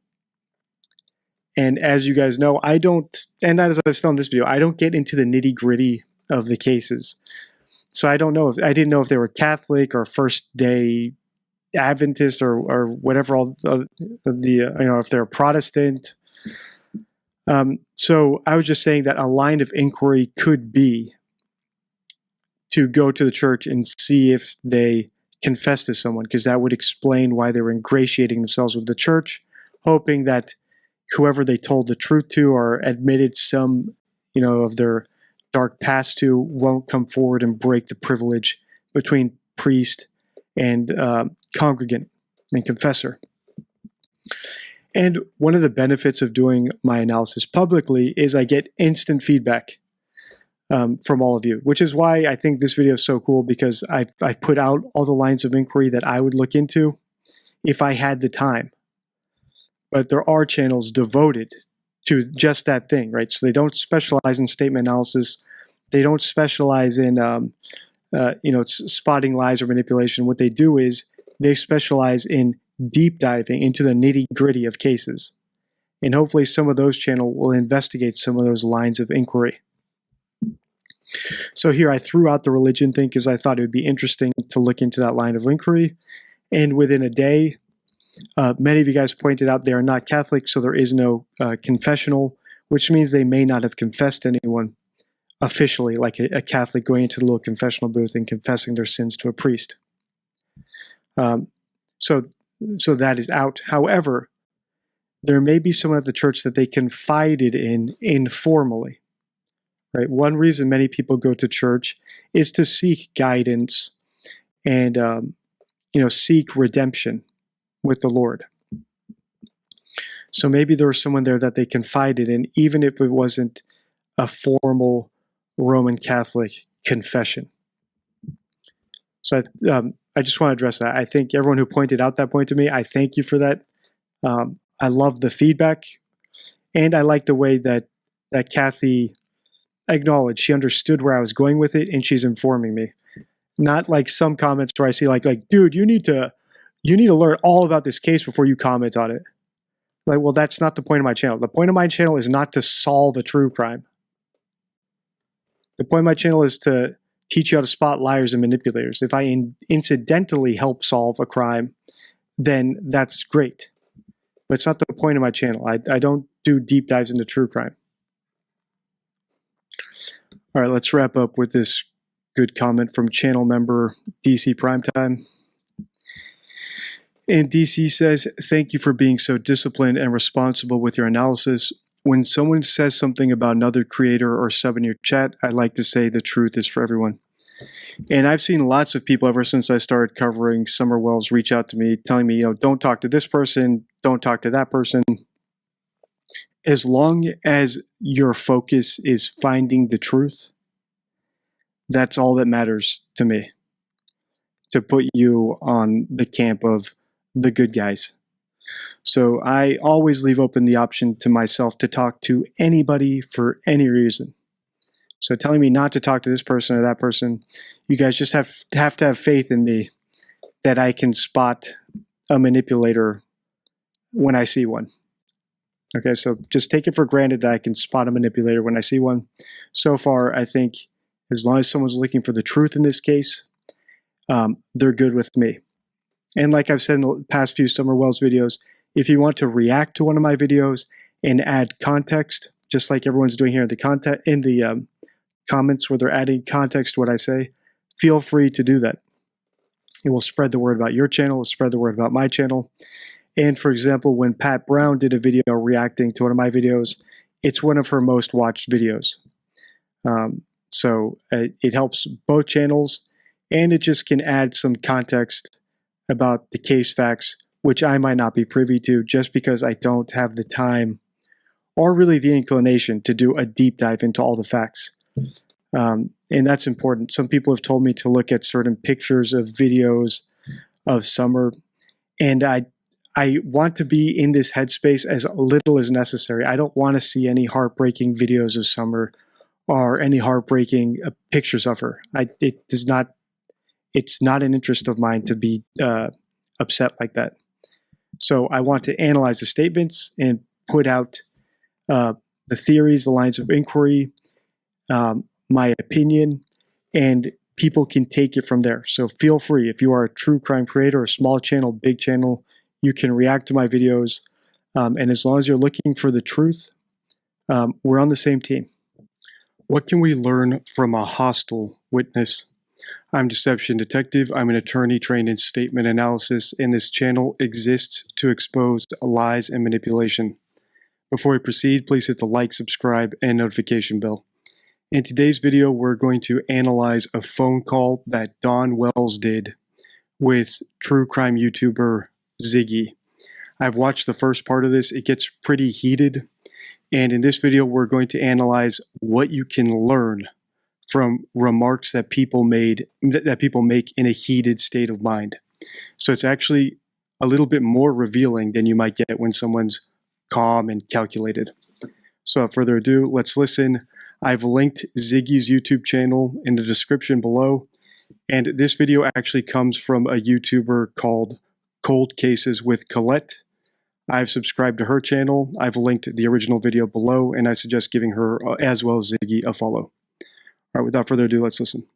And as you guys know, I don't, and as I've said in this video, I don't get into the nitty gritty of the cases. So I didn't know if they were Catholic or First Day Adventist or whatever, if they're Protestant. So I was just saying that a line of inquiry could be to go to the church and see if they confess to someone, because that would explain why they were ingratiating themselves with the church, hoping that whoever they told the truth to or admitted some, of their dark past to won't come forward and break the privilege between priest and congregant and confessor. And one of the benefits of doing my analysis publicly is I get instant feedback from all of you, which is why I think this video is so cool, because I've put out all the lines of inquiry that I would look into if I had the time. But there are channels devoted to just that thing, right? So they don't specialize in statement analysis. They don't specialize in spotting lies or manipulation. What they do is they specialize in deep diving into the nitty-gritty of cases. And hopefully some of those channels will investigate some of those lines of inquiry. So here I threw out the religion thing because I thought it would be interesting to look into that line of inquiry. And within a day, many of you guys pointed out they are not Catholic, so there is no confessional, which means they may not have confessed to anyone officially, like a Catholic going into the little confessional booth and confessing their sins to a priest. So that is out. However, there may be someone at the church that they confided in informally. Right? One reason many people go to church is to seek guidance and seek redemption with the Lord. So maybe there was someone there that they confided in, even if it wasn't a formal Roman Catholic confession. So I just want to address that. I think everyone who pointed out that point to me, I thank you for that. I love the feedback, and I like the way that Kathy acknowledged. She understood where I was going with it, and she's informing me. Not like some comments where I see like, dude, you need to learn all about this case before you comment on it. Like, well, that's not the point of my channel. The point of my channel is not to solve a true crime. The point of my channel is to teach you how to spot liars and manipulators. If I incidentally help solve a crime, then that's great. But it's not the point of my channel. I don't do deep dives into true crime. All right, let's wrap up with this good comment from channel member DC Primetime. And DC says, thank you for being so disciplined and responsible with your analysis. When someone says something about another creator or sub in your chat, I like to say the truth is for everyone. And I've seen lots of people ever since I started covering Summer Wells reach out to me telling me, don't talk to this person, don't talk to that person. As long as your focus is finding the truth, that's all that matters to me. To put you on the camp of the good guys. So I always leave open the option to myself to talk to anybody for any reason. So telling me not to talk to this person or that person, you guys just have to have faith in me that I can spot a manipulator when I see one. Okay, so just take it for granted that I can spot a manipulator when I see one. So far, I think as long as someone's looking for the truth in this case, they're good with me. And like I've said in the past few Summer Wells videos, if you want to react to one of my videos and add context, just like everyone's doing here in the comments where they're adding context to what I say, feel free to do that. It will spread the word about your channel, it will spread the word about my channel. And for example, when Pat Brown did a video reacting to one of my videos, it's one of her most watched videos. So it helps both channels, and it just can add some context about the case facts, which I might not be privy to just because I don't have the time or really the inclination to do a deep dive into all the facts. And that's important. Some people have told me to look at certain pictures of videos of Summer, and I want to be in this headspace as little as necessary. I don't want to see any heartbreaking videos of Summer or any heartbreaking pictures of her. It's not an interest of mine to be upset like that. So I want to analyze the statements and put out the theories, the lines of inquiry, my opinion, and people can take it from there. So feel free. If you are a true crime creator, a small channel, big channel, you can react to my videos. And as long as you're looking for the truth, we're on the same team. What can we learn from a hostile witness? I'm Deception Detective. I'm an attorney trained in statement analysis, and this channel exists to expose lies and manipulation. Before we proceed, please hit the like, subscribe, and notification bell. In today's video, we're going to analyze a phone call that Dawn Wells did with true crime YouTuber Ziggy. I've watched the first part of this. It gets pretty heated. And in this video, we're going to analyze what you can learn from remarks that people make in a heated state of mind. So it's actually a little bit more revealing than you might get when someone's calm and calculated. So without further ado, let's listen. I've linked Ziggy's YouTube channel in the description below. And this video actually comes from a YouTuber called Cold Cases with Colette. I've subscribed to her channel. I've linked the original video below, and I suggest giving her, as well as Ziggy, a follow. All right, without further ado, let's listen.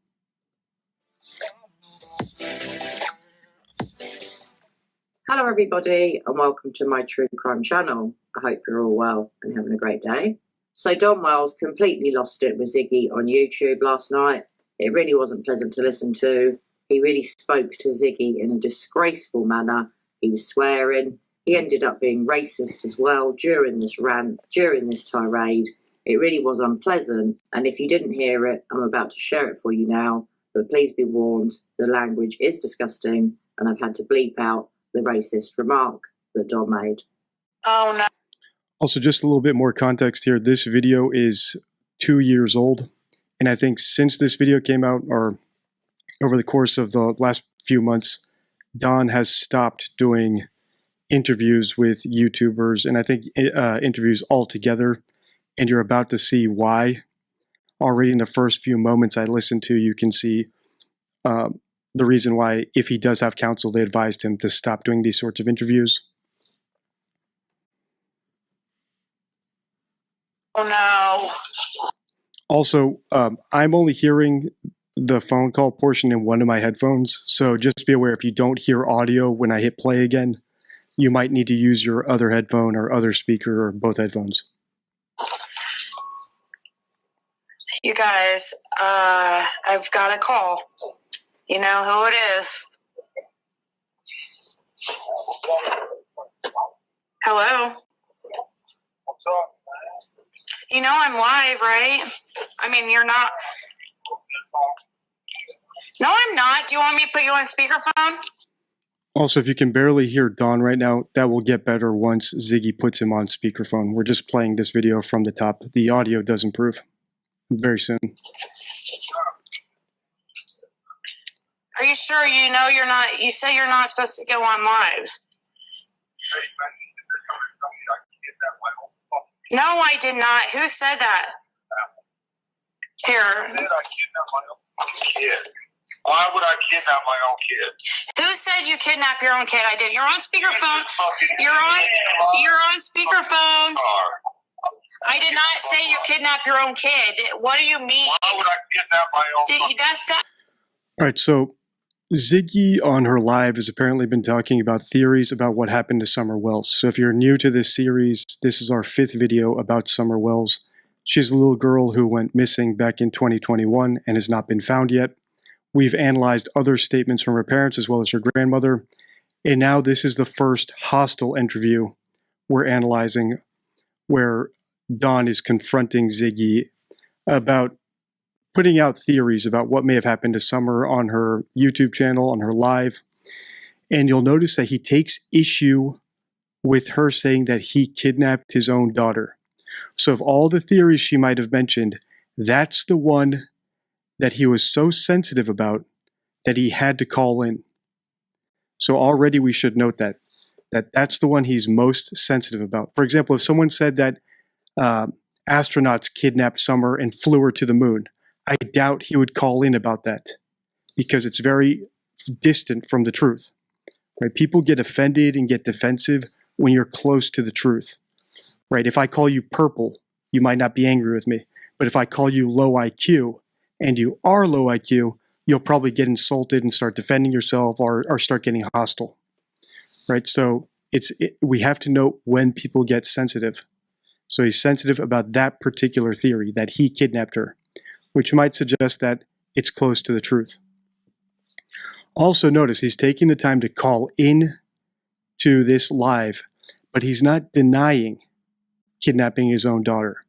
Hello everybody and welcome to my true crime channel. I hope you're all well and having a great day. So Dawn Wells completely lost it with Ziggy on YouTube last night. It really wasn't pleasant to listen to. He really spoke to Ziggy in a disgraceful manner. He was swearing. He ended up being racist as well during this rant, during this tirade. It really was unpleasant, and if you didn't hear it, I'm about to share it for you now. But please be warned, the language is disgusting, and I've had to bleep out the racist remark that Don made. Oh no. Also, just a little bit more context here. This video is 2 years old, and I think since this video came out, or over the course of the last few months, Don has stopped doing interviews with YouTubers, and I think interviews altogether, and you're about to see why. Already in the first few moments I listened to, you can see the reason why, if he does have counsel, they advised him to stop doing these sorts of interviews. Oh no. Also, I'm only hearing the phone call portion in one of my headphones, so just be aware if you don't hear audio when I hit play again, you might need to use your other headphone or other speaker or both headphones. You guys, I've got a call. You know who it is. Hello? What's up? You know I'm live, right? I mean, you're not. No, I'm not. Do you want me to put you on speakerphone? Also, if you can barely hear Don right now, that will get better once Ziggy puts him on speakerphone. We're just playing this video from the top. The audio does improve very soon. Are you sure you know you're not? You say you're not supposed to go on lives. No, I did not. Who said that? Here. Why would I kidnap my own kid? Who said you kidnap your own kid? I did. You're on speakerphone. You're on speakerphone. I did not say you kidnap your own kid. What do you mean? Why would I kidnap my own kid? All right, so Ziggy on her live has apparently been talking about theories about what happened to Summer Wells. So if you're new to this series, this is our 5th video about Summer Wells. She's a little girl who went missing back in 2021 and has not been found yet. We've analyzed other statements from her parents as well as her grandmother. And now this is the first hostile interview we're analyzing, where Dawn is confronting Ziggy about putting out theories about what may have happened to Summer on her YouTube channel, on her live. And you'll notice that he takes issue with her saying that he kidnapped his own daughter. So of all the theories she might have mentioned, that's the one that he was so sensitive about that he had to call in. So already we should note that's the one he's most sensitive about. For example, if someone said that astronauts kidnapped Summer and flew her to the moon, I doubt he would call in about that because it's very distant from the truth. Right? People get offended and get defensive when you're close to the truth. Right? If I call you purple, you might not be angry with me. But if I call you low IQ and you are low IQ, you'll probably get insulted and start defending yourself or start getting hostile. Right? So we have to note when people get sensitive. So he's sensitive about that particular theory, that he kidnapped her, which might suggest that it's close to the truth. Also notice he's taking the time to call in to this live, but he's not denying kidnapping his own daughter.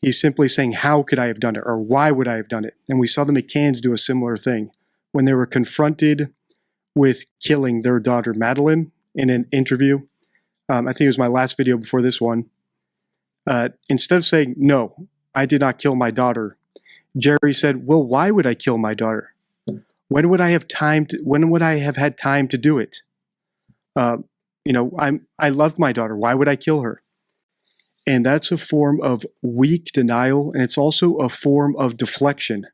He's simply saying, how could I have done it? Or why would I have done it? And we saw the McCanns do a similar thing when they were confronted with killing their daughter, Madeline, in an interview. I think it was my last video before this one. Instead of saying, no, I did not kill my daughter, Jerry said, well, why would I kill my daughter? When would I have had time to do it? I love my daughter. Why would I kill her? And that's a form of weak denial, and it's also a form of deflection.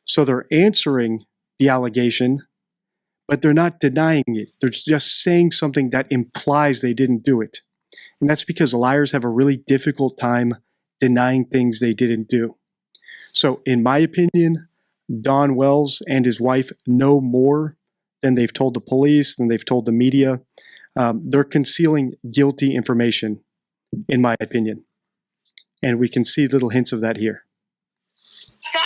So they're answering the allegation, but they're not denying it. They're just saying something that implies they didn't do it. And that's because liars have a really difficult time denying things they didn't do. So in my opinion, Don Wells and his wife know more than they've told the police, than they've told the media. They're concealing guilty information, in my opinion. And we can see little hints of that here. So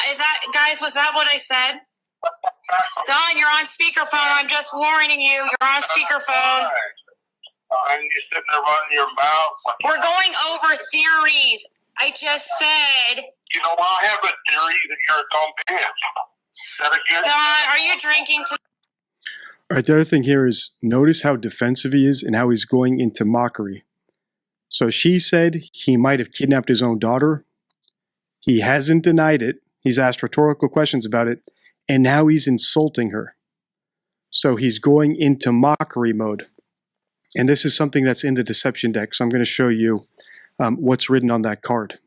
guys, was that what I said? Don, you're on speakerphone. I'm just warning you. You're on speakerphone. And you're sitting there running your mouth. We're going over theories. I just said. You know, I have a theory that you're a dumb bitch. Is that a good? Don, are you drinking today? All right, the other thing here is notice how defensive he is and how he's going into mockery. So she said he might have kidnapped his own daughter. He hasn't denied it. He's asked rhetorical questions about it. And now he's insulting her. So he's going into mockery mode. And this is something that's in the deception deck. So I'm going to show you what's written on that card.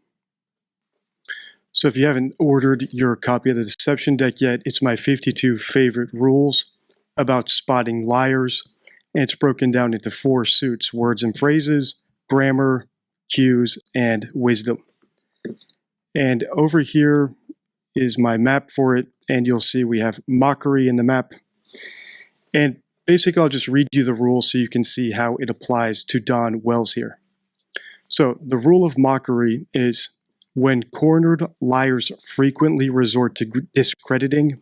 So if you haven't ordered your copy of the deception deck yet, it's my 52 favorite rules about spotting liars. And it's broken down into 4 suits: words and phrases, grammar, cues, and wisdom. And over here is my map for it. And you'll see we have mockery in the map. And basically, I'll just read you the rules so you can see how it applies to Don Wells here. So the rule of mockery is when cornered, liars frequently resort to discrediting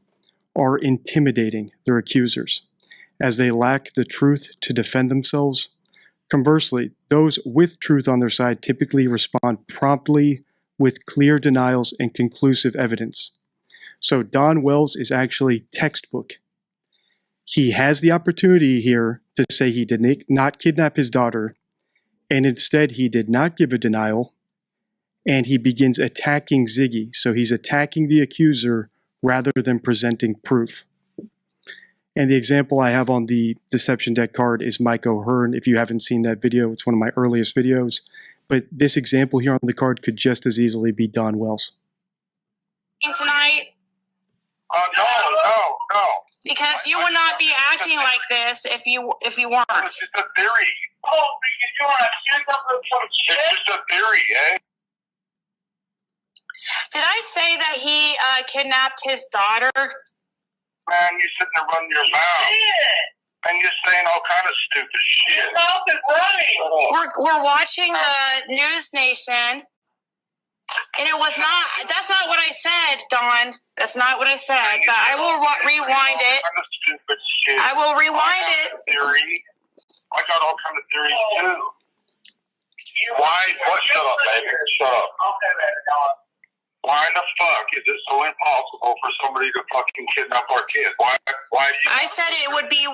or intimidating their accusers, as they lack the truth to defend themselves. Conversely, those with truth on their side typically respond promptly with clear denials and conclusive evidence. So Don Wells is actually textbook. He has the opportunity here to say he did not kidnap his daughter, and instead he did not give a denial, and he begins attacking Ziggy. So he's attacking the accuser rather than presenting proof. And the example I have on the deception deck card is Mike O'Hearn. If you haven't seen that video, it's one of my earliest videos. But this example here on the card could just as easily be Don Wells. Tonight? No. Because you would not be acting like this if you weren't. It's just a theory. Oh, because you want to shoot up with some shit? It's just a theory, eh? Did I say that he kidnapped his daughter? Man, you're sitting there running your mouth. Yeah. And you're saying all kind of stupid shit. Your mouth is running. We're watching the News Nation. And it was not, that's not what I said, Don. That's not what I said. But I will rewind it. I will rewind it. I got all kind of theories too. Why? What? Shut up, baby. Shut up. Why in the fuck is it so impossible for somebody to fucking kidnap our kids? Why I said it would be.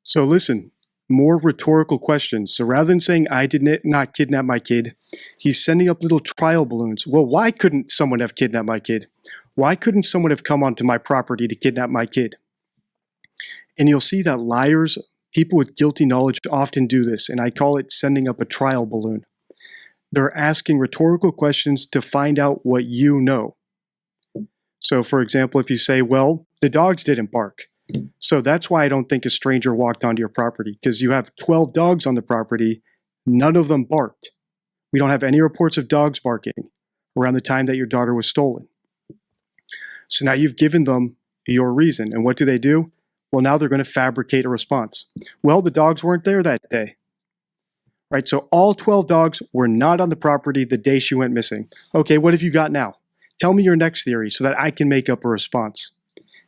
So listen, more rhetorical questions. So rather than saying I did not kidnap my kid, he's sending up little trial balloons. Well, why couldn't someone have kidnapped my kid? Why couldn't someone have come onto my property to kidnap my kid? And you'll see that liars, people with guilty knowledge often do this, and I call it sending up a trial balloon. They're asking rhetorical questions to find out what you know. So for example, if you say, well, the dogs didn't bark. So that's why I don't think a stranger walked onto your property, because you have 12 dogs on the property. None of them barked. We don't have any reports of dogs barking around the time that your daughter was stolen. So now you've given them your reason. And what do? Well, now they're going to fabricate a response. Well, the dogs weren't there that day. Right? So all 12 dogs were not on the property the day she went missing. Okay, what have you got now? Tell me your next theory so that I can make up a response.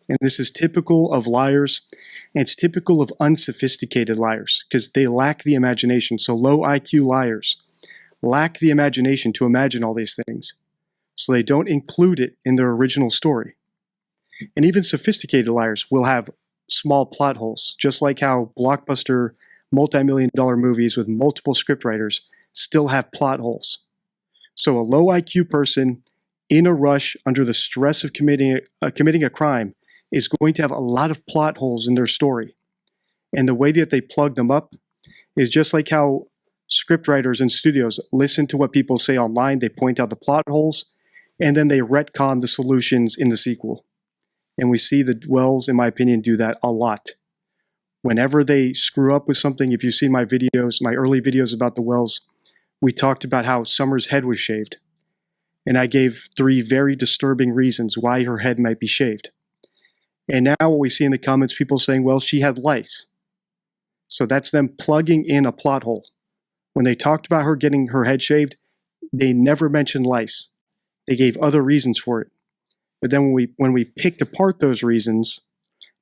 And this is typical of liars, and it's typical of unsophisticated liars because they lack the imagination. So low IQ liars lack the imagination to imagine all these things. so they don't include it in their original story. And even sophisticated liars will have small plot holes, just like how blockbuster multi-million-dollar movies with multiple scriptwriters still have plot holes. So a low IQ person in a rush under the stress of committing a crime is going to have a lot of plot holes in their story. And the way that they plug them up is just like how scriptwriters and studios listen to what people say online, they point out the plot holes, and then they retcon the solutions in the sequel. And we see the Wells, in my opinion, do that a lot. Whenever they screw up with something, if you've seen my videos, my early videos about the Wells, we talked about how Summer's head was shaved. And I gave 3 very disturbing reasons why her head might be shaved. And now what we see in the comments, people saying, well, she had lice. So that's them plugging in a plot hole. When they talked about her getting her head shaved, they never mentioned lice. They gave other reasons for it. But then when we picked apart those reasons,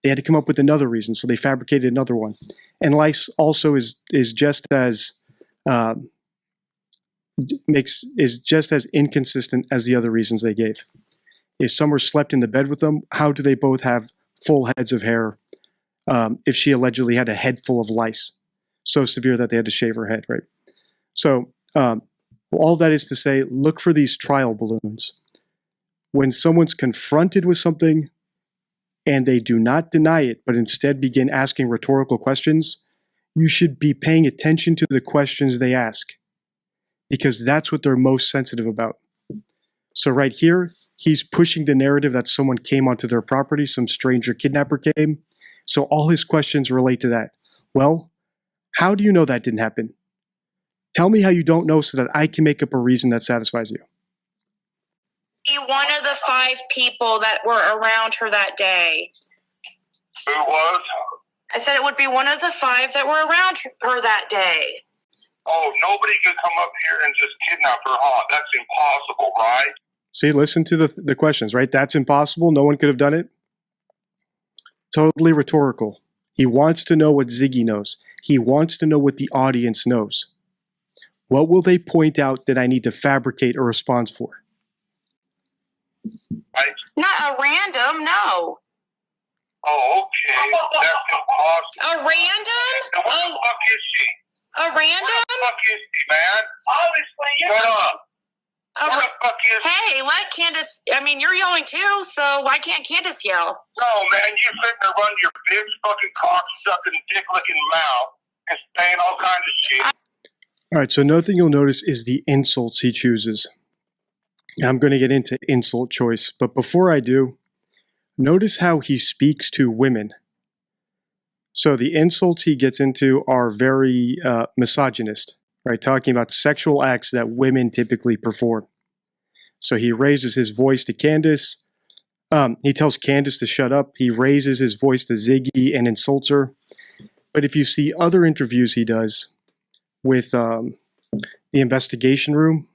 they had to come up with another reason. So they fabricated another one. And lice also is just as inconsistent as the other reasons they gave. If Summer slept in the bed with them, how do they both have full heads of hair if she allegedly had a head full of lice? So severe that they had to shave her head, right? So all that is to say, look for these trial balloons. When someone's confronted with something and they do not deny it, but instead begin asking rhetorical questions, you should be paying attention to the questions they ask, because that's what they're most sensitive about. So right here, he's pushing the narrative that someone came onto their property, some stranger kidnapper came. So all his questions relate to that. Well, how do you know that didn't happen? Tell me how you don't know so that I can make up a reason that satisfies you. Be one of the 5 people that were around her that day. Who was? I said it would be one of the 5 that were around her that day. Oh, nobody could come up here and just kidnap her, huh? That's impossible, right? See, listen to the questions, right? That's impossible. No one could have done it. Totally rhetorical. He wants to know what Ziggy knows. He wants to know what the audience knows. What will they point out that I need to fabricate a response for? Not a random, no. Oh, okay. That's impossible. A random? And what the fuck is she? A random? What the fuck is she, man? Obviously, shut up. What the fuck is Hey, let Candace, I mean, you're yelling too, so why can't Candace yell? No, man, you sitting there running your big fucking cock-sucking, dick-licking mouth and saying all kinds of shit. All right, so another thing you'll notice is the insults he chooses. I'm going to get into insult choice, but before I do, notice how he speaks to women. So the insults he gets into are very misogynist, right? Talking about sexual acts that women typically perform. So he raises his voice to Candace. He tells Candace to shut up. He raises his voice to Ziggy and insults her. But if you see other interviews he does with the investigation room,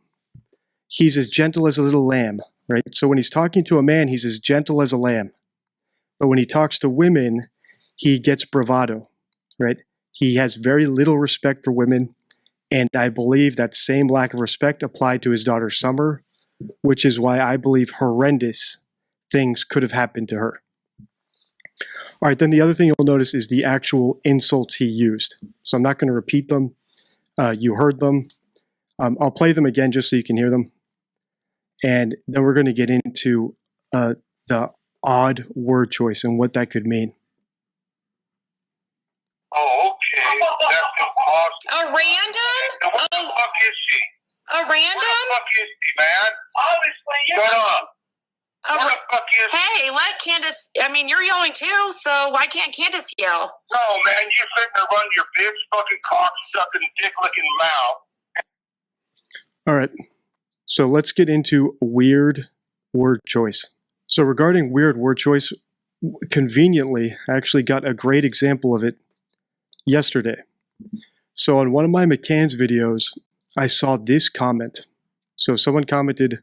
he's as gentle as a little lamb, right? So when he's talking to a man, he's as gentle as a lamb. But when he talks to women, he gets bravado, right? He has very little respect for women. And I believe that same lack of respect applied to his daughter Summer, which is why I believe horrendous things could have happened to her. All right, then the other thing you'll notice is the actual insults he used. So I'm not going to repeat them. You heard them. I'll play them again just so you can hear them. And then we're going to get into the odd word choice and what that could mean. Oh, okay. That's impossible. A random? And what the fuck is she? A random? What the fuck is she, man? Obviously, shut up. What the fuck is Hey, let Candace, I mean, you're yelling too, so why can't Candace yell? No, man, you sitting there running your big fucking cock-sucking, dick-licking mouth. All right. So let's get into weird word choice. So regarding weird word choice, conveniently, I actually got a great example of it yesterday. So on one of my McCann's videos, I saw this comment. So someone commented,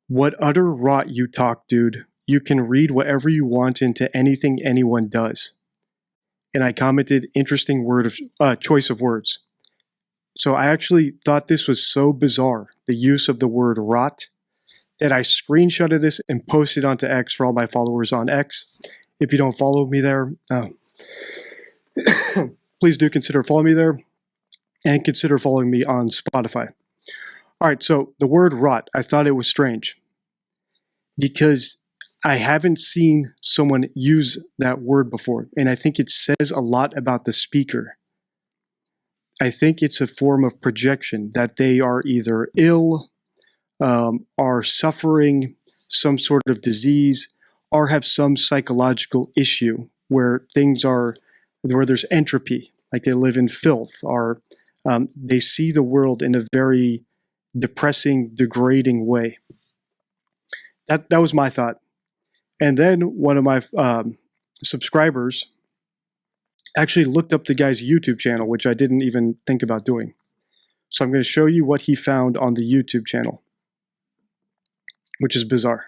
"What utter rot you talk, dude. You can read whatever you want into anything anyone does." And I commented, interesting choice of words. So I actually thought this was so bizarre, the use of the word rot, that I screenshotted this and posted onto X for all my followers on X. If you don't follow me there, please do consider following me there, and consider following me on Spotify. All right, so the word rot, I thought it was strange because I haven't seen someone use that word before, and I think it says a lot about the speaker. I think it's a form of projection that they are either ill, are suffering some sort of disease, or have some psychological issue where there's entropy, like they live in filth, or they see the world in a very depressing, degrading way. That was my thought. And then one of my subscribers actually looked up the guy's YouTube channel, which I didn't even think about doing. So I'm going to show you what he found on the YouTube channel, which is bizarre.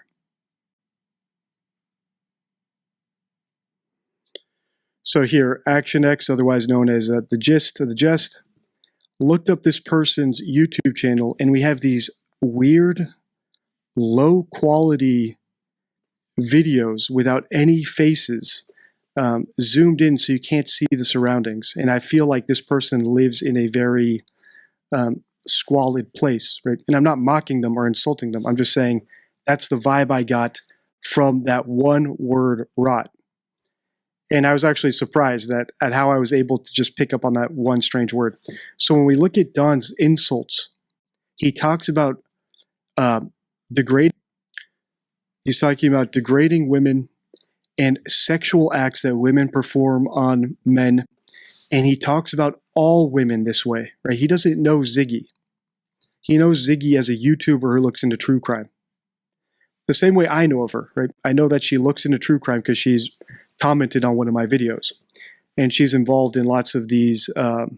So here, Action X, otherwise known as the Gist of the Jest, looked up this person's YouTube channel, and we have these weird, low-quality videos without any faces, zoomed in so you can't see the surroundings. And I feel like this person lives in a very squalid place, right? And I'm not mocking them or insulting them. I'm just saying that's the vibe I got from that one word, rot. And I was actually surprised at how I was able to just pick up on that one strange word. So when we look at Don's insults, he talks about degrading. He's talking about degrading women and sexual acts that women perform on men. And he talks about all women this way, right? He doesn't know Ziggy. He knows Ziggy as a YouTuber who looks into true crime. The same way I know of her, right? I know that she looks into true crime because she's commented on one of my videos. And she's involved in lots of these, the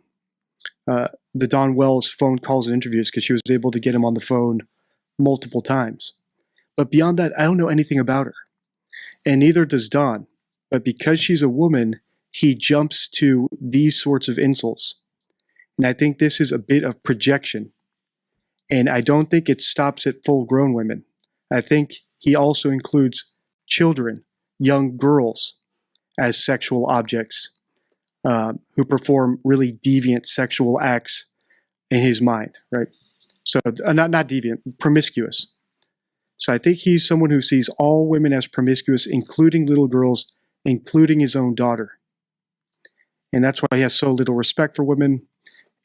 Don Wells phone calls and interviews because she was able to get him on the phone multiple times. But beyond that, I don't know anything about her. And neither does Don. But because she's a woman, he jumps to these sorts of insults. And I think this is a bit of projection. And I don't think it stops at full-grown women. I think he also includes children, young girls, as sexual objects who perform really deviant sexual acts in his mind, right? So not deviant, promiscuous. So I think he's someone who sees all women as promiscuous, including little girls, including his own daughter. And that's why he has so little respect for women,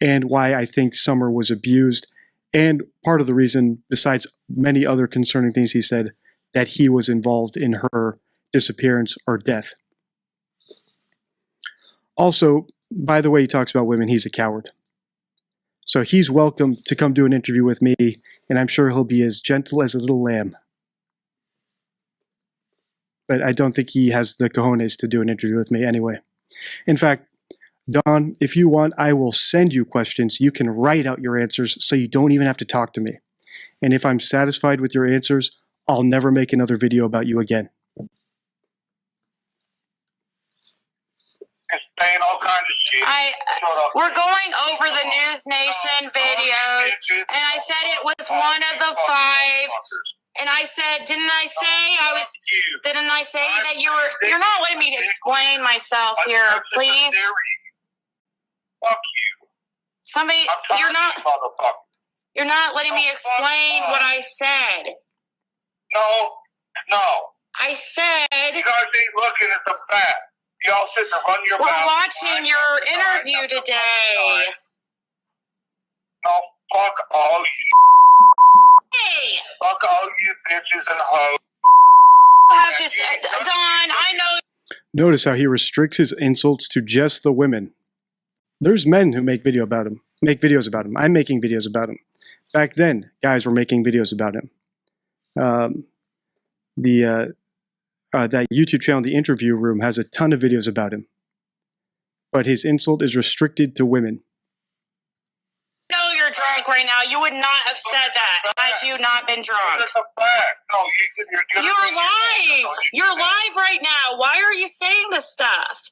and why I think Summer was abused. And part of the reason, besides many other concerning things he said, that he was involved in her disappearance or death. Also, by the way he talks about women, he's a coward. So he's welcome to come do an interview with me, and I'm sure he'll be as gentle as a little lamb. But I don't think he has the cojones to do an interview with me anyway. In fact, Don, if you want, I will send you questions. You can write out your answers so you don't even have to talk to me. And if I'm satisfied with your answers, I'll never make another video about you again. Saying all kinds of shit. We're going over the News Nation videos, and I said it was one of the 5. And I said, didn't I say that you're not letting me explain myself here, please? Fuck you. Somebody, you're not letting me explain what I said. No. I said. You guys ain't looking at the fact. Y'all sitting there running your mouth. We're watching your interview today. No, fuck all you. Hey! Fuck all you bitches and hoes. I have to say, Don, I know. Notice how he restricts his insults to just the women. There's men who make videos about him. I'm making videos about him. Back then, guys were making videos about him. That YouTube channel, The Interview Room, has a ton of videos about him. But his insult is restricted to women. I know you're drunk right now. You would not have said that had you not been drunk. That's a fact. No, you're live. You're live right now. Why are you saying this stuff?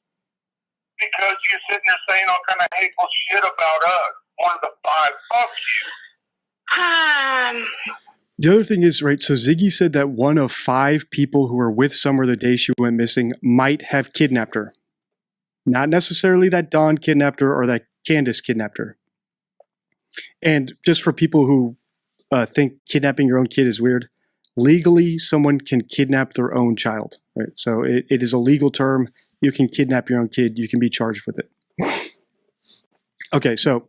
Because you're sitting there saying all kind of hateful shit about us. One of the 5. Fuck you. The other thing is, right, so Ziggy said that one of 5 people who were with Summer the day she went missing might have kidnapped her. Not necessarily that Dawn kidnapped her or that Candace kidnapped her. And just for people who think kidnapping your own kid is weird, legally someone can kidnap their own child, right? So it is a legal term. You can kidnap your own kid. You can be charged with it. Okay, so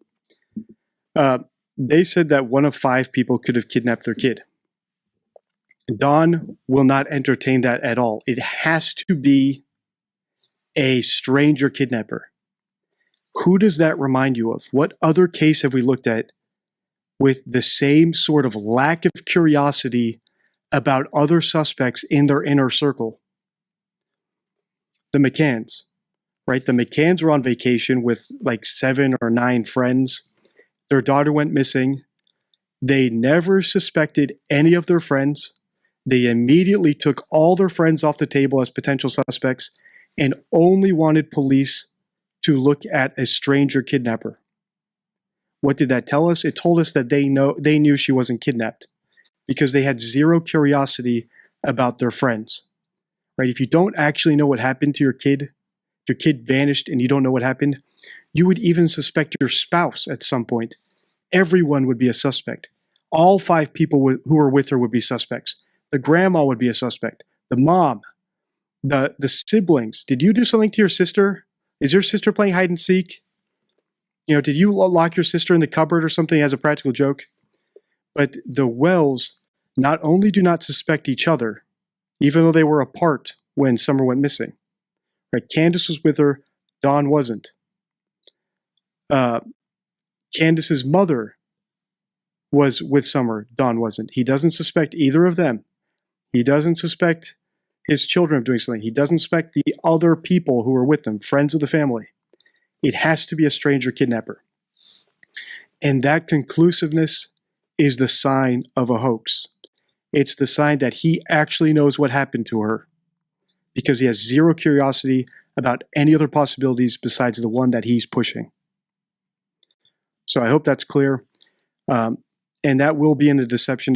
they said that one of 5 people could have kidnapped their kid. Dawn will not entertain that at all. It has to be a stranger kidnapper. Who does that remind you of? What other case have we looked at with the same sort of lack of curiosity about other suspects in their inner circle? The McCanns, right? The McCanns were on vacation with like 7 or 9 friends. Their daughter went missing. They never suspected any of their friends. They immediately took all their friends off the table as potential suspects and only wanted police to look at a stranger kidnapper. What did that tell us? It told us that they knew she wasn't kidnapped because they had zero curiosity about their friends. Right? If you don't actually know what happened to your kid vanished and you don't know what happened, you would even suspect your spouse at some point. Everyone would be a suspect. All 5 people who were with her would be suspects. The grandma would be a suspect. The mom, the siblings. Did you do something to your sister? Is your sister playing hide and seek? You know, did you lock your sister in the cupboard or something as a practical joke? But the Wells not only do not suspect each other, even though they were apart when Summer went missing. Right? Candace was with her, Dawn wasn't. Candace's mother was with Summer, Dawn wasn't. He doesn't suspect either of them. He doesn't suspect his children of doing something. He doesn't suspect the other people who were with them, friends of the family. It has to be a stranger kidnapper. And that conclusiveness is the sign of a hoax. It's the sign that he actually knows what happened to her because he has zero curiosity about any other possibilities besides the one that he's pushing. So I hope that's clear. And that will be in the deception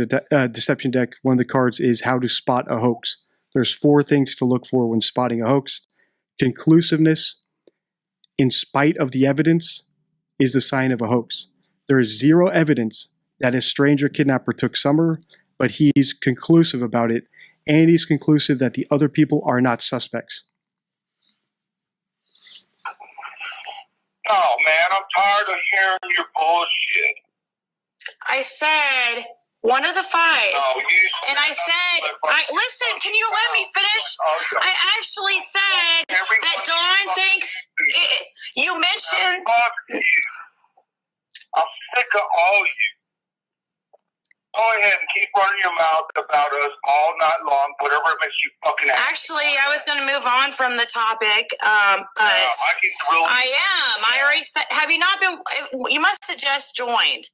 deck. One of the cards is how to spot a hoax. There's 4 things to look for when spotting a hoax. Conclusiveness, in spite of the evidence, is the sign of a hoax. There is zero evidence that a stranger kidnapper took Summer, but he's conclusive about it, and he's conclusive that the other people are not suspects. Oh, man, I'm tired of hearing your bullshit. I said one of the 5. And I said, listen, can you let me finish? I actually said that Dawn thinks, you mentioned. I'm sick of all of you. Go ahead and keep running your mouth about us all night long, whatever it makes you fucking happy. Actually, I was going to move on from the topic, but I am. I already said, have you not been, you must have just joined.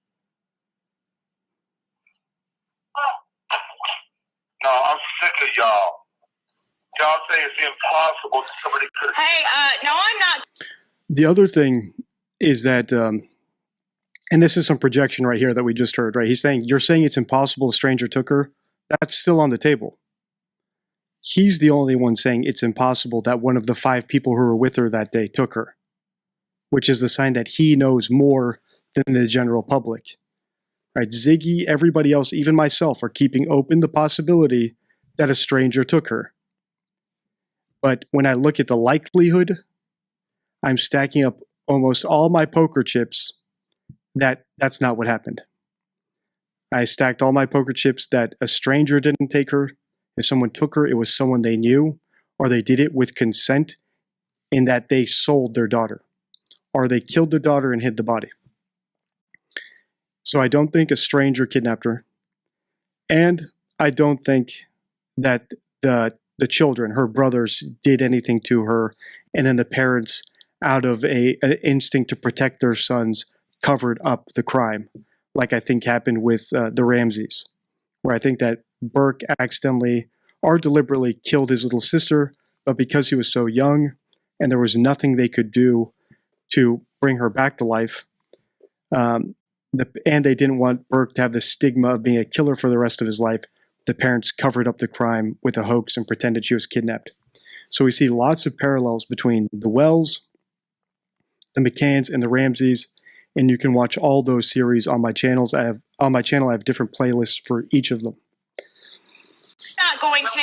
No, I'm sick of y'all. Y'all say it's impossible that somebody could. Hey, no, I'm not. The other thing is that, and this is some projection right here that we just heard, right? He's saying, you're saying it's impossible a stranger took her. That's still on the table. He's the only one saying it's impossible that one of the 5 people who were with her that day took her, which is the sign that he knows more than the general public. Right? Ziggy, everybody else, even myself, are keeping open the possibility that a stranger took her. But when I look at the likelihood, I'm stacking up almost all my poker chips that that's not what happened. I stacked all my poker chips that a stranger didn't take her. If someone took her, it was someone they knew, or they did it with consent in that they sold their daughter, or they killed their daughter and hid the body. So I don't think a stranger kidnapped her. And I don't think that the children, her brothers, did anything to her, and then the parents, out of an instinct to protect their sons, covered up the crime, like I think happened with the Ramseys, where I think that Burke accidentally or deliberately killed his little sister, but because he was so young and there was nothing they could do to bring her back to life, And they didn't want Burke to have the stigma of being a killer for the rest of his life. The parents covered up the crime with a hoax and pretended she was kidnapped. So we see lots of parallels between the Wells, the McCanns, and the Ramseys, and you can watch all those series on my channels. I have different playlists for each of them. Not going to.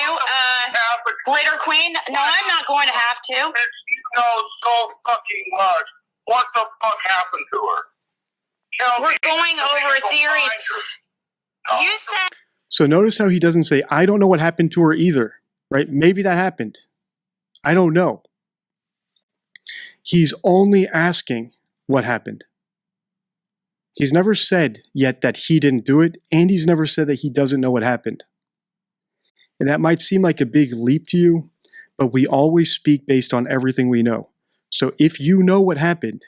Glitter Queen? No, I'm not going to have to. You know so fucking much. What the fuck happened to her? We're going over theories. You said... So notice how he doesn't say, I don't know what happened to her either, right? Maybe that happened. I don't know. He's only asking what happened. He's never said yet that he didn't do it, and he's never said that he doesn't know what happened. And that might seem like a big leap to you, but we always speak based on everything we know. So if you know what happened,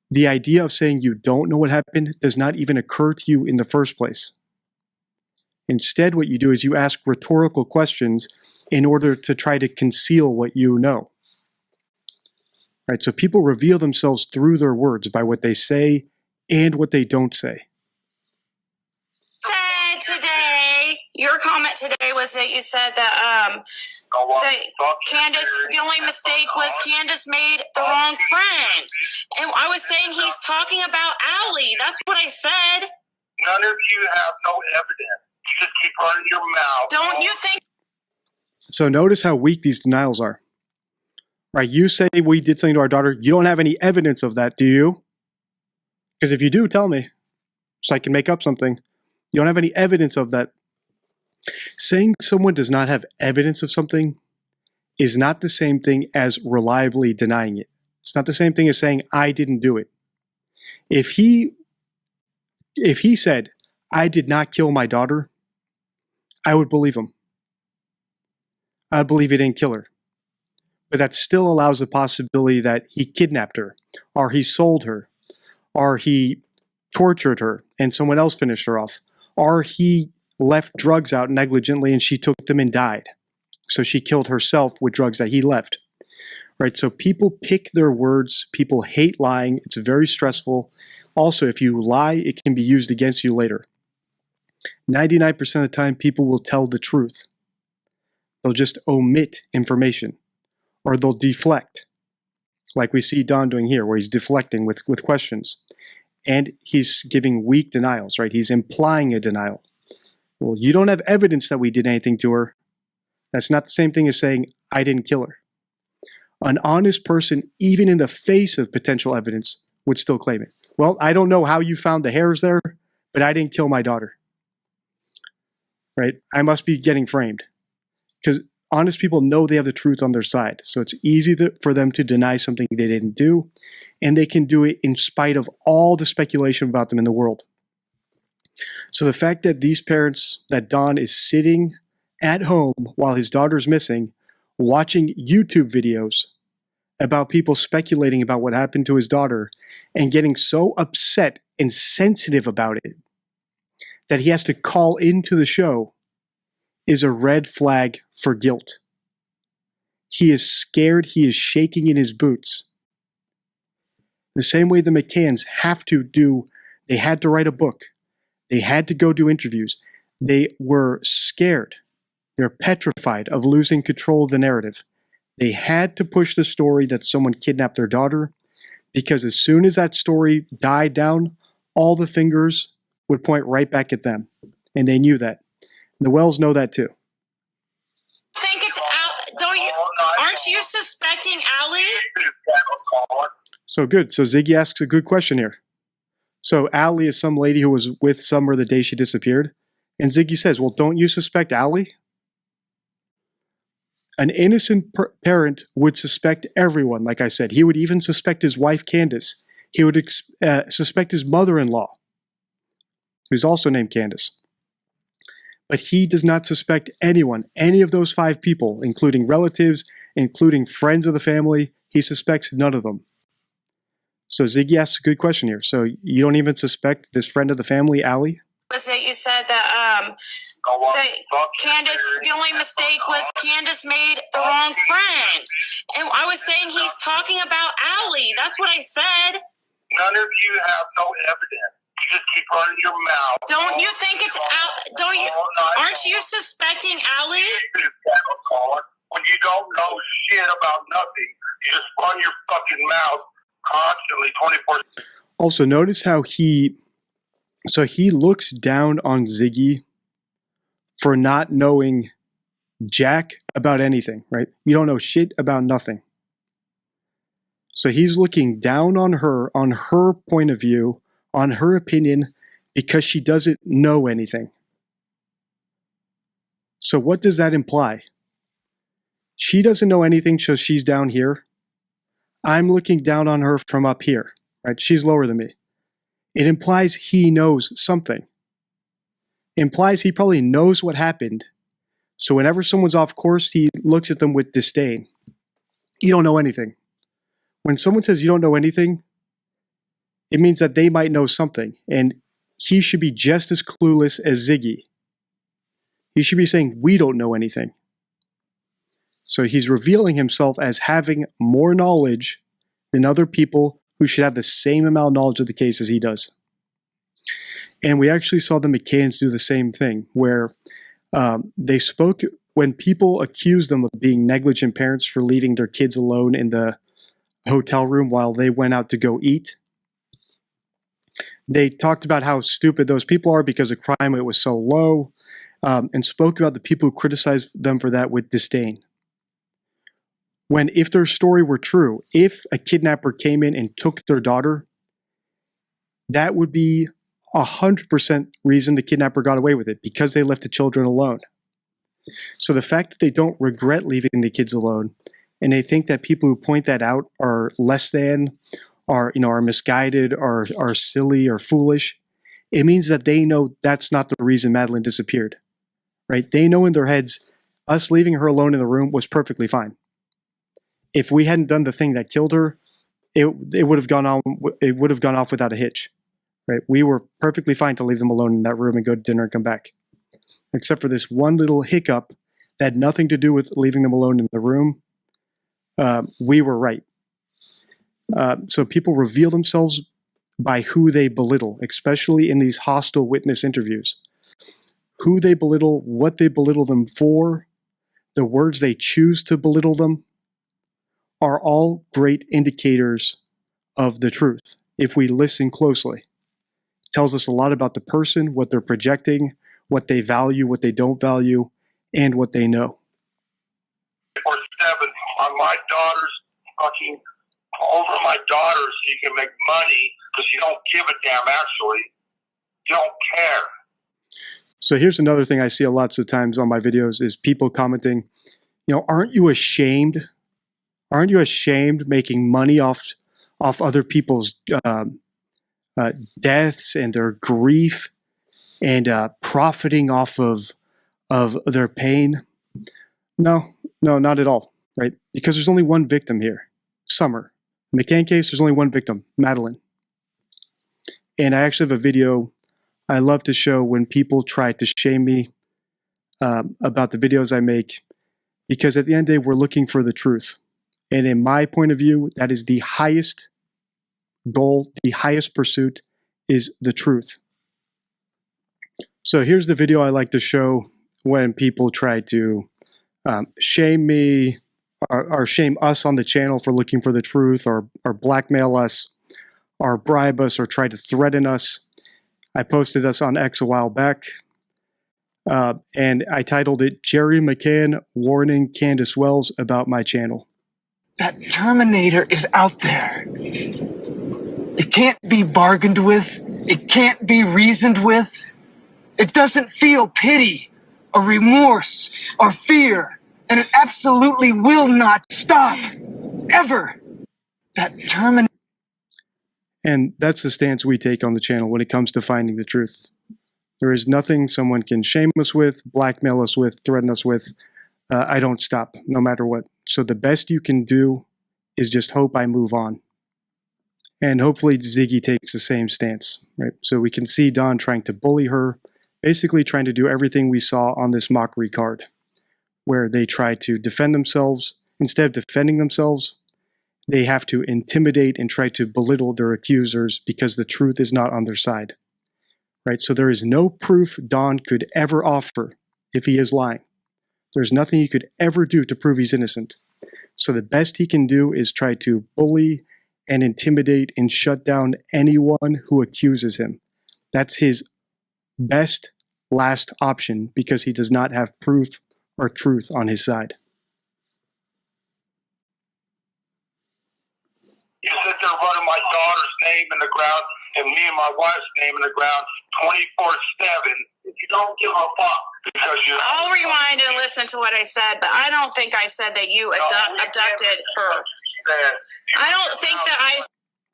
the idea of saying you don't know what happened does not even occur to you in the first place. Instead, what you do is you ask rhetorical questions in order to try to conceal what you know. Right? So people reveal themselves through their words by what they say and what they don't say. Said today, your comment today was that you said that Candace, the only mistake was Candace made the wrong friend. And I was saying he's talking about Allie. That's what I said. None of you have no evidence. You just keep running your mouth. Don't you think? So notice how weak these denials are. Right? You say we did something to our daughter. You don't have any evidence of that, do you? Because if you do, tell me, so I can make up something. You don't have any evidence of that. Saying someone does not have evidence of something is not the same thing as reliably denying it. It's not the same thing as saying, I didn't do it. If he said, I did not kill my daughter, I would believe him. I'd believe he didn't kill her. But that still allows the possibility that he kidnapped her, or he sold her, or he tortured her and someone else finished her off, or he left drugs out negligently and she took them and died. So she killed herself with drugs that he left. Right? So people pick their words. People hate lying. It's very stressful. Also, if you lie, it can be used against you later. 99% of the time, people will tell the truth. They'll just omit information, or they'll deflect, like we see Don doing here, where he's deflecting with questions. And he's giving weak denials, right? He's implying a denial. Well, you don't have evidence that we did anything to her. That's not the same thing as saying, I didn't kill her. An honest person, even in the face of potential evidence, would still claim it. Well, I don't know how you found the hairs there, but I didn't kill my daughter. Right? I must be getting framed. Because honest people know they have the truth on their side. So it's easy for them to deny something they didn't do, and they can do it in spite of all the speculation about them in the world. So the fact that these parents, that Don is sitting at home while his daughter's missing, watching YouTube videos about people speculating about what happened to his daughter and getting so upset and sensitive about it that he has to call into the show is a red flag for guilt. He is scared. He is shaking in his boots. The same way the McCanns they had to write a book. They had to go do interviews. They were scared. They're petrified of losing control of the narrative. They had to push the story that someone kidnapped their daughter, because as soon as that story died down, all the fingers would point right back at them. And they knew that. The Wells know that too. Think it's aren't you suspecting Allie? So good. So Ziggy asks a good question here. So Allie is some lady who was with Summer the day she disappeared. And Ziggy says, well, don't you suspect Allie? An innocent parent would suspect everyone, like I said. He would even suspect his wife, Candace. He would suspect his mother-in-law, who's also named Candace. But he does not suspect anyone, any of those 5 people, including relatives, including friends of the family. He suspects none of them. So Ziggy asks a good question here. So you don't even suspect this friend of the family, Allie? Was it you said that Candace, the only mistake was Candace made the wrong friend. And I was saying he's talking about Allie. That's what I said. None of you have no evidence. You just keep running your mouth. Don't you think it's don't you? Aren't you suspecting Allie? When you don't know shit about nothing, you just run your fucking mouth constantly, 24. Also, notice how he looks down on Ziggy for not knowing jack about anything, right? You don't know shit about nothing. So he's looking down on her point of view, on her opinion, because she doesn't know anything. So what does that imply? She doesn't know anything, so she's down here. I'm looking down on her from up here, right? She's lower than me. It implies he knows something. It implies he probably knows what happened. So whenever someone's off course, he looks at them with disdain. You don't know anything. When someone says you don't know anything, it means that they might know something. And he should be just as clueless as Ziggy. He should be saying, we don't know anything. So he's revealing himself as having more knowledge than other people who should have the same amount of knowledge of the case as he does. And we actually saw the McCanns do the same thing, where they spoke when people accused them of being negligent parents for leaving their kids alone in the hotel room while they went out to go eat. They talked about how stupid those people are because the crime rate was so low, and spoke about the people who criticized them for that with disdain. When if their story were true, if a kidnapper came in and took their daughter, that would be 100% reason the kidnapper got away with it, because they left the children alone. So the fact that they don't regret leaving the kids alone, and they think that people who point that out are less than, are misguided, are silly or foolish, it means that they know that's not the reason Madeline disappeared, right? They know in their heads, us leaving her alone in the room was perfectly fine. If we hadn't done the thing that killed her, it would have gone on. It would have gone off without a hitch, right? We were perfectly fine to leave them alone in that room and go to dinner and come back, except for this one little hiccup that had nothing to do with leaving them alone in the room. We were right. So people reveal themselves by who they belittle, especially in these hostile witness interviews. Who they belittle, what they belittle them for, the words they choose to belittle them, are all great indicators of the truth if we listen closely. It tells us a lot about the person, what they're projecting, what they value, what they don't value, and what they know. 24/7 on my daughter's fucking over my daughter so you can make money, because you don't give a damn, actually. You don't care. So here's another thing I see lots of times on my videos is people commenting, aren't you ashamed? Aren't you ashamed making money off other people's deaths and their grief, and profiting off of their pain? No, not at all, right? Because there's only one victim here, Summer. In the McCann case, there's only one victim, Madeline. And I actually have a video I love to show when people try to shame me about the videos I make, because at the end of the day, we're looking for the truth. And in my point of view, that is the highest goal, the highest pursuit is the truth. So here's the video I like to show when people try to shame me or shame us on the channel for looking for the truth, or blackmail us, or bribe us, or try to threaten us. I posted this on X a while back, and I titled it, Jerry McCann Warning Candace Wells About My Channel. That Terminator is out there. It can't be bargained with. It can't be reasoned with. It doesn't feel pity or remorse or fear. And it absolutely will not stop. Ever. That Terminator. And that's the stance we take on the channel when it comes to finding the truth. There is nothing someone can shame us with, blackmail us with, threaten us with. I don't stop, no matter what. So the best you can do is just hope I move on. And hopefully Ziggy takes the same stance, right? So we can see Don trying to bully her, basically trying to do everything we saw on this mockery card, where they try to defend themselves. Instead of defending themselves, they have to intimidate and try to belittle their accusers because the truth is not on their side. Right? So there is no proof Don could ever offer if he is lying. There's nothing he could ever do to prove he's innocent. So the best he can do is try to bully and intimidate and shut down anyone who accuses him. That's his best last option because he does not have proof or truth on his side. You sit there running my daughter's name in the ground and me and my wife's name in the ground 24/7. You don't give a fuck because you. I'll rewind and listen to what I said, but I don't think I said that you abducted her. I don't think that I.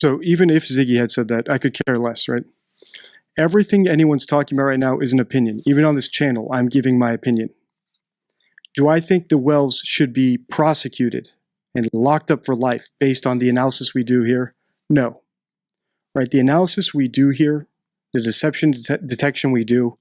So even if Ziggy had said that, I could care less, right? Everything anyone's talking about right now is an opinion. Even on this channel, I'm giving my opinion. Do I think the Wells should be prosecuted and locked up for life based on the analysis we do here? No. Right? The analysis we do here, the deception detection we do,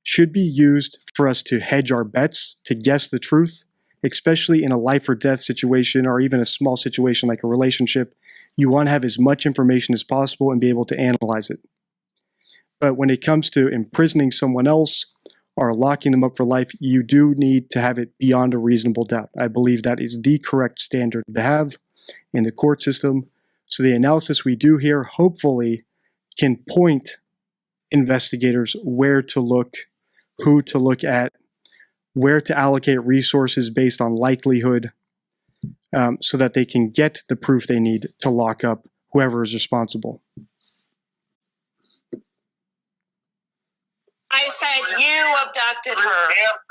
should be used for us to hedge our bets, to guess the truth, especially in a life or death situation or even a small situation like a relationship. You want to have as much information as possible and be able to analyze it. But when it comes to imprisoning someone else or locking them up for life, you do need to have it beyond a reasonable doubt. I believe that is the correct standard to have in the court system. So the analysis we do here hopefully can point investigators where to look, who to look at, where to allocate resources based on likelihood, so that they can get the proof they need to lock up whoever is responsible. I said you abducted her.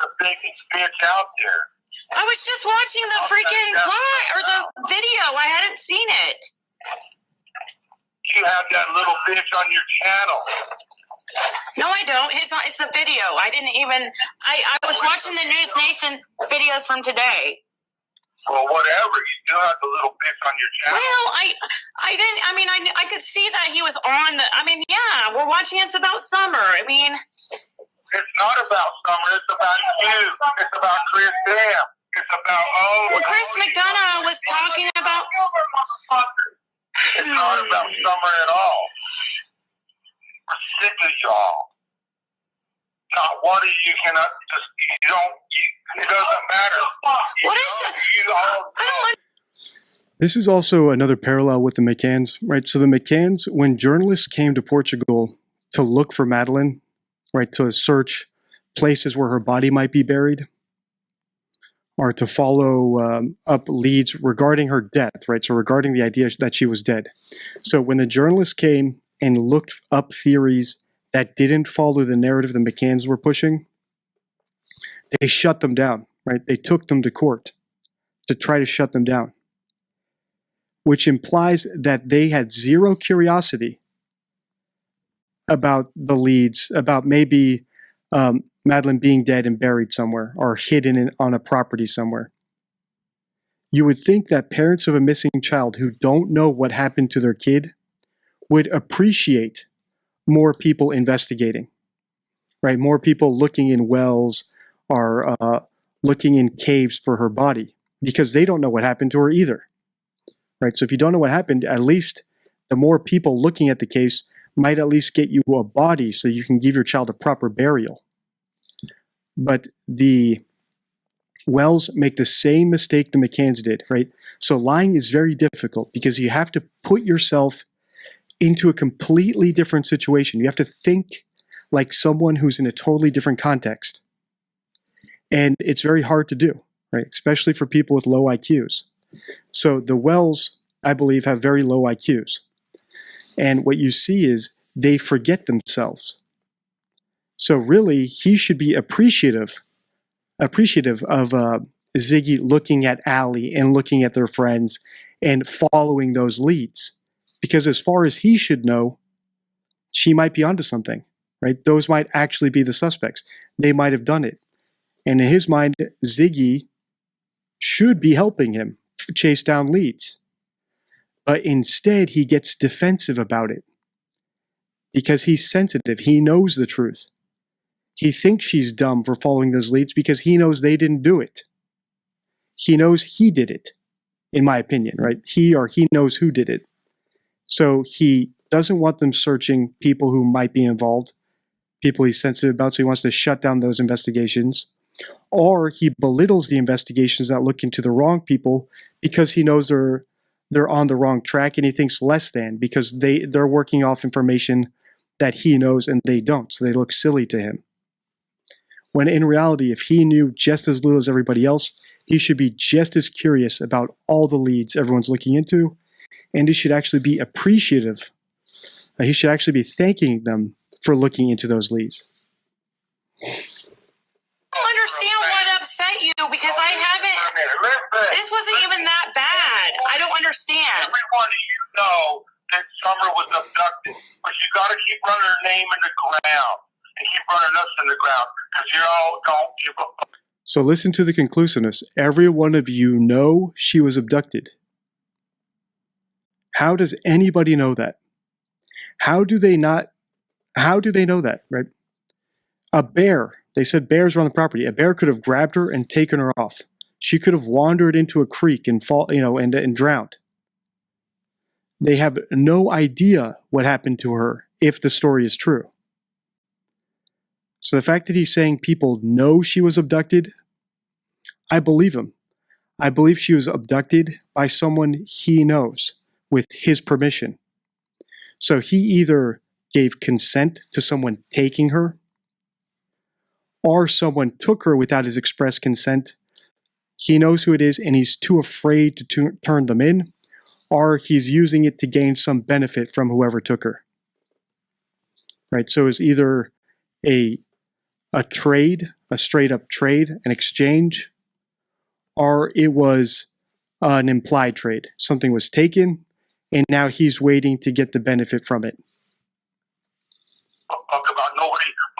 The biggest bitch out there. I was just watching the freaking the video. I hadn't seen it. You have that little bitch on your channel. No, I don't. It's the video. I didn't even. I was watching the News Nation videos from today. Well, whatever. You still have the little bitch on your channel. Well, I didn't. I mean, I could see that he was on the. I mean, yeah, we're watching. It's about Summer. I mean, it's not about Summer. It's about you. It's about Chris Dam. It's about Well, Chris McDonough was talking about. It's not about Summer at all. We're sick of y'all. Not one of you cannot just. You don't. It doesn't matter. What is it? I don't. This is also another parallel with the McCanns, right? So the McCanns, when journalists came to Portugal to look for Madeleine, right, to search places where her body might be buried, or to follow up leads regarding her death, right? So regarding the idea that she was dead. So when the journalists came and looked up theories that didn't follow the narrative the McCanns were pushing, they shut them down, right? They took them to court to try to shut them down, which implies that they had zero curiosity about the leads, about maybe Madeleine being dead and buried somewhere or hidden on a property somewhere. You would think that parents of a missing child who don't know what happened to their kid would appreciate more people investigating, right? More people looking in wells or looking in caves for her body because they don't know what happened to her either, right? So if you don't know what happened, at least the more people looking at the case might at least get you a body so you can give your child a proper burial. But the Wells make the same mistake the McCanns did, right? So lying is very difficult because you have to put yourself into a completely different situation. You have to think like someone who's in a totally different context. And it's very hard to do, right? Especially for people with low IQs. So the Wells, I believe, have very low IQs. And what you see is they forget themselves. So really, he should be appreciative of Ziggy looking at Allie and looking at their friends and following those leads. Because as far as he should know, she might be onto something, right? Those might actually be the suspects. They might have done it. And in his mind, Ziggy should be helping him chase down leads. But instead, he gets defensive about it because he's sensitive. He knows the truth. He thinks she's dumb for following those leads because he knows they didn't do it. He knows he did it. in my opinion, right? He knows who did it. So he doesn't want them searching people who might be involved, people he's sensitive about, so he wants to shut down those investigations. Or he belittles the investigations that look into the wrong people because he knows they're on the wrong track, and he thinks less than because they're working off information that he knows and they don't, so they look silly to him. When in reality, if he knew just as little as everybody else, he should be just as curious about all the leads everyone's looking into, and he should actually be appreciative. He should actually be thanking them for looking into those leads. I don't understand what upset you because I haven't. This wasn't even that bad. I don't understand. Everyone of you know that Summer was abducted, but you got to keep running her name in the ground and keep running us in the ground because you all don't give a fuck. So listen to the conclusiveness. Every one of you know she was abducted. How does anybody know that? How do they know that, right? A bear, they said bears were on the property. A bear could have grabbed her and taken her off. She could have wandered into a creek and and drowned. They have no idea what happened to her if the story is true. So the fact that he's saying people know she was abducted, I believe him. I believe she was abducted by someone he knows with his permission. So he either gave consent to someone taking her, or someone took her without his express consent. He knows who it is and he's too afraid to turn them in, or he's using it to gain some benefit from whoever took her. Right? So it's either a trade, a straight up trade, an exchange, or it was an implied trade. Something was taken and now he's waiting to get the benefit from it.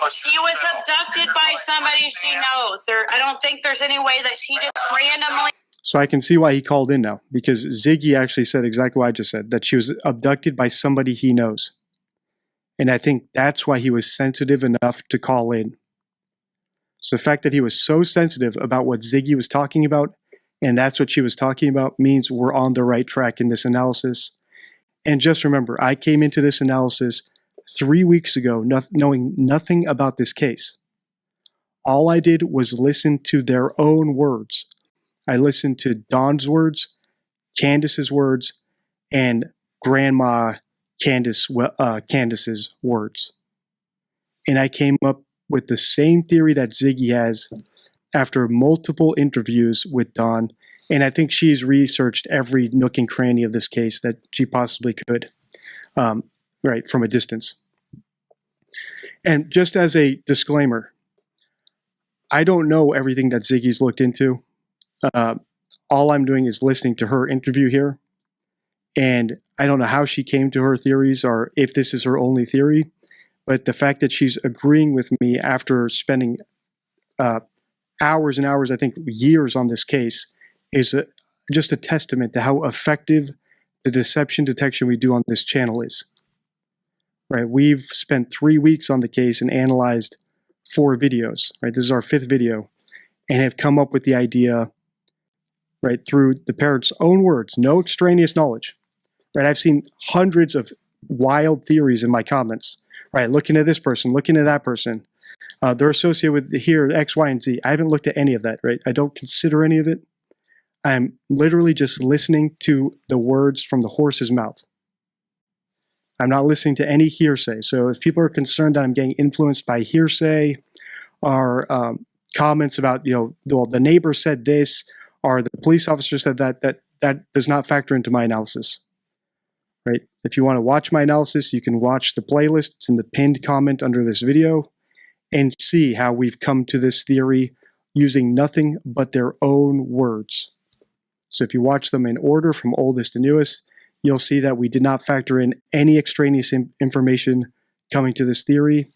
She was abducted by somebody she knows. I don't think there's any way that she just randomly. So I can see why he called in now, because Ziggy actually said exactly what I just said, that she was abducted by somebody he knows. And I think that's why he was sensitive enough to call in. So the fact that he was so sensitive about what Ziggy was talking about, and that's what she was talking about, means we're on the right track in this analysis. And just remember, I came into this analysis 3 weeks ago, knowing nothing about this case. All I did was listen to their own words. I listened to Dawn's words, Candace's words, and Grandma Candace's words. And I came up with the same theory that Ziggy has after multiple interviews with Dawn. And I think she's researched every nook and cranny of this case that she possibly could, right, from a distance. And just as a disclaimer, I don't know everything that Ziggy's looked into. All I'm doing is listening to her interview here. And I don't know how she came to her theories or if this is her only theory. But the fact that she's agreeing with me after spending hours and hours, I think years on this case, is just a testament to how effective the deception detection we do on this channel is. Right? We've spent 3 weeks on the case and analyzed 4 videos. Right? This is our 5th video, and have come up with the idea, right, through the parrot's own words, no extraneous knowledge. Right? I've seen hundreds of wild theories in my comments. Right? Looking at this person, looking at that person. They're associated with here X, Y, and Z. I haven't looked at any of that. Right? I don't consider any of it. I'm literally just listening to the words from the horse's mouth. I'm not listening to any hearsay. So if people are concerned that I'm getting influenced by hearsay or comments about, well, the neighbor said this or the police officer said that does not factor into my analysis. Right? If you want to watch my analysis, you can watch the playlist. It's in the pinned comment under this video and see how we've come to this theory using nothing but their own words. So if you watch them in order from oldest to newest, you'll see that we did not factor in any extraneous information coming to this theory.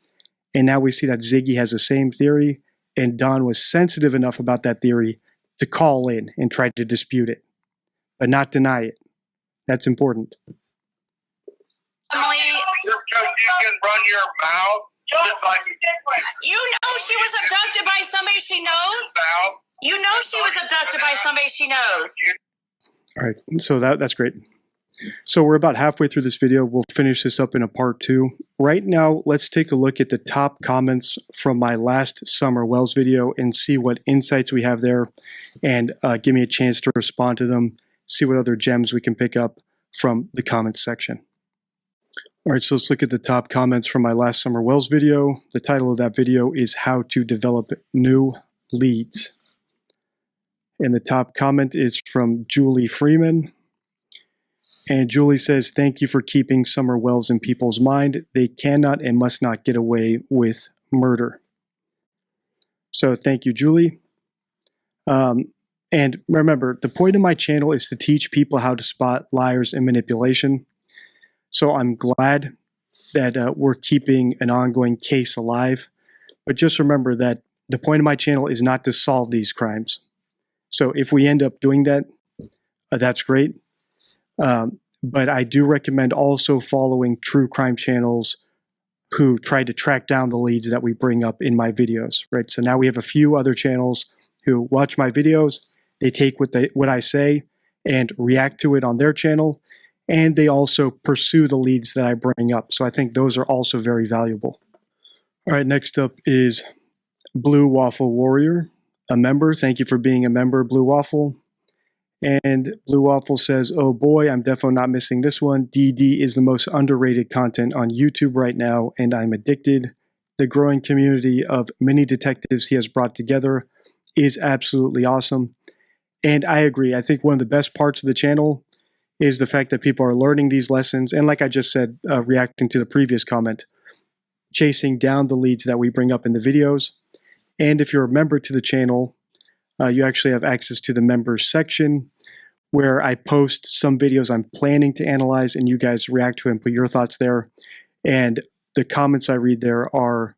And now we see that Ziggy has the same theory, and Don was sensitive enough about that theory to call in and try to dispute it, but not deny it. That's important. You can run your mouth. You know she was abducted by somebody she knows? You know she was abducted by somebody she knows. All right, so that's great. So we're about halfway through this video. We'll finish this up in a part 2. Right now, let's take a look at the top comments from my last Summer Wells video and see what insights we have there, and give me a chance to respond to them, see what other gems we can pick up from the comments section. All right, so let's look at the top comments from my last Summer Wells video. The title of that video is How to Develop New Leads. And the top comment is from Julie Freeman. And Julie says, thank you for keeping Summer Wells in people's mind. They cannot and must not get away with murder. So thank you, Julie. And remember, the point of my channel is to teach people how to spot liars and manipulation. So I'm glad that we're keeping an ongoing case alive. But just remember that the point of my channel is not to solve these crimes. So if we end up doing that, that's great. But I do recommend also following true crime channels who try to track down the leads that we bring up in my videos, right? So now we have a few other channels who watch my videos, they take what I say and react to it on their channel, and they also pursue the leads that I bring up. So I think those are also very valuable. All right, next up is Blue Waffle Warrior, a member. Thank you for being a member, Blue Waffle. And Blue Waffle says, oh boy, I'm definitely not missing this one. DD is the most underrated content on YouTube right now, and I'm addicted. The growing community of mini detectives he has brought together is absolutely awesome. And I agree. I think one of the best parts of the channel is the fact that people are learning these lessons. And like I just said, reacting to the previous comment, chasing down the leads that we bring up in the videos. And if you're a member to the channel, you actually have access to the members section where I post some videos I'm planning to analyze and you guys react to and put your thoughts there. And the comments I read there are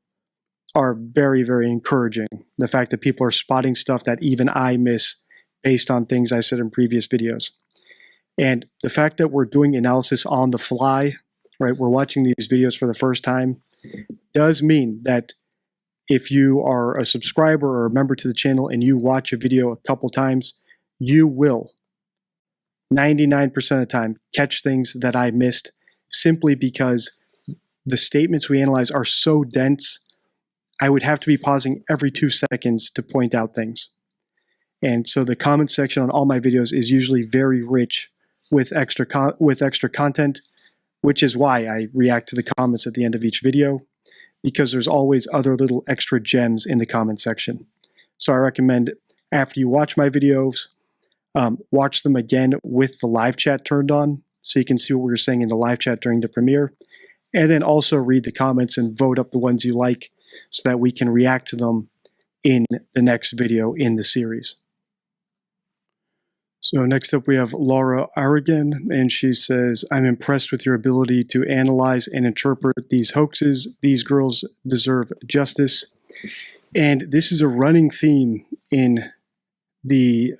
very, very encouraging. The fact that people are spotting stuff that even I miss based on things I said in previous videos. And the fact that we're doing analysis on the fly, right? We're watching these videos for the first time, does mean that if you are a subscriber or a member to the channel and you watch a video a couple times, you will 99% of the time catch things that I missed simply because the statements we analyze are so dense. I would have to be pausing every 2 seconds to point out things. And so the comment section on all my videos is usually very rich with extra content, which is why I react to the comments at the end of each video, because there's always other little extra gems in the comment section. So I recommend after you watch my videos, watch them again with the live chat turned on so you can see what we were saying in the live chat during the premiere, and then also read the comments and vote up the ones you like so that we can react to them in the next video in the series. So next up we have Laura Aragon, and she says, I'm impressed with your ability to analyze and interpret these hoaxes. These girls deserve justice. And this is a running theme in the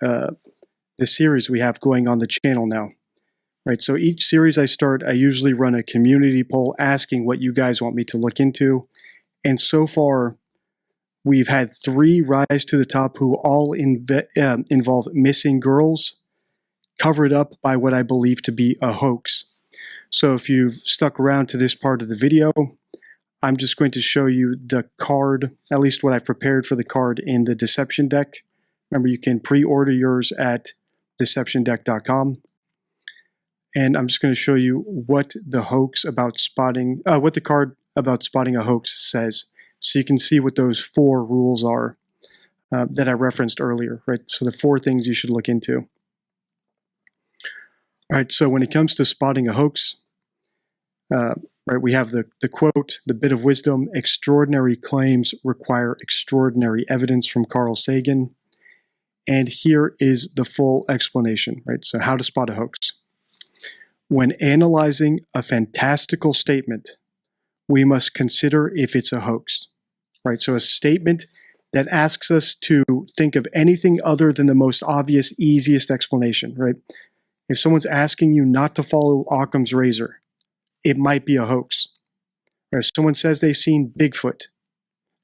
series we have going on the channel now. Right, so each series I start, I usually run a community poll asking what you guys want me to look into. And so far, we've had 3 rise to the top who all involve missing girls covered up by what I believe to be a hoax. So if you've stuck around to this part of the video, I'm just going to show you the card, at least what I've prepared for the card in the Deception Deck. Remember, you can pre-order yours at deceptiondeck.com. And I'm just going to show you what the hoax about spotting, what the card about spotting a hoax says. So you can see what those 4 rules are that I referenced earlier, right? So the 4 things you should look into. All right, so when it comes to spotting a hoax, right, we have the quote, the bit of wisdom, extraordinary claims require extraordinary evidence from Carl Sagan. And here is the full explanation, right? So how to spot a hoax. When analyzing a fantastical statement, we must consider if it's a hoax, right? So a statement that asks us to think of anything other than the most obvious, easiest explanation, right? If someone's asking you not to follow Occam's razor, it might be a hoax. Or if someone says they've seen Bigfoot,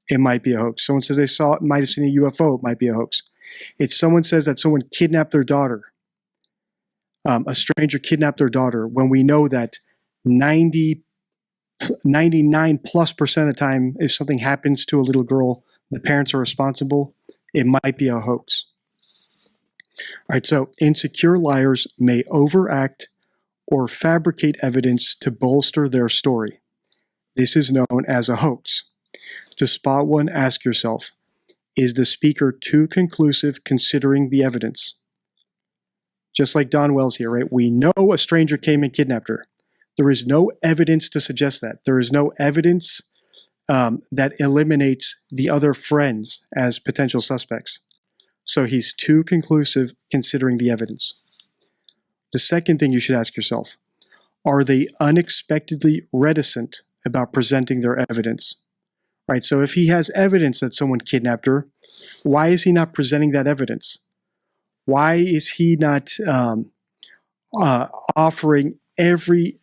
it might be a hoax. Someone says they might have seen a UFO, it might be a hoax. If someone says that someone kidnapped their daughter, a stranger kidnapped their daughter, when we know that 99+% of the time, if something happens to a little girl, the parents are responsible, it might be a hoax. All right, so insecure liars may overact or fabricate evidence to bolster their story. This is known as a hoax. To spot one, ask yourself, is the speaker too conclusive considering the evidence? Just like Don Wells here, right? We know a stranger came and kidnapped her. There is no evidence to suggest that. There is no evidence that eliminates the other friends as potential suspects. So he's too conclusive considering the evidence. The second thing you should ask yourself, are they unexpectedly reticent about presenting their evidence? Right, so if he has evidence that someone kidnapped her, why is he not presenting that evidence? Why is he not offering every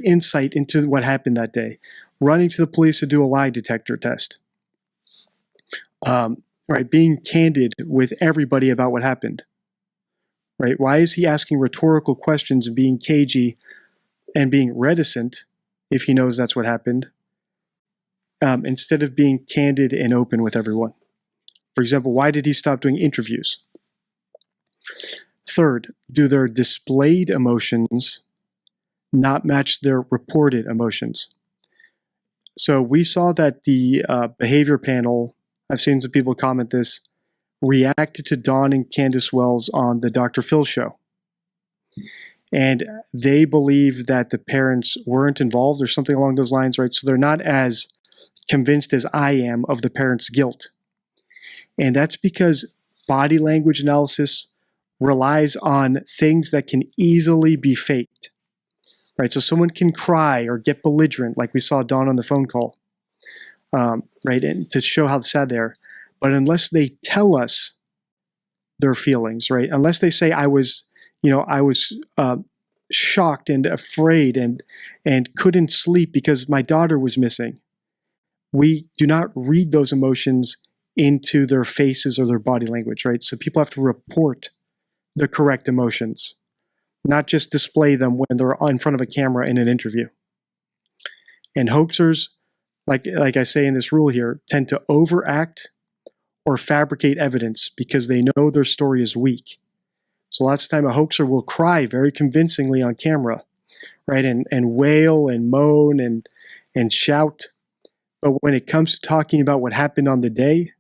insight into what happened that day? Running to the police to do a lie detector test. Right, being candid with everybody about what happened. Right, why is he asking rhetorical questions and being cagey and being reticent if he knows that's what happened, instead of being candid and open with everyone? For example, why did he stop doing interviews? Third, do their displayed emotions not match their reported emotions? So we saw that the behavior panel, I've seen some people comment this, reacted to Dawn and Candace Wells on the Dr. Phil show. And they believe that the parents weren't involved or something along those lines, right? So they're not as convinced as I am of the parents' guilt. And that's because body language analysis relies on things that can easily be faked, right? So someone can cry or get belligerent, like we saw Dawn on the phone call, right? And to show how sad they are. But unless they tell us their feelings, right? Unless they say I was shocked and afraid and couldn't sleep because my daughter was missing, we do not read those emotions into their faces or their body language, right? So people have to report the correct emotions, not just display them when they're in front of a camera in an interview. And hoaxers, like I say in this rule here, tend to overact or fabricate evidence because they know their story is weak. So lots of time a hoaxer will cry very convincingly on camera, right? And wail and moan and shout. But when it comes to talking about what happened on the day,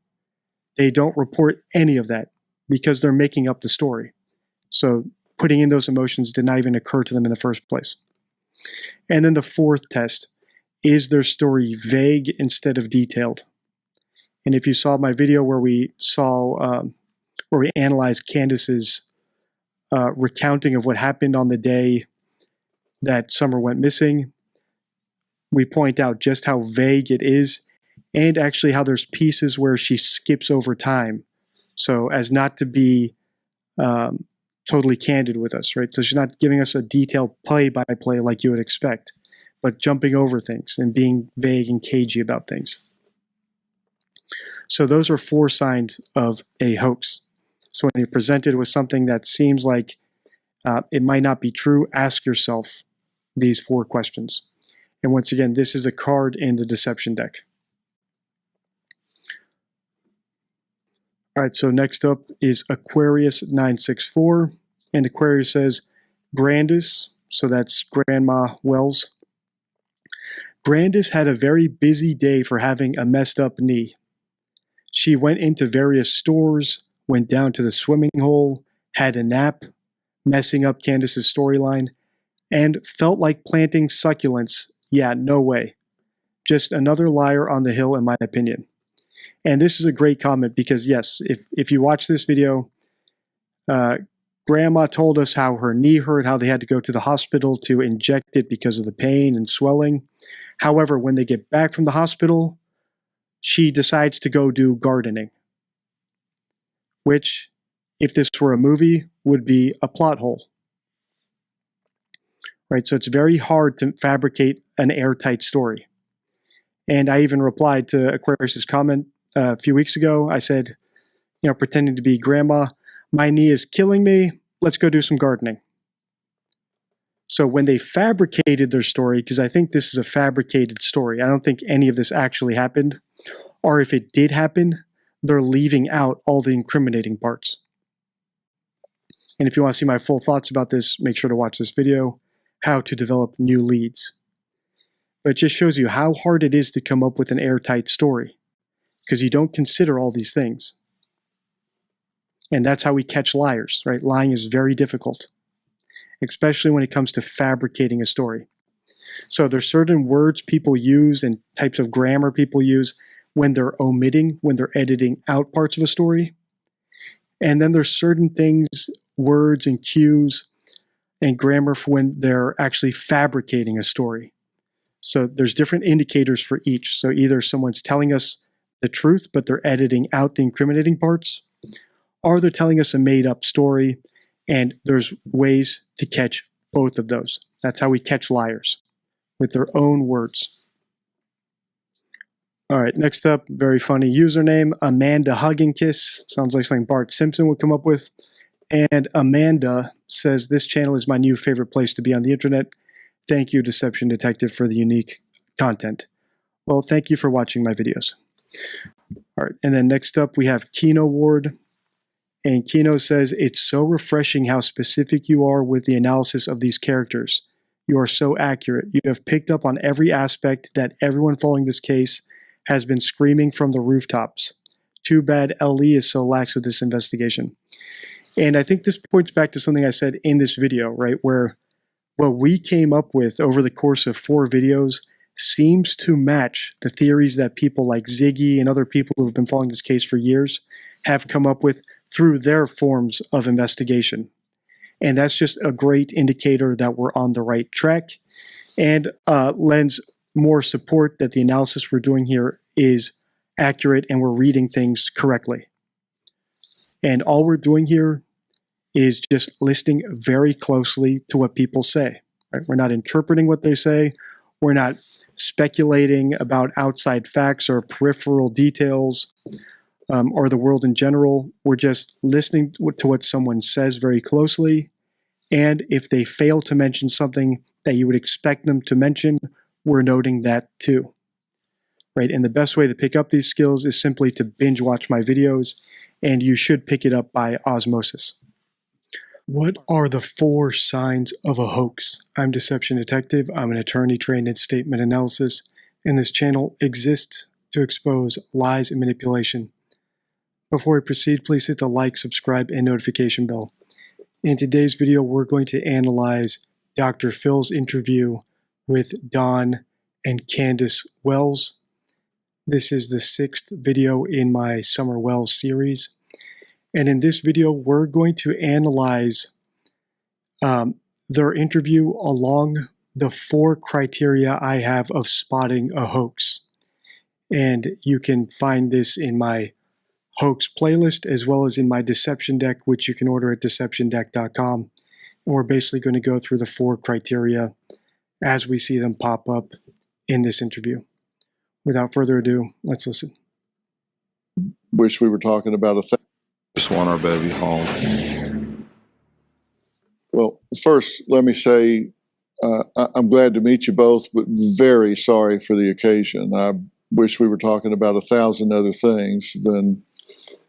they don't report any of that because they're making up the story. So putting in those emotions did not even occur to them in the first place. And then the fourth test, is their story vague instead of detailed? And if you saw my video where we analyzed Candace's recounting of what happened on the day that Summer went missing, we point out just how vague it is, and actually how there's pieces where she skips over time, so as not to be totally candid with us, right? So she's not giving us a detailed play-by-play like you would expect, but jumping over things and being vague and cagey about things. So those are 4 signs of a hoax. So when you're presented with something that seems like it might not be true, ask yourself these 4 questions. And once again, this is a card in the deception deck. All right, so next up is Aquarius 964. And Aquarius says, Grandis, so that's Grandma Wells. Grandis had a very busy day for having a messed up knee. She went into various stores, went down to the swimming hole, had a nap, messing up Candace's storyline, and felt like planting succulents. Yeah, no way. Just another liar on the hill, in my opinion. And this is a great comment because, yes, if you watch this video, Grandma told us how her knee hurt, how they had to go to the hospital to inject it because of the pain and swelling. However, when they get back from the hospital, she decides to go do gardening, which, if this were a movie, would be a plot hole. Right, so it's very hard to fabricate an airtight story. And I even replied to Aquarius's comment a few weeks ago. I said, pretending to be Grandma, my knee is killing me. Let's go do some gardening. So when they fabricated their story, because I think this is a fabricated story, I don't think any of this actually happened, or if it did happen, they're leaving out all the incriminating parts. And if you want to see my full thoughts about this, make sure to watch this video, How to Develop New Leads. But it just shows you how hard it is to come up with an airtight story, because you don't consider all these things. And that's how we catch liars, right? Lying is very difficult, especially when it comes to fabricating a story. So there's certain words people use and types of grammar people use when they're omitting, when they're editing out parts of a story. And then there's certain things, words and cues and grammar for when they're actually fabricating a story. So there's different indicators for each. So either someone's telling us the truth, but they're editing out the incriminating parts, or they're telling us a made-up story, and there's ways to catch both of those. That's how we catch liars, with their own words. All right, next up, very funny username, Amanda Hug and Kiss. Sounds like something Bart Simpson would come up with. And Amanda says, this channel is my new favorite place to be on the internet. Thank you, Deception Detective, for the unique content. Well, thank you for watching my videos. All right, and then next up we have Keno Ward. And Keno says, it's so refreshing how specific you are with the analysis of these characters. You are so accurate. You have picked up on every aspect that everyone following this case has been screaming from the rooftops. Too bad LE is so lax with this investigation. And I think this points back to something I said in this video, right? Where what we came up with over the course of 4 videos seems to match the theories that people like Ziggy and other people who have been following this case for years have come up with through their forms of investigation. And that's just a great indicator that we're on the right track and lends more support that the analysis we're doing here is accurate and we're reading things correctly. And all we're doing here is just listening very closely to what people say. Right? We're not interpreting what they say. We're not speculating about outside facts or peripheral details or the world in general. We're just listening to what someone says very closely. And if they fail to mention something that you would expect them to mention, we're noting that too. Right? And the best way to pick up these skills is simply to binge watch my videos, and you should pick it up by osmosis. What are the 4 signs of a hoax? I'm Deception Detective. I'm an attorney trained in statement analysis, and this channel exists to expose lies and manipulation. Before we proceed, please hit the like, subscribe, and notification bell. In today's video, we're going to analyze Dr. Phil's interview with Don and Candace Wells. This is the 6th video in my Summer Wells series. And in this video, we're going to analyze their interview along the 4 criteria I have of spotting a hoax. And you can find this in my hoax playlist as well as in my deception deck, which you can order at deceptiondeck.com. And we're basically going to go through the 4 criteria as we see them pop up in this interview. Without further ado, let's listen. Wish we were talking about a thing. Just want our baby home. Well, first, let me say I'm glad to meet you both, but very sorry for the occasion. I wish we were talking about 1,000 other things than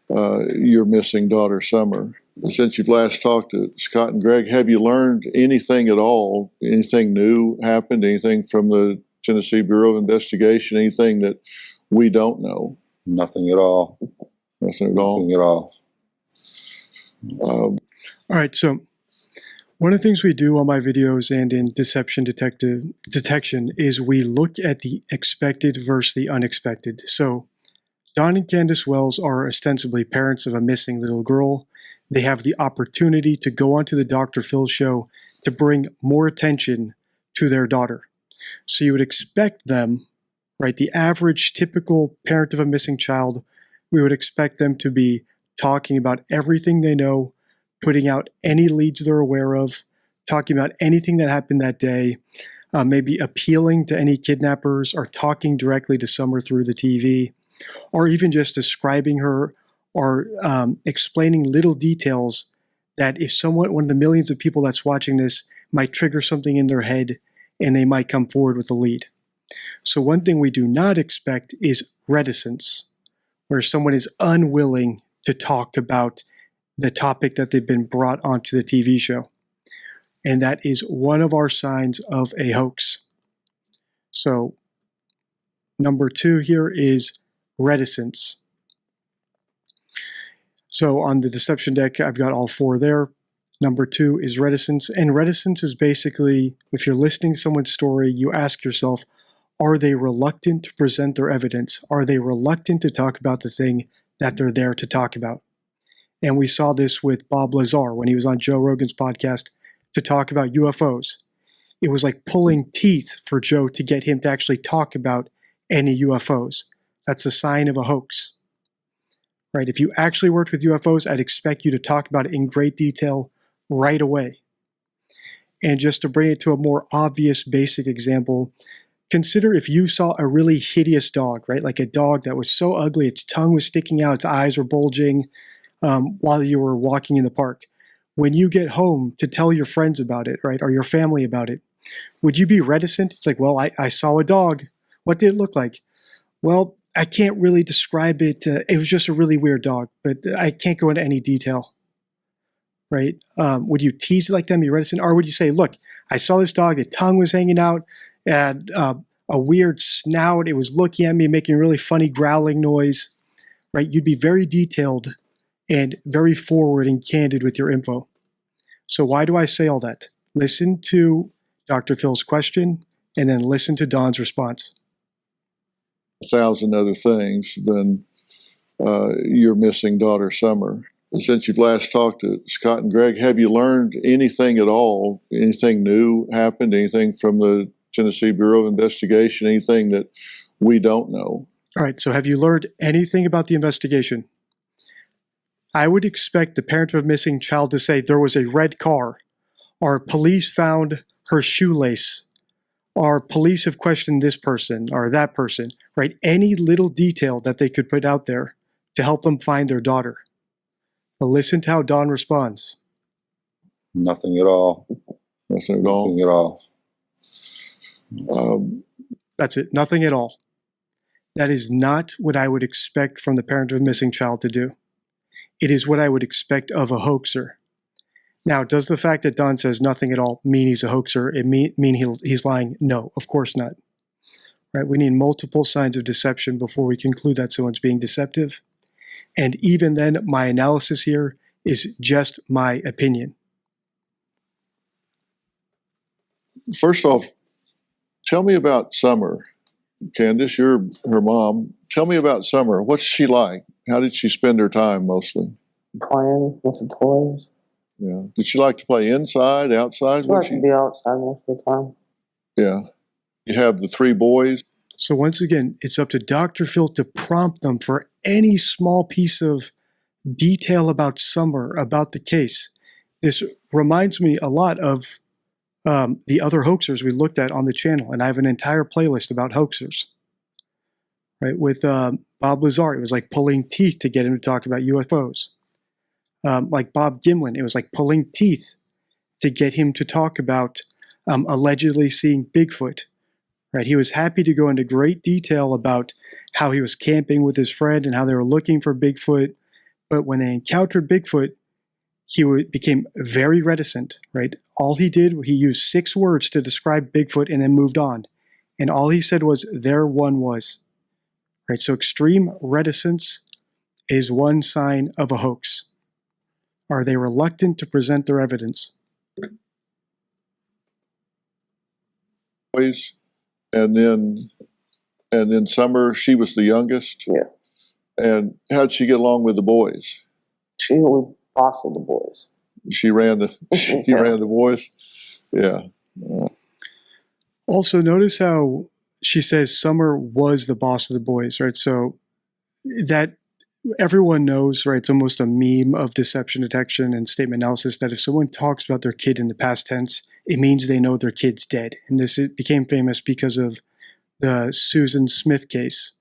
your missing daughter, Summer. Since you've last talked to Scott and Greg, have you learned anything at all? Anything new happened? Anything from the Tennessee Bureau of Investigation? Anything that we don't know? Nothing at all. Nothing at all? Nothing at all. All right, so one of the things we do on my videos and in Deception Detection is we look at the expected versus the unexpected. So Don and Candace Wells are ostensibly parents of a missing little girl. They have the opportunity to go onto the Dr. Phil show to bring more attention to their daughter. So you would expect them, right, the average typical parent of a missing child, we would expect them to be talking about everything they know, putting out any leads they're aware of, talking about anything that happened that day, maybe appealing to any kidnappers or talking directly to Summer through the TV, or even just describing her or explaining little details that if someone, one of the millions of people that's watching this, might trigger something in their head and they might come forward with a lead. So one thing we do not expect is reticence, where someone is unwilling to talk about the topic that they've been brought onto the TV show. And that is one of our signs of a hoax. So number 2 here is reticence. So on the deception deck, I've got all 4 there. Number 2 is reticence. And reticence is basically, if you're listening to someone's story, you ask yourself, are they reluctant to present their evidence? Are they reluctant to talk about the thing that they're there to talk about? And we saw this with Bob Lazar when he was on Joe Rogan's podcast to talk about UFOs. It was like pulling teeth for Joe to get him to actually talk about any UFOs. That's a sign of a hoax. Right? If you actually worked with UFOs, I'd expect you to talk about it in great detail right away. And just to bring it to a more obvious, basic example, consider if you saw a really hideous dog, right? Like a dog that was so ugly, its tongue was sticking out, its eyes were bulging while you were walking in the park. When you get home to tell your friends about it, right, or your family about it, would you be reticent? It's like, well, I saw a dog. What did it look like? Well, I can't really describe it. It was just a really weird dog, but I can't go into any detail, right? Would you tease it like them? Be reticent? Or would you say, look, I saw this dog, the tongue was hanging out, and a weird snout. It was looking at me, making a really funny growling noise, right? You'd be very detailed and very forward and candid with your info. So why do I say all that? Listen to Dr. Phil's question and then listen to Don's response. 1,000 other things than your missing daughter, Summer. Since you've last talked to Scott and Greg, have you learned anything at all? Anything new happened? Anything from the Tennessee Bureau of Investigation? Anything that we don't know? All right, so have you learned anything about the investigation? I would expect the parent of a missing child to say there was a red car, or police found her shoelace, or police have questioned this person or that person, right? Any little detail that they could put out there to help them find their daughter. But listen to how Don responds. Nothing at all. Nothing at all. Nothing at all. That's it. Nothing at all. That is not what I would expect from the parent of a missing child to do. It is what I would expect of a hoaxer. Now, does the fact that Don says nothing at all mean he's a hoaxer? It mean he's lying? No, of course not. Right? We need multiple signs of deception before we conclude that someone's being deceptive. And even then, my analysis here is just my opinion. First off, tell me about Summer. Candace, you're her mom. Tell me about Summer. What's she like? How did she spend her time mostly? Playing with the toys. Yeah. Did she like to play inside, outside? She liked to be outside most of the time. Yeah. You have the 3 boys. So once again, it's up to Dr. Phil to prompt them for any small piece of detail about Summer, about the case. This reminds me a lot of the other hoaxers we looked at on the channel, and I have an entire playlist about hoaxers. Right, with Bob Lazar, it was like pulling teeth to get him to talk about UFOs. Like Bob Gimlin, it was like pulling teeth to get him to talk about allegedly seeing Bigfoot. Right, he was happy to go into great detail about how he was camping with his friend and how they were looking for Bigfoot. But when they encountered Bigfoot, he became very reticent. Right, all he did, he used 6 words to describe Bigfoot and then moved on. And all he said was, "There one was." Right, so extreme reticence is one sign of a hoax. Are they reluctant to present their evidence? Boys, and then Summer, she was the youngest. Yeah. And how'd she get along with the boys? She was boss of the boys. She ran the ran the boys. Yeah. Also, notice how she says Summer was the boss of the boys, right? So that everyone knows, right? It's almost a meme of deception detection and statement analysis that if someone talks about their kid in the past tense, it means they know their kid's dead. And this became famous because of the Susan Smith case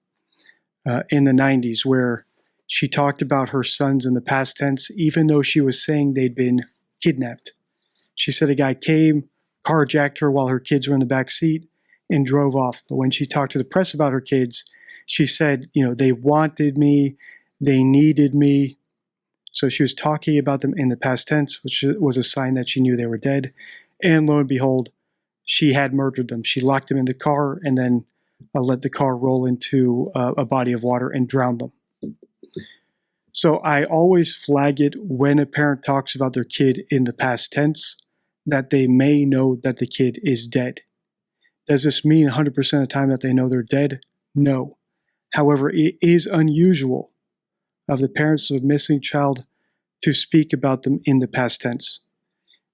in the 90s, where she talked about her sons in the past tense, even though she was saying they'd been kidnapped. She said a guy came, carjacked her while her kids were in the back seat, and drove off. But when she talked to the press about her kids, she said, they wanted me, they needed me. So she was talking about them in the past tense, which was a sign that she knew they were dead. And lo and behold, she had murdered them. She locked them in the car and then let the car roll into a body of water and drowned them. So I always flag it when a parent talks about their kid in the past tense that they may know that the kid is dead. Does this mean 100% of the time that they know they're dead? No. However, it is unusual of the parents of a missing child to speak about them in the past tense,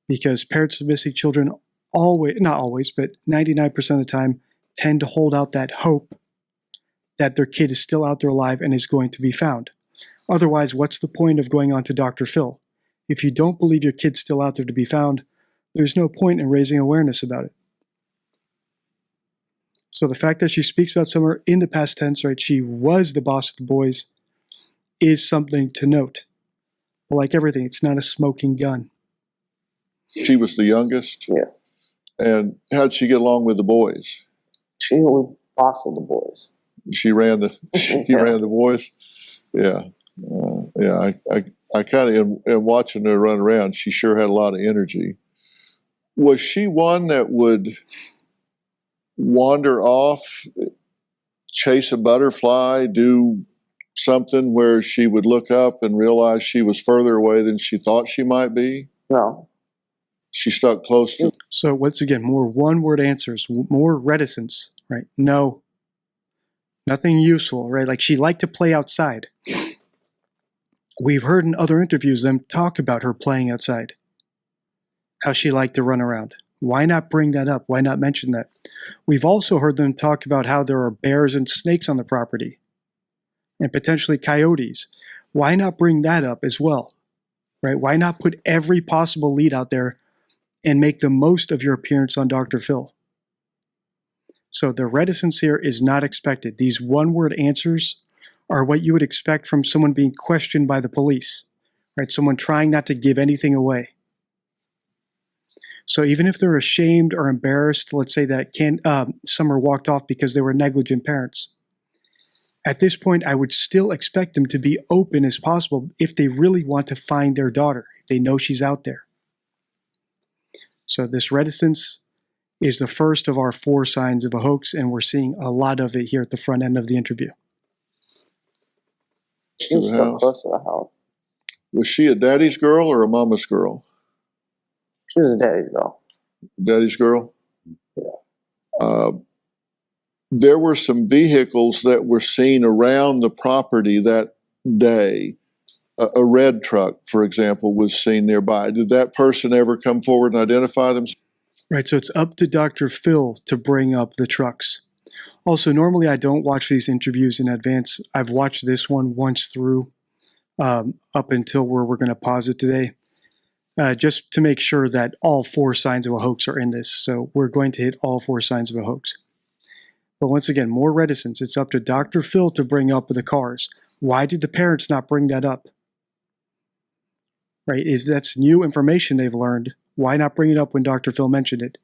because parents of missing children not always, but 99% of the time tend to hold out that hope that their kid is still out there alive and is going to be found. Otherwise, what's the point of going on to Dr. Phil? If you don't believe your kid's still out there to be found, there's no point in raising awareness about it. So the fact that she speaks about Summer in the past tense, right, she was the boss of the boys, is something to note. But like everything, it's not a smoking gun. She was the youngest? Yeah. And how'd she get along with the boys? She was boss of the boys. She ran the ran the boys? Yeah. I kind of, in watching her run around, she sure had a lot of energy. Was she one that would wander off, chase a butterfly, do something where she would look up and realize she was further away than she thought she might be? No. She stuck close to... So once again, more one-word answers, more reticence, right? No. Nothing useful, right? Like she liked to play outside. We've heard in other interviews them talk about her playing outside, how she liked to run around. Why not bring that up? Why not mention that? We've also heard them talk about how there are bears and snakes on the property and potentially coyotes. Why not bring that up as well, right? Why not put every possible lead out there and make the most of your appearance on Dr. Phil? So the reticence here is not expected. These one-word answers are what you would expect from someone being questioned by the police, right? Someone trying not to give anything away. So even if they're ashamed or embarrassed, let's say that Summer walked off because they were negligent parents. At this point, I would still expect them to be open as possible if they really want to find their daughter. They know she's out there. So this reticence is the first of our 4 signs of a hoax, and we're seeing a lot of it here at the front end of the interview. She was still close to the house. Was she a daddy's girl or a mama's girl? She was a daddy's girl. Daddy's girl? Yeah. There were some vehicles that were seen around the property that day. A red truck, for example, was seen nearby. Did that person ever come forward and identify themselves? Right, so it's up to Dr. Phil to bring up the trucks. Also, normally I don't watch these interviews in advance. I've watched this one once through, up until where we're going to pause it today, just to make sure that all 4 signs of a hoax are in this. So we're going to hit all 4 signs of a hoax. But once again, more reticence. It's up to Dr. Phil to bring up the cars. Why did the parents not bring that up? Right, if that's new information they've learned, why not bring it up when Dr. Phil mentioned it?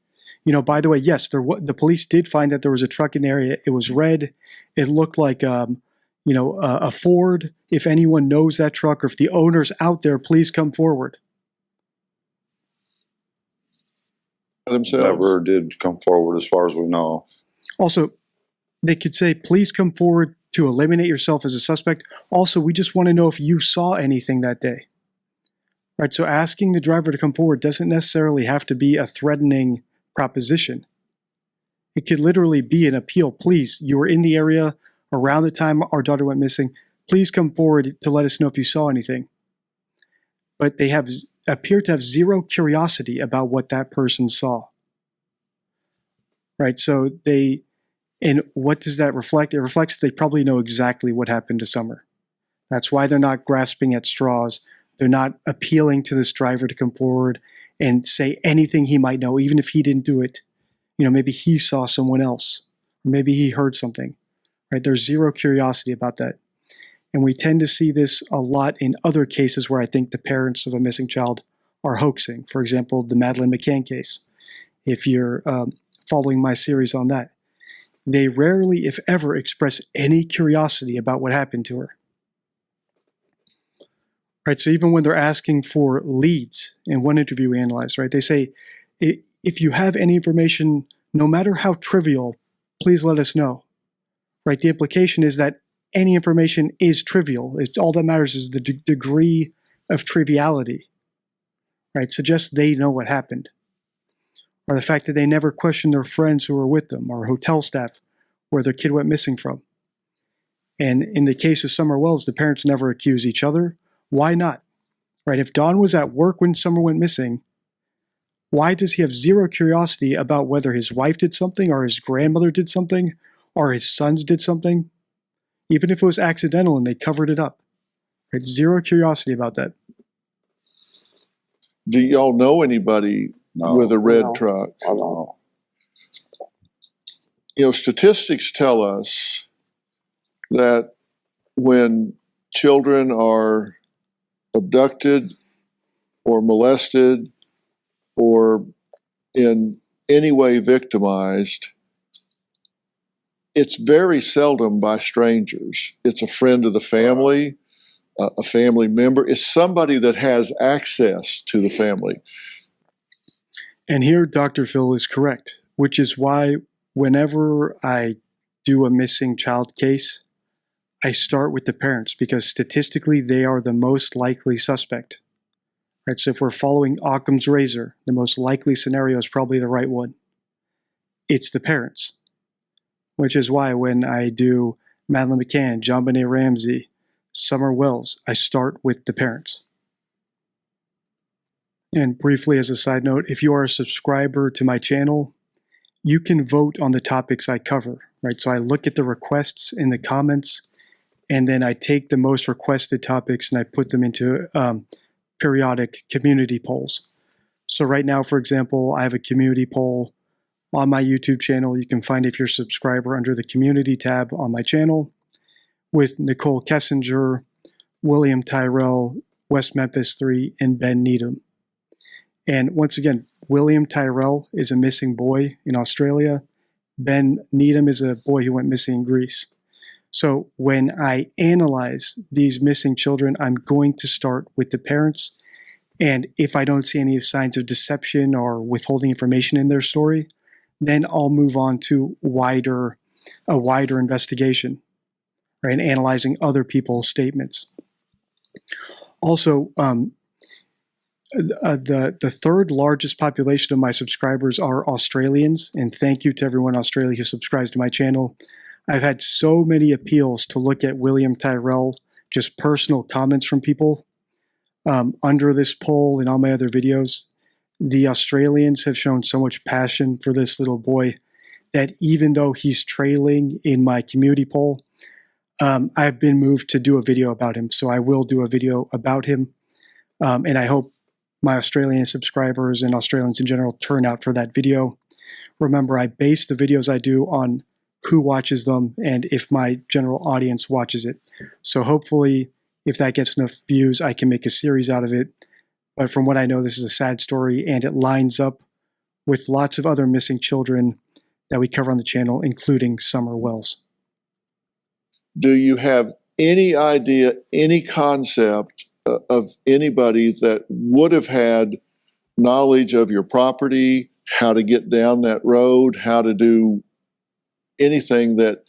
By the way, yes, the police did find that there was a truck in the area. It was red. It looked like, a Ford. If anyone knows that truck or if the owner's out there, please come forward. Themselves. Never did come forward as far as we know. Also, they could say, please come forward to eliminate yourself as a suspect. Also, we just want to know if you saw anything that day. Right, so asking the driver to come forward doesn't necessarily have to be a threatening proposition. It could literally be an appeal. Please, you were in the area around the time our daughter went missing. Please come forward to let us know if you saw anything. But they appear to have zero curiosity about what that person saw. Right, so and what does that reflect? It reflects they probably know exactly what happened to Summer. That's why they're not grasping at straws. They're not appealing to this driver to come forward and say anything he might know, even if he didn't do it. Maybe he saw someone else. Or maybe he heard something. Right? There's zero curiosity about that. And we tend to see this a lot in other cases where I think the parents of a missing child are hoaxing. For example, the Madeleine McCann case. if you're following my series on that. They rarely, if ever, express any curiosity about what happened to her. Right, so even when they're asking for leads in one interview we analyzed, right, they say, if you have any information, no matter how trivial, please let us know. Right, the implication is that any information is trivial. All that matters is the degree of triviality. Right, suggests they know what happened. Or the fact that they never questioned their friends who were with them, or hotel staff where their kid went missing from. And in the case of Summer Wells, the parents never accuse each other. Why not? Right? If Don was at work when Summer went missing, why does he have zero curiosity about whether his wife did something, or his grandmother did something, or his sons did something? Even if it was accidental and they covered it up. Right? Zero curiosity about that. Do y'all know anybody with a red truck? No. You know, statistics tell us that when children are abducted or molested or in any way victimized, it's very seldom by strangers. It's a friend of the family, a family member. It's somebody that has access to the family. And here Dr. Phil is correct, which is why whenever I do a missing child case, I start with the parents, because statistically they are the most likely suspect. Right, so if we're following Occam's razor, the most likely scenario is probably the right one. It's the parents, which is why when I do Madeleine McCann, John Benet Ramsey, Summer Wells, I start with the parents. And briefly as a side note, if you are a subscriber to my channel, you can vote on the topics I cover, right? So I look at the requests in the comments, and then I take the most requested topics and I put them into periodic community polls. So right now, for example, I have a community poll on my YouTube channel. You can find it if you're a subscriber under the community tab on my channel, with Nicole Kessinger, William Tyrell, West Memphis 3, and Ben Needham. And once again, William Tyrell is a missing boy in Australia. Ben Needham is a boy who went missing in Greece. So when I analyze these missing children, I'm going to start with the parents. And if I don't see any signs of deception or withholding information in their story, then I'll move on to a wider investigation, right? Analyzing other people's statements. Also, the third largest population of my subscribers are Australians, and thank you to everyone in Australia who subscribes to my channel. I've had so many appeals to look at William Tyrell, just personal comments from people under this poll and all my other videos. The Australians have shown so much passion for this little boy that even though he's trailing in my community poll, I've been moved to do a video about him. So I will do a video about him, and I hope my Australian subscribers and Australians in general turn out for that video. Remember, I base the videos I do on who watches them and if my general audience watches it. So hopefully, if that gets enough views, I can make a series out of it. But from what I know, this is a sad story, and it lines up with lots of other missing children that we cover on the channel, including Summer Wells. Do you have any idea, any concept of anybody that would have had knowledge of your property, how to get down that road, how to do anything that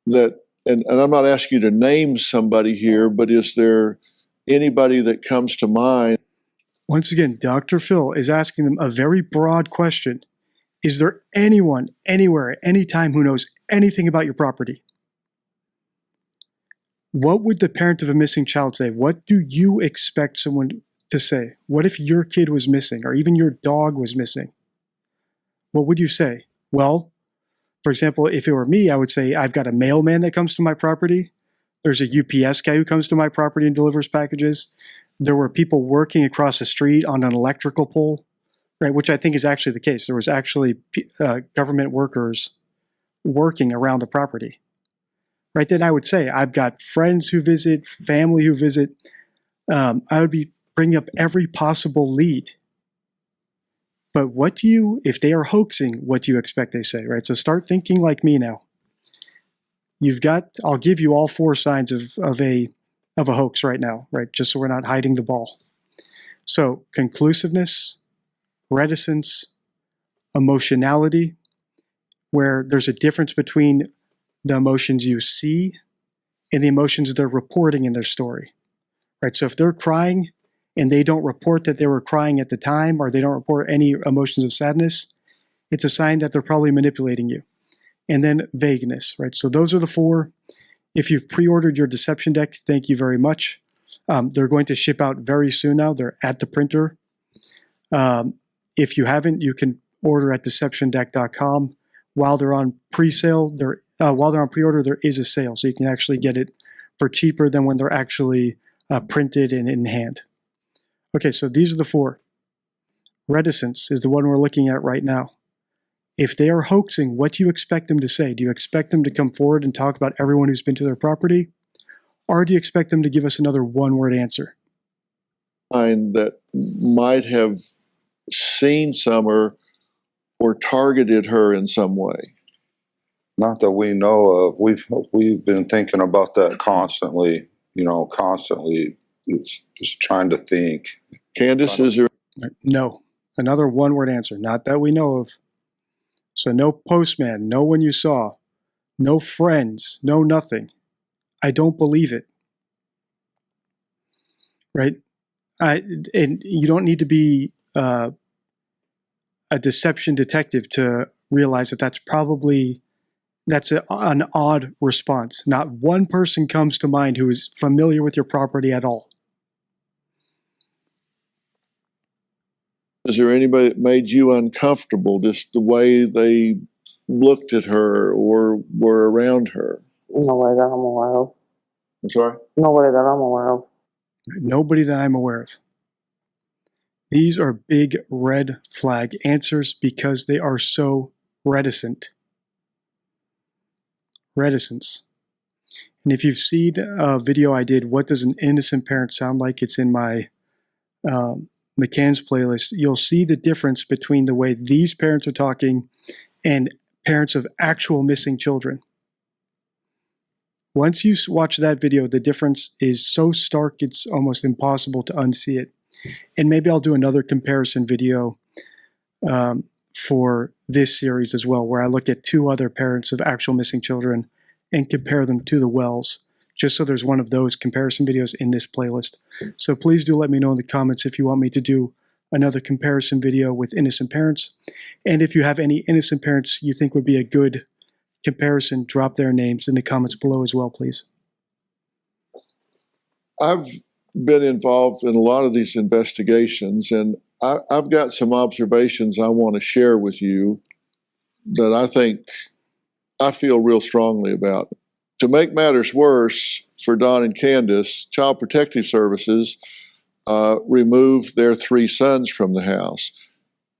and I'm not asking you to name somebody here, but is there anybody that comes to mind? Once again, Dr. Phil is asking them a very broad question. Is there anyone, anywhere, at any time who knows anything about your property? What would the parent of a missing child say? What do you expect someone to say? What if your kid was missing, or even your dog was missing? What would you say? Well, for example, if it were me, I would say I've got a mailman that comes to my property. There's a UPS guy who comes to my property and delivers packages. There were people working across the street on an electrical pole, right? Which I think is actually the case. There was actually government workers working around the property. Right, then I would say I've got friends who visit, family who visit. I would be bringing up every possible lead. But what do you, if they are hoaxing, what do you expect they say, right? So start thinking like me now. You've got, I'll give you all 4 signs of a hoax right now, right? Just so we're not hiding the ball. So conclusiveness, reticence, emotionality, where there's a difference between the emotions you see and the emotions they're reporting in their story, right? So if they're crying and they don't report that they were crying at the time, or they don't report any emotions of sadness, it's a sign that they're probably manipulating you. And then vagueness, right? So those are the 4. If you've pre-ordered your deception deck, thank you very much. They're going to ship out very soon now. They're at the printer. If you haven't, you can order at deceptiondeck.com. While they're on pre-sale, while they're on pre-order, there is a sale, so you can actually get it for cheaper than when they're actually printed and in hand. Okay, so these are the 4. Reticence is the one we're looking at right now. If they are hoaxing, what do you expect them to say? Do you expect them to come forward and talk about everyone who's been to their property? Or do you expect them to give us another one-word answer? That might have seen Summer or targeted her in some way. Not that we know of. We've been thinking about that constantly. Constantly. It's just trying to think. Candace, is there? No. Another one-word answer. Not that we know of. So no postman, no one you saw, no friends, no nothing. I don't believe it. Right? And you don't need to be a deception detective to realize that that's an odd response. Not one person comes to mind who is familiar with your property at all. Is there anybody that made you uncomfortable, just the way they looked at her or were around her? Nobody that I'm aware of. I'm sorry? Nobody that I'm aware of. Nobody that I'm aware of. These are big red flag answers because they are so reticent. Reticence. And if you've seen a video I did, What Does an Innocent Parent Sound Like? It's in my McCann's playlist. You'll see the difference between the way these parents are talking and parents of actual missing children. Once you watch that video, the difference is so stark it's almost impossible to unsee it. And maybe I'll do another comparison video for this series as well, where I look at 2 other parents of actual missing children and compare them to the Wells, just so there's one of those comparison videos in this playlist. So please do let me know in the comments if you want me to do another comparison video with innocent parents. And if you have any innocent parents you think would be a good comparison, drop their names in the comments below as well, please. I've been involved in a lot of these investigations, and I've got some observations I want to share with you that I feel real strongly about. To make matters worse for Don and Candace, Child Protective Services removed their 3 sons from the house.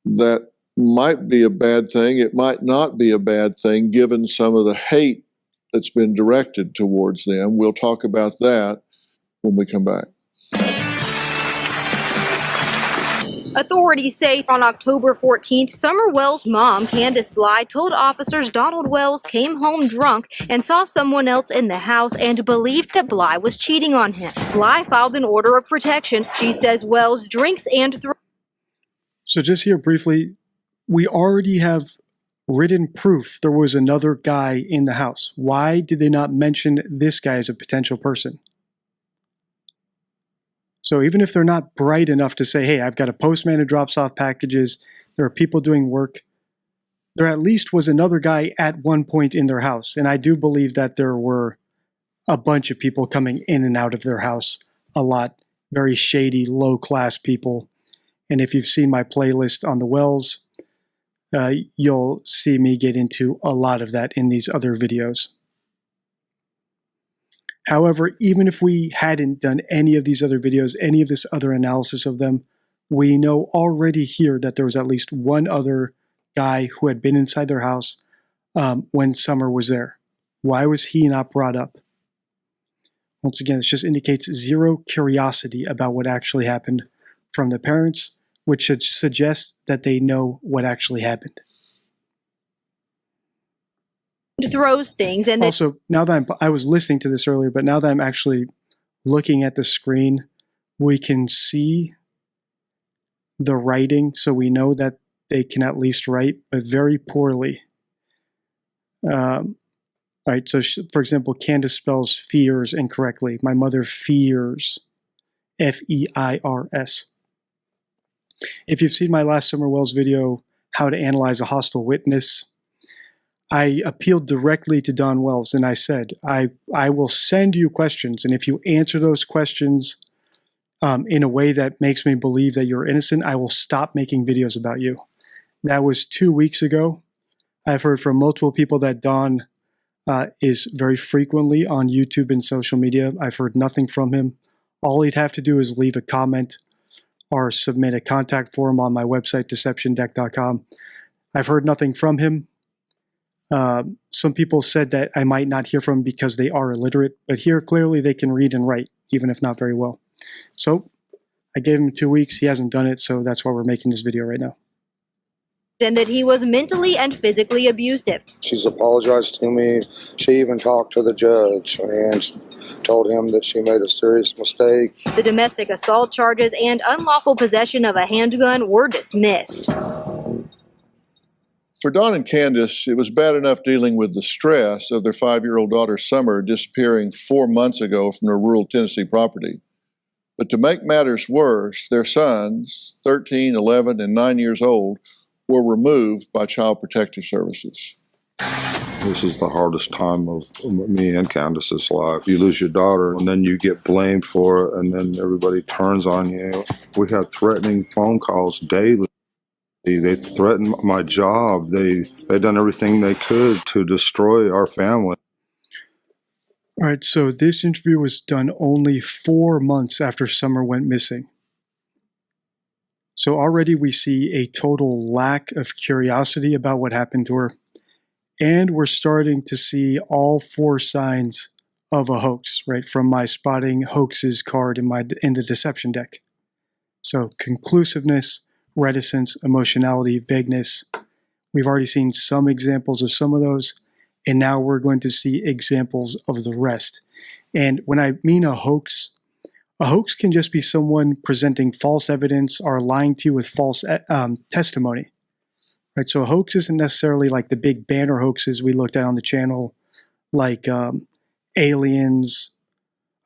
That might be a bad thing. It might not be a bad thing given some of the hate that's been directed towards them. We'll talk about that when we come back. Authorities say on October 14th, Summer Wells' mom, Candace Bly, told officers Donald Wells came home drunk and saw someone else in the house and believed that Bly was cheating on him. Bly filed an order of protection. She says Wells drinks and So just here briefly, we already have written proof there was another guy in the house. Why did they not mention this guy as a potential person? So even if they're not bright enough to say, hey, I've got a postman who drops off packages, there are people doing work, there at least was another guy at one point in their house. And I do believe that there were a bunch of people coming in and out of their house a lot, very shady, low-class people. And if you've seen my playlist on the Wells, you'll see me get into a lot of that in these other videos. However, even if we hadn't done any of these other videos, any of this other analysis of them, we know already here that there was at least one other guy who had been inside their house when Summer was there. Why was he not brought up? Once again, this just indicates zero curiosity about what actually happened from the parents, which should suggest that they know what actually happened. Throws things and also, now that I was listening to this earlier, but now that I'm actually looking at the screen, we can see the writing, so we know that they can at least write, but very poorly. Right, so for example, Candace spells fears incorrectly. My mother fears, F-E-I-R-S. If you've seen my last Summer Wells video, How to Analyze a Hostile Witness, I appealed directly to Don Wells, and I said, I will send you questions, and if you answer those questions in a way that makes me believe that you're innocent, I will stop making videos about you. That was 2 weeks ago. I've heard from multiple people that Don is very frequently on YouTube and social media. I've heard nothing from him. All he'd have to do is leave a comment or submit a contact form on my website, deceptiondeck.com. I've heard nothing from him. Some people said that I might not hear from him because they are illiterate, but here clearly they can read and write, even if not very well. So I gave him 2 weeks. He hasn't done it, so that's why we're making this video right now. And that he was mentally and physically abusive. She's apologized to me. She even talked to the judge and told him that she made a serious mistake. The domestic assault charges and unlawful possession of a handgun were dismissed. For Don and Candace, it was bad enough dealing with the stress of their 5-year-old daughter Summer disappearing 4 months ago from their rural Tennessee property. But to make matters worse, their sons, 13, 11, and 9 years old, were removed by Child Protective Services. This is the hardest time of me and Candace's life. You lose your daughter, and then you get blamed for it, and then everybody turns on you. We had threatening phone calls daily. They threatened my job. They'd done everything they could to destroy our family. All right, so this interview was done only 4 months after Summer went missing. So already we see a total lack of curiosity about what happened to her. And we're starting to see all 4 signs of a hoax, right, from my spotting hoaxes card in the deception deck. So conclusiveness, reticence, emotionality, vagueness. We've already seen some examples of some of those, and now we're going to see examples of the rest. And when I mean a hoax can just be someone presenting false evidence or lying to you with false testimony. Right, so a hoax isn't necessarily like the big banner hoaxes we looked at on the channel, like aliens,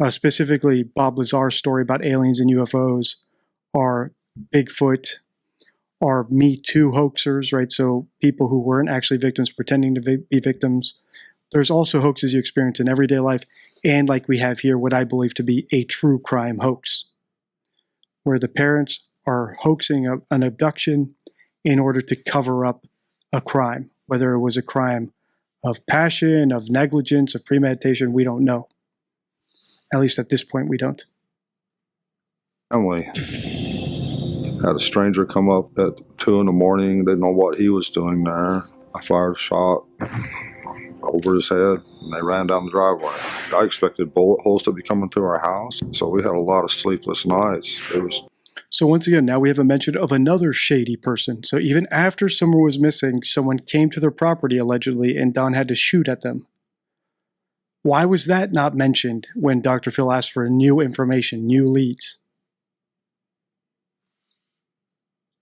specifically Bob Lazar's story about aliens and UFOs, or Bigfoot, or Me Too hoaxers, right? So people who weren't actually victims pretending to be victims. There's also hoaxes you experience in everyday life, and like we have here, what I believe to be a true crime hoax, where the parents are hoaxing an abduction in order to cover up a crime, whether it was a crime of passion, of negligence, of premeditation, we don't know. At least at this point, we don't. Family. Had a stranger come up at 2 in the morning, didn't know what he was doing there. I fired a shot over his head, and they ran down the driveway. I expected bullet holes to be coming through our house, so we had a lot of sleepless nights. So once again, now we have a mention of another shady person. So even after Summer was missing, someone came to their property allegedly, and Don had to shoot at them. Why was that not mentioned when Dr. Phil asked for new information, new leads?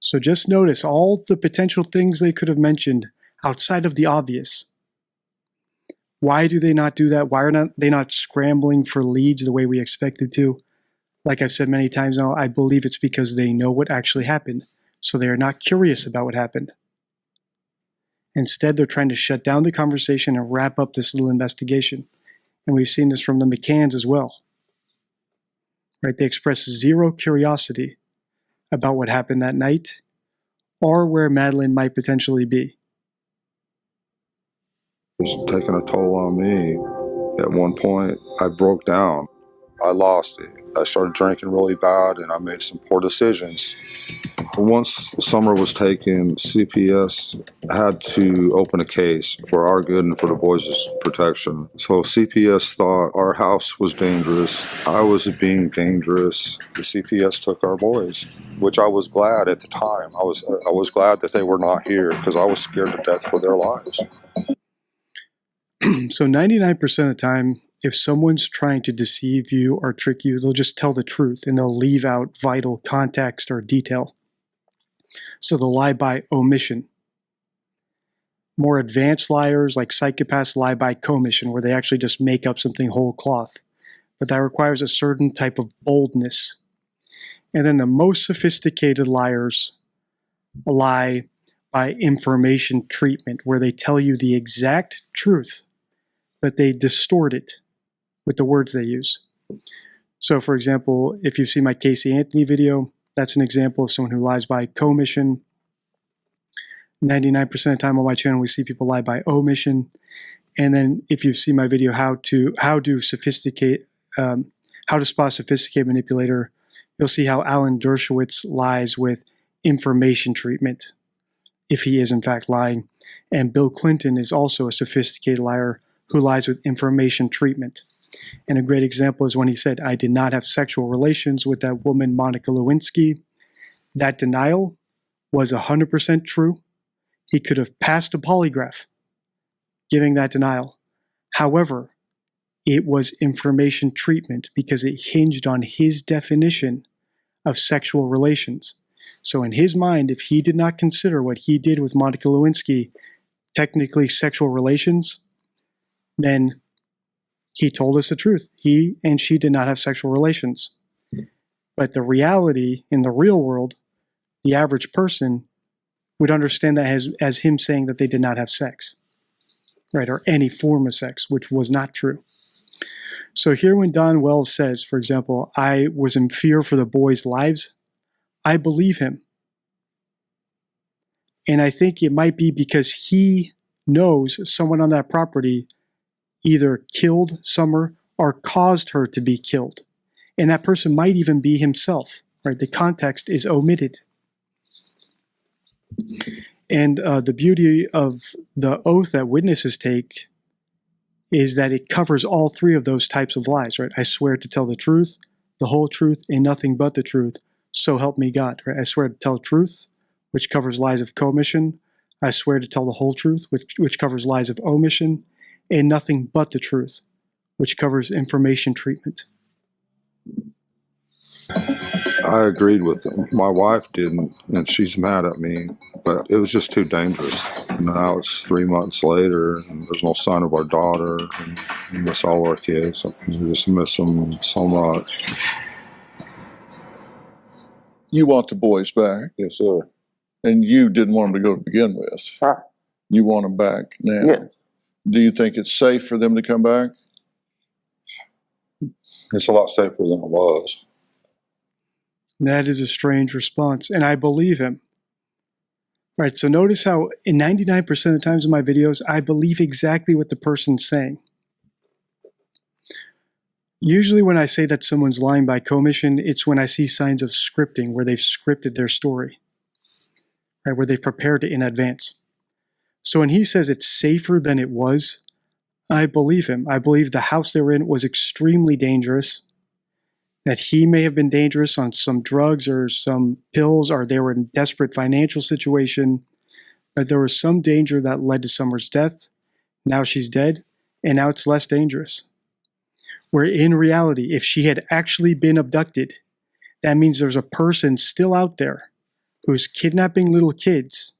So just notice all the potential things they could have mentioned outside of the obvious. Why do they not do that? Why are they not scrambling for leads the way we expect them to? Like I've said many times now, I believe it's because they know what actually happened, so they are not curious about what happened. Instead, they're trying to shut down the conversation and wrap up this little investigation. And we've seen this from the McCanns as well. Right? They express zero curiosity about what happened that night or where Madeline might potentially be. It was taking a toll on me. At one point, I broke down. I lost it. I started drinking really bad, and I made some poor decisions. Once Summer was taken, CPS had to open a case for our good and for the boys' protection. So CPS thought our house was dangerous. I was being dangerous. The CPS took our boys. which I was glad at the time. I was glad that they were not here because I was scared to death for their lives. So 99% of the time, if someone's trying to deceive you or trick you, they'll just tell the truth and they'll leave out vital context or detail. So they'll lie by omission. More advanced liars, like psychopaths, lie by commission, where they actually just make up something whole cloth. But that requires a certain type of boldness. And then the most sophisticated liars lie by information treatment, where they tell you the exact truth, but they distort it with the words they use. So, for example, if you see my Casey Anthony video, that's an example of someone who lies by commission. 99% of the time on my channel, we see people lie by omission. And then if you see my video, how to spot a sophisticated manipulator, you'll see how Alan Dershowitz lies with information treatment, if he is in fact lying. And Bill Clinton is also a sophisticated liar who lies with information treatment. And a great example is when he said, "I did not have sexual relations with that woman, Monica Lewinsky." That denial was 100% true. He could have passed a polygraph giving that denial. However, it was information treatment because it hinged on his definition of sexual relations. So in his mind, if he did not consider what he did with Monica Lewinsky technically sexual relations, then he told us the truth. He and she did not have sexual relations. But the reality in the real world, the average person would understand that as him saying that they did not have sex, right? Or any form of sex, which was not true. So here when Don Wells says, for example, "I was in fear for the boys' lives," I believe him. And I think it might be because he knows someone on that property either killed Summer or caused her to be killed. And that person might even be himself, right? The context is omitted. And the beauty of the oath that witnesses take is that it covers all three of those types of lies, right? I swear to tell the truth, the whole truth, and nothing but the truth, so help me God, right? I swear to tell truth, which covers lies of commission. I swear to tell the whole truth, which covers lies of omission, and nothing but the truth, which covers information treatment. I agreed with them. My wife didn't, and she's mad at me, but it was just too dangerous. And now it's 3 months later, and there's no sign of our daughter, and we miss all our kids. We just miss them so much. You want the boys back? Yes, sir. And you didn't want them to go to begin with? Right. You want them back now? Yes. Do you think it's safe for them to come back? It's a lot safer than it was. That is a strange response, and I believe him. Right, so notice how in 99% of the times in my videos, I believe exactly what the person's saying. Usually when I say that someone's lying by commission, it's when I see signs of scripting, where they've scripted their story, right, where they've prepared it in advance. So when he says it's safer than it was, I believe him. I believe the house they were in was extremely dangerous, that he may have been dangerous on some drugs or some pills, or they were in a desperate financial situation, but there was some danger that led to Summer's death. Now she's dead, and now it's less dangerous. Where in reality, if she had actually been abducted, that means there's a person still out there who's kidnapping little kids,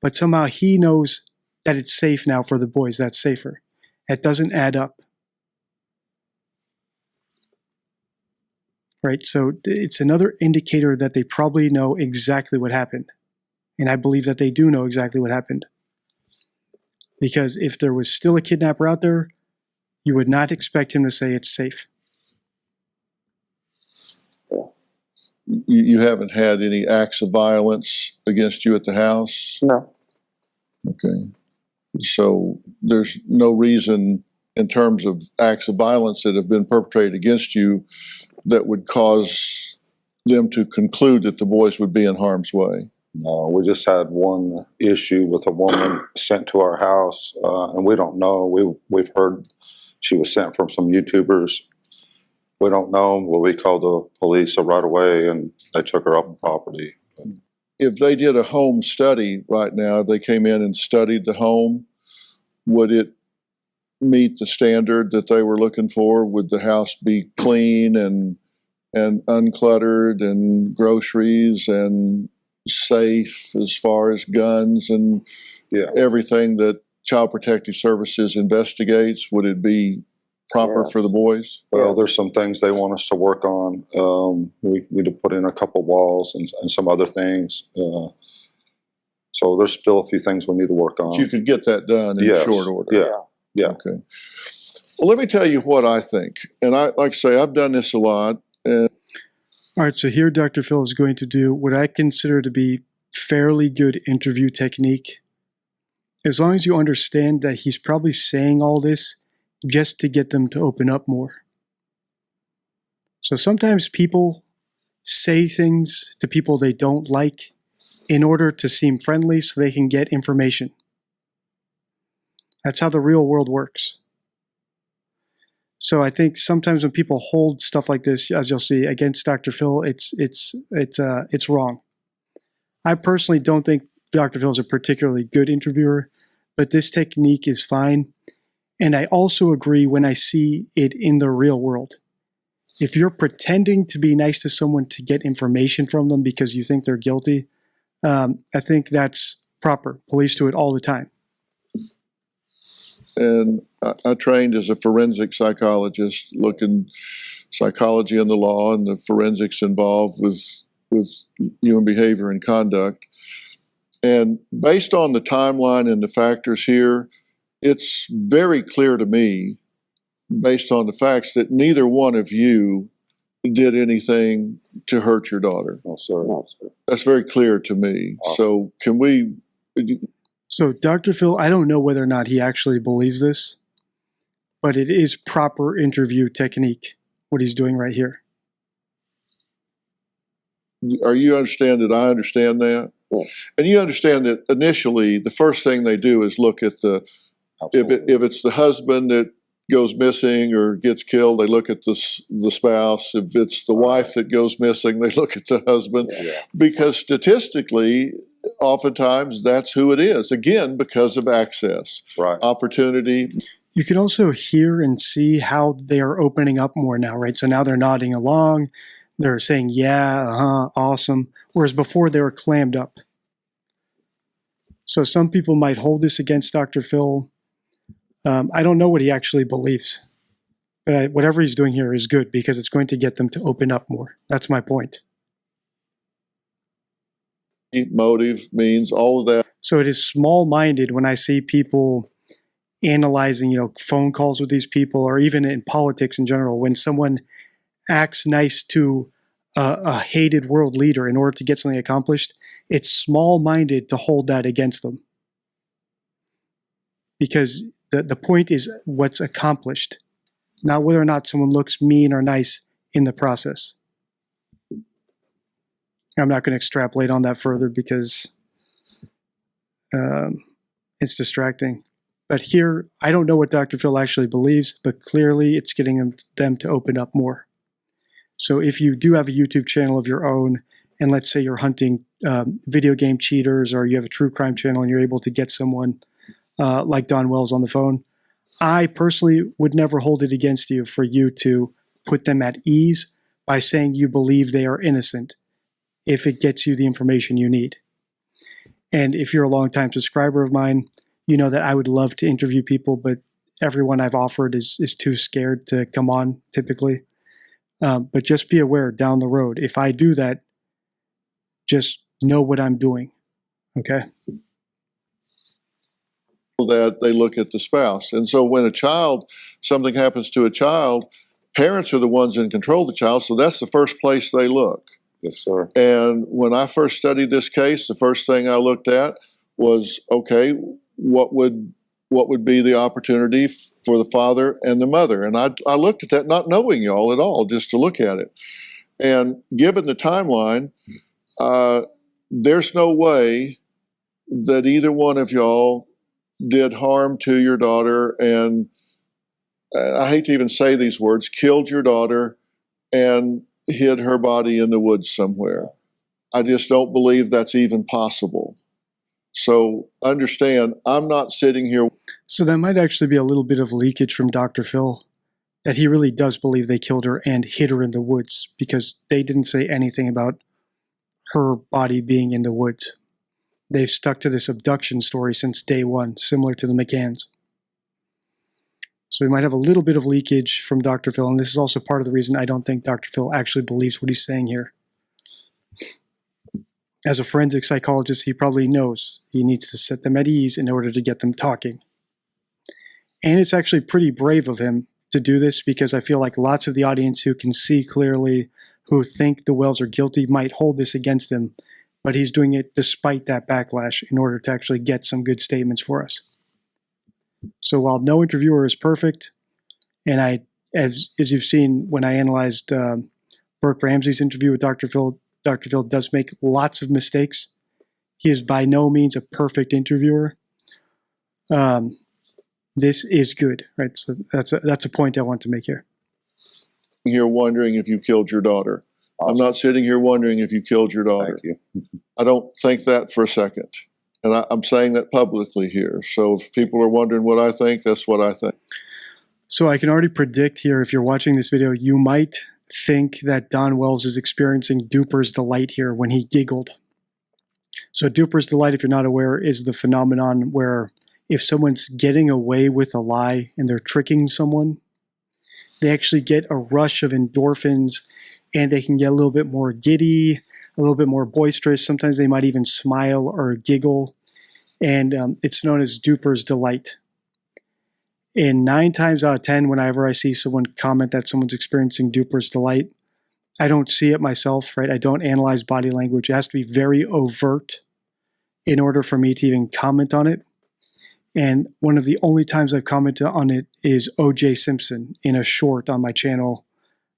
but somehow he knows that it's safe now for the boys. That's safer. That doesn't add up. Right, so it's another indicator that they probably know exactly what happened. And I believe that they do know exactly what happened. Because if there was still a kidnapper out there, you would not expect him to say it's safe. You haven't had any acts of violence against you at the house? No. Okay. So there's no reason in terms of acts of violence that have been perpetrated against you that would cause them to conclude that the boys would be in harm's way? No, we just had one issue with a woman sent to our house, and we don't know. We've heard she was sent from some YouTubers, We don't know. Well, we called the police right away, and they took her off the property. If they did a home study right now, if they came in and studied the home, would it meet the standard that they were looking for? Would the house be clean and uncluttered and groceries and safe as far as guns and everything that Child Protective Services investigates? Would it be proper for the boys? Well, there's some things they want us to work on. We need to put in a couple walls and some other things. So there's still a few things we need to work on. But you could get that done in short order. Yeah. Okay. Well, let me tell you what I think. And like I say, I've done this a lot. And all right, so here Dr. Phil is going to do what I consider to be fairly good interview technique. As long as you understand that he's probably saying all this just to get them to open up more. So sometimes people say things to people they don't like in order to seem friendly so they can get information. That's how the real world works. So I think sometimes when people hold stuff like this, as you'll see, against Dr. Phil, it's wrong. I personally don't think Dr. Phil is a particularly good interviewer, but this technique is fine. And I also agree when I see it in the real world. If you're pretending to be nice to someone to get information from them because you think they're guilty, I think that's proper. Police do it all the time. And I trained as a forensic psychologist, looking psychology and the law and the forensics involved with human behavior and conduct. And based on the timeline and the factors here, it's very clear to me, based on the facts, that neither one of you did anything to hurt your daughter. No, sir. No, sir. That's very clear to me. Awesome. So can we... So Dr. Phil, I don't know whether or not he actually believes this, but it is proper interview technique, what he's doing right here. Are you understand that I understand that? Yes. And you understand that initially the first thing they do is look at the, if it's the husband that goes missing or gets killed, they look at the spouse. If it's the wife that goes missing, they look at the husband. Yeah. Because statistically, oftentimes that's who it is. Again, because of access, opportunity. You can also hear and see how they are opening up more now, right? So now they're nodding along. They're saying, yeah, awesome. Whereas before they were clammed up. So some people might hold this against Dr. Phil. I don't know what he actually believes. But whatever he's doing here is good because it's going to get them to open up more. That's my point. Motive, means, all of that. So it is small-minded when I see people analyzing, phone calls with these people, or even in politics in general, when someone acts nice to a hated world leader in order to get something accomplished, it's small-minded to hold that against them. Because the point is what's accomplished, not whether or not someone looks mean or nice in the process. I'm not going to extrapolate on that further because it's distracting. But here, I don't know what Dr. Phil actually believes, but clearly it's getting them to open up more. So if you do have a YouTube channel of your own, and let's say you're hunting video game cheaters, or you have a true crime channel and you're able to get someone like Don Wells on the phone, I personally would never hold it against you for you to put them at ease by saying you believe they are innocent, if it gets you the information you need. And if you're a longtime subscriber of mine, you know that I would love to interview people, but everyone I've offered is too scared to come on typically. But just be aware down the road, if I do that, just know what I'm doing, okay? That they look at the spouse. And so when something happens to a child, parents are the ones in control of the child, so that's the first place they look. Yes, sir. And when I first studied this case, the first thing I looked at was, okay, what would be the opportunity for the father and the mother? And I looked at that, not knowing y'all at all, just to look at it. And given the timeline, there's no way that either one of y'all did harm to your daughter, and I hate to even say these words, killed your daughter and hid her body in the woods somewhere. I just don't believe that's even possible. So understand, I'm not sitting here. So that might actually be a little bit of leakage from Dr. Phil, that he really does believe they killed her and hid her in the woods, because they didn't say anything about her body being in the woods. They've stuck to this abduction story since day one, similar to the McCanns. So we might have a little bit of leakage from Dr. Phil, and this is also part of the reason I don't think Dr. Phil actually believes what he's saying here. As a forensic psychologist, he probably knows he needs to set them at ease in order to get them talking. And it's actually pretty brave of him to do this, because I feel like lots of the audience who can see clearly, who think the Wells are guilty, might hold this against him, but he's doing it despite that backlash in order to actually get some good statements for us. So while no interviewer is perfect, and as you've seen when I analyzed Burke Ramsey's interview with Dr. Phil does make lots of mistakes. He is by no means a perfect interviewer. This is good, right? So that's a point I want to make here. Here wondering if you killed your daughter. Awesome. I'm not sitting here wondering if you killed your daughter. Thank you. I don't think that for a second. And I'm saying that publicly here. So if people are wondering what I think, that's what I think. So I can already predict here, if you're watching this video, you might think that Don Wells is experiencing Duper's delight here when he giggled. So Duper's delight, if you're not aware, is the phenomenon where if someone's getting away with a lie and they're tricking someone, they actually get a rush of endorphins and they can get a little bit more giddy, a little bit more boisterous. Sometimes they might even smile or giggle. And it's known as Duper's delight. And 9 times out of 10, whenever I see someone comment that someone's experiencing Duper's delight, I don't see it myself, right? I don't analyze body language. It has to be very overt in order for me to even comment on it. And one of the only times I've commented on it is O.J. Simpson in a short on my channel,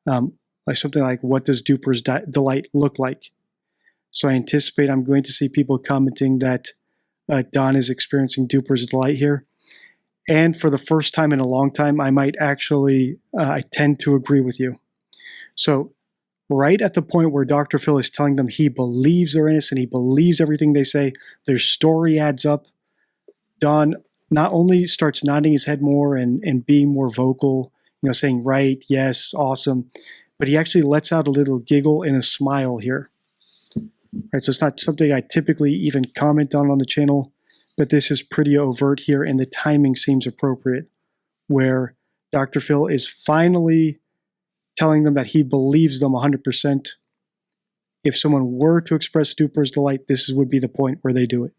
like something like, what does Duper's delight look like? So I anticipate I'm going to see people commenting that Don is experiencing Duper's delight here. And for the first time in a long time, I might actually, I tend to agree with you. So right at the point where Dr. Phil is telling them he believes they're innocent, he believes everything they say, their story adds up, Don not only starts nodding his head more and being more vocal, saying, right, yes, awesome, but he actually lets out a little giggle and a smile here. Right, so it's not something I typically even comment on the channel, but this is pretty overt here, and the timing seems appropriate, where Dr. Phil is finally telling them that he believes them 100%. If someone were to express Duper's delight, this would be the point where they do it.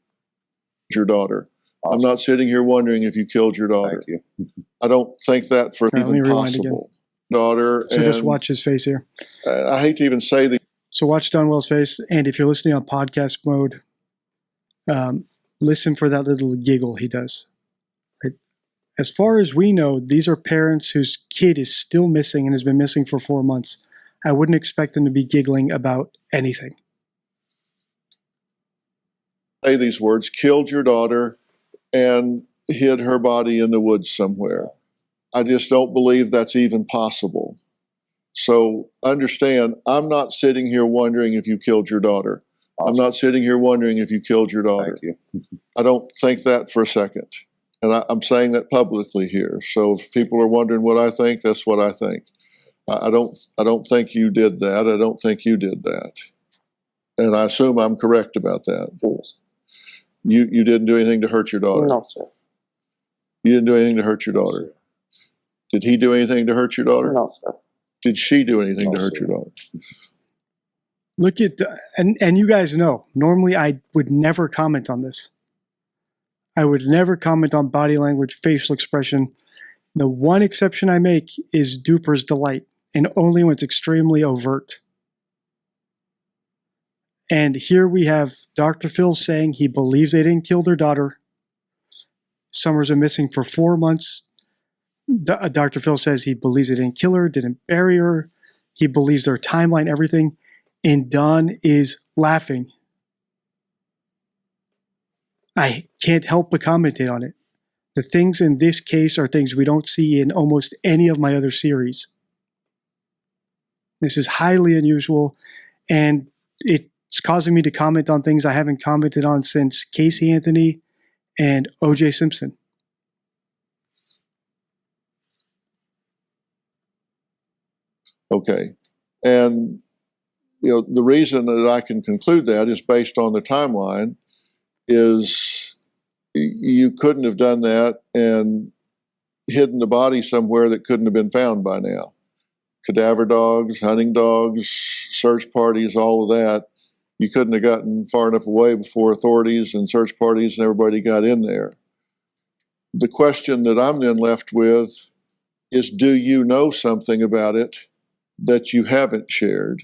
Your daughter. Awesome. I'm not sitting here wondering if you killed your daughter. Thank you. I don't think that for even possible. Daughter. So just watch his face here. I hate to even say the. So watch Don Wells' face, and if you're listening on podcast mode, listen for that little giggle he does. Right? As far as we know, these are parents whose kid is still missing and has been missing for 4 months. I wouldn't expect them to be giggling about anything. Say these words, killed your daughter and hid her body in the woods somewhere. I just don't believe that's even possible. So understand, I'm not sitting here wondering if you killed your daughter. Awesome. I'm not sitting here wondering if you killed your daughter. Thank you. I don't think that for a second. And I'm saying that publicly here. So if people are wondering what I think, that's what I think. I don't think you did that. I don't think you did that. And I assume I'm correct about that. Yes. You didn't do anything to hurt your daughter? No, sir. You didn't do anything to hurt your daughter? No, did he do anything to hurt your daughter? No, sir. Did she do anything No, to hurt sir. your daughter? Look at, and you guys know, normally I would never comment on this. I would never comment on body language, facial expression. The one exception I make is Duper's delight, and only when it's extremely overt. And here we have Dr. Phil saying he believes they didn't kill their daughter. Summers are missing for 4 months. Dr. Phil says he believes they didn't kill her, didn't bury her. He believes their timeline, everything. And Don is laughing. I can't help but commentate on it. The things in this case are things we don't see in almost any of my other series. This is highly unusual, and it's causing me to comment on things I haven't commented on since Casey Anthony and O.J. Simpson. Okay. And, the reason that I can conclude that is based on the timeline is you couldn't have done that and hidden the body somewhere that couldn't have been found by now. Cadaver dogs, hunting dogs, search parties, all of that. You couldn't have gotten far enough away before authorities and search parties and everybody got in there. The question that I'm then left with is, do you know something about it that you haven't shared?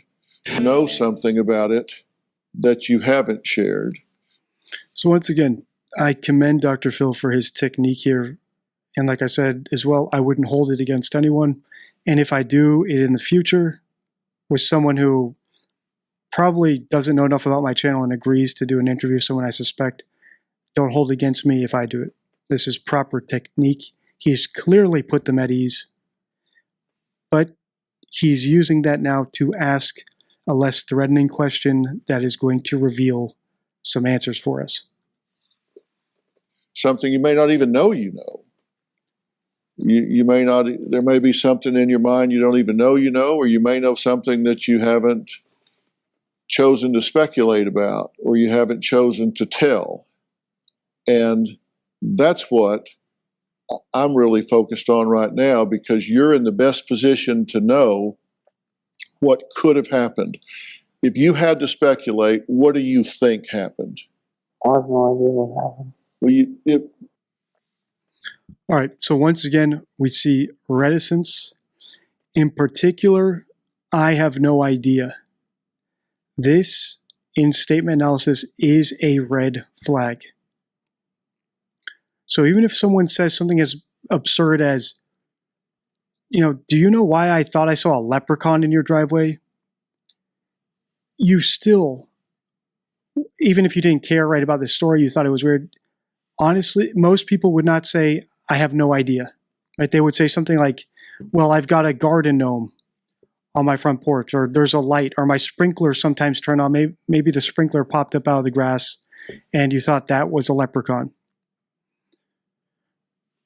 Know something about it that you haven't shared? So once again, I commend Dr. Phil for his technique here. And like I said as well, I wouldn't hold it against anyone. And if I do it in the future with someone who probably doesn't know enough about my channel and agrees to do an interview with someone I suspect, don't hold against me if I do it. This is proper technique. He's clearly put them at ease. But he's using that now to ask a less threatening question that is going to reveal some answers for us. Something you may not even know you know. You may not, there may be something in your mind you don't even know you know, or you may know something that you haven't chosen to speculate about, or you haven't chosen to tell. And that's what I'm really focused on right now, because you're in the best position to know what could have happened. If you had to speculate, what do you think happened? I have no idea what happened. Well, All right, so once again, we see reticence. In particular, I have no idea. This, in statement analysis, is a red flag. So even if someone says something as absurd as, do you know why I thought I saw a leprechaun in your driveway? You still, even if you didn't care right about this story, you thought it was weird. Honestly, most people would not say, I have no idea. Right? They would say something like, well, I've got a garden gnome on my front porch, or there's a light, or my sprinkler sometimes turn on. Maybe the sprinkler popped up out of the grass and you thought that was a leprechaun.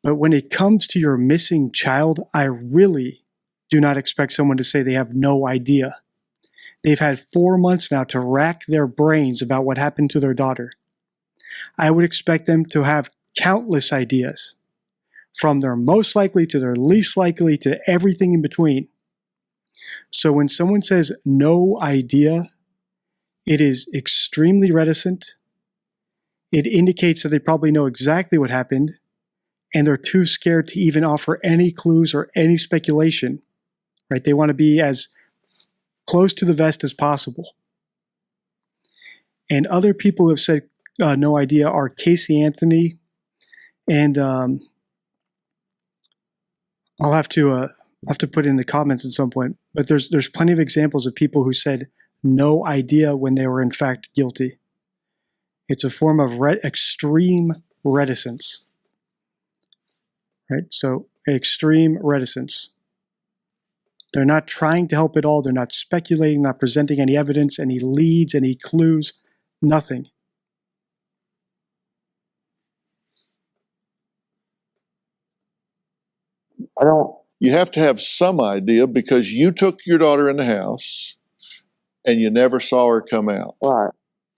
But when it comes to your missing child, I really do not expect someone to say they have no idea. They've had 4 months now to rack their brains about what happened to their daughter. I would expect them to have countless ideas, from their most likely to their least likely to everything in between. So when someone says no idea, it is extremely reticent. It indicates that they probably know exactly what happened, and they're too scared to even offer any clues or any speculation. Right? They want to be as close to the vest as possible. And other people who have said no idea are Casey Anthony, and I'll have to put in the comments at some point. But there's plenty of examples of people who said no idea when they were in fact guilty. It's a form of extreme reticence. Right? So extreme reticence. They're not trying to help at all. They're not speculating, not presenting any evidence, any leads, any clues, nothing. You have to have some idea, because you took your daughter in the house and you never saw her come out.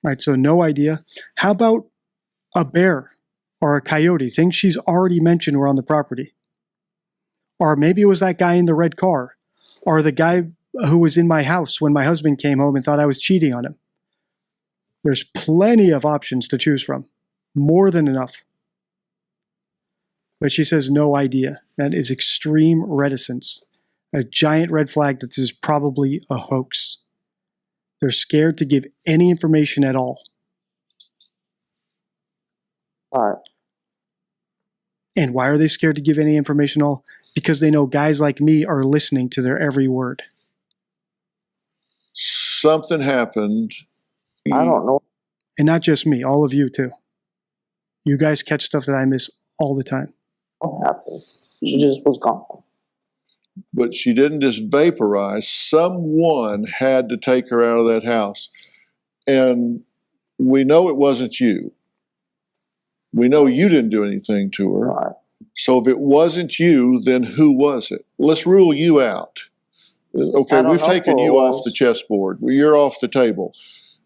Right, so no idea. How about a bear or a coyote? Things she's already mentioned were on the property. Or maybe it was that guy in the red car. Or the guy who was in my house when my husband came home and thought I was cheating on him. There's plenty of options to choose from. More than enough. But she says no idea. That is extreme reticence. A giant red flag that this is probably a hoax. They're scared to give any information at all. And why are they scared to give any information at all? Because they know guys like me are listening to their every word. Something happened. I don't know. And not just me, all of you too. You guys catch stuff that I miss all the time. What happened? She just was gone. but she didn't just vaporize. Someone had to take her out of that house. And we know it wasn't you. We know you didn't do anything to her. Right. So if it wasn't you, then who was it? Let's rule you out. Okay, we've taken you off the chessboard. You're off the table.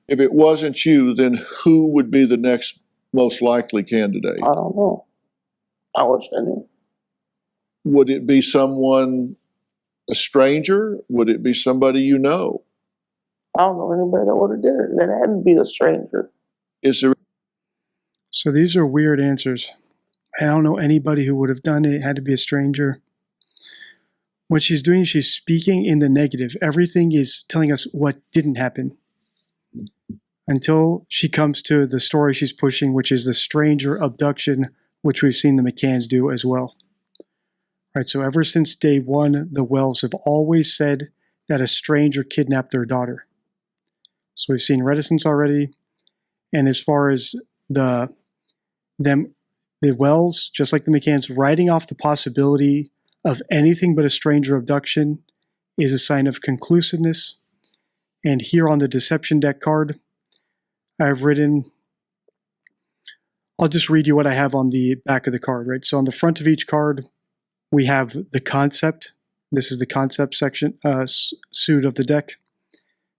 If it wasn't you, then who would be the next most likely candidate? I don't know. I wish I knew. Would it be someone, a stranger? Would it be somebody you know? I don't know anybody that would have did it. Then it had to be a stranger. Is there? So these are weird answers. I don't know anybody who would have done it. It had to be a stranger. What she's doing, she's speaking in the negative. Everything is telling us what didn't happen. Until she comes to the story she's pushing, which is the stranger abduction, which we've seen the McCanns do as well. All right, so ever since day one, the Wells have always said that a stranger kidnapped their daughter. So we've seen reticence already. And as far as the Wells, just like the McCanns, writing off the possibility of anything but a stranger abduction is a sign of conclusiveness. And here on the deception deck card, I've written, I'll just read you what I have on the back of the card, right? So on the front of each card, we have the concept. This is the concept section, suit of the deck.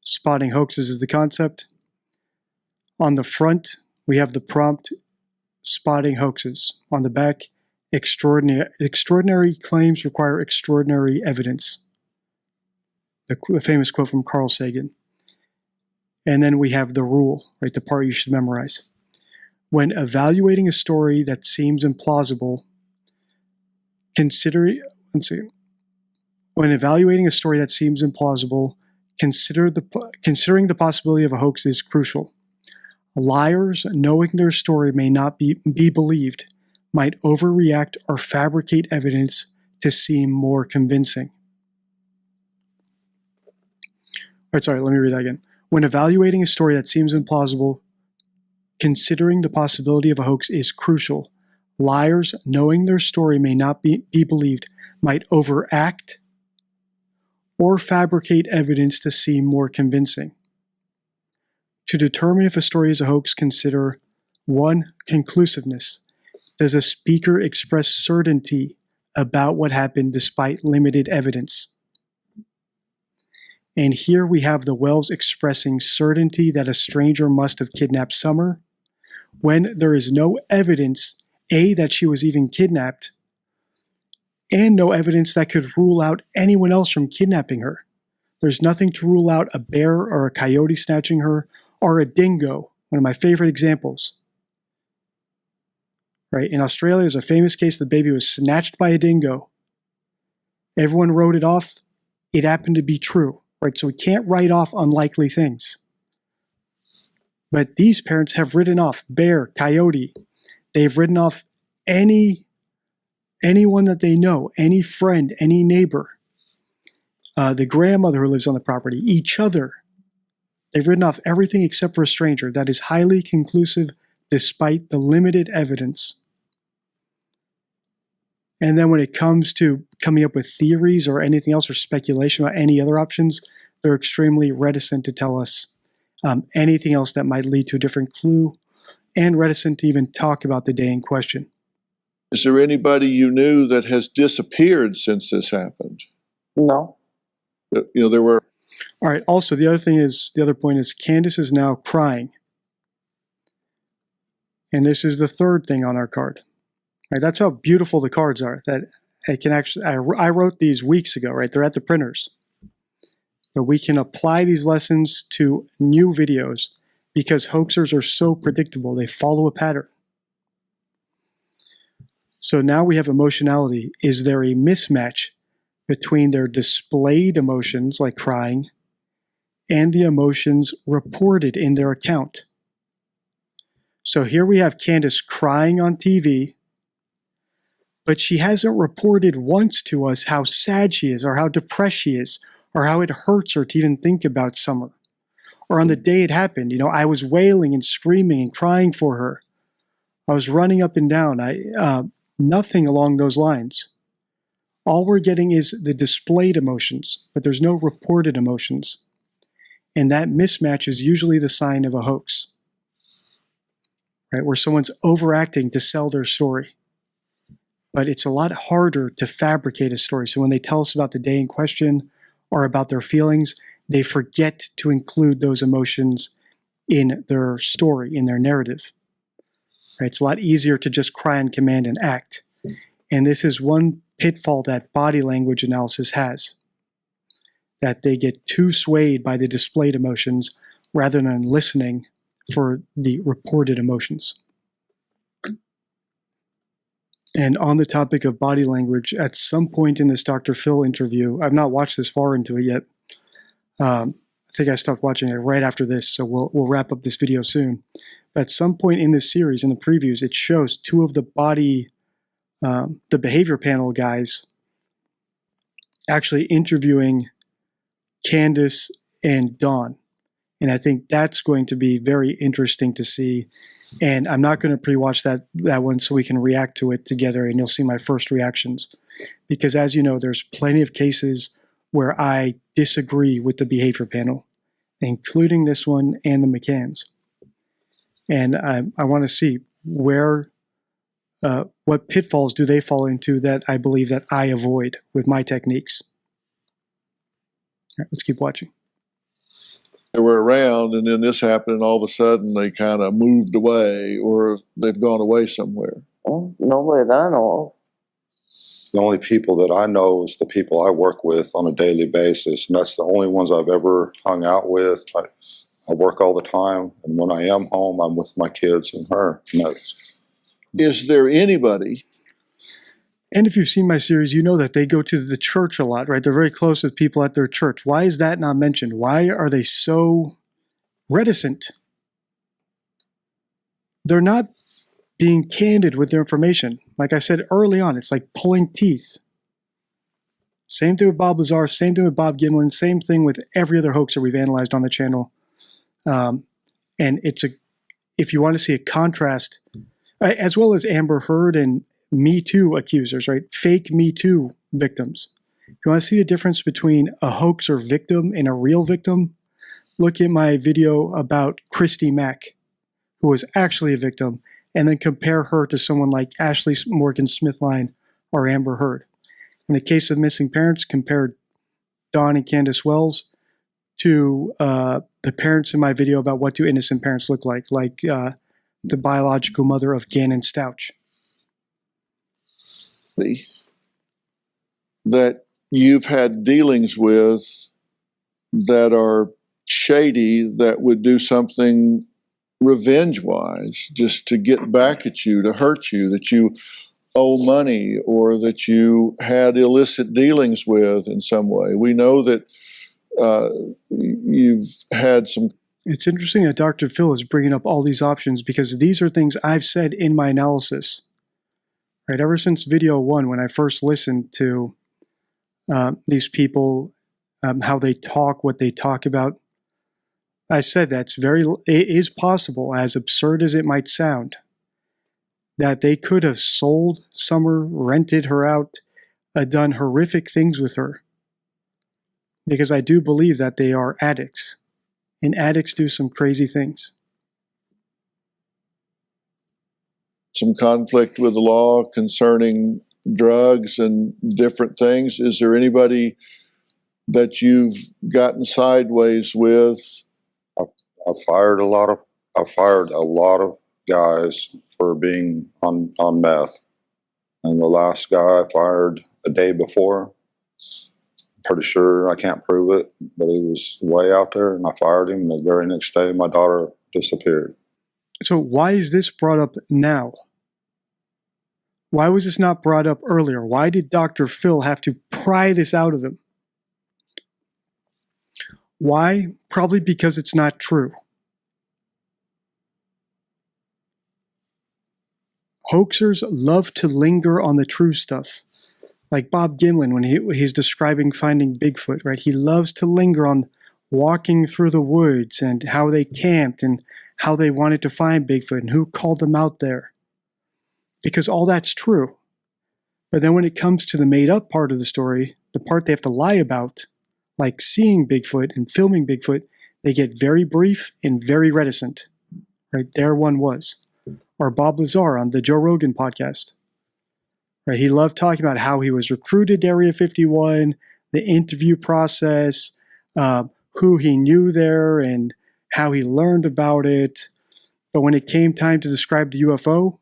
Spotting hoaxes is the concept. On the front, we have the prompt, spotting hoaxes. On the back, extraordinary claims require extraordinary evidence. The famous quote from Carl Sagan. And then we have the rule, right? The part you should memorize. When evaluating a story that seems implausible, considering the possibility of a hoax is crucial. Liars, knowing their story may not be believed, might overreact or fabricate evidence to seem more convincing. All right, sorry, let me read that again. When evaluating a story that seems implausible, considering the possibility of a hoax is crucial. Liars, knowing their story may not be believed, might overact or fabricate evidence to seem more convincing. To determine if a story is a hoax, consider 1. Conclusiveness. Does a speaker express certainty about what happened despite limited evidence? And here we have the Wells expressing certainty that a stranger must have kidnapped Summer, when there is no evidence, A, that she was even kidnapped, and no evidence that could rule out anyone else from kidnapping her. There's nothing to rule out a bear or a coyote snatching her, or a dingo, one of my favorite examples. Right? In Australia, there's a famous case the baby was snatched by a dingo. Everyone wrote it off. It happened to be true. Right? So we can't write off unlikely things. But these parents have written off bear, coyote. They've written off anyone that they know, any friend, any neighbor, the grandmother who lives on the property, each other. They've written off everything except for a stranger. That is highly conclusive despite the limited evidence. And then when it comes to coming up with theories or anything else or speculation about any other options, they're extremely reticent to tell us anything else that might lead to a different clue, and reticent to even talk about the day in question. Is there anybody you knew that has disappeared since this happened? No. There were. All right. Also, the other point is Candace is now crying. And this is the third thing on our card. Right? That's how beautiful the cards are. That I can actually, I wrote these weeks ago, right? They're at the printers. But we can apply these lessons to new videos because hoaxers are so predictable. They follow a pattern. So now we have emotionality. Is there a mismatch between their displayed emotions, like crying, and the emotions reported in their account? So here we have Candace crying on TV, but she hasn't reported once to us how sad she is or how depressed she is or how it hurts her to even think about Summer. Or on the day it happened, I was wailing and screaming and crying for her. I was running up and down. Nothing along those lines. All we're getting is the displayed emotions, but there's no reported emotions. And that mismatch is usually the sign of a hoax, right? Where someone's overacting to sell their story. But it's a lot harder to fabricate a story. So when they tell us about the day in question or about their feelings, they forget to include those emotions in their story, in their narrative. Right? It's a lot easier to just cry on command and act. And this is one pitfall that body language analysis has, that they get too swayed by the displayed emotions rather than listening for the reported emotions. And on the topic of body language, at some point in this Dr. Phil interview, I've not watched this far into it yet. I think I stopped watching it right after this, so we'll wrap up this video soon. At some point in this series, in the previews, it shows two of the behavior panel guys actually interviewing Candace and Dawn. And I think that's going to be very interesting to see. And I'm not going to pre-watch that one so we can react to it together and you'll see my first reactions. Because as you know, there's plenty of cases where I disagree with the behavior panel, including this one and the McCanns. And I want to see what pitfalls do they fall into that I believe that I avoid with my techniques. All right, let's keep watching. They were around, and then this happened, and all of a sudden they kind of moved away, or they've gone away somewhere. Well, nobody that I know The only people that I know is the people I work with on a daily basis, and that's the only ones I've ever hung out with. I work all the time, and when I am home, I'm with my kids and her. And is there anybody? And if you've seen my series, you know that they go to the church a lot, right? They're very close with people at their church. Why is that not mentioned? Why are they so reticent? They're not being candid with their information. Like I said early on, it's like pulling teeth. Same thing with Bob Lazar, same thing with Bob Gimlin, same thing with every other hoaxer we've analyzed on the channel. And if you want to see a contrast, as well as Amber Heard and Me Too accusers, right? Fake Me Too victims. If you want to see the difference between a hoaxer victim and a real victim, look at my video about Christy Mack, who was actually a victim, and then compare her to someone like Ashley Morgan Smithline or Amber Heard. In the case of missing parents, compared Dawn and Candace Wells to the parents in my video about what do innocent parents look like the biological mother of Gannon Stouch. That you've had dealings with that are shady, that would do something revenge-wise, just to get back at you, to hurt you, that you owe money, or that you had illicit dealings with in some way. We know that you've had some. It's interesting that Dr. Phil is bringing up all these options because these are things I've said in my analysis. Right, ever since video 1, when I first listened to these people, how they talk, what they talk about, I said it is possible, as absurd as it might sound, that they could have sold Summer, rented her out, done horrific things with her. Because I do believe that they are addicts, and addicts do some crazy things. Some conflict with the law concerning drugs and different things. Is there anybody that you've gotten sideways with? I fired a lot of guys for being on meth. And the last guy I fired a day before, pretty sure, I can't prove it, but he was way out there, and I fired him. And the very next day, my daughter disappeared. So why is this brought up now? Why was this not brought up earlier? Why did Dr. Phil have to pry this out of him? Why? Probably because it's not true. Hoaxers love to linger on the true stuff. Like Bob Gimlin when he's describing finding Bigfoot, right? He loves to linger on walking through the woods and how they camped and how they wanted to find Bigfoot and who called them out there. Because all that's true. But then when it comes to the made up part of the story, the part they have to lie about, like seeing Bigfoot and filming Bigfoot, they get very brief and very reticent. Right there one was. Or Bob Lazar on the Joe Rogan podcast. Right, he loved talking about how he was recruited to Area 51, the interview process, who he knew there, and how he learned about it. But when it came time to describe the UFO,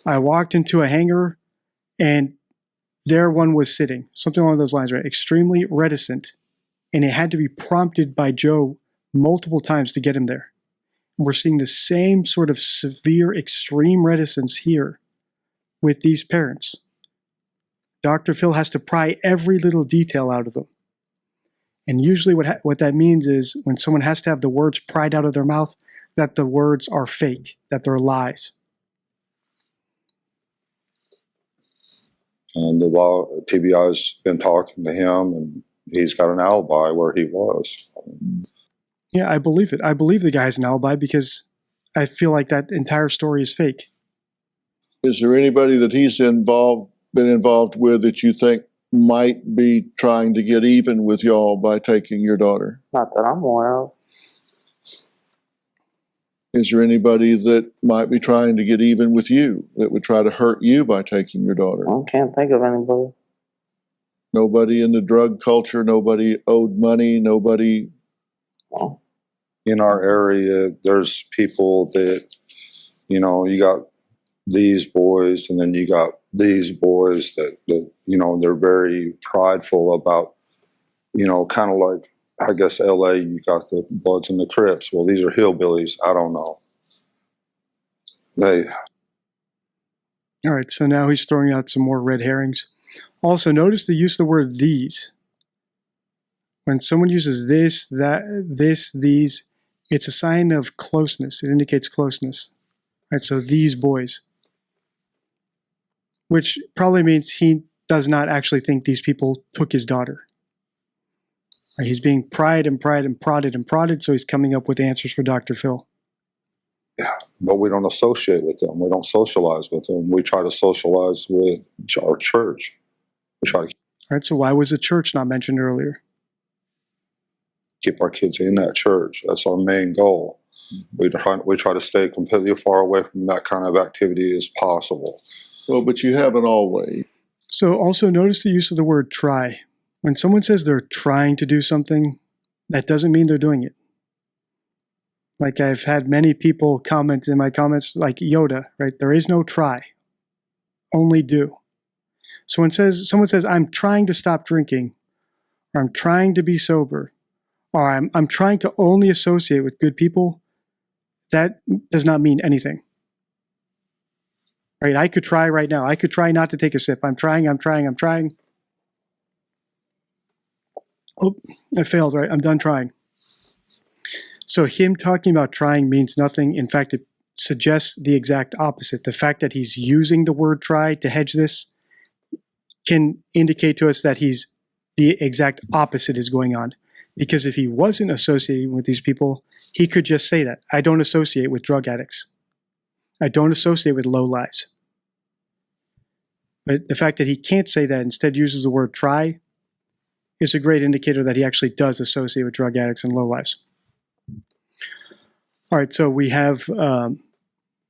I walked into a hangar and there one was sitting, something along those lines, right? Extremely reticent. And it had to be prompted by Joe multiple times to get him there. We're seeing the same sort of severe, extreme reticence here with these parents. Dr. Phil has to pry every little detail out of them. And usually what that means is when someone has to have the words pried out of their mouth, that the words are fake, that they're lies. And the law, TBI's been talking to him, and he's got an alibi where he was. Yeah, I believe it. I believe the guy has an alibi because I feel like that entire story is fake. Is there anybody that he's been involved with that you think might be trying to get even with y'all by taking your daughter? Not that I'm aware of. Is there anybody that might be trying to get even with you, that would try to hurt you by taking your daughter? I can't think of anybody. Nobody in the drug culture, nobody owed money, nobody... Well, in our area, there's people that, you know, you got these boys and then you got these boys that you know, they're very prideful about, you know, kind of like, I guess LA, you got the Bloods and the Crips. Well, these are hillbillies. I don't know. All right, so now he's throwing out some more red herrings. Also, notice the use of the word these. When someone uses this, that, this, these, it's a sign of closeness. It indicates closeness. All right, so these boys. Which probably means he does not actually think these people took his daughter. Right, he's being pried and pried and prodded, so he's coming up with answers for Dr. Phil. Yeah, but we don't associate with them. We don't socialize with them. We try to socialize with our church. We try to All right, so why was the church not mentioned earlier? keep our kids in that church. That's our main goal. We try to stay completely far away from that kind of activity as possible. Well, but you haven't always. So also notice the use of the word try. When someone says they're trying to do something, that doesn't mean they're doing it. Like I've had many people comment in my comments like Yoda, right? There is no try, only do. So when someone says, I'm trying to stop drinking, or I'm trying to be sober, or I'm trying to only associate with good people, that does not mean anything. Right? I could try right now. I could try not to take a sip. I'm trying. Oh, I failed, right? I'm done trying. So him talking about trying means nothing. In fact, it suggests the exact opposite. The fact that he's using the word try to hedge this can indicate to us that the exact opposite is going on. Because if he wasn't associating with these people, he could just say that. I don't associate with drug addicts. I don't associate with low lives. But the fact that he can't say that, instead uses the word try, is a great indicator that he actually does associate with drug addicts and low lives. All right, so we have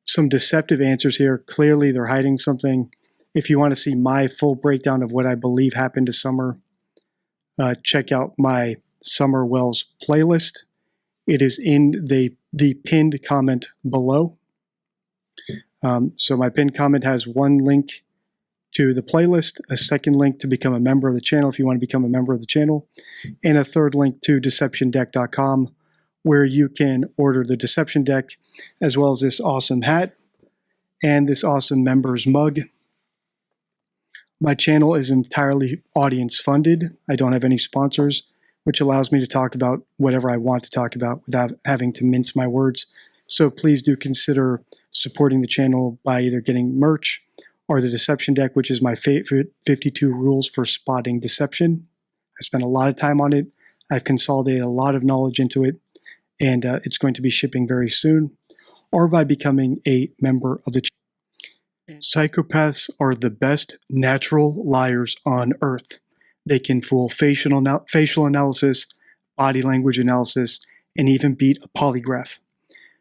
some deceptive answers here. Clearly, they're hiding something. If you want to see my full breakdown of what I believe happened to Summer, check out my Summer Wells playlist. It is in the pinned comment below. So my pinned comment has one link to the playlist, a second link to become a member of the channel if you want to become a member of the channel, and a third link to deceptiondeck.com, where you can order the Deception Deck, as well as this awesome hat and this awesome members mug. My channel is entirely audience funded. I don't have any sponsors, which allows me to talk about whatever I want to talk about without having to mince my words. So please do consider supporting the channel by either getting merch or the Deception Deck, which is my favorite 52 rules for spotting deception. I spent a lot of time on it. I've consolidated a lot of knowledge into it, and it's going to be shipping very soon, or by becoming a member of the channel. Psychopaths are the best natural liars on earth. They can fool facial analysis, body language analysis, and even beat a polygraph.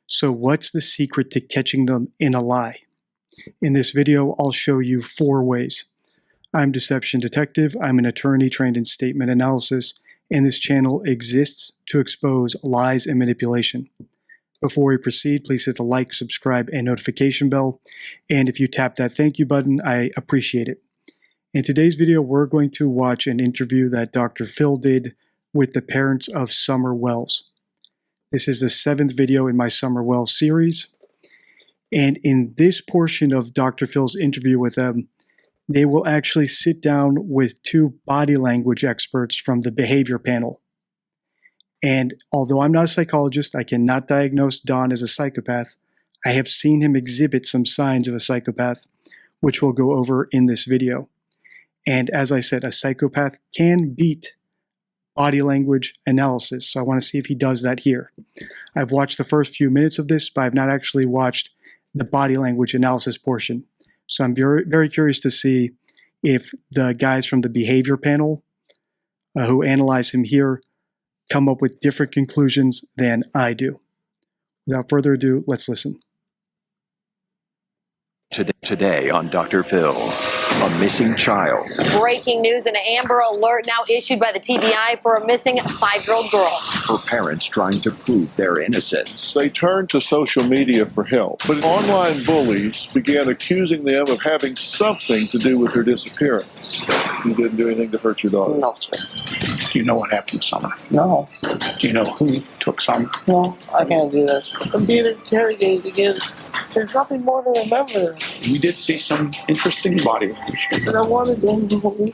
So what's the secret to catching them in a lie? In this video, I'll show you 4 ways. I'm Deception Detective. I'm an attorney trained in statement analysis, and this channel exists to expose lies and manipulation. Before we proceed, please hit the like, subscribe, and notification bell. And if you tap that thank you button, I appreciate it. In today's video, we're going to watch an interview that Dr. Phil did with the parents of Summer Wells. This is the 7th video in my Summer Wells series. And in this portion of Dr. Phil's interview with them, they will actually sit down with 2 body language experts from the behavior panel. And although I'm not a psychologist, I cannot diagnose Don as a psychopath. I have seen him exhibit some signs of a psychopath, which we'll go over in this video. And as I said, a psychopath can beat body language analysis. So I want to see if he does that here. I've watched the first few minutes of this, but I've not actually watched the body language analysis portion. So I'm very, very curious to see if the guys from the behavior panel who analyze him here come up with different conclusions than I do. Without further ado, let's listen. Today on Dr. Phil, a missing child. Breaking news, an Amber Alert now issued by the TBI for a missing 5-year-old girl. Her parents trying to prove their innocence. They turned to social media for help, but online bullies began accusing them of having something to do with her disappearance. You didn't do anything to hurt your daughter? No, sir. Do you know what happened to Summer? No. Do you know who took Summer? No, I can't do this. I'm being interrogated again. There's nothing more to remember. We did see some interesting body language. And I wanted them to hold me.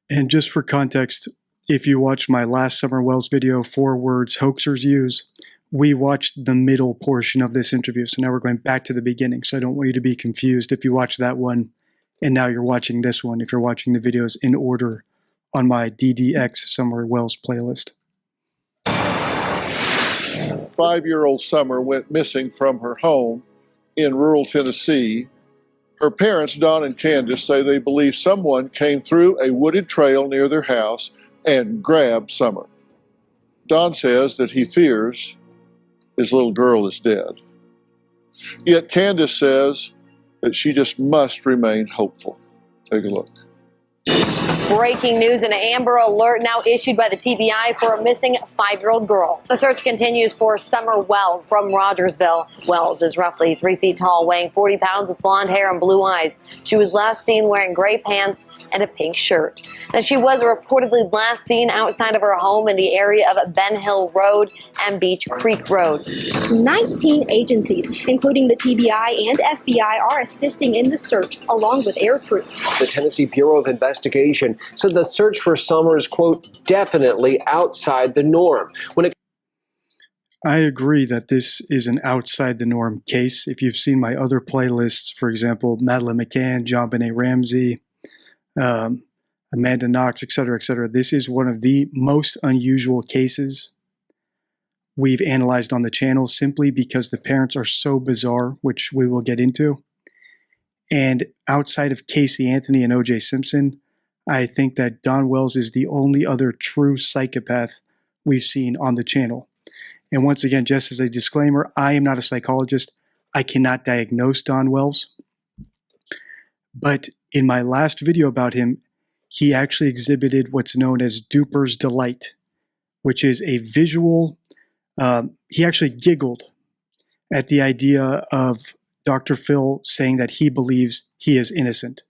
And just for context, if you watched my last Summer Wells video, 4 words hoaxers use, we watched the middle portion of this interview. So now we're going back to the beginning. So I don't want you to be confused if you watch that one and now you're watching this one, if you're watching the videos in order on my DDX Summer Wells playlist. 5-year-old Summer went missing from her home in rural Tennessee. Her parents, Don and Candace, say they believe someone came through a wooded trail near their house and grabbed Summer. Don says that he fears his little girl is dead. Yet Candace says that she just must remain hopeful. Take a look. Breaking news, an Amber Alert now issued by the TBI for a missing 5-year-old girl. The search continues for Summer Wells from Rogersville. Wells is roughly 3 feet tall, weighing 40 pounds with blonde hair and blue eyes. She was last seen wearing gray pants and a pink shirt. And she was reportedly last seen outside of her home in the area of Ben Hill Road and Beach Creek Road. 19 agencies, including the TBI and FBI, are assisting in the search, along with air crews. The Tennessee Bureau of Investigation said the search for Summer is, quote, definitely outside the norm. I agree that this is an outside the norm case. If you've seen my other playlists, for example, Madeleine McCann, John Benet Ramsey, Amanda Knox, etc., this is one of the most unusual cases we've analyzed on the channel simply because the parents are so bizarre, which we will get into. And outside of Casey Anthony and O.J. Simpson, I think that Don Wells is the only other true psychopath we've seen on the channel. And once again, just as a disclaimer, I am not a psychologist. I cannot diagnose Don Wells. But in my last video about him, he actually exhibited what's known as Duper's Delight, which is a visual. He actually giggled at the idea of Dr. Phil saying that he believes he is innocent.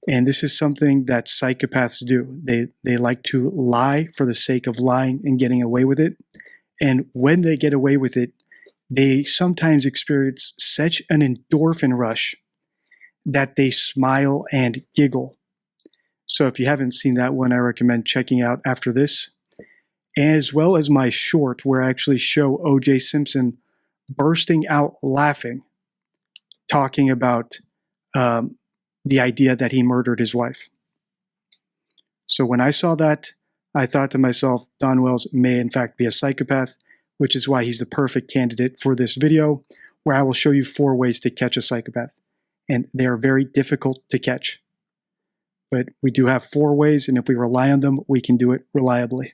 And this is something that psychopaths do. They like to lie for the sake of lying and getting away with it. And when they get away with it, they sometimes experience such an endorphin rush that they smile and giggle. So if you haven't seen that one, I recommend checking out after this, as well as my short where I actually show O.J. Simpson bursting out laughing, talking about the idea that he murdered his wife. So when I saw that, I thought to myself, Don Wells may in fact be a psychopath. which is why he's the perfect candidate for this video, where I will show you 4 ways to catch a psychopath. And they are very difficult to catch. But we do have 4 ways, and if we rely on them, we can do it reliably.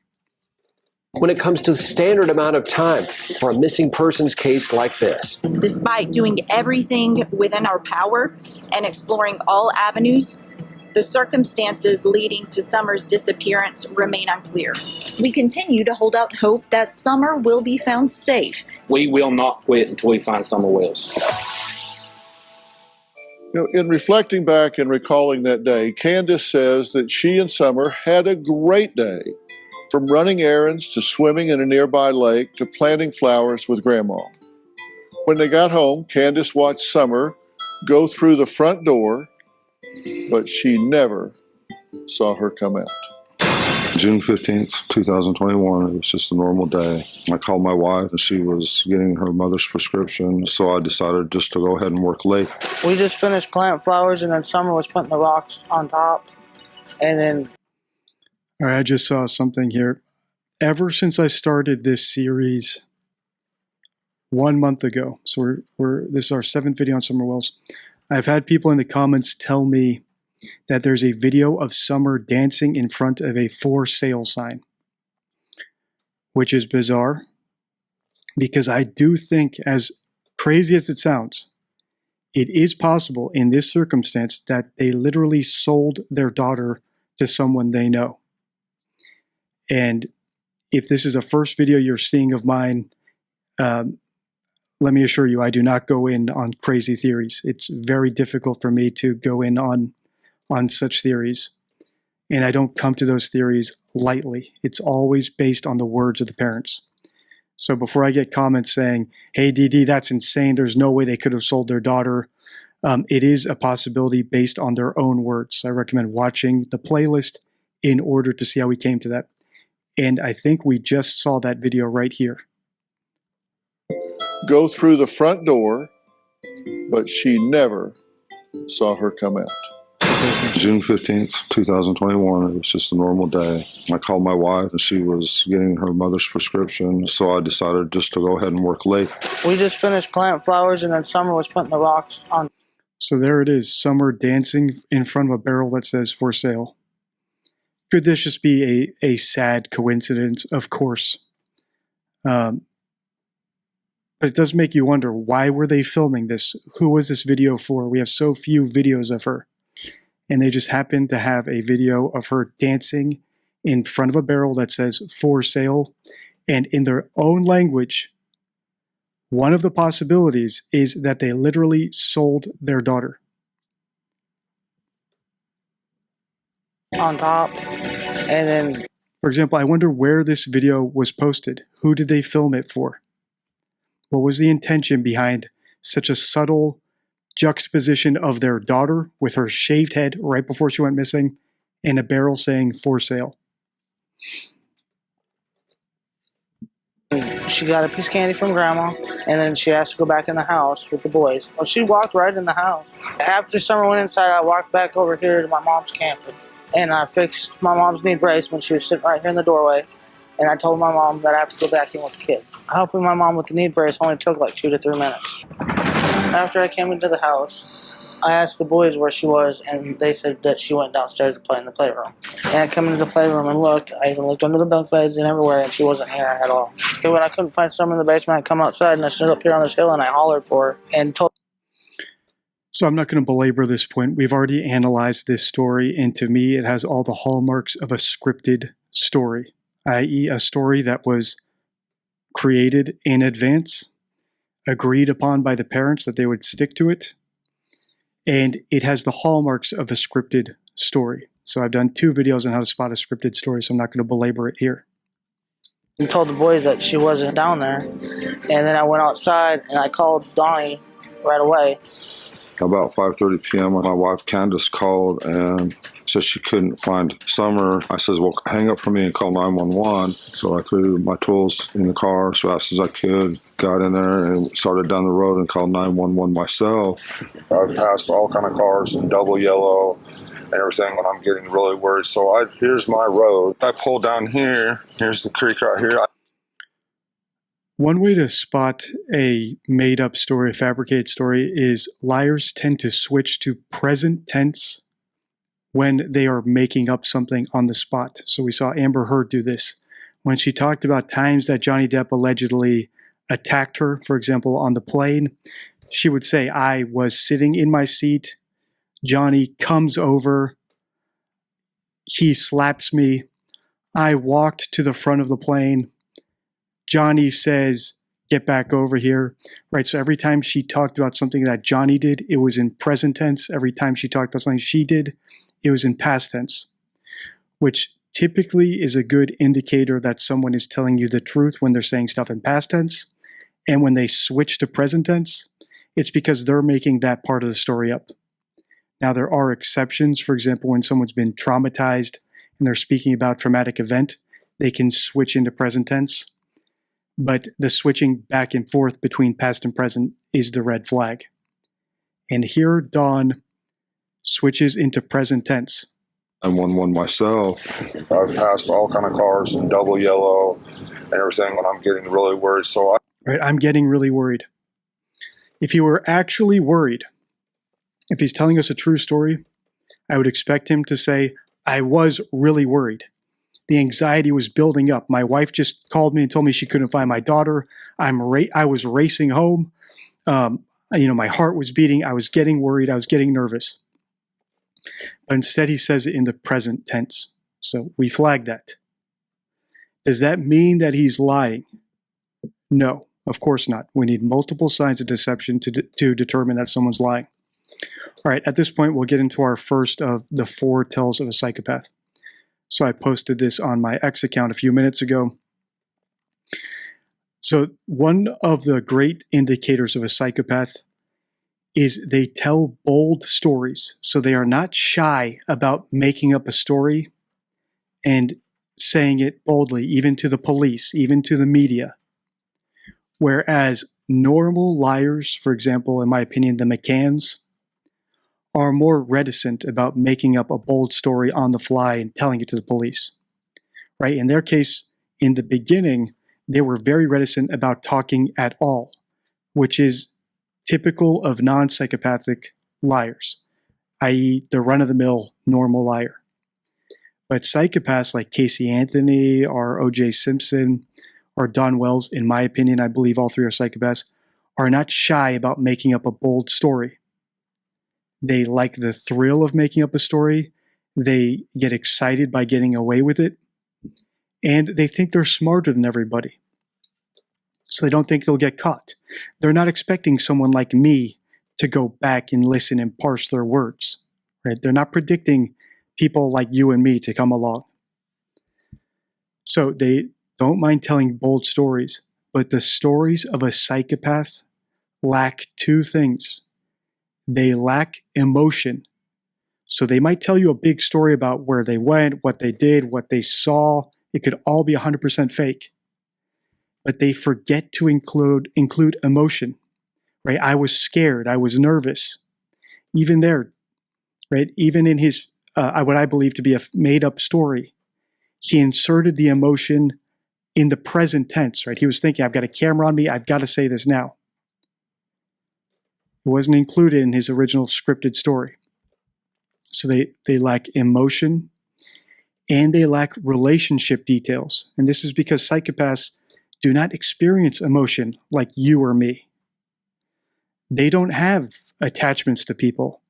When it comes to the standard amount of time for a missing persons case like this. Despite doing everything within our power and exploring all avenues, the circumstances leading to Summer's disappearance remain unclear. We continue to hold out hope that Summer will be found safe. We will not quit until we find Summer Wells. You know, in reflecting back and recalling that day, Candace says that she and Summer had a great day, from running errands to swimming in a nearby lake to planting flowers with Grandma. When they got home, Candace watched Summer go through the front door, but she never saw her come out. June 15th, 2021, it was just a normal day. I called my wife and she was getting her mother's prescription, so I decided just to go ahead and work late. We just finished planting flowers and then Summer was putting the rocks on top. And then... All right, I just saw something here. Ever since I started this series 1 month ago, so this is our 7th video on Summer Wells, I've had people in the comments tell me that there's a video of Summer dancing in front of a for sale sign, which is bizarre because I do think, as crazy as it sounds, it is possible in this circumstance that they literally sold their daughter to someone they know. And if this is a first video you're seeing of mine, let me assure you, I do not go in on crazy theories. It's very difficult for me to go in on such theories. And I don't come to those theories lightly. It's always based on the words of the parents. So before I get comments saying, hey, DD, that's insane, there's no way they could have sold their daughter, it is a possibility based on their own words. I recommend watching the playlist in order to see how we came to that. And I think we just saw that video right here. Go through the front door, but she never saw her come out. June 15th, 2021, it was just a normal day. I called my wife and she was getting her mother's prescription, so I decided just to go ahead and work late. We just finished planting flowers and then Summer was putting the rocks on. So there it is, Summer dancing in front of a barrel that says for sale. Could this just be a sad coincidence? Of course. But it does make you wonder, why were they filming this? Who was this video for? We have so few videos of her. And they just happened to have a video of her dancing in front of a barrel that says for sale. And in their own language, one of the possibilities is that they literally sold their daughter. On top. And then... For example, I wonder where this video was posted. Who did they film it for? What was the intention behind such a subtle juxtaposition of their daughter with her shaved head right before she went missing and a barrel saying for sale? She got a piece of candy from Grandma, and then she asked to go back in the house with the boys. Well, she walked right in the house. After Summer went inside, I walked back over here to my mom's camper, and I fixed my mom's knee brace when she was sitting right here in the doorway. And I told my mom that I have to go back in with the kids. Helping my mom with the knee brace only took like 2 to 3 minutes. After I came into the house, I asked the boys where she was, and they said that she went downstairs to play in the playroom. And I came into the playroom and looked. I even looked under the bunk beds and everywhere, and she wasn't here at all. And when I couldn't find Summer in the basement, I come outside, and I stood up here on this hill, and I hollered for her and told. So I'm not going to belabor this point. We've already analyzed this story, and to me, it has all the hallmarks of a scripted story, i.e. a story that was created in advance, agreed upon by the parents that they would stick to it, and it has the hallmarks of a scripted story. So I've done 2 videos on how to spot a scripted story, so I'm not going to belabor it here. And told the boys that she wasn't down there, and then I went outside and I called Donnie right away. About 5:30 p.m., my wife Candace called and said she couldn't find Summer. I says, well, hang up for me and call 911. So I threw my tools in the car as fast as I could, got in there and started down the road and called 911 myself. I passed all kind of cars in double yellow and everything when I'm getting really worried. So here's my road. I pulled down here. Here's the creek right here. One way to spot a made-up story, a fabricated story, is liars tend to switch to present tense when they are making up something on the spot. So we saw Amber Heard do this. When she talked about times that Johnny Depp allegedly attacked her, for example, on the plane, she would say, I was sitting in my seat, Johnny comes over, he slaps me, I walked to the front of the plane, Johnny says, get back over here, right? So every time she talked about something that Johnny did, it was in present tense. Every time she talked about something she did, it was in past tense, which typically is a good indicator that someone is telling you the truth when they're saying stuff in past tense. And when they switch to present tense, it's because they're making that part of the story up. Now, there are exceptions. For example, when someone's been traumatized and they're speaking about a traumatic event, they can switch into present tense. But the switching back and forth between past and present is the red flag. And here, Dawn switches into present tense. I'm one myself. I've passed all kind of cars in double yellow and everything when I'm getting really worried. I'm getting really worried. If he were actually worried, if he's telling us a true story, I would expect him to say, I was really worried. The anxiety was building up. My wife just called me and told me she couldn't find my daughter. I was racing home. My heart was beating. I was getting worried. I was getting nervous. But instead, he says it in the present tense. So we flag that. Does that mean that he's lying? No, of course not. We need multiple signs of deception to determine that someone's lying. All right, at this point, we'll get into our first of the 4 tells of a psychopath. So I posted this on my X account a few minutes ago. So one of the great indicators of a psychopath is they tell bold stories. So they are not shy about making up a story and saying it boldly, even to the police, even to the media. Whereas normal liars, for example, in my opinion, the McCanns, are more reticent about making up a bold story on the fly and telling it to the police, right? In their case, in the beginning, they were very reticent about talking at all, which is typical of non-psychopathic liars, i.e. the run-of-the-mill normal liar. But psychopaths like Casey Anthony or O.J. Simpson or Don Wells, in my opinion, I believe all 3 are psychopaths, are not shy about making up a bold story. They like the thrill of making up a story. They get excited by getting away with it. And they think they're smarter than everybody. So they don't think they'll get caught. They're not expecting someone like me to go back and listen and parse their words. Right? They're not predicting people like you and me to come along. So they don't mind telling bold stories, but the stories of a psychopath lack 2 things. They lack emotion. So they might tell you a big story about where they went, what they did, what they saw. It could all be 100% fake. But they forget to include emotion, right? I was scared. I was nervous. Even there, right? Even in his, what I believe to be a made-up story, he inserted the emotion in the present tense, right? He was thinking, I've got a camera on me. I've got to say this now. It wasn't included in his original scripted story. So they lack emotion and they lack relationship details. And this is because psychopaths do not experience emotion like you or me. They don't have attachments to people.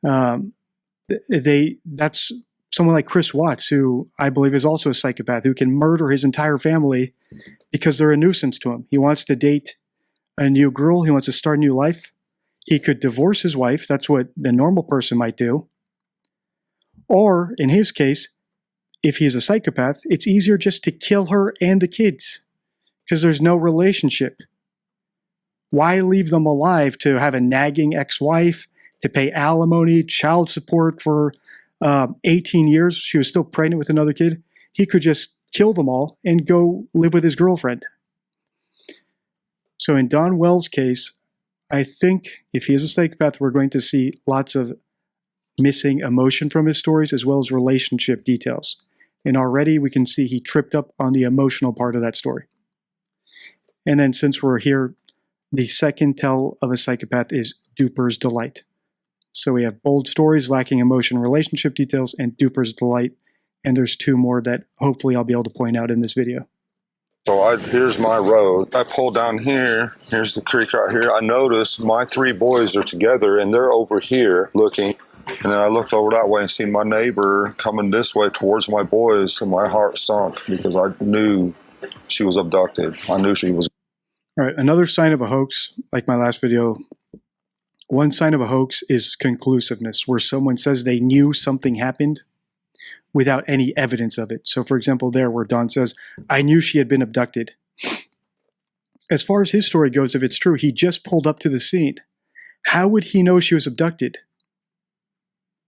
That's someone like Chris Watts, who I believe is also a psychopath, who can murder his entire family because they're a nuisance to him. He wants to date a new girl. He wants to start a new life. He could divorce his wife. That's what the normal person might do. Or, in his case, if he's a psychopath, it's easier just to kill her and the kids because there's no relationship. Why leave them alive to have a nagging ex-wife, to pay alimony, child support for 18 years? She was still pregnant with another kid. He could just kill them all and go live with his girlfriend. So in Don Wells' case, I think if he is a psychopath, we're going to see lots of missing emotion from his stories as well as relationship details. And already we can see he tripped up on the emotional part of that story. And then since we're here, the second tell of a psychopath is duper's delight. So we have bold stories lacking emotion and relationship details and duper's delight. And there's two more that hopefully I'll be able to point out in this video. So here's my road. I pull down here. Here's the creek right here. I notice my three boys are together and they're over here looking. And then I looked over that way and seen my neighbor coming this way towards my boys, and my heart sunk because I knew she was abducted. I knew she was. All right, another sign of a hoax, like my last video, one sign of a hoax is conclusiveness, where someone says they knew something happened without any evidence of it. So for example, there where Don says, I knew she had been abducted. As far as his story goes, if it's true, he just pulled up to the scene. How would he know she was abducted?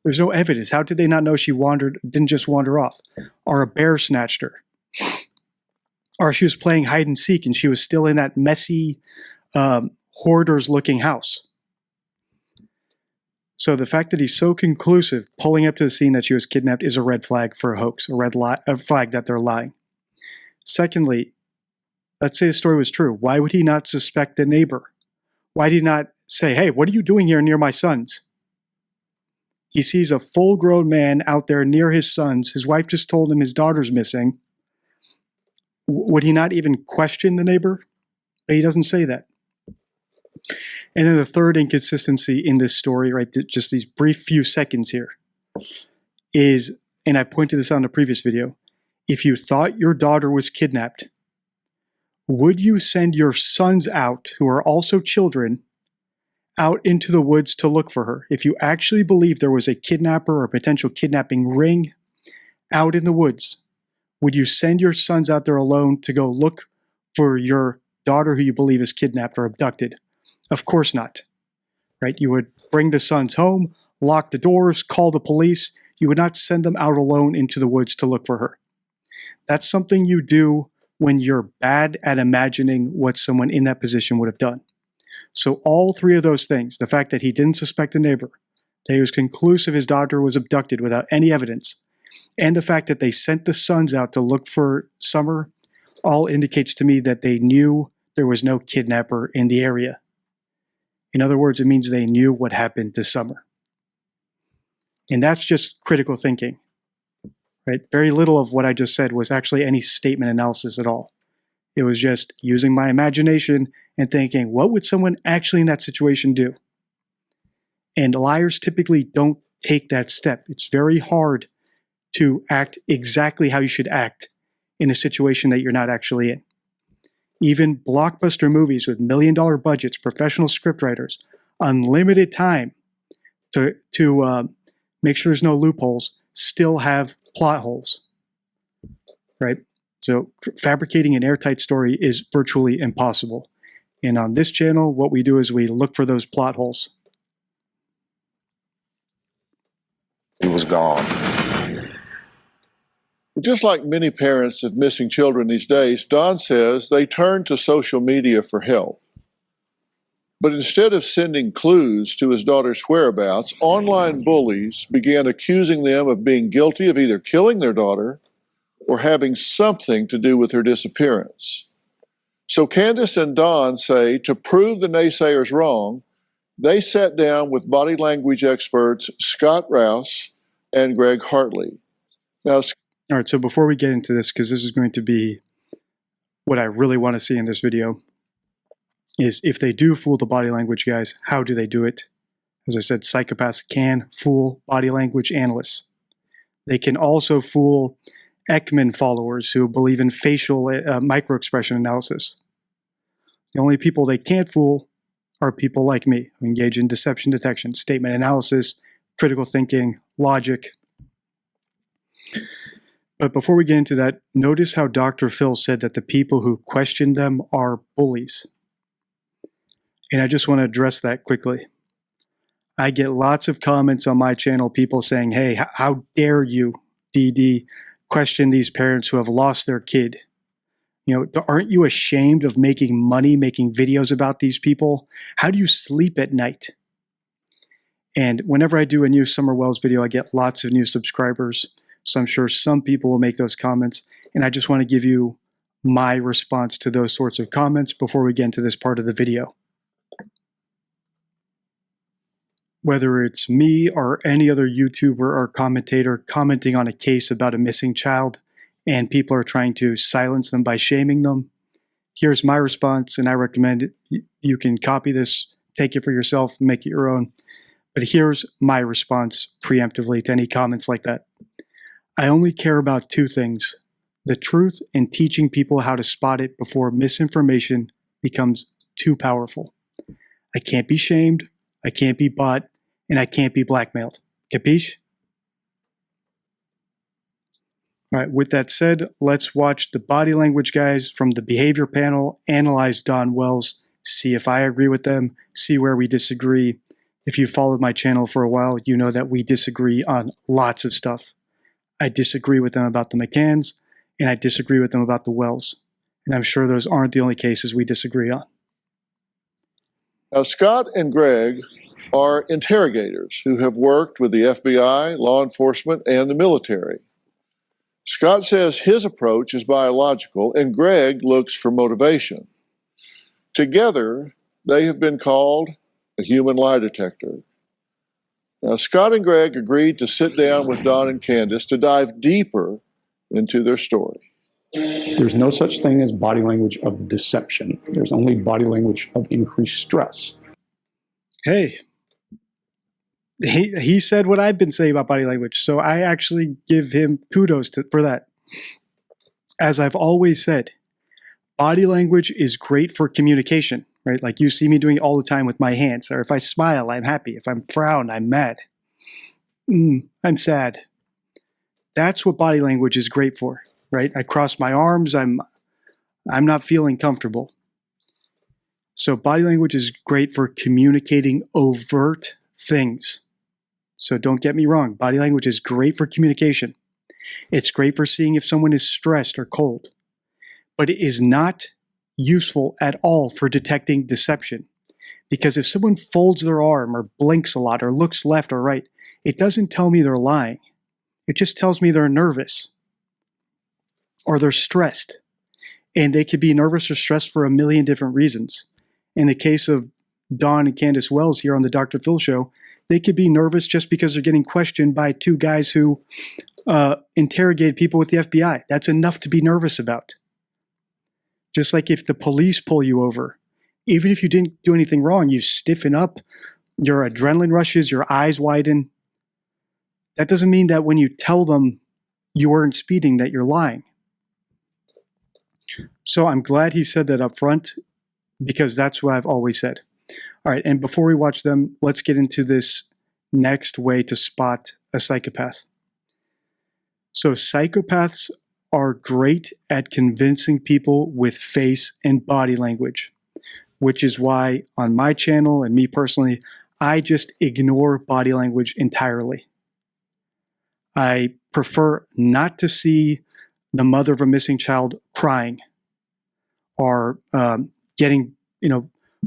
There's no evidence. How did they not know she didn't just wander off? Or a bear snatched her? Or she was playing hide and seek and she was still in that messy, hoarders looking house. So the fact that he's so conclusive, pulling up to the scene that she was kidnapped, is a red flag for a hoax, a flag that they're lying. Secondly, let's say the story was true. Why would he not suspect the neighbor? Why did he not say, hey, what are you doing here near my sons? He sees a full-grown man out there near his sons. His wife just told him his daughter's missing. Would he not even question the neighbor? But he doesn't say that. And then the third inconsistency in this story, right, just these brief few seconds here, is, and I pointed this out in a previous video, if you thought your daughter was kidnapped, would you send your sons out, who are also children, out into the woods to look for her? If you actually believe there was a kidnapper or a potential kidnapping ring out in the woods, would you send your sons out there alone to go look for your daughter who you believe is kidnapped or abducted? Of course not, right? You would bring the sons home, lock the doors, call the police. You would not send them out alone into the woods to look for her. That's something you do when you're bad at imagining what someone in that position would have done. So all three of those things, the fact that he didn't suspect the neighbor, that he was conclusive his daughter was abducted without any evidence, and the fact that they sent the sons out to look for Summer, all indicates to me that they knew there was no kidnapper in the area. In other words, it means they knew what happened to Summer. And that's just critical thinking, right? Very little of what I just said was actually any statement analysis at all. It was just using my imagination and thinking, what would someone actually in that situation do? And liars typically don't take that step. It's very hard to act exactly how you should act in a situation that you're not actually in. Even blockbuster movies with $1 million budgets, professional scriptwriters, unlimited time to make sure there's no loopholes, still have plot holes, right? So fabricating an airtight story is virtually impossible. And on this channel, what we do is we look for those plot holes. He was gone. Just like many parents of missing children these days, Don says they turn to social media for help. But instead of sending clues to his daughter's whereabouts, online bullies began accusing them of being guilty of either killing their daughter or having something to do with her disappearance. So Candace and Don say to prove the naysayers wrong, they sat down with body language experts Scott Rouse and Greg Hartley. Now, all right, so before we get into this, because this is going to be what I really want to see in this video, is if they do fool the body language guys, how do they do it? As I said, psychopaths can fool body language analysts. They can also fool Ekman followers who believe in facial microexpression analysis. The only people they can't fool are people like me, who engage in deception detection, statement analysis, critical thinking, logic. But before we get into that, notice how Dr. Phil said that the people who questioned them are bullies. And I just want to address that quickly. I get lots of comments on my channel, people saying, hey, how dare you, DD, question these parents who have lost their kid? You know, aren't you ashamed of making money, making videos about these people? How do you sleep at night? And whenever I do a new Summer Wells video, I get lots of new subscribers. So I'm sure some people will make those comments. And I just want to give you my response to those sorts of comments before we get into this part of the video. Whether it's me or any other YouTuber or commentator commenting on a case about a missing child and people are trying to silence them by shaming them, here's my response, and I recommend you can copy this, take it for yourself, make it your own. But here's my response preemptively to any comments like that. I only care about two things: the truth and teaching people how to spot it before misinformation becomes too powerful. I can't be shamed, I can't be bought, and I can't be blackmailed. Capiche? All right, with that said, let's watch the body language guys from the behavior panel analyze Don Wells, see if I agree with them, see where we disagree. If you've followed my channel for a while, you know that we disagree on lots of stuff. I disagree with them about the McCanns, and I disagree with them about the Wells. And I'm sure those aren't the only cases we disagree on. Now, Scott and Greg are interrogators who have worked with the FBI, law enforcement, and the military. Scott says his approach is biological, and Greg looks for motivation. Together, they have been called a human lie detector. Now, Scott and Greg agreed to sit down with Don and Candace to dive deeper into their story. There's no such thing as body language of deception. There's only body language of increased stress. Hey, he said what I've been saying about body language, so I actually give him kudos for that. As I've always said, body language is great for communication, right? Like you see me doing it all the time with my hands, or if I smile, I'm happy. If I'm frown, I'm mad. I'm sad. That's what body language is great for, right? I cross my arms, I'm not feeling comfortable. So body language is great for communicating overt things. So don't get me wrong, body language is great for communication. It's great for seeing if someone is stressed or cold. But it is not useful at all for detecting deception. Because if someone folds their arm or blinks a lot or looks left or right, it doesn't tell me they're lying. It just tells me they're nervous or they're stressed. And they could be nervous or stressed for a million different reasons. In the case of Don and Candace Wells here on the Dr. Phil show, they could be nervous just because they're getting questioned by two guys who interrogated people with the FBI. That's enough to be nervous about. Just like if the police pull you over, even if you didn't do anything wrong, you stiffen up, your adrenaline rushes, your eyes widen. That doesn't mean that when you tell them you weren't speeding, that you're lying. So I'm glad he said that up front, because that's what I've always said. All right, and before we watch them, let's get into this next way to spot a psychopath. So psychopaths are great at convincing people with face and body language, which is why on my channel and me personally, I just ignore body language entirely. I prefer not to see the mother of a missing child crying or getting,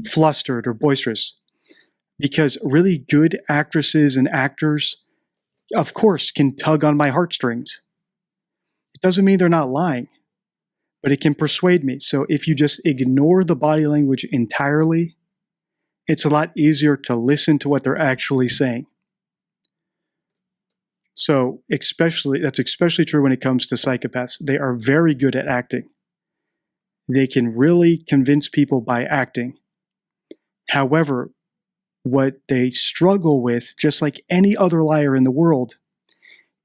flustered or boisterous, because really good actresses and actors, of course, can tug on my heartstrings. It doesn't mean they're not lying, but it can persuade me. So if you just ignore the body language entirely, it's a lot easier to listen to what they're actually saying. So that's especially true when it comes to psychopaths. They are very good at acting. They can really convince people by acting. However, what they struggle with, just like any other liar in the world,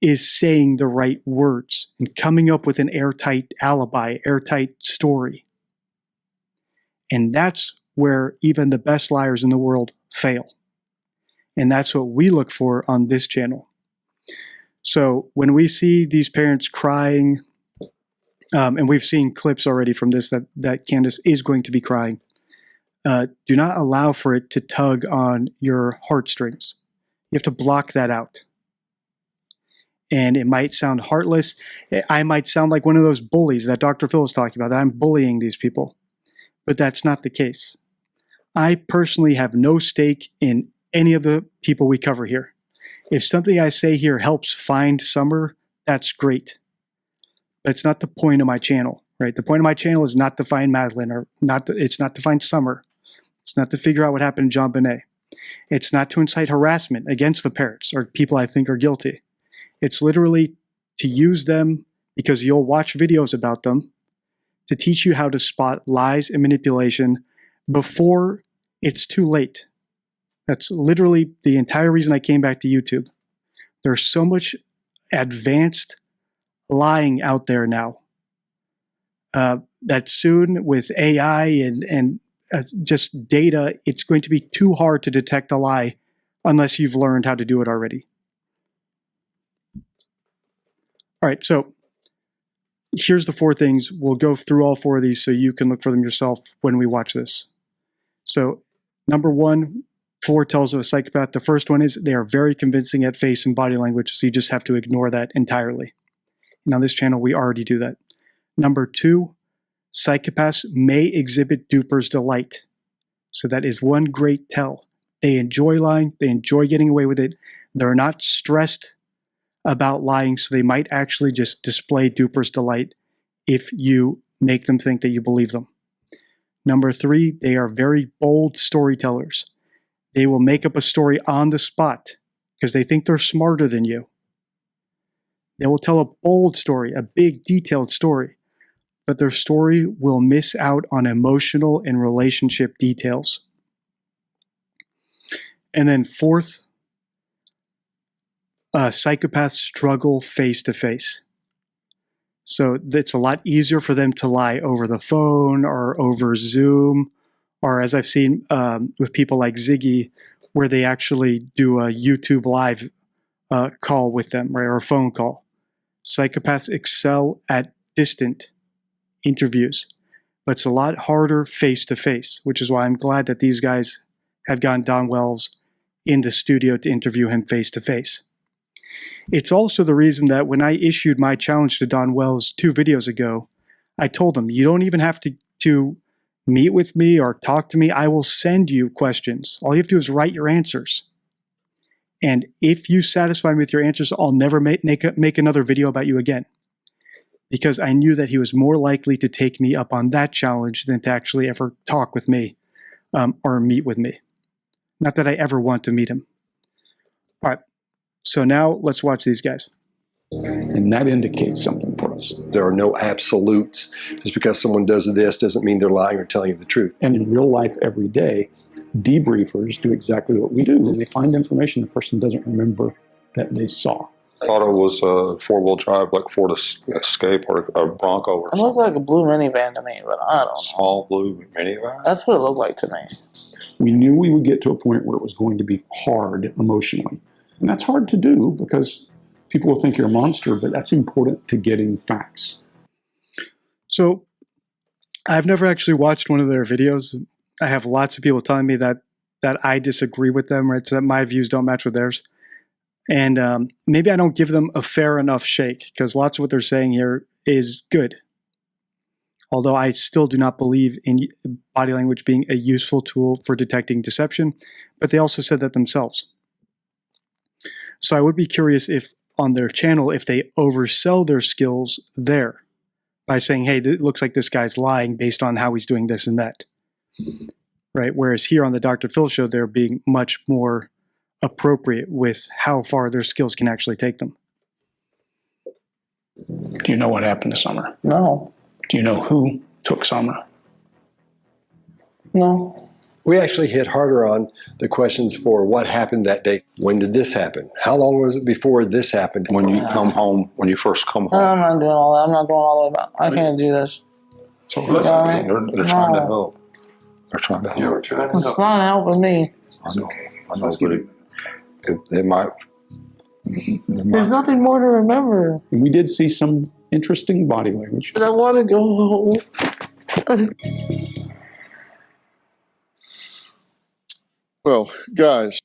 is saying the right words and coming up with an airtight alibi, airtight story. And that's where even the best liars in the world fail. And that's what we look for on this channel. So when we see these parents crying, and we've seen clips already from this that Candace is going to be crying, do not allow for it to tug on your heartstrings. You have to block that out. And it might sound heartless. I might sound like one of those bullies that Dr. Phil was talking about, that I'm bullying these people. But that's not the case. I personally have no stake in any of the people we cover here. If something I say here helps find Summer, that's great. That's not the point of my channel. right? The point of my channel is not to find Madeline, or it's not to find Summer. It's not to figure out what happened to John Bonet. It's not to incite harassment against the parents or people I think are guilty. It's literally to use them, because you'll watch videos about them, to teach you how to spot lies and manipulation before it's too late. That's literally the entire reason I came back to YouTube. There's so much advanced lying out there now that soon with AI and just data, it's going to be too hard to detect a lie unless you've learned how to do it already. All right, so here's the 4 things. We'll go through all 4 of these so you can look for them yourself when we watch this. So number 1, 4 tells of a psychopath. The first one is they are very convincing at face and body language, so you just have to ignore that entirely. And on this channel, we already do that. Number 2, psychopaths may exhibit duper's delight. So that is one great tell. They enjoy lying. They enjoy getting away with it. They're not stressed about lying, so they might actually just display duper's delight if you make them think that you believe them. Number 3, they are very bold storytellers. They will make up a story on the spot because they think they're smarter than you. They will tell a bold story, a big, detailed story, but their story will miss out on emotional and relationship details. And then 4th, psychopaths struggle face to face. So it's a lot easier for them to lie over the phone or over Zoom, or as I've seen with people like Ziggy, where they actually do a YouTube live call with them, right, or a phone call. Psychopaths excel at distant interviews, but it's a lot harder face to face, which is why I'm glad that these guys have gotten Don Wells in the studio to interview him face to face. It's also the reason that when I issued my challenge to Don Wells 2 videos ago, I told him, you don't even have to meet with me or talk to me. I will send you questions. All you have to do is write your answers. And if you satisfy me with your answers, I'll never make another video about you again. Because I knew that he was more likely to take me up on that challenge than to actually ever talk with me or meet with me. Not that I ever want to meet him. All right. So now let's watch these guys. And that indicates something for us. There are no absolutes. Just because someone does this doesn't mean they're lying or telling you the truth. And in real life every day, debriefers do exactly what we do. They find information the person doesn't remember that they saw. I thought it was a 4-wheel drive, like Ford Escape or a Bronco or It something. looked like a blue minivan to me, but I don't know. Small blue minivan? That's what it looked like to me. We knew we would get to a point where it was going to be hard emotionally. And that's hard to do because people will think you're a monster, but that's important to getting facts. So I've never actually watched one of their videos. I have lots of people telling me that I disagree with them, right? So that my views don't match with theirs. And maybe I don't give them a fair enough shake because lots of what they're saying here is good. Although I still do not believe in body language being a useful tool for detecting deception, but they also said that themselves. So I would be curious if on their channel, if they oversell their skills there by saying, hey, it looks like this guy's lying based on how he's doing this and that, right? Whereas here on the Dr. Phil show, they're being much more appropriate with how far their skills can actually take them. Do you know what happened to Summer? No. Do you know who took Summer? No. We actually hit harder on the questions for what happened that day. When did this happen? How long was it before this happened? When you come home, when you first come home. I'm not doing all that. I'm not going all the way back. I can't do this. So listen, they're trying to help. They're trying to help. It's not helping me. I know, but it might. There's nothing more to remember. And we did see some interesting body language. But I want to go home. Well, guys.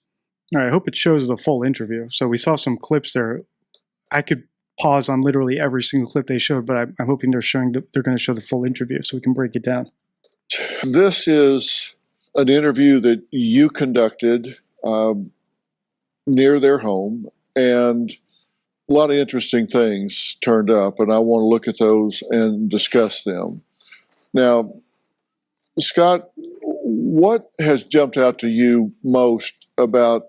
All right, I hope it shows the full interview. So we saw some clips there. I could pause on literally every single clip they showed, but I'm hoping they're going to show the full interview so we can break it down. This is an interview that you conducted near their home, and a lot of interesting things turned up, and I want to look at those and discuss them. Now, Scott, what has jumped out to you most about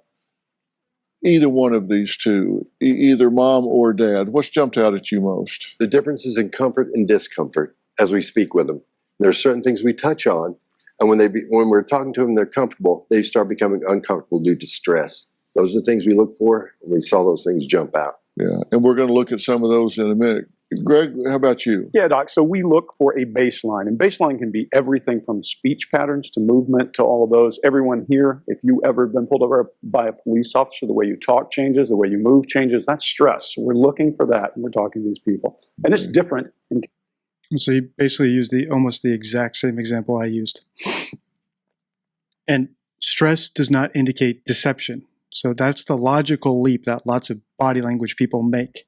either one of these two, either mom or dad? What's jumped out at you most? The differences in comfort and discomfort as we speak with them. There are certain things we touch on, and when we're talking to them, they're comfortable. They start becoming uncomfortable due to stress. Those are the things we look for, and we saw those things jump out. Yeah, and we're going to look at some of those in a minute. Greg, how about you? Yeah, Doc. So we look for a baseline, and baseline can be everything from speech patterns to movement to all of those. Everyone here, if you ever been pulled over by a police officer, the way you talk changes, the way you move changes, that's stress. So we're looking for that when we're talking to these people. And it's different. So you basically used almost the exact same example I used. And stress does not indicate deception. So that's the logical leap that lots of body language people make.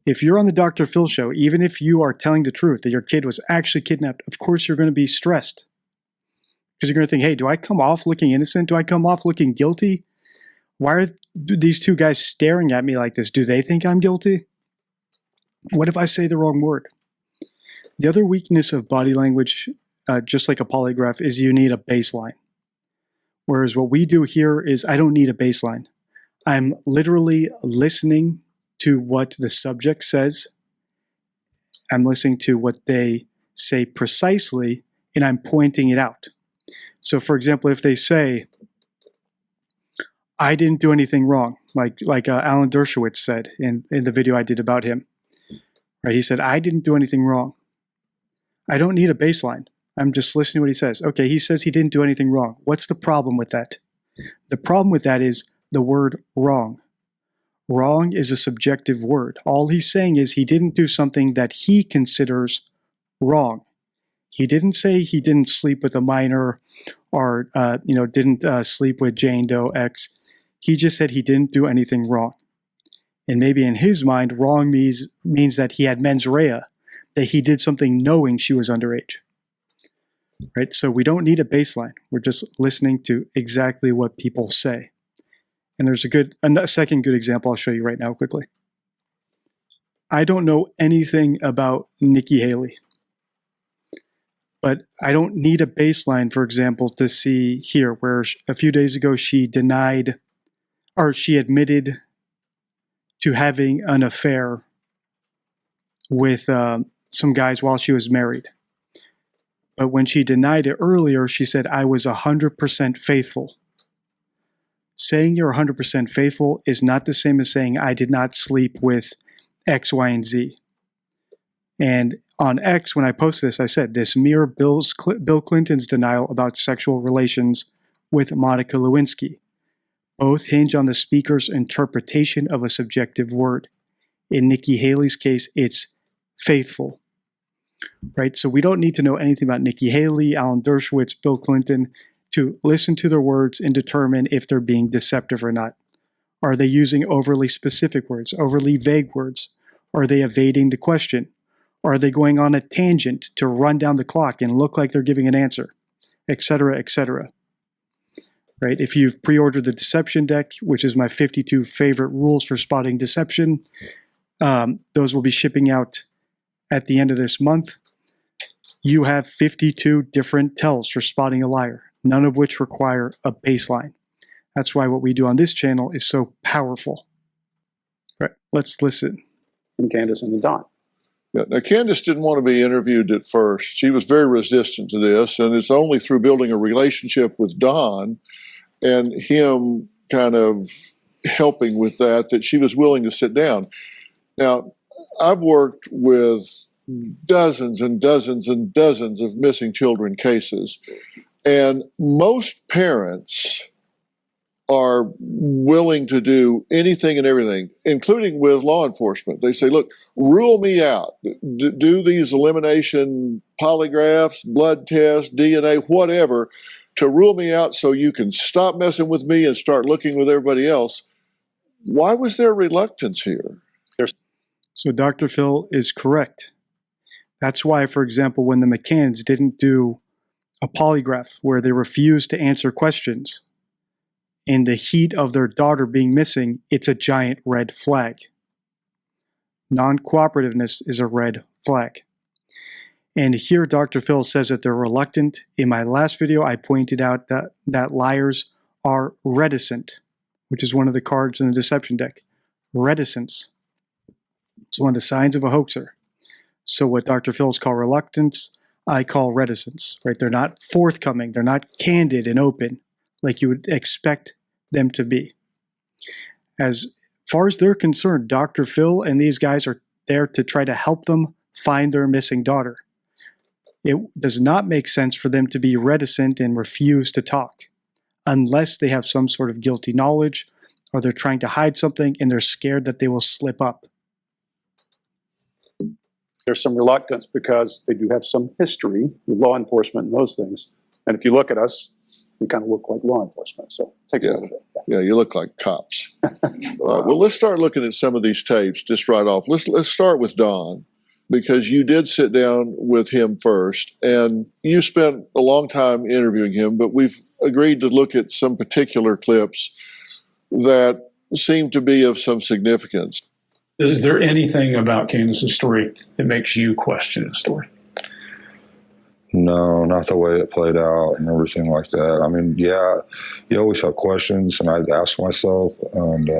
If you're on the Dr. Phil show, even if you are telling the truth that your kid was actually kidnapped, of course you're going to be stressed. Because you're going to think, hey, do I come off looking innocent? Do I come off looking guilty? Why are these two guys staring at me like this? Do they think I'm guilty? What if I say the wrong word? The other weakness of body language, just like a polygraph, is you need a baseline. Whereas what we do here is I don't need a baseline. I'm literally listening to what the subject says. I'm listening to what they say precisely, and I'm pointing it out. So, for example, if they say, I didn't do anything wrong, like Alan Dershowitz said in the video I did about him, right? He said, I didn't do anything wrong. I don't need a baseline. I'm just listening to what he says. Okay, he says he didn't do anything wrong. What's the problem with that? The problem with that is the word wrong. Wrong is a subjective word. All he's saying is he didn't do something that he considers wrong. He didn't say he didn't sleep with a minor or didn't sleep with Jane Doe X. He just said he didn't do anything wrong. And maybe in his mind, wrong means that he had mens rea, that he did something knowing she was underage. Right? So we don't need a baseline. We're just listening to exactly what people say. And there's a second good example I'll show you right now quickly. I don't know anything about Nikki Haley, but I don't need a baseline, for example, to see here where a few days ago she admitted to having an affair with some guys while she was married. But when she denied it earlier, she said, I was 100% faithful. Saying you're 100% faithful is not the same as saying I did not sleep with X, Y, and Z. And on X, when I posted this, I said, this mirror Bill Clinton's denial about sexual relations with Monica Lewinsky. Both hinge on the speaker's interpretation of a subjective word. In Nikki Haley's case, it's faithful. Right? So we don't need to know anything about Nikki Haley, Alan Dershowitz, Bill Clinton to listen to their words and determine if they're being deceptive or not. Are they using overly specific words, overly vague words? Are they evading the question? Are they going on a tangent to run down the clock and look like they're giving an answer, etc., etc.? Right? If you've pre-ordered the deception deck, which is my 52 favorite rules for spotting deception, those will be shipping out at the end of this month. You have 52 different tells for spotting a liar, none of which require a baseline. That's why what we do on this channel is so powerful. All right, let's listen. From Candace and Don. Yeah, now, Candace didn't want to be interviewed at first. She was very resistant to this, and it's only through building a relationship with Don and him kind of helping with that she was willing to sit down. Now, I've worked with dozens and dozens and dozens of missing children cases, and most parents are willing to do anything and everything, including with law enforcement. They say, look, rule me out. Do these elimination polygraphs, blood tests, DNA, whatever, to rule me out so you can stop messing with me and start looking with everybody else. Why was there reluctance here? So Dr. Phil is correct. That's why, for example, when the McCanns didn't do a polygraph where they refused to answer questions in the heat of their daughter being missing, it's a giant red flag. Non-cooperativeness is a red flag. And here Dr. Phil says that they're reluctant. In my last video, I pointed out that liars are reticent, which is one of the cards in the deception deck. Reticence. It's one of the signs of a hoaxer. So what Dr. Phil's call reluctance, I call reticence, right? They're not forthcoming. They're not candid and open like you would expect them to be. As far as they're concerned, Dr. Phil and these guys are there to try to help them find their missing daughter. It does not make sense for them to be reticent and refuse to talk unless they have some sort of guilty knowledge or they're trying to hide something and they're scared that they will slip up. There's some reluctance because they do have some history with law enforcement and those things. And if you look at us, we kind of look like law enforcement. So it takes a little bit. Yeah, you look like cops. Well, let's start looking at some of these tapes just right off. Let's start with Don, because you did sit down with him first, and you spent a long time interviewing him, but we've agreed to look at some particular clips that seem to be of some significance. Is there anything about Candace's story that makes you question the story? No, not the way it played out and everything like that. I mean, yeah, you always have questions, and I'd ask myself, and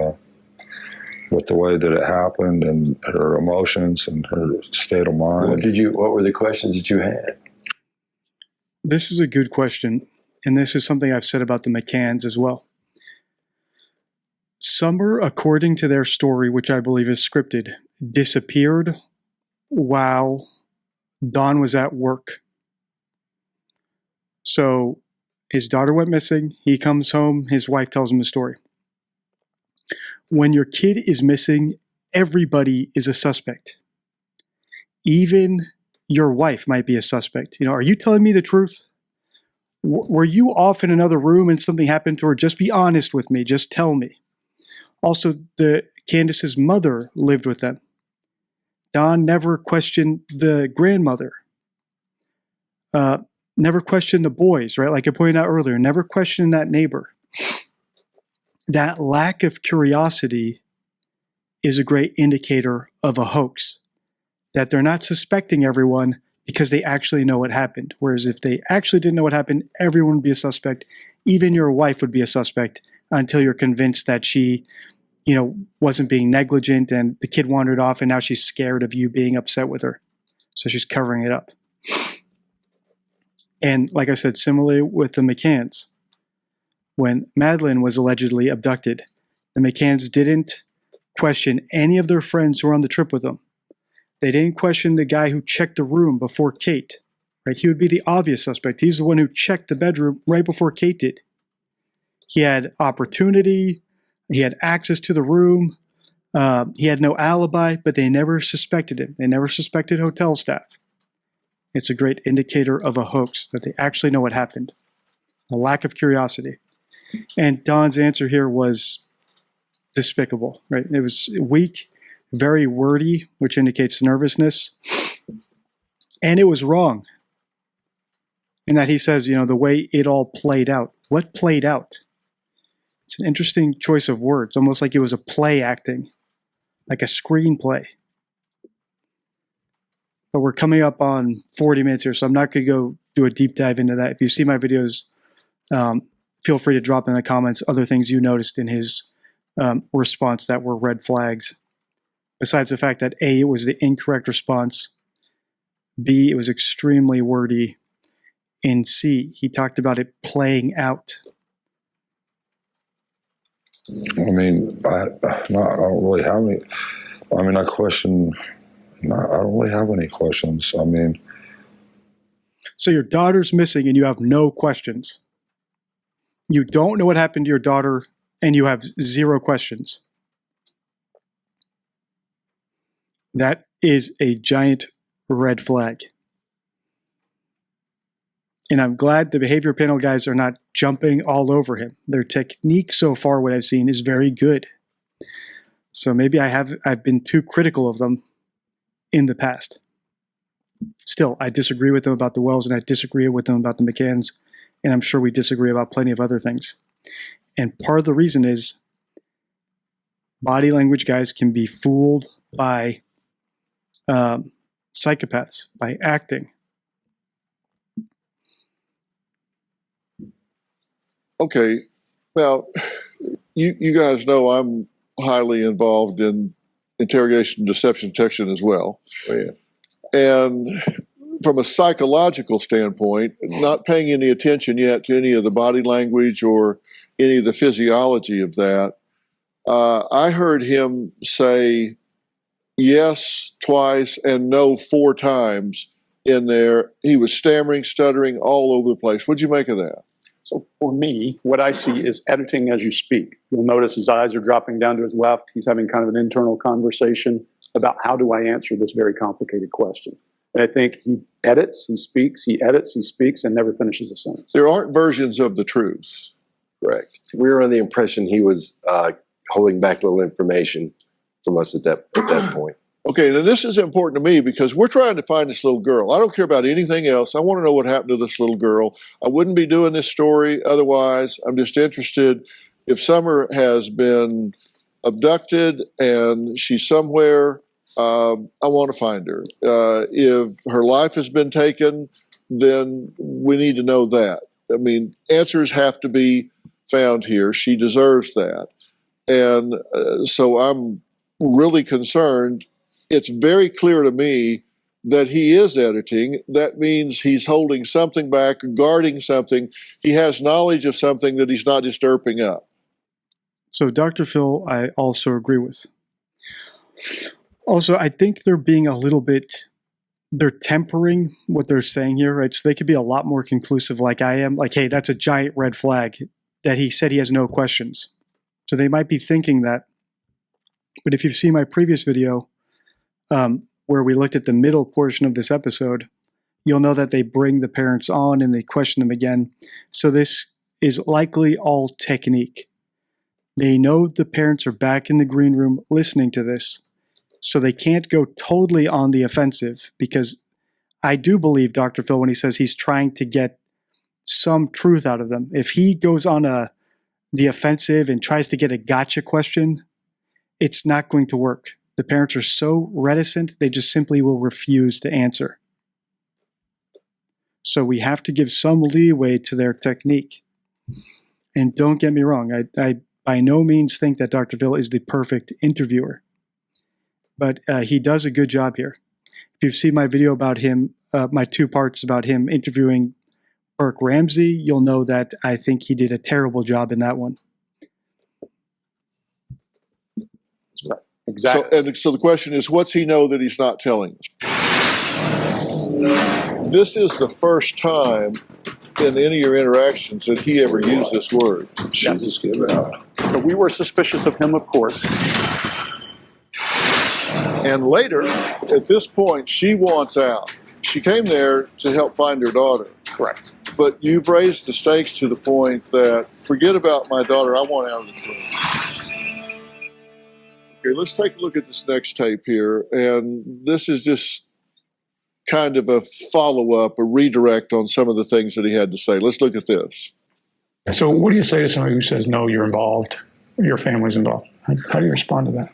with the way that it happened and her emotions and her state of mind. What were the questions that you had? This is a good question, and this is something I've said about the McCanns as well. Summer, according to their story, which I believe is scripted, disappeared while Don was at work. So his daughter went missing. He comes home. His wife tells him the story. When your kid is missing, everybody is a suspect. Even your wife might be a suspect. You know, are you telling me the truth? Were you off in another room and something happened to her? Just be honest with me. Just tell me. Also, Candace's mother lived with them. Don never questioned the grandmother. Never questioned the boys, right? Like I pointed out earlier, never questioned that neighbor. That lack of curiosity is a great indicator of a hoax. That they're not suspecting everyone because they actually know what happened. Whereas if they actually didn't know what happened, everyone would be a suspect. Even your wife would be a suspect until you're convinced that she, you know, wasn't being negligent and the kid wandered off and now she's scared of you being upset with her. So she's covering it up. And like I said, similarly with the McCanns, when Madeline was allegedly abducted, the McCanns didn't question any of their friends who were on the trip with them. They didn't question the guy who checked the room before Kate, right? He would be the obvious suspect. He's the one who checked the bedroom right before Kate did. He had opportunity. He had access to the room. He had no alibi, but they never suspected him. They never suspected hotel staff. It's a great indicator of a hoax, that they actually know what happened. A lack of curiosity. And Don's answer here was despicable, right? It was weak, very wordy, which indicates nervousness. And it was wrong. In that he says, you know, the way it all played out. What played out? It's an interesting choice of words, almost like it was a play acting, like a screenplay. But we're coming up on 40 minutes here, so I'm not going to go do a deep dive into that. If you see my videos, feel free to drop in the comments other things you noticed in his response that were red flags. Besides the fact that A, it was the incorrect response, B, it was extremely wordy, and C, he talked about it playing out. I mean, I don't really have any. I mean, I question. I don't really have any questions. I mean, so your daughter's missing, and you have no questions. You don't know what happened to your daughter, and you have zero questions. That is a giant red flag. And I'm glad the behavior panel guys are not jumping all over him. Their technique so far, what I've seen, is very good. So maybe I've been too critical of them in the past. Still, I disagree with them about the Wells, and I disagree with them about the McCanns, and I'm sure we disagree about plenty of other things. And part of the reason is body language guys can be fooled by psychopaths, by acting. Okay, now you guys know I'm highly involved in interrogation, deception, detection as well. Oh, yeah. And from a psychological standpoint, not paying any attention yet to any of the body language or any of the physiology of that, I heard him say yes twice and no 4 times in there. He was stammering, stuttering all over the place. What'd you make of that? So for me, what I see is editing as you speak. You'll notice his eyes are dropping down to his left. He's having kind of an internal conversation about how do I answer this very complicated question. And I think he edits, he speaks, he edits, he speaks, and never finishes a sentence. There aren't versions of the truth. Correct. We were under the impression he was holding back little information from us at that point. Okay, now this is important to me because we're trying to find this little girl. I don't care about anything else. I want to know what happened to this little girl. I wouldn't be doing this story otherwise. I'm just interested if Summer has been abducted and she's somewhere, I want to find her. If her life has been taken, then we need to know that. I mean, answers have to be found here. She deserves that. And so I'm really concerned. It's very clear to me that he is editing. That means he's holding something back, guarding something. He has knowledge of something that he's not disturbing up. So Dr. Phil, I also agree with. Also, I think they're being a little bit, they're tempering what they're saying here, right? So they could be a lot more conclusive like I am. Like, hey, that's a giant red flag that he said he has no questions. So they might be thinking that. But if you've seen my previous video, where we looked at the middle portion of this episode, you'll know that they bring the parents on and they question them again. So this is likely all technique. They know the parents are back in the green room listening to this, so they can't go totally on the offensive, because I do believe Dr. Phil when he says he's trying to get some truth out of them. If he goes on the offensive and tries to get a gotcha question, it's not going to work. The parents are so reticent, they just simply will refuse to answer. So we have to give some leeway to their technique. And don't get me wrong, I by no means think that Dr. Phil is the perfect interviewer. But he does a good job here. If you've seen my video about him, my 2 parts about him interviewing Burke Ramsey, you'll know that I think he did a terrible job in that one. Exactly. So the question is, what's he know that he's not telling us? This is the first time in any of your interactions that he ever used this word. Yes. So we were suspicious of him, of course. And later, at this point, she wants out. She came there to help find her daughter. Correct. But you've raised the stakes to the point that, forget about my daughter, I want out of this room. Okay, let's take a look at this next tape here. And this is just kind of a follow-up, a redirect on some of the things that he had to say. Let's look at this. So what do you say to somebody who says, no, you're involved, your family's involved? How do you respond to that?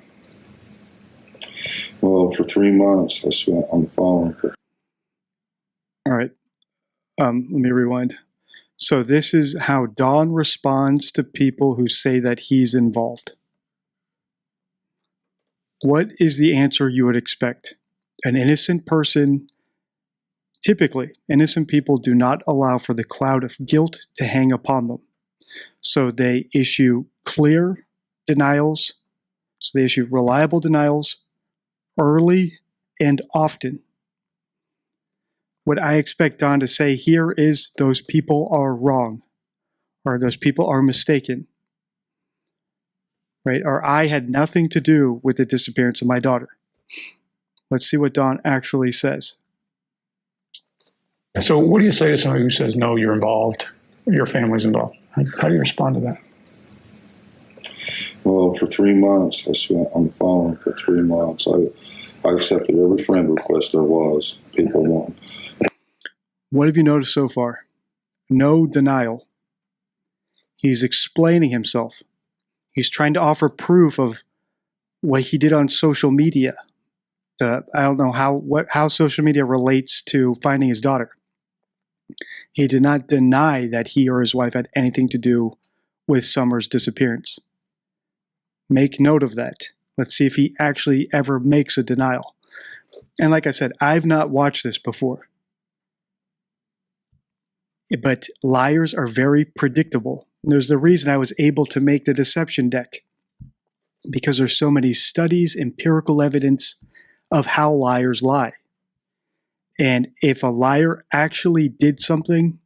Well, for 3 months, I spent on the phone. All right. Let me rewind. So this is how Don responds to people who say that he's involved. What is the answer you would expect? An innocent person, typically, innocent people do not allow for the cloud of guilt to hang upon them. So they issue clear denials. So they issue reliable denials early and often. What I expect Don to say here is those people are wrong, or those people are mistaken. Right? Or I had nothing to do with the disappearance of my daughter. Let's see what Don actually says. So what do you say to somebody who says, no, you're involved, your family's involved? How do you respond to that? Well, for 3 months, I spent on the phone for 3 months. I accepted every friend request there was. People want. What have you noticed so far? No denial. He's explaining himself. He's trying to offer proof of what he did on social media. I don't know how social media relates to finding his daughter. He did not deny that he or his wife had anything to do with Summer's disappearance. Make note of that. Let's see if he actually ever makes a denial. And like I said, I've not watched this before. But liars are very predictable. And there's the reason I was able to make the deception deck. Because there's so many studies, empirical evidence of how liars lie. And if a liar actually did something,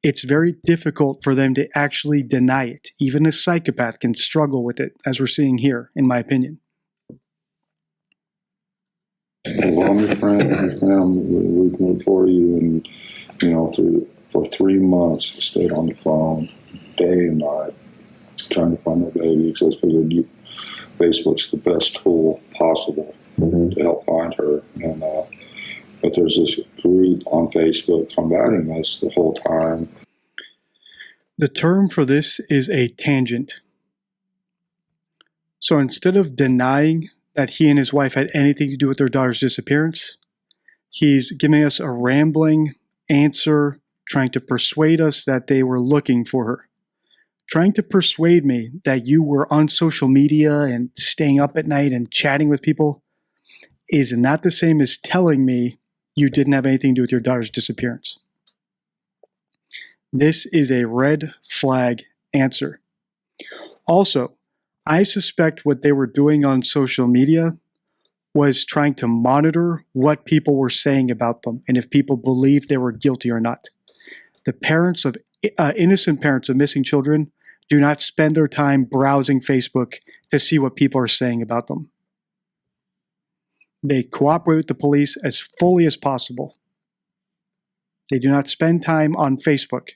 it's very difficult for them to actually deny it. Even a psychopath can struggle with it, as we're seeing here, in my opinion. Well, I'm your friend, we can implore you, and for 3 months, I stayed on the phone day and night trying to find my baby, because Facebook's the best tool possible to help find her. And but there's this group on Facebook combating us the whole time. The term for this is a tangent. So instead of denying that he and his wife had anything to do with their daughter's disappearance, he's giving us a rambling answer, trying to persuade us that they were looking for her. Trying to persuade me that you were on social media and staying up at night and chatting with people is not the same as telling me you didn't have anything to do with your daughter's disappearance. This is a red flag answer. Also, I suspect what they were doing on social media was trying to monitor what people were saying about them and if people believed they were guilty or not. The parents of innocent parents of missing children do not spend their time browsing Facebook to see what people are saying about them. They cooperate with the police as fully as possible. They do not spend time on Facebook.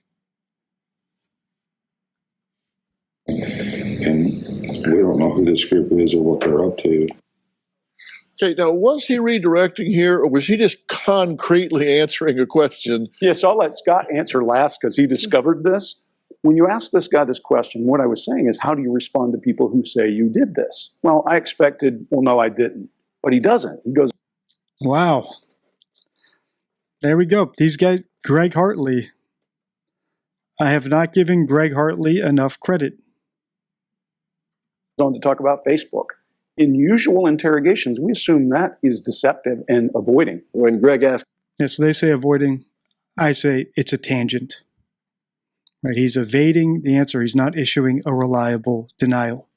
And we don't know who this group is or what they're up to. Okay, now was he redirecting here, or was he just concretely answering a question? Yeah, so I'll let Scott answer last because he discovered this. When you ask this guy this question, what I was saying is, how do you respond to people who say you did this? Well, I expected, well, no, I didn't. But he doesn't. He goes, wow. There we go. These guys, Greg Hartley. I have not given Greg Hartley enough credit. On to talk about Facebook. In usual interrogations, we assume that is deceptive and avoiding. When Greg asks, yeah, so they say avoiding. I say it's a tangent. Right? He's evading the answer. He's not issuing a reliable denial.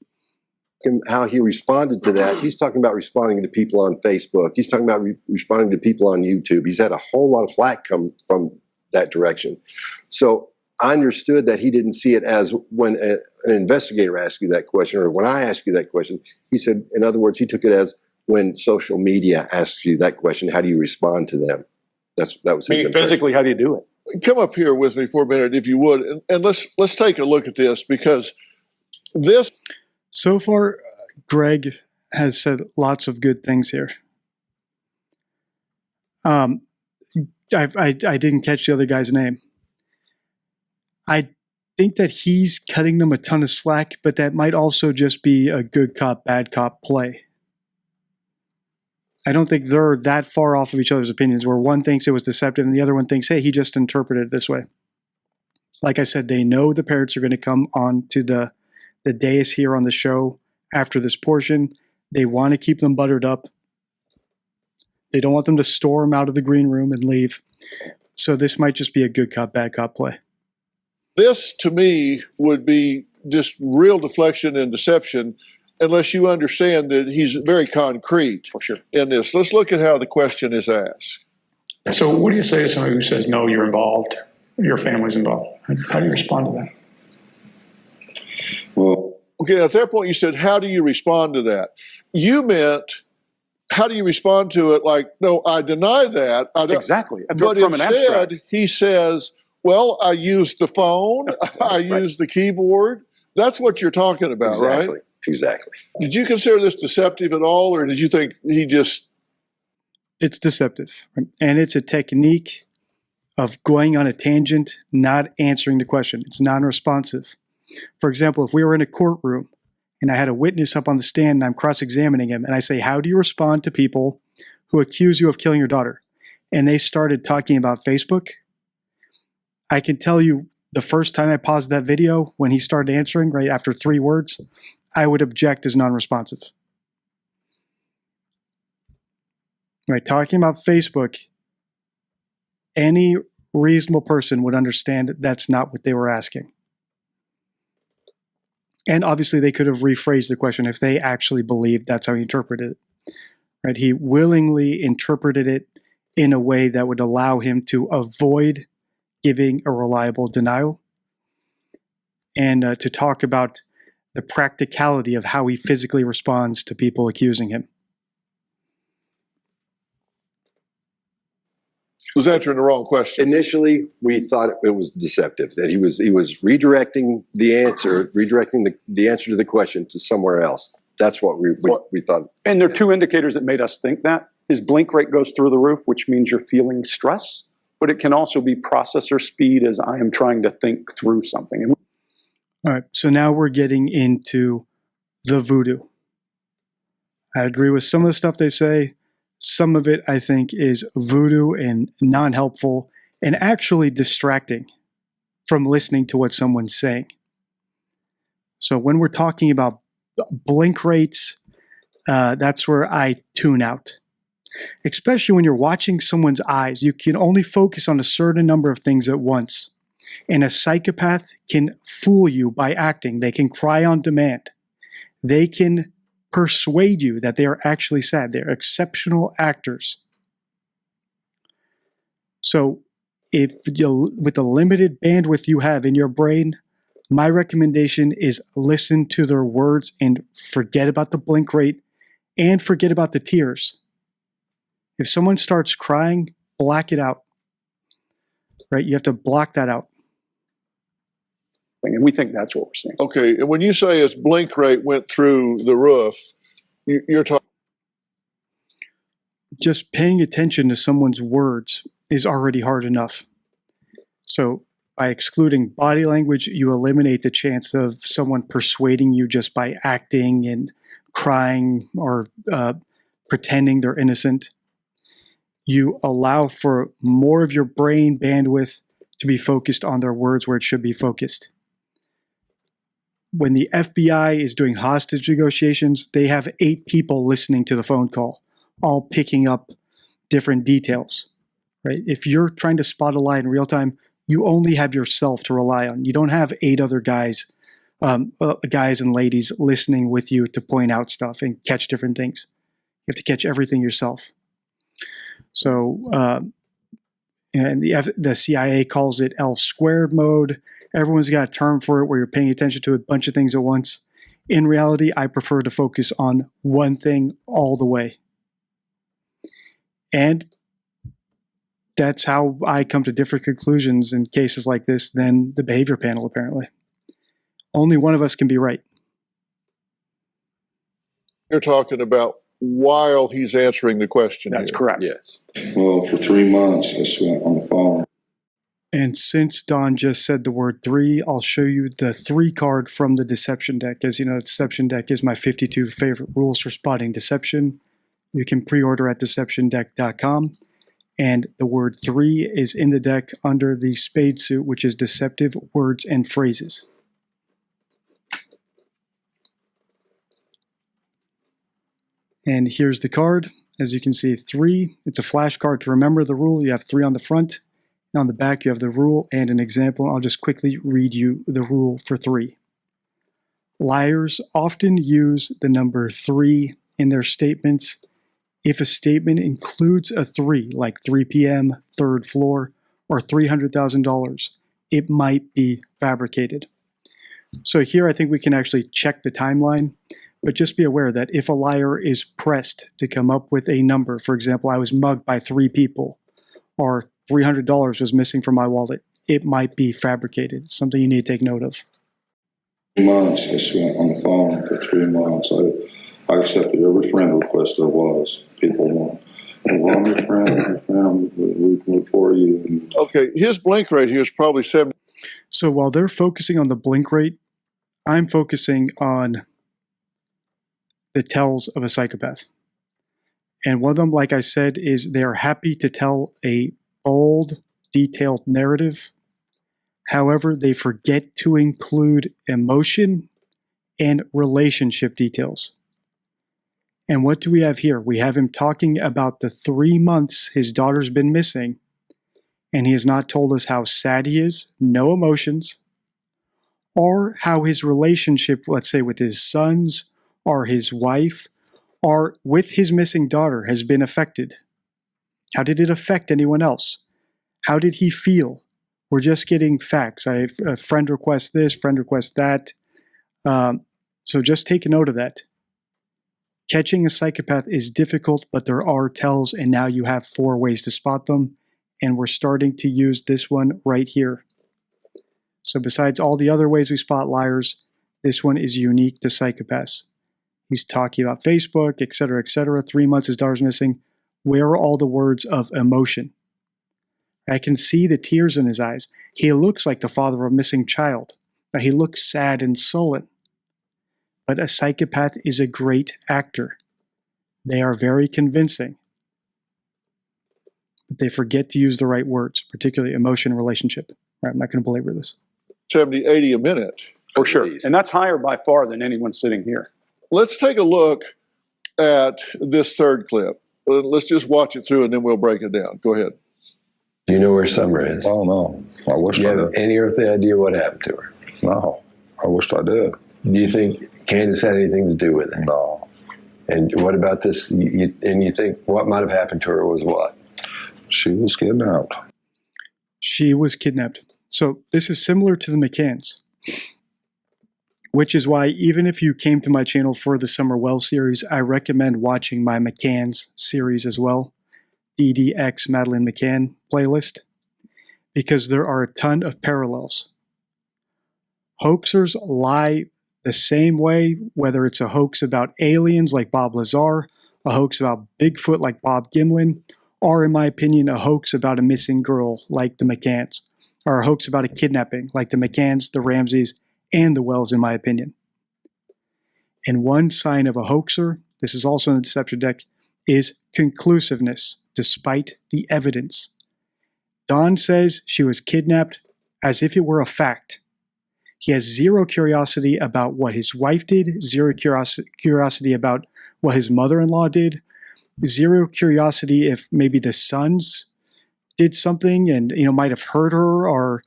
how he responded to that, he's talking about responding to people on Facebook. He's talking about responding to people on YouTube. He's had a whole lot of flack come from that direction. So I understood that he didn't see it as when an investigator asked you that question, or when I asked you that question. He said, in other words, he took it as when social media asks you that question, how do you respond to them? That was his impression. Physically, how do you do it? Come up here with me for a minute, if you would, and let's take a look at this, because this. So far, Greg has said lots of good things here. I didn't catch the other guy's name. I think that he's cutting them a ton of slack, but that might also just be a good cop, bad cop play. I don't think they're that far off of each other's opinions, where one thinks it was deceptive and the other one thinks, hey, he just interpreted it this way. Like I said, they know the parents are going to come on to the dais here on the show after this portion. They want to keep them buttered up. They don't want them to storm out of the green room and leave. So this might just be a good cop, bad cop play. This, to me, would be just real deflection and deception, unless you understand that he's very concrete for sure in this. Let's look at how the question is asked. So what do you say to somebody who says, no, you're involved, your family's involved? How do you respond to that? Well, okay, at that point you said, how do you respond to that? You meant, how do you respond to it? Like, no, I deny that. Exactly. But instead, he says, well, I used the phone, I used the keyboard. That's what you're talking about, Exactly. right? Exactly. Did you consider this deceptive at all, or did you think he just... It's deceptive, and it's a technique of going on a tangent, not answering the question. It's non-responsive. For example, if we were in a courtroom and I had a witness up on the stand and I'm cross-examining him and I say, how do you respond to people who accuse you of killing your daughter? And they started talking about Facebook. I can tell you the first time I paused that video when he started answering right after 3 words, I would object as non-responsive. Right, talking about Facebook, any reasonable person would understand that's not what they were asking. And obviously they could have rephrased the question if they actually believed that's how he interpreted it. Right, he willingly interpreted it in a way that would allow him to avoid giving a reliable denial and to talk about the practicality of how he physically responds to people accusing him. Was answering the wrong question. Initially, we thought it was deceptive, that he was redirecting the answer, the answer to the question to somewhere else. That's what we thought. And there are 2 indicators that made us think that. His blink rate goes through the roof, which means you're feeling stress, but it can also be processor speed as I am trying to think through something. All right, so now we're getting into the voodoo. I agree with some of the stuff they say. Some of it, I think, is voodoo and non-helpful and actually distracting from listening to what someone's saying. So when we're talking about blink rates, that's where I tune out. Especially when you're watching someone's eyes, you can only focus on a certain number of things at once. And a psychopath can fool you by acting. They can cry on demand. They can persuade you that they are actually sad. They're exceptional actors. So with the limited bandwidth you have in your brain, my recommendation is listen to their words and forget about the blink rate and forget about the tears. If someone starts crying, black it out. Right? You have to block that out. And we think that's what we're seeing. Okay, and when you say his blink rate went through the roof, you're talking... Just paying attention to someone's words is already hard enough. So by excluding body language, you eliminate the chance of someone persuading you just by acting and crying or pretending they're innocent. You allow for more of your brain bandwidth to be focused on their words where it should be focused. When the FBI is doing hostage negotiations, they have 8 people listening to the phone call, all picking up different details. Right? If you're trying to spot a lie in real time, you only have yourself to rely on. You don't have 8 other guys and ladies listening with you to point out stuff and catch different things. You have to catch everything yourself. So, and the CIA calls it L squared mode. Everyone's got a term for it where you're paying attention to a bunch of things at once. In reality, I prefer to focus on one thing all the way. And that's how I come to different conclusions in cases like this than the behavior panel, apparently. Only one of us can be right. You're talking about while he's answering the question. That's correct. Yes. Well, for 3 months, I spent on the phone. And since Don just said the word 3, I'll show you the 3 card from the deception deck. As you know, the deception deck is my 52 favorite rules for spotting deception. You can pre-order at deceptiondeck.com. And the word 3 is in the deck under the spade suit, which is deceptive words and phrases. And here's the card. As you can see, 3. It's a flashcard to remember the rule. You have 3 on the front. And on the back, you have the rule and an example. I'll just quickly read you the rule for 3. Liars often use the number 3 in their statements. If a statement includes a 3, like 3 p.m., 3rd floor, or $300,000, it might be fabricated. So here I think we can actually check the timeline, but just be aware that if a liar is pressed to come up with a number, for example, I was mugged by 3 people, or $300 was missing from my wallet, it might be fabricated. It's something you need to take note of. 3 months I spent on the phone for 3 months. I accepted every friend request there was. People want. Well, your friend, we can report you. Okay, his blink rate here is probably 70. So while they're focusing on the blink rate, I'm focusing on the tells of a psychopath. And one of them, like I said, is they are happy to tell a bold, detailed narrative. However, they forget to include emotion and relationship details. And what do we have here? We have him talking about the 3 months his daughter's been missing, and he has not told us how sad he is, no emotions, or how his relationship, let's say with his sons or his wife, or with his missing daughter has been affected. How did it affect anyone else? How did he feel? We're just getting facts. I have a friend request this, friend request that. So just take a note of that. Catching a psychopath is difficult, but there are tells, and now you have 4 ways to spot them, and we're starting to use this one right here. So besides all the other ways we spot liars, this one is unique to psychopaths. He's talking about Facebook, etc., etc. 3 months his daughter's missing. Where are all the words of emotion? I can see the tears in his eyes. He looks like the father of a missing child. Now, he looks sad and sullen. But a psychopath is a great actor. They are very convincing. But they forget to use the right words, particularly emotion and relationship. All right, I'm not going to belabor this. 70, 80 a minute. For sure. And that's higher by far than anyone sitting here. Let's take a look at this third clip. Let's just watch it through and then we'll break it down. Go ahead. Do you know where Summer is? Oh, no. I wish Do you I have did. any earthly idea what happened to her? No. I wish I did. Do you think Candace had anything to do with it? No. And what about this? And you think what might have happened to her was what? She was kidnapped. She was kidnapped. So this is similar to the McCanns, which is why even if you came to my channel for the Summer Wells series, I recommend watching my McCanns series as well, DDX Madeleine McCann playlist, because there are a ton of parallels. Hoaxers lie the same way, whether it's a hoax about aliens like Bob Lazar, a hoax about Bigfoot like Bob Gimlin, or in my opinion, a hoax about a missing girl like the McCanns, or a hoax about a kidnapping like the McCanns, the Ramseys, and the Wells, in my opinion. And one sign of a hoaxer, this is also in the deception deck, is conclusiveness, despite the evidence. Don says she was kidnapped as if it were a fact. He has zero curiosity about what his wife did, zero curiosity about what his mother-in-law did, zero curiosity if maybe the sons did something and might have hurt her or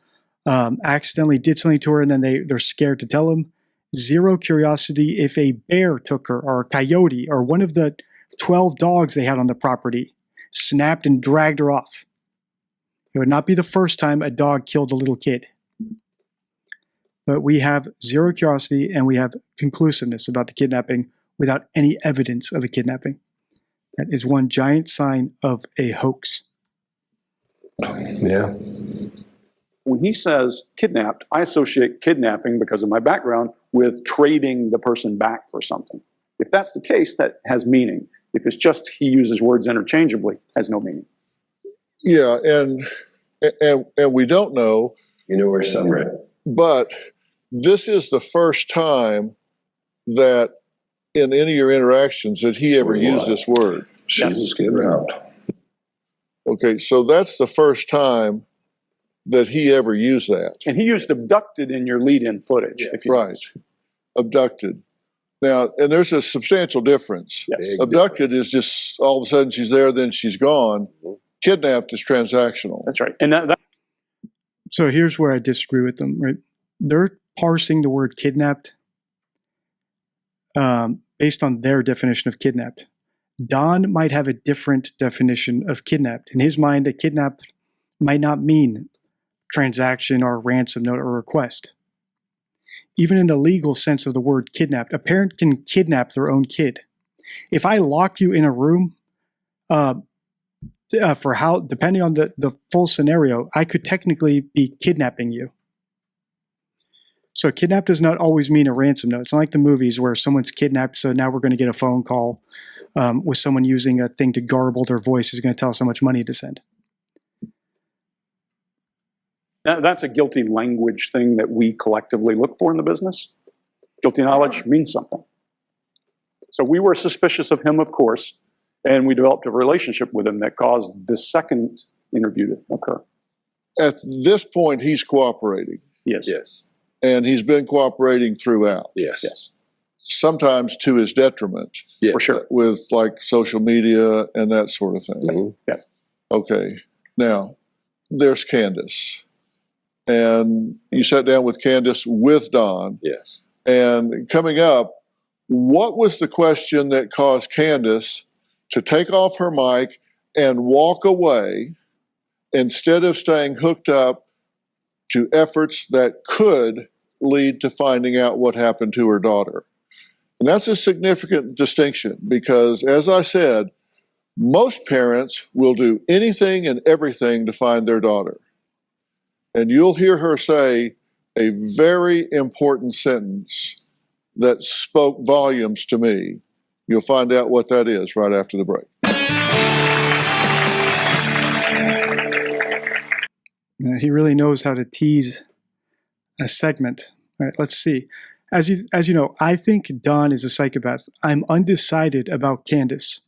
accidentally did something to her and then they're scared to tell him. Zero curiosity if a bear took her or a coyote or one of the 12 dogs they had on the property snapped and dragged her off. It would not be the first time a dog killed a little kid. But we have zero curiosity and we have conclusiveness about the kidnapping without any evidence of a kidnapping. That is one giant sign of a hoax. Yeah. When he says kidnapped, I associate kidnapping because of my background with trading the person back for something. If that's the case, that has meaning. If it's just he uses words interchangeably, it has no meaning. Yeah, and we don't know. You know where Summer is. But this is the first time that in any of your interactions that he ever used this word. She was kidnapped. Okay, so that's the first time that he ever used that. And he used abducted in your lead-in footage. If you Right, abducted. Now, and there's a substantial difference. Yes. Abducted is just all of a sudden she's there, then she's gone. Kidnapped is transactional. That's right. And that So here's where I disagree with them, right? They're parsing the word kidnapped based on their definition of kidnapped. Don might have a different definition of kidnapped. In his mind, a kidnap might not mean transaction or ransom note or request. Even in the legal sense of the word kidnapped, a parent can kidnap their own kid. If I lock you in a room, for how, depending on the full scenario, I could technically be kidnapping you. So kidnapped does not always mean a ransom note. It's not like the movies where someone's kidnapped, so now we're going to get a phone call. with someone using a thing to garble their voice is going to tell us how much money to send. That's a guilty language thing that we collectively look for in the business. Guilty knowledge means something. So we were suspicious of him, of course, and we developed a relationship with him that caused the second interview to occur. At this point, he's cooperating. Yes. Yes. And he's been cooperating throughout. Yes. Yes. Sometimes to his detriment. Yeah. For sure. With like social media and that sort of thing. Mm-hmm. Yeah. Okay. Now, there's Candace. And you sat down with Candace with Don. Yes. And coming up, what was the question that caused Candace to take off her mic and walk away instead of staying hooked up to efforts that could lead to finding out what happened to her daughter? And that's a significant distinction because, as I said, most parents will do anything and everything to find their daughter. And you'll hear her say a very important sentence that spoke volumes to me. You'll find out what that is right after the break. He really knows how to tease a segment. All right, let's see. As you know, I think Don is a psychopath. I'm undecided about Candace.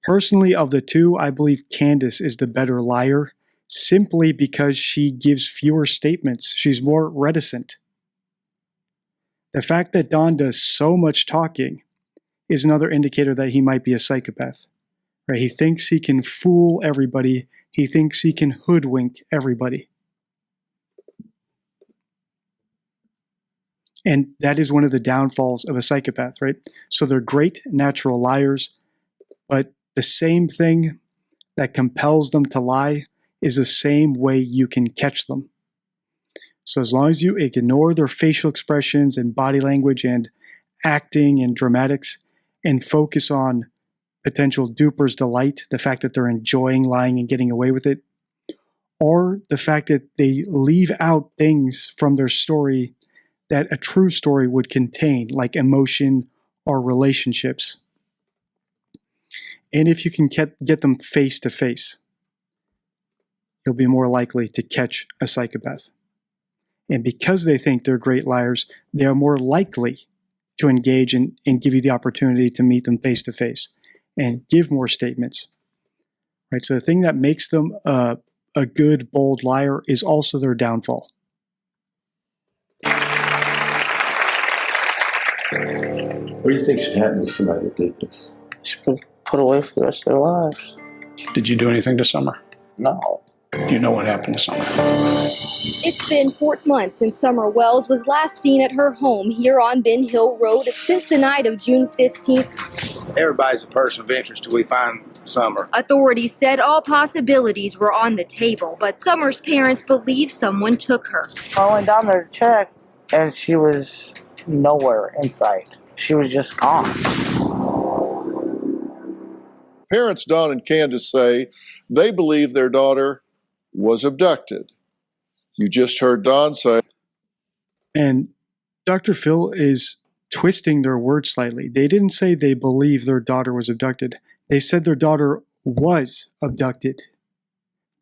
Personally, of the two, I believe Candace is the better liar, simply because she gives fewer statements. She's more reticent. The fact that Don does so much talking is another indicator that he might be a psychopath. Right? He thinks he can fool everybody. He thinks he can hoodwink everybody. And that is one of the downfalls of a psychopath, right? So they're great natural liars, but the same thing that compels them to lie is the same way you can catch them. So as long as you ignore their facial expressions and body language and acting and dramatics and focus on potential duper's delight, the fact that they're enjoying lying and getting away with it, or the fact that they leave out things from their story that a true story would contain, like emotion or relationships. And if you can get them face to face, you'll be more likely to catch a psychopath. And because they think they're great liars, they are more likely to engage and give you the opportunity to meet them face to face and give more statements. Right? So the thing that makes them a good, bold liar is also their downfall. What do you think should happen to somebody that did this? Should be put away for the rest of their lives. Did you do anything to Summer? No. Do you know what happened to Summer? It's been 4 months since Summer Wells was last seen at her home here on Ben Hill Road. Since the night of June 15th, everybody's a person of interest till we find Summer. Authorities said all possibilities were on the table, but Summer's parents believe someone took her. I went down there to check, and she was nowhere in sight. She was just gone. Parents Don and Candace say they believe their daughter was abducted. You just heard Don say. And Dr. Phil is twisting their words slightly. They didn't say they believe their daughter was abducted. They said their daughter was abducted.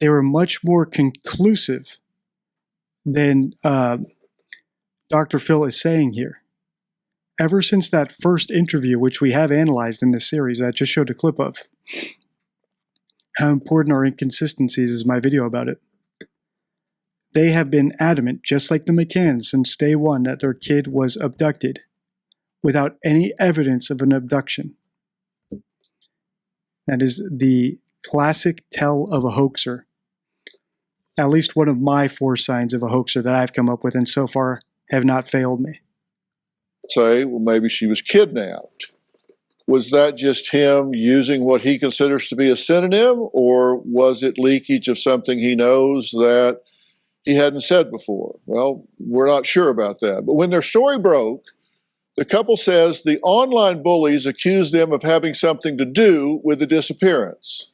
They were much more conclusive than Dr. Phil is saying here. Ever since that first interview, which we have analyzed in this series, I just showed a clip of, how important are inconsistencies is my video about it. They have been adamant, just like the McCanns, since day one, that their kid was abducted without any evidence of an abduction. That is the classic tell of a hoaxer. At least one of my 4 signs of a hoaxer that I've come up with and so far have not failed me. Say, well, maybe she was kidnapped. Was that just him using what he considers to be a synonym, or was it leakage of something he knows that he hadn't said before? Well, we're not sure about that. But when their story broke, the couple says the online bullies accused them of having something to do with the disappearance.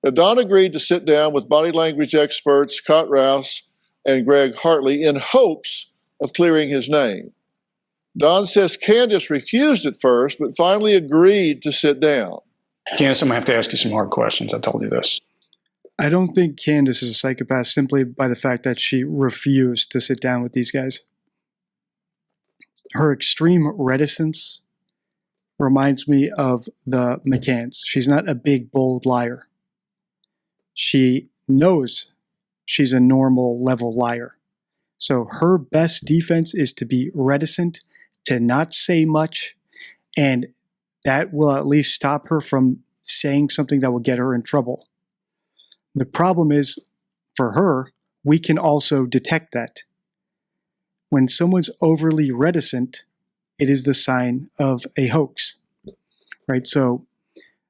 Now, Don agreed to sit down with body language experts Scott Rouse and Greg Hartley in hopes of clearing his name. Don says Candace refused at first, but finally agreed to sit down. Candace, I'm going to have to ask you some hard questions. I told you this. I don't think Candace is a psychopath simply by the fact that she refused to sit down with these guys. Her extreme reticence reminds me of the McCanns. She's not a big, bold liar. She knows she's a normal level liar. So her best defense is to be reticent, to not say much, and that will at least stop her from saying something that will get her in trouble. The problem is, for her, we can also detect that. When someone's overly reticent, it is the sign of a hoax, right? So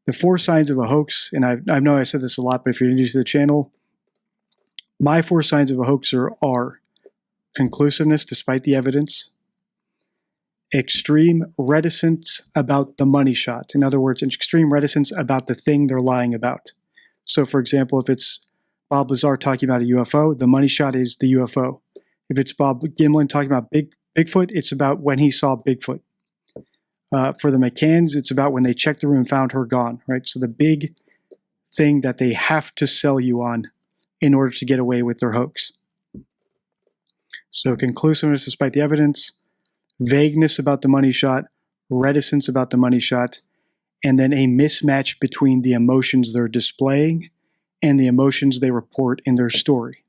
the 4 signs of a hoax, and I know I said this a lot, but if you're new to the channel, my 4 signs of a hoaxer are conclusiveness despite the evidence, extreme reticence about the money shot. In other words, extreme reticence about the thing they're lying about. So for example, if it's Bob Lazar talking about a UFO, the money shot is the UFO. If it's Bob Gimlin talking about Bigfoot, it's about when he saw Bigfoot. For the McCanns, it's about when they checked the room and found her gone, right? So the big thing that they have to sell you on in order to get away with their hoax. So conclusiveness despite the evidence, vagueness about the money shot, reticence about the money shot, and then a mismatch between the emotions they're displaying and the emotions they report in their story.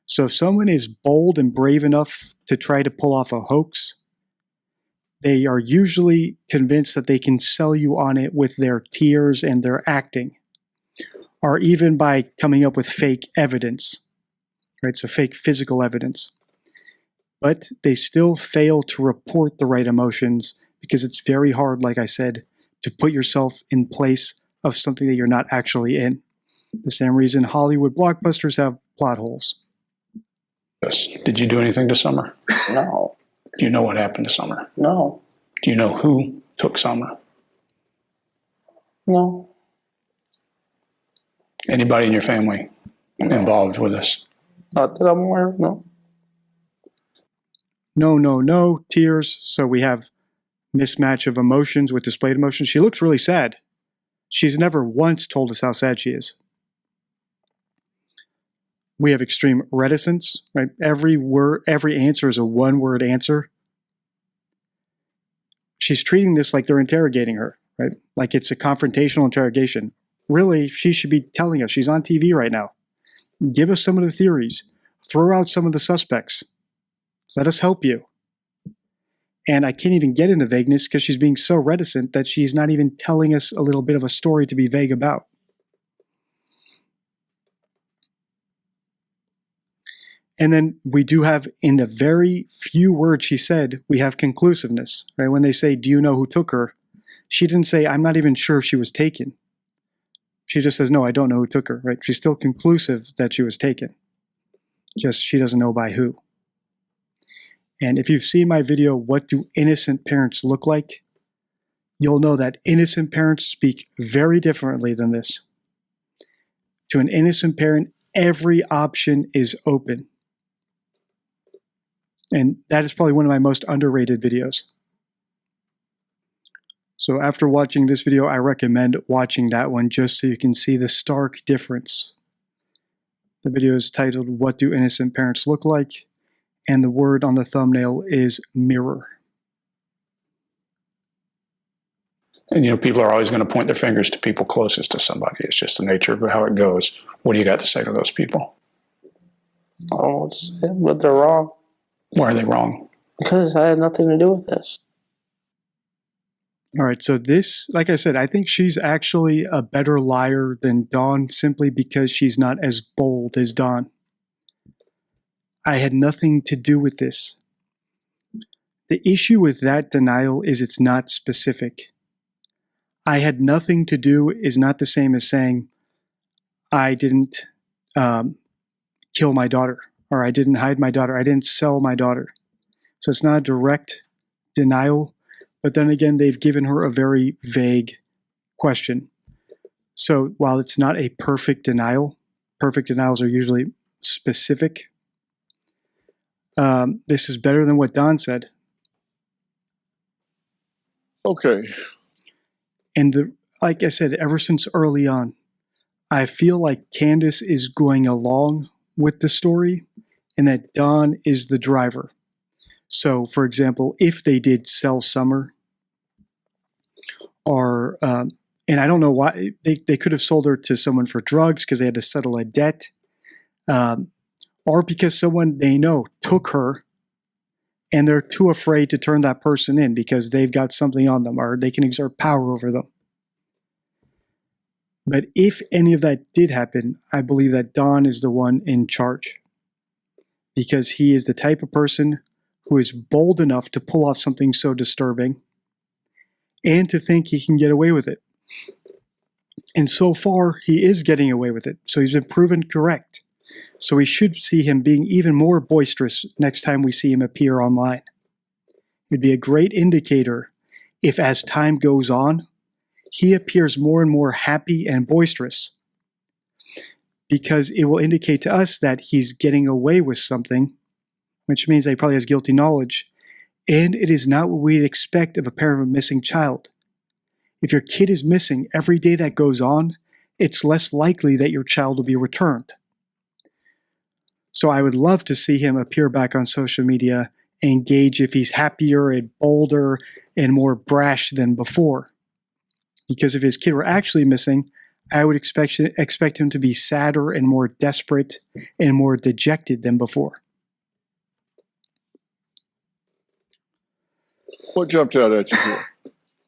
So if someone is bold and brave enough to try to pull off a hoax, they are usually convinced that they can sell you on it with their tears and their acting, or even by coming up with fake evidence, right? So fake physical evidence. But they still fail to report the right emotions because it's very hard, like I said, to put yourself in place of something that you're not actually in. The same reason Hollywood blockbusters have plot holes. Yes. Did you do anything to Summer? No. Do you know what happened to Summer? No. Do you know who took Summer? No. Anybody in your family involved with this? Not that I'm aware of, no. No, tears. So we have mismatch of emotions with displayed emotions. She looks really sad. She's never once told us how sad she is. We have extreme reticence, right? Every answer is a one-word answer. She's treating this like they're interrogating her, right? Like it's a confrontational interrogation. Really, she should be telling us. She's on TV right now. Give us some of the theories. Throw out some of the suspects. Let us help you. And I can't even get into vagueness because she's being so reticent that she's not even telling us a little bit of a story to be vague about. And then we do have, in the very few words she said, we have conclusiveness. Right? When they say, do you know who took her? She didn't say, I'm not even sure she was taken. She just says, no, I don't know who took her. Right? She's still conclusive that she was taken. Just she doesn't know by who. And if you've seen my video, What Do Innocent Parents Look Like? You'll know that innocent parents speak very differently than this. To an innocent parent, every option is open. And that is probably one of my most underrated videos. So after watching this video, I recommend watching that one just so you can see the stark difference. The video is titled, What Do Innocent Parents Look Like? And the word on the thumbnail is mirror. And, you know, people are always going to point their fingers to people closest to somebody. It's just the nature of how it goes. What do you got to say to those people? I don't know what to say, but they're wrong. Why are they wrong? Because I had nothing to do with this. All right, so this, like I said, I think she's actually a better liar than Dawn simply because she's not as bold as Dawn. I had nothing to do with this. The issue with that denial is it's not specific. I had nothing to do is not the same as saying I didn't kill my daughter, or I didn't hide my daughter, I didn't sell my daughter. So it's not a direct denial, but then again, they've given her a very vague question. So while it's not a perfect denials are usually specific. This is better than what Don said. Okay. And like I said, ever since early on, I feel like Candace is going along with the story and that Don is the driver. So, for example, if they did sell Summer, or, and I don't know why, they could have sold her to someone for drugs because they had to settle a debt, or because someone they know took her and they're too afraid to turn that person in because they've got something on them or they can exert power over them. But if any of that did happen, I believe that Don is the one in charge because he is the type of person who is bold enough to pull off something so disturbing and to think he can get away with it. And so far, he is getting away with it. So he's been proven correct. So we should see him being even more boisterous next time we see him appear online. It'd be a great indicator if, as time goes on, he appears more and more happy and boisterous, because it will indicate to us that he's getting away with something, which means that he probably has guilty knowledge, and it is not what we'd expect of a parent of a missing child. If your kid is missing every day that goes on, it's less likely that your child will be returned. So I would love to see him appear back on social media and gauge if he's happier and bolder and more brash than before. Because if his kid were actually missing, I would expect him to be sadder and more desperate and more dejected than before. What jumped out at you here?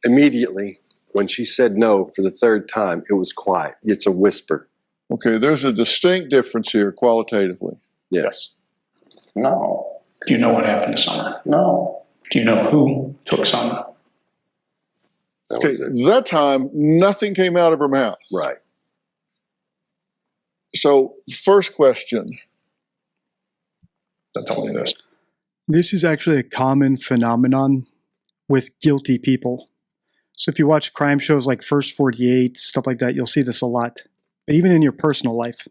Immediately, when she said no for the third time, it was quiet. It's a whisper. Okay, there's a distinct difference here qualitatively. Yes. No. Do you know what happened to Summer? No. Do you know who took Summer? Okay, that time, nothing came out of her mouth. Right. So, first question. That told me this. This is actually a common phenomenon with guilty people. So if you watch crime shows like First 48, stuff like that, you'll see this a lot. But even in your personal life,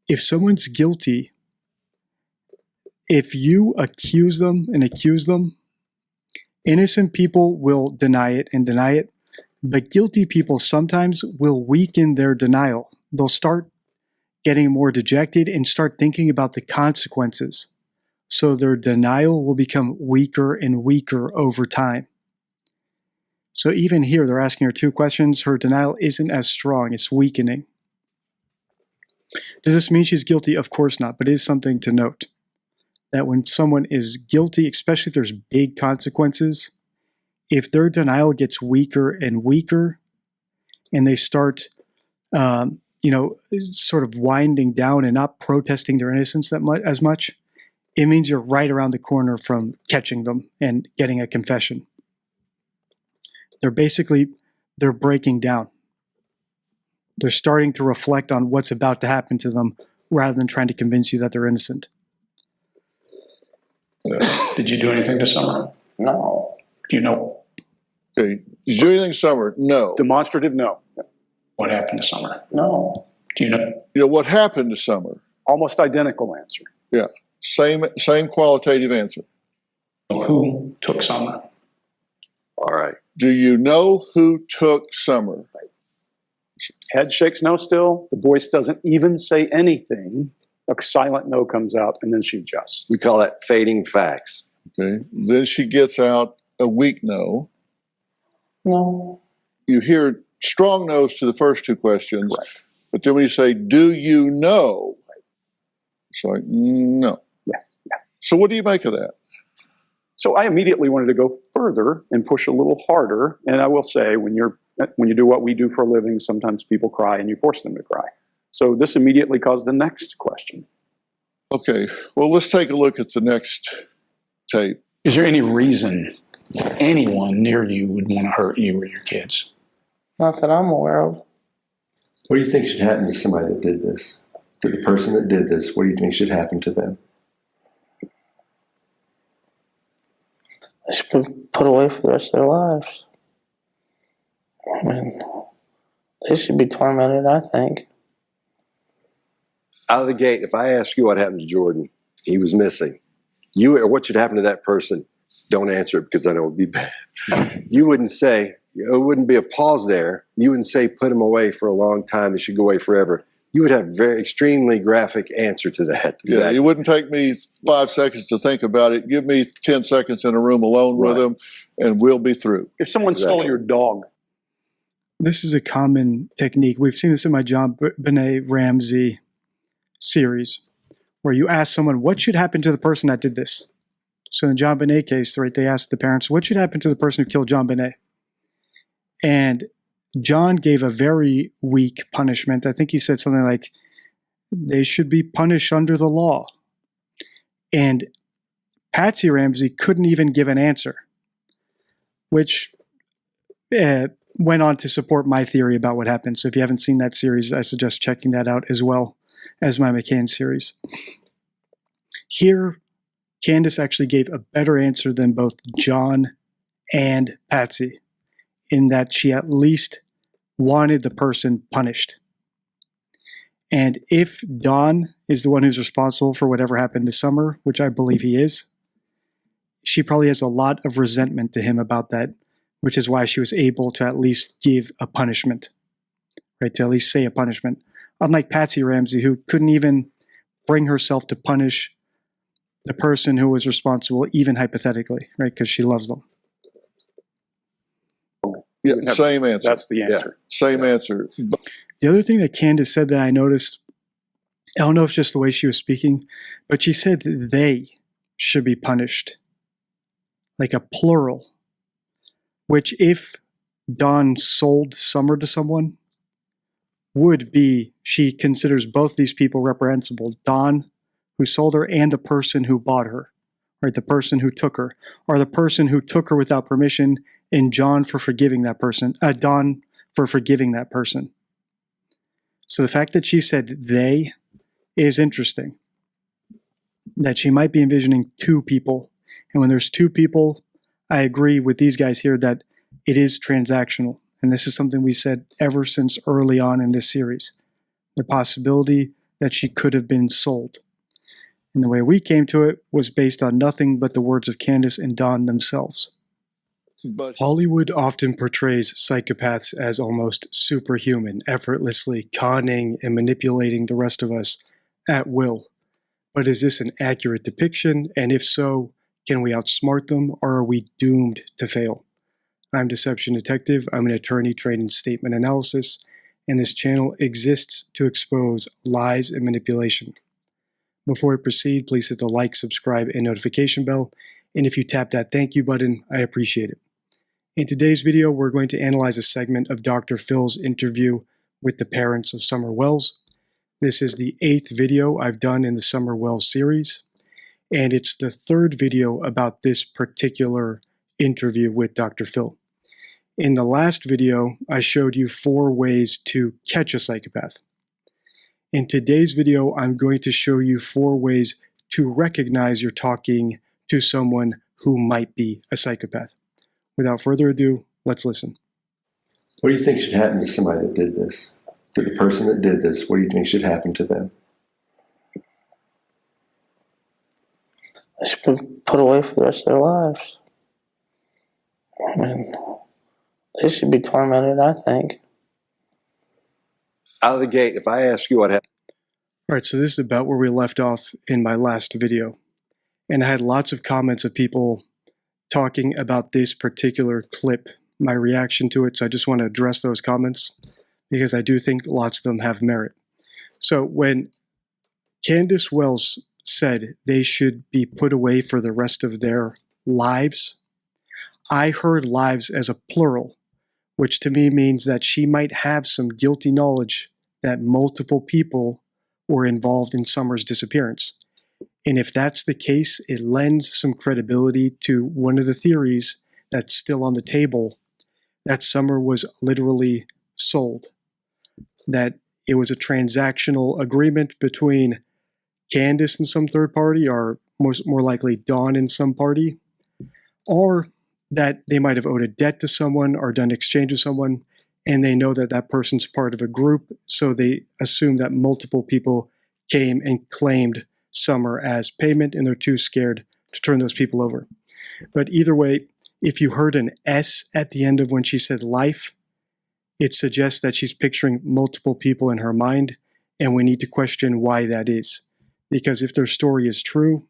if someone's guilty, if you accuse them, innocent people will deny it, but guilty people sometimes will weaken their denial. They'll start getting more dejected and start thinking about the consequences. So their denial will become weaker and weaker over time. So even here, they're asking her two questions. Her denial isn't as strong. It's weakening. Does this mean she's guilty? Of course not, but it is something to note. That when someone is guilty, especially if there's big consequences, if their denial gets weaker and weaker, and they start, sort of winding down and not protesting their innocence as much, it means you're right around the corner from catching them and getting a confession. They're breaking down. They're starting to reflect on what's about to happen to them rather than trying to convince you that they're innocent. Did you do anything to Summer? No. Do you know? Okay. Did you do anything to Summer? No. Demonstrative, no. What happened to Summer? No. Do you know? You know what happened to Summer? Almost identical answer. Yeah. Same qualitative answer. Who took Summer? All right. Do you know who took Summer? Head shakes no still. The voice doesn't even say anything. A silent no comes out, and then she adjusts. We call that fading facts. Okay. Then she gets out a weak no. No. You hear strong no's to the first two questions, right. But then when you say, do you know? It's like, no. Yeah. So what do you make of that? So I immediately wanted to go further and push a little harder. And I will say, when you do what we do for a living, sometimes people cry and you force them to cry. So this immediately caused the next question. Okay, well, let's take a look at the next tape. Is there any reason anyone near you would want to hurt you or your kids? Not that I'm aware of. What do you think should happen to somebody that did this? To the person that did this, what do you think should happen to them? They should be put away for the rest of their lives. I mean, they should be tormented, I think. Out of the gate, if I ask you what happened to Jordan, he was missing. What should happen to that person? don't answer it because I know it would be bad. You wouldn't say, it wouldn't be a pause there. You wouldn't say put him away for a long time, they should go away forever. You would have a very extremely graphic answer to that. Yeah, Exactly. it wouldn't take me 5 seconds to think about it. Give me 10 seconds in a room alone with him, and we'll be through. If someone stole your dog. This is a common technique. We've seen this in my John Benet Ramsey series, where you ask someone, what should happen to the person that did this? So in the John Benet case, right, they asked the parents, what should happen to the person who killed John Benet? And John gave a very weak punishment. I think he said something like, they should be punished under the law. And Patsy Ramsey couldn't even give an answer, which went on to support my theory about what happened. So if you haven't seen that series, I suggest checking that out as well as my McCann series. Here, Candace actually gave a better answer than both John and Patsy, in that she at least wanted the person punished. And if Don is the one who's responsible for whatever happened to Summer, which I believe he is, she probably has a lot of resentment to him about that, which is why she was able to at least give a punishment, right? To at least say a punishment. Unlike Patsy Ramsey, who couldn't even bring herself to punish the person who was responsible, even hypothetically, right? Because she loves them. Yeah, same answer. That's the answer. Same answer. The other thing that Candace said that I noticed, I don't know if it's just the way she was speaking, but she said that they should be punished, like a plural, which if Dawn sold Summer to someone, would be, she considers both these people reprehensible. Dawn, who sold her, and the person who bought her, right? The person who took her, or the person who took her without permission, and John for forgiving that person, Dawn for forgiving that person. So the fact that she said they is interesting. That she might be envisioning two people. And when there's two people, I agree with these guys here that it is transactional. And this is something we've said ever since early on in this series. The possibility that she could have been sold. And the way we came to it was based on nothing but the words of Candace and Dawn themselves. But Hollywood often portrays psychopaths as almost superhuman, effortlessly conning and manipulating the rest of us at will. But is this an accurate depiction? And if so, can we outsmart them, or are we doomed to fail? I'm Deception Detective. I'm an attorney trained in statement analysis, and this channel exists to expose lies and manipulation. Before I proceed, please hit the like, subscribe, and notification bell. And if you tap that thank you button, I appreciate it. In today's video, we're going to analyze a segment of Dr. Phil's interview with the parents of Summer Wells. This is the 8th video I've done in the Summer Wells series, and it's the 3rd video about this particular interview with Dr. Phil. In the last video, I showed you 4 ways to catch a psychopath. In today's video, I'm going to show you 4 ways to recognize you're talking to someone who might be a psychopath. Without further ado, let's listen. What do you think should happen to somebody that did this? To the person that did this, what do you think should happen to them? They should be put away for the rest of their lives. I mean, they should be tormented, I think. Out of the gate, if I ask you what happened. All right, so this is about where we left off in my last video. And I had lots of comments of people talking about this particular clip, my reaction to it. So I just want to address those comments because I do think lots of them have merit. So when Candace Wells said they should be put away for the rest of their lives, I heard lives as a plural, which to me means that she might have some guilty knowledge that multiple people were involved in Summer's disappearance. And if that's the case, it lends some credibility to one of the theories that's still on the table, that Summer was literally sold, that it was a transactional agreement between Candace and some third party, or more likely Dawn and some party, or that they might have owed a debt to someone or done exchange with someone, and they know that that person's part of a group, so they assume that multiple people came and claimed Summer as payment, and they're too scared to turn those people over. But either way, if you heard an S at the end of when she said life, it suggests that she's picturing multiple people in her mind, and we need to question why that is. Because if their story is true,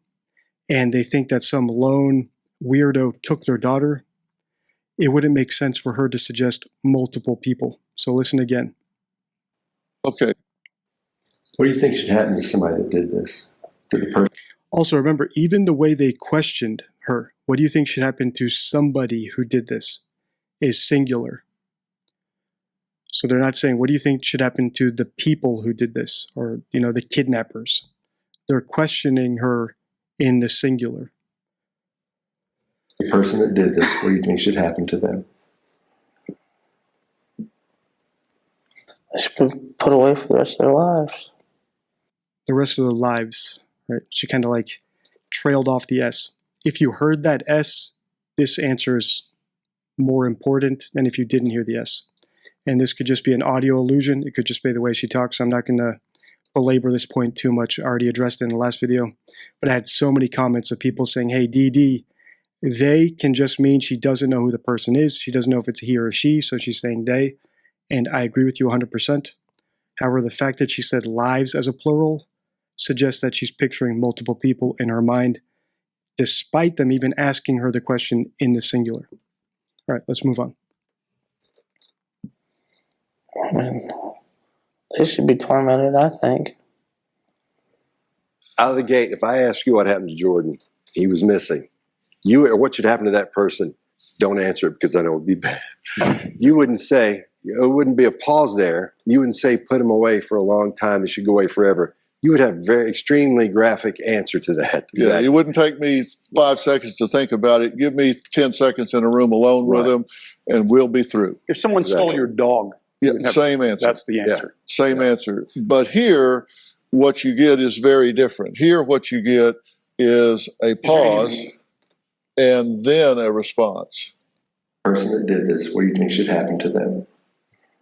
and they think that some lone weirdo took their daughter, it wouldn't make sense for her to suggest multiple people. So listen again. Okay. What do you think should happen to somebody that did this? To the person? Also, remember, even the way they questioned her, what do you think should happen to somebody who did this, is singular. So they're not saying, what do you think should happen to the people who did this, or, the kidnappers? They're questioning her in the singular. The person that did this, what do you think should happen to them? They should be put away for the rest of their lives. The rest of their lives, right? She kind of like trailed off the S. If you heard that S, this answer is more important than if you didn't hear the S. And this could just be an audio illusion. It could just be the way she talks. I'm not going to belabor this point too much. I already addressed it in the last video. But I had so many comments of people saying, hey, DD, they can just mean she doesn't know who the person is. She doesn't know if it's a he or a she, so she's saying they. And I agree with you 100%. However, the fact that she said lives as a plural suggests that she's picturing multiple people in her mind, despite them even asking her the question in the singular. All right, let's move on. I mean, they should be tormented, I think. Out of the gate, if I ask you what happened to Jordan, he was missing. Or what should happen to that person, don't answer it because I know it would be bad. You wouldn't say, it wouldn't be a pause there. You wouldn't say put him away for a long time, he should go away forever. You would have a very extremely graphic answer to that. Exactly. Yeah, it wouldn't take me 5 seconds to think about it. Give me 10 seconds in a room alone with him, and we'll be through. If someone stole your dog, same answer. That's the answer. Yeah, same answer. But here, what you get is very different. Here, what you get is a pause and then a response. The person that did this, what do you think should happen to them?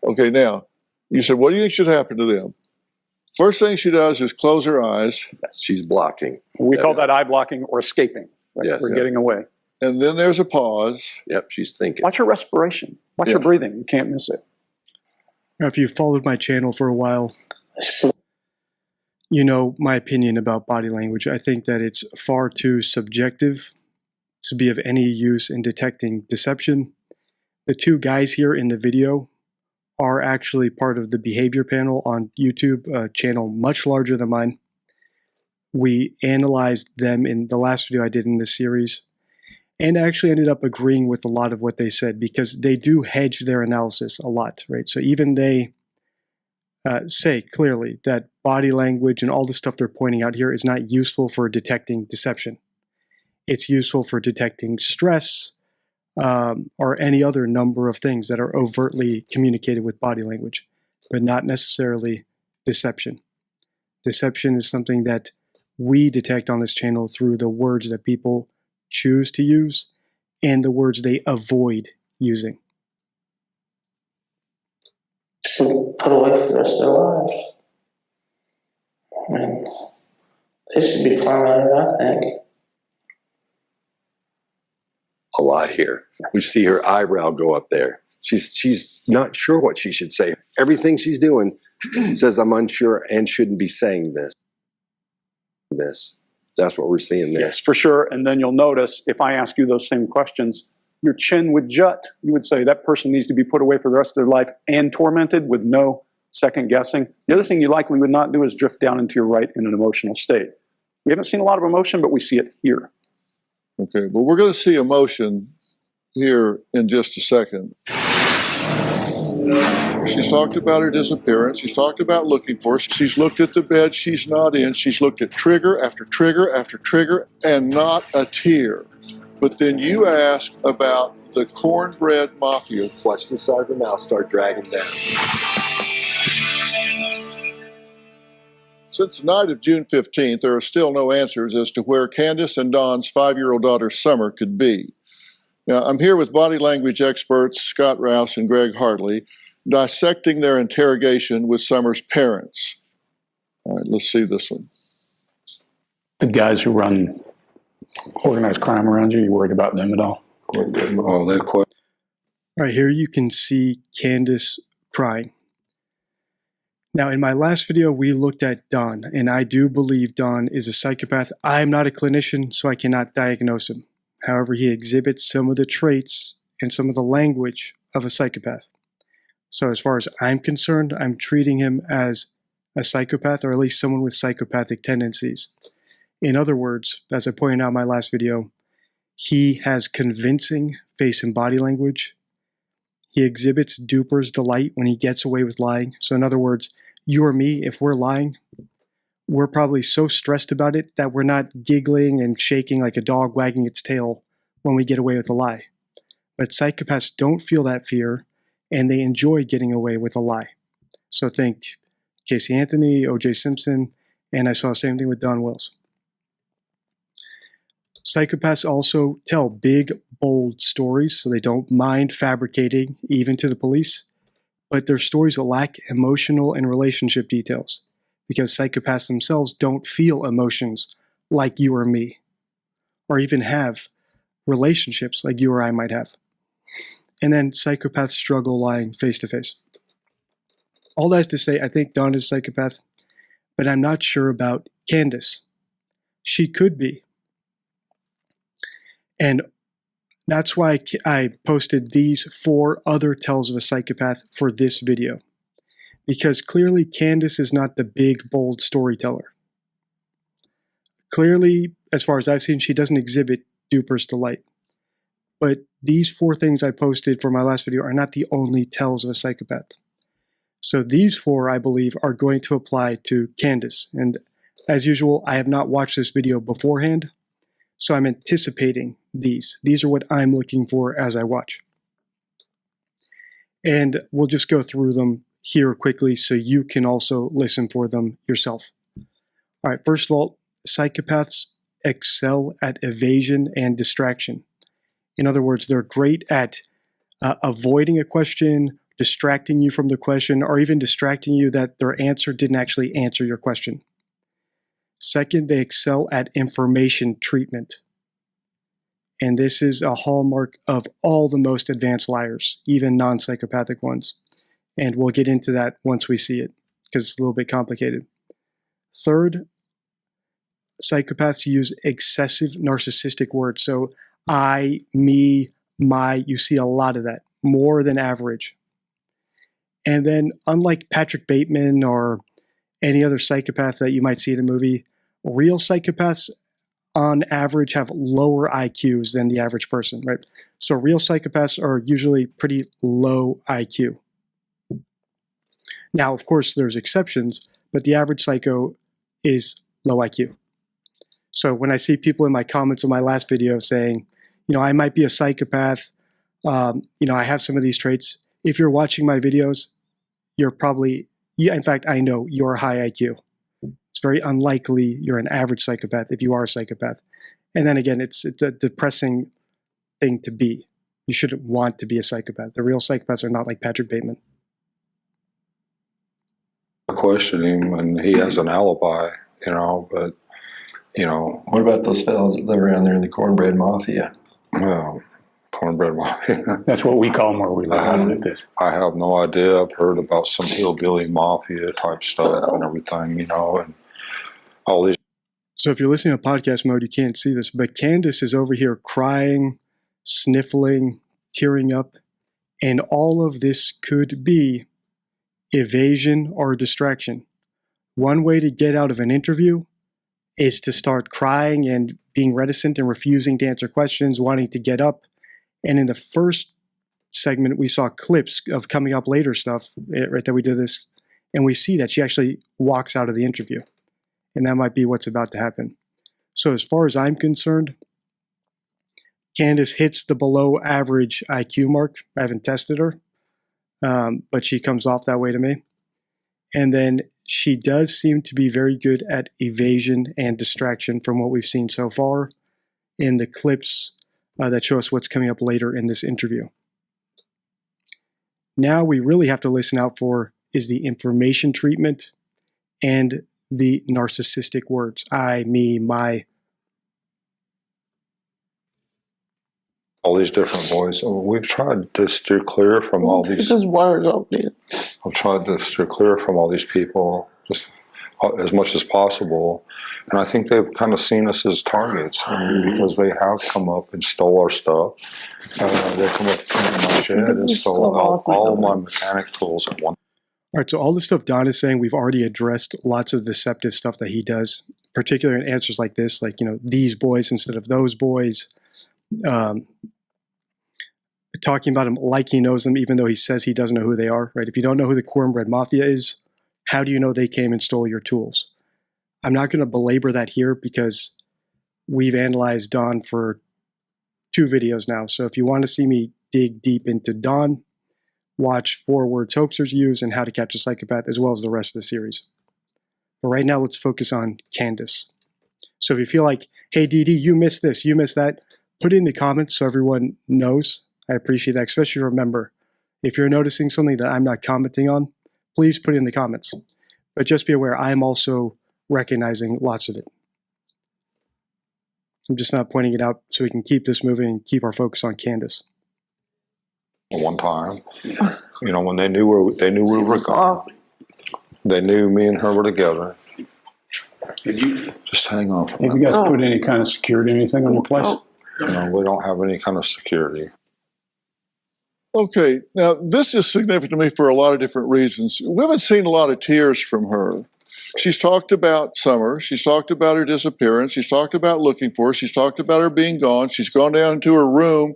Okay, now, you said, what do you think should happen to them? First thing she does is close her eyes. She's blocking. We call that eye blocking or escaping. Right? Yes. We're getting away. And then there's a pause. Yep, she's thinking. Watch her respiration. Watch her breathing. You can't miss it. Now, if you've followed my channel for a while, you know my opinion about body language. I think that it's far too subjective to be of any use in detecting deception. The two guys here in the video are actually part of the behavior panel on YouTube, a channel much larger than mine. We analyzed them in the last video I did in this series, and actually ended up agreeing with a lot of what they said because they do hedge their analysis a lot, right? So even they say clearly that body language and all the stuff they're pointing out here is not useful for detecting deception. It's useful for detecting stress, or any other number of things that are overtly communicated with body language, but not necessarily deception. Deception is something that we detect on this channel through the words that people choose to use and the words they avoid using. Put away for the rest of their lives. I mean, they should be tormented, I think. A lot here. We see her eyebrow go up there. She's not sure what she should say. Everything she's doing says I'm unsure and shouldn't be saying this. That's what we're seeing there. Yes, for sure. And then you'll notice if I ask you those same questions, your chin would jut. You would say that person needs to be put away for the rest of their life and tormented with no second guessing. The other thing you likely would not do is drift down into your right in an emotional state. We haven't seen a lot of emotion, but we see it here. Okay, but we're going to see emotion here in just a second. She's talked about her disappearance. She's talked about looking for her. She's looked at the bed she's not in. She's looked at trigger after trigger after trigger and not a tear. But then you ask about the cornbread mafia. Watch the side of her mouth start dragging down. Since the night of June 15th, there are still no answers as to where Candace and Dawn's 5-year-old daughter Summer could be. Now, I'm here with body language experts Scott Rouse and Greg Hartley, dissecting their interrogation with Summer's parents. All right, let's see this one. The guys who run Organized crime around you? You worried about them at all? Oh, that question. Right here you can see Candace crying. Now, in my last video, we looked at Don, and I do believe Don is a psychopath. I am not a clinician, so I cannot diagnose him. However, he exhibits some of the traits and some of the language of a psychopath. So as far as I'm concerned, I'm treating him as a psychopath, or at least someone with psychopathic tendencies. In other words, as I pointed out in my last video, he has convincing face and body language. He exhibits duper's delight when he gets away with lying. So in other words, you or me, if we're lying, we're probably so stressed about it that we're not giggling and shaking like a dog wagging its tail when we get away with a lie. But psychopaths don't feel that fear, and they enjoy getting away with a lie. So think Casey Anthony, O.J. Simpson, and I saw the same thing with Don Wells. Psychopaths also tell big, bold stories, so they don't mind fabricating, even to the police. But their stories lack emotional and relationship details, because psychopaths themselves don't feel emotions like you or me, or even have relationships like you or I might have. And then psychopaths struggle lying face to face. All that is to say, I think Don is a psychopath, but I'm not sure about Candace. She could be. And that's why I posted these 4 other tells of a psychopath for this video. Because clearly Candace is not the big, bold storyteller. Clearly, as far as I've seen, she doesn't exhibit duper's delight. But these 4 things I posted for my last video are not the only tells of a psychopath. So these 4, I believe, are going to apply to Candace. And as usual, I have not watched this video beforehand, so I'm anticipating these. These are what I'm looking for as I watch. And we'll just go through them here quickly so you can also listen for them yourself. All right, first of all, psychopaths excel at evasion and distraction. In other words, they're great at avoiding a question, distracting you from the question, or even distracting you that their answer didn't actually answer your question. Second, they excel at information treatment. And this is a hallmark of all the most advanced liars, even non-psychopathic ones. And we'll get into that once we see it, because it's a little bit complicated. Third, psychopaths use excessive narcissistic words. So I, me, my, you see a lot of that, more than average. And then unlike Patrick Bateman or any other psychopath that you might see in a movie, real psychopaths on average have lower IQs than the average person, right? So real psychopaths are usually pretty low IQ. Now, of course, there's exceptions, but the average psycho is low IQ. So when I see people in my comments on my last video saying, I might be a psychopath, I have some of these traits. If you're watching my videos, you're probably, in fact, I know you're high IQ. It's very unlikely you're an average psychopath if you are a psychopath. And then again, it's a depressing thing to be. You shouldn't want to be a psychopath. The real psychopaths are not like Patrick Bateman. I question him, and he has an alibi, but, What about those fellas that live around there in the cornbread mafia? Well, cornbread mafia. That's what we call them where we live. I have no idea. I've heard about some hillbilly mafia type stuff and everything, and all these. So if you're listening to podcast mode, you can't see this, but Candace is over here crying, sniffling, tearing up, and all of this could be evasion or distraction. One way to get out of an interview is to start crying and being reticent and refusing to answer questions, wanting to get up. And in the first segment, we saw clips of coming up later stuff, right, that we did this, and we see that she actually walks out of the interview. And that might be what's about to happen. So as far as I'm concerned, Candace hits the below average IQ mark. I haven't tested her, but she comes off that way to me. And then she does seem to be very good at evasion and distraction from what we've seen so far in the clips that show us what's coming up later in this interview. Now we really have to listen out for is the information treatment and the narcissistic words. I, me, my. all these different voices. I mean, we've tried to steer clear from all these. This is words up there. I've tried to steer clear from all these people just as much as possible, and I think they've kind of seen us as targets. I mean, because they have come up and stole our stuff. They come up in my shed and stole all my mechanic tools at one. All right, so all the stuff Don is saying, we've already addressed lots of deceptive stuff that he does, particularly in answers like this, like, these boys instead of those boys, talking about them like he knows them, even though he says he doesn't know who they are, right? If you don't know who the Cornbread Mafia is, how do you know they came and stole your tools? I'm not going to belabor that here because we've analyzed Don for 2 videos now. So if you want to see me dig deep into Don, watch 4 words hoaxers use and How to Catch a Psychopath, as well as the rest of the series. But right now, let's focus on Candace. So if you feel like, hey, Dee Dee, you missed this, you missed that, put it in the comments so everyone knows. I appreciate that, especially remember, if you're noticing something that I'm not commenting on, please put it in the comments. But just be aware, I am also recognizing lots of it. I'm just not pointing it out so we can keep this moving and keep our focus on Candace. One time, when they knew we were gone. They knew me and her were together. Did you just hang on? Have you guys put any kind of security, anything on the place? No, we don't have any kind of security. Okay, now this is significant to me for a lot of different reasons. We haven't seen a lot of tears from her. She's talked about Summer. She's talked about her disappearance. She's talked about looking for her. She's talked about her being gone. She's gone down into her room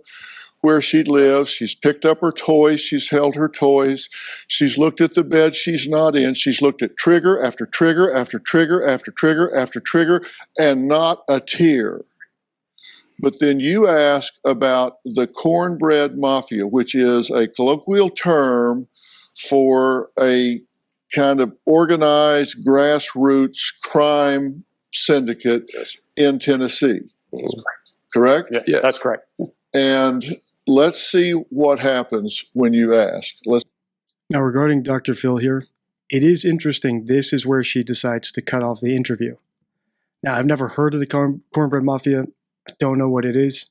where she lives. She's picked up her toys. She's held her toys. She's looked at the bed she's not in. She's looked at trigger after trigger after trigger after trigger after trigger, and not a tear. But then you ask about the Cornbread Mafia, which is a colloquial term for a kind of organized grassroots crime syndicate in Tennessee. That's correct. Yes, Yes. That's correct. And let's see what happens when you ask. Now, regarding Dr. Phil here, it is interesting. This is where she decides to cut off the interview. Now, I've never heard of the Cornbread Mafia. I don't know what it is.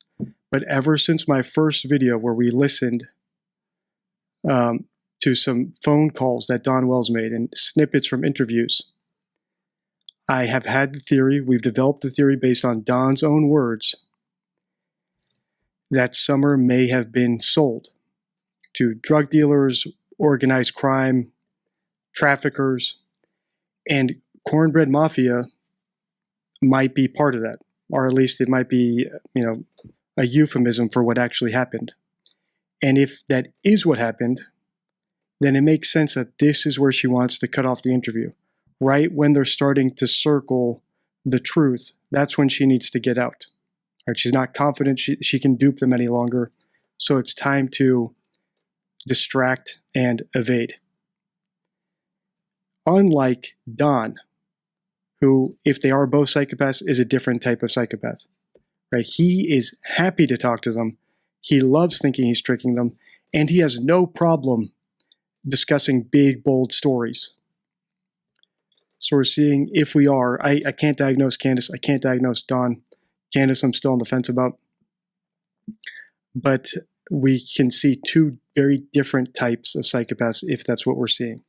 But ever since my first video where we listened to some phone calls that Don Wells made and snippets from interviews, I have had the theory, we've developed the theory based on Don's own words, that Summer may have been sold to drug dealers, organized crime, traffickers, and Cornbread Mafia might be part of that, or at least it might be, a euphemism for what actually happened. And if that is what happened, then it makes sense that this is where she wants to cut off the interview. Right when they're starting to circle the truth, that's when she needs to get out. Right? She's not confident she can dupe them any longer, so it's time to distract and evade. Unlike Don, who, if they are both psychopaths, is a different type of psychopath. Right? He is happy to talk to them. He loves thinking he's tricking them, and he has no problem discussing big, bold stories. So we're seeing if we are, I can't diagnose Candace, I can't diagnose Don. Candace, I'm still on the fence about. But we can see 2 very different types of psychopaths if that's what we're seeing.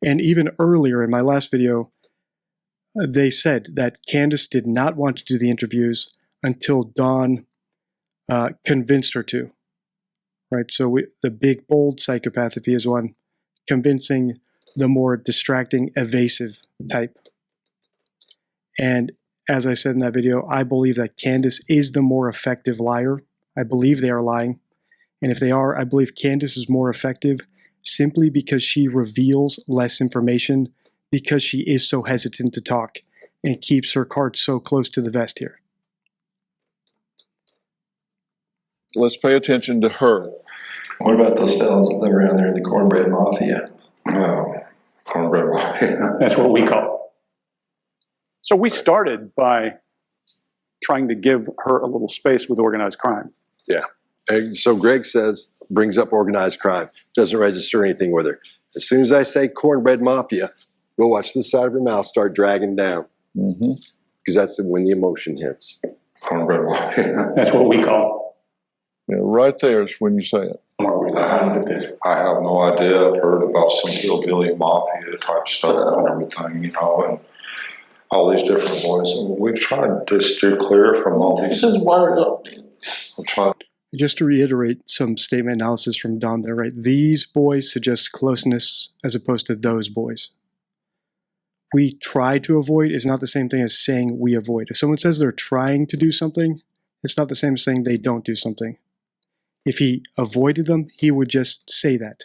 And even earlier in my last video, they said that Candace did not want to do the interviews until Don convinced her to. Right? So the big, bold psychopath, if he is one, convincing the more distracting, evasive type. And as I said in that video, I believe that Candace is the more effective liar. I believe they are lying. And if they are, I believe Candace is more effective simply because she reveals less information, because she is so hesitant to talk and keeps her cards so close to the vest here. Let's pay attention to her. What about those fellas that live around there in the Cornbread Mafia? Cornbread Mafia. That's what we call it. So we started by trying to give her a little space with organized crime. Yeah. And so Greg brings up organized crime, doesn't register anything with her. As soon as I say Cornbread Mafia, we'll watch the side of her mouth start dragging down. Because that's when the emotion hits. Cornbread Mafia. That's what we call You know, right there is when you say it. I have no idea. I've heard about some hillbilly mafia type stuff and everything, you know, and all these different boys. And we've tried to steer clear from all these. This is why Just to reiterate some statement analysis from Don there, right? These boys suggest closeness as opposed to those boys. We try to avoid is not the same thing as saying we avoid. If someone says they're trying to do something, it's not the same as saying they don't do something. If he avoided them, he would just say that.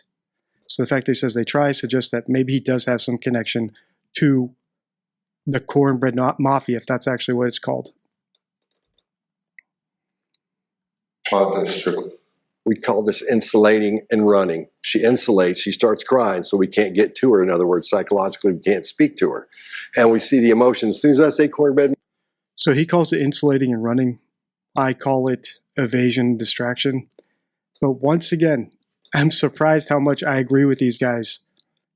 So the fact that he says they try suggests that maybe he does have some connection to the cornbread mafia, if that's actually what it's called. We call this insulating and running. She insulates, she starts crying, so we can't get to her. In other words, psychologically, we can't speak to her. And we see the emotion. As soon as I say cornbread. So he calls it insulating and running. I call it evasion, distraction. But once again, I'm surprised how much I agree with these guys,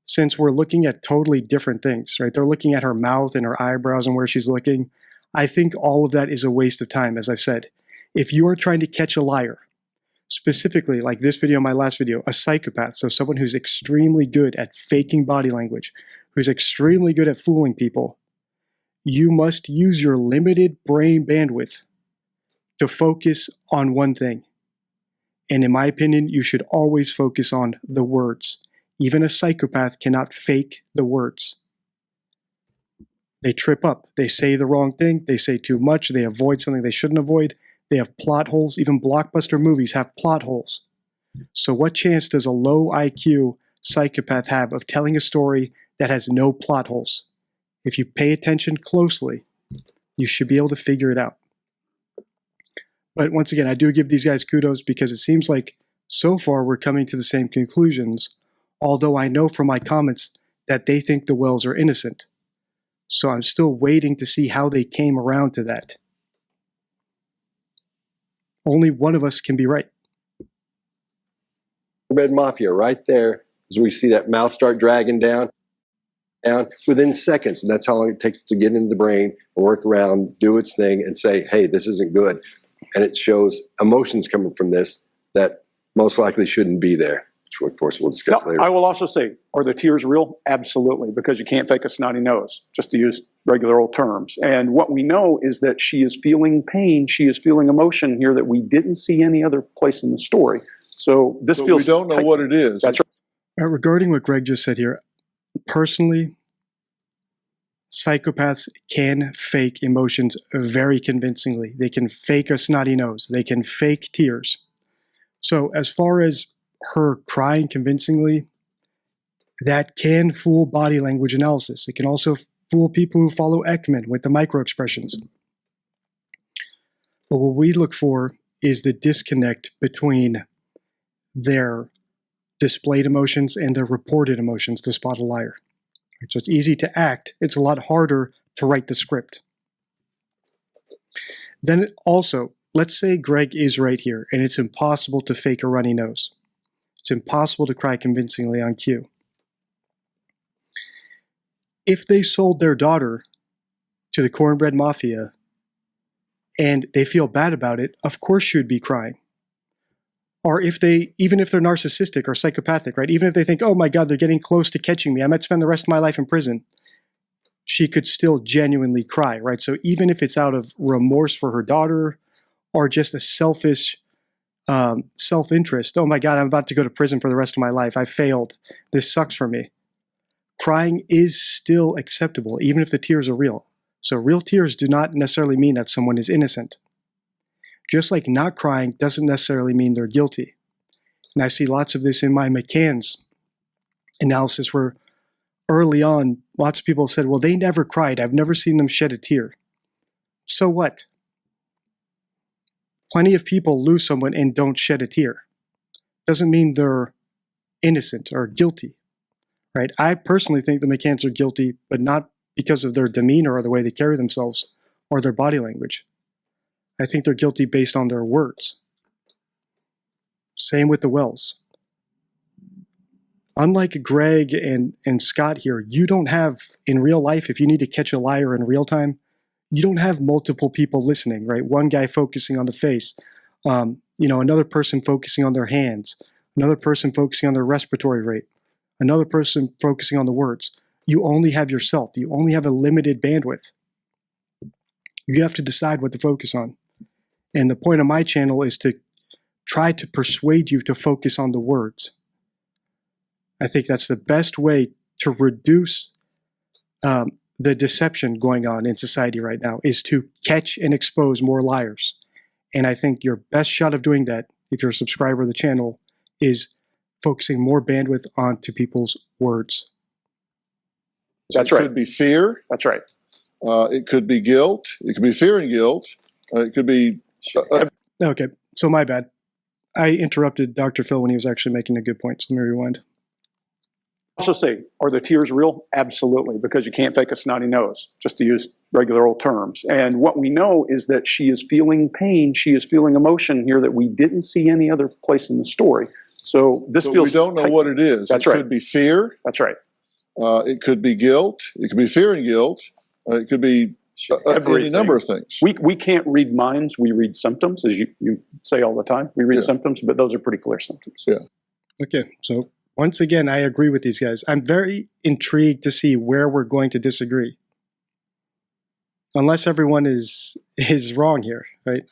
since we're looking at totally different things, right? They're looking at her mouth and her eyebrows and where she's looking. I think all of that is a waste of time, as I've said. If you are trying to catch a liar, specifically like this video, my last video, a psychopath, so someone who's extremely good at faking body language, who's extremely good at fooling people, you must use your limited brain bandwidth to focus on one thing. And in my opinion, you should always focus on the words. Even a psychopath cannot fake the words. They trip up. They say the wrong thing. They say too much. They avoid something they shouldn't avoid. They have plot holes. Even blockbuster movies have plot holes. So what chance does a low IQ psychopath have of telling a story that has no plot holes? If you pay attention closely, you should be able to figure it out. But once again, I do give these guys kudos because it seems like so far we're coming to the same conclusions, although I know from my comments that they think the Wells are innocent. So I'm still waiting to see how they came around to that. Only one of us can be right. Red Mafia right there, as we see that mouth start dragging down within seconds. And that's how long it takes to get into the brain, work around, do its thing, and say, hey, this isn't good. And it shows emotions coming from this that most likely shouldn't be there, which of course we'll discuss later. I will also say, are the tears real? Absolutely, because you can't fake a snotty nose, just to use regular old terms. And what we know is that she is feeling pain, she is feeling emotion here that we didn't see any other place in the story. So this feels... we don't know what it is. That's right. Regarding what Greg just said here, personally, psychopaths can fake emotions very convincingly. They can fake a snotty nose. They can fake tears. So as far as her crying convincingly, that can fool body language analysis. It can also fool people who follow Ekman with the microexpressions. But what we look for is the disconnect between their displayed emotions and their reported emotions to spot a liar. So it's easy to act. It's a lot harder to write the script. Then also, let's say Greg is right here, and it's impossible to fake a runny nose. It's impossible to cry convincingly on cue. If they sold their daughter to the cornbread mafia and they feel bad about it, of course she would be crying. Or if they, even if they're narcissistic or psychopathic, right? Even if they think, oh my God, they're getting close to catching me, I might spend the rest of my life in prison, she could still genuinely cry, right? So even if it's out of remorse for her daughter or just a selfish self-interest, oh my God, I'm about to go to prison for the rest of my life, I failed, this sucks for me. Crying is still acceptable, even if the tears are real. So real tears do not necessarily mean that someone is innocent. Just like not crying doesn't necessarily mean they're guilty. And I see lots of this in my McCann's analysis where early on, lots of people said, well, they never cried. I've never seen them shed a tear. So what? Plenty of people lose someone and don't shed a tear. Doesn't mean they're innocent or guilty, right? I personally think the McCanns are guilty, but not because of their demeanor or the way they carry themselves or their body language. I think they're guilty based on their words. Same with the Wells. Unlike Greg and Scott here, you don't have, in real life, if you need to catch a liar in real time, you don't have multiple people listening, right? One guy focusing on the face. another person focusing on their hands, another person focusing on their respiratory rate, another person focusing on the words. You only have yourself. You only have a limited bandwidth. You have to decide what to focus on. And the point of my channel is to try to persuade you to focus on the words. I think that's the best way to reduce the deception going on in society right now, is to catch and expose more liars. And I think your best shot of doing that, if you're a subscriber of the channel, is focusing more bandwidth onto people's words. That's right. It could be fear. That's right. It could be guilt. It could be fear and guilt. It could be... Okay, so my bad. I interrupted Dr. Phil when he was actually making a good point, so let me rewind. Also say, are the tears real? Absolutely, because you can't fake a snotty nose, just to use regular old terms. And what we know is that she is feeling pain, she is feeling emotion here that we didn't see any other place in the story. So this but feels... we don't know what it is. That's it right. It could be fear. That's right. It could be guilt. It could be fear and guilt. It could be any number of things. We can't read minds, we read symptoms, as you say all the time. We read symptoms, but those are pretty clear symptoms. Yeah. Okay, so once again, I agree with these guys. I'm very intrigued to see where we're going to disagree. Unless everyone is wrong here, right?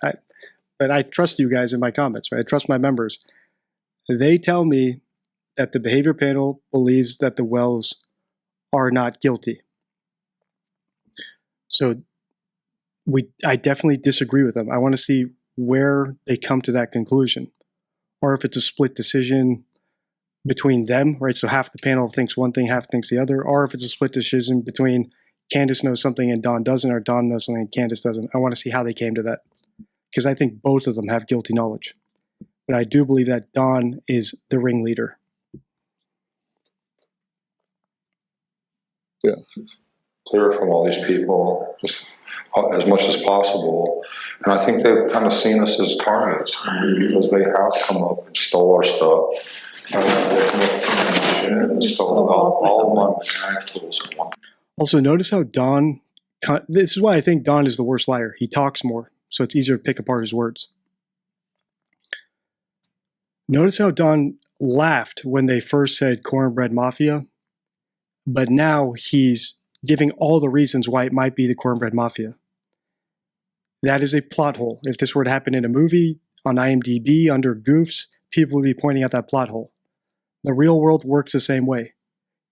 But I trust you guys in my comments, right? I trust my members. They tell me that the behavior panel believes that the Wells are not guilty. So I definitely disagree with them. I want to see where they come to that conclusion, or if it's a split decision between them, right? So half the panel thinks one thing, half thinks the other, or if it's a split decision between Candace knows something and Dawn doesn't, or Dawn knows something and Candace doesn't. I want to see how they came to that, because I think both of them have guilty knowledge. But I do believe that Dawn is the ringleader. Yeah. Clear from all these people just as much as possible. And I think they've kind of seen us as targets because they have come up and stole our stuff. And stole all of my mag tools at one. Also, notice how Dawn, this is why I think Dawn is the worst liar. He talks more, so it's easier to pick apart his words. Notice how Dawn laughed when they first said Cornbread Mafia, but now he's giving all the reasons why it might be the Cornbread Mafia. That is a plot hole. If this were to happen in a movie, on IMDb, under goofs, people would be pointing out that plot hole. The real world works the same way.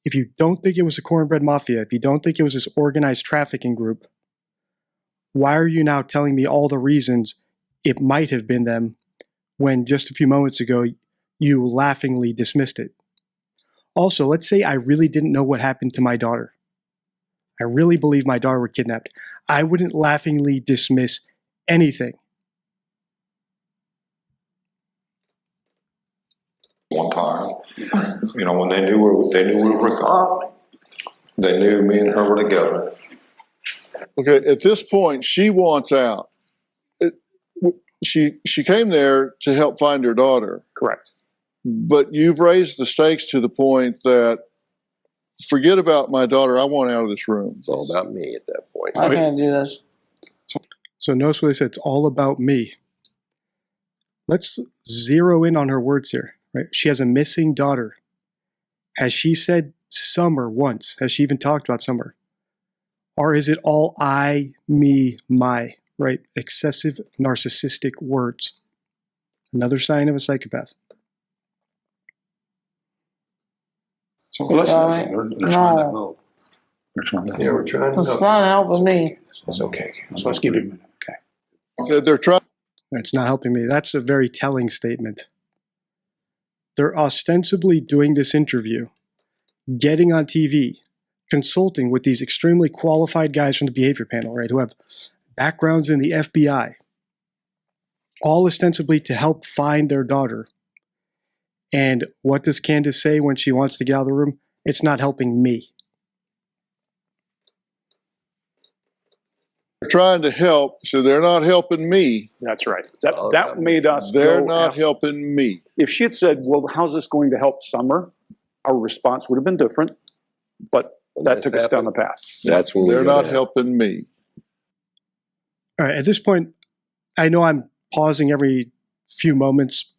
If you don't think it was a Cornbread Mafia, if you don't think it was this organized trafficking group, why are you now telling me all the reasons it might have been them when just a few moments ago you laughingly dismissed it? Also, let's say I really didn't know what happened to my daughter. I really believe my daughter was kidnapped. I wouldn't laughingly dismiss anything. One time, when they knew we were gone, they knew me and her were together. Okay, at this point, she wants out. She came there to help find her daughter. Correct. But you've raised the stakes to the point that, forget about my daughter, I want out of this room. It's all about me at that point. I can't do this. So notice what they said, it's all about me. Let's zero in on her words here, right? She has a missing daughter. Has she said Summer once? Has she even talked about Summer? Or is it all I, me, my, right? Excessive narcissistic words. Another sign of a psychopath. So No. they're trying to help. They're trying to help. Yeah, we're trying to It's help. not helping me. It's okay. So let's give you a minute. Okay. Okay, they're trying. It's not helping me. That's a very telling statement. They're ostensibly doing this interview, getting on TV, consulting with these extremely qualified guys from the behavior panel, right, who have backgrounds in the FBI, all ostensibly to help find their daughter. And what does Candace say when she wants to get out of the room? It's not helping me. They're trying to help, so they're not helping me. That's right. That made us They're go not out. helping me. If she had said, well, how's this going to help Summer? Our response would have been different, but that took us down the path. That's when They're not helping me. All right, at this point, I know I'm pausing every few moments,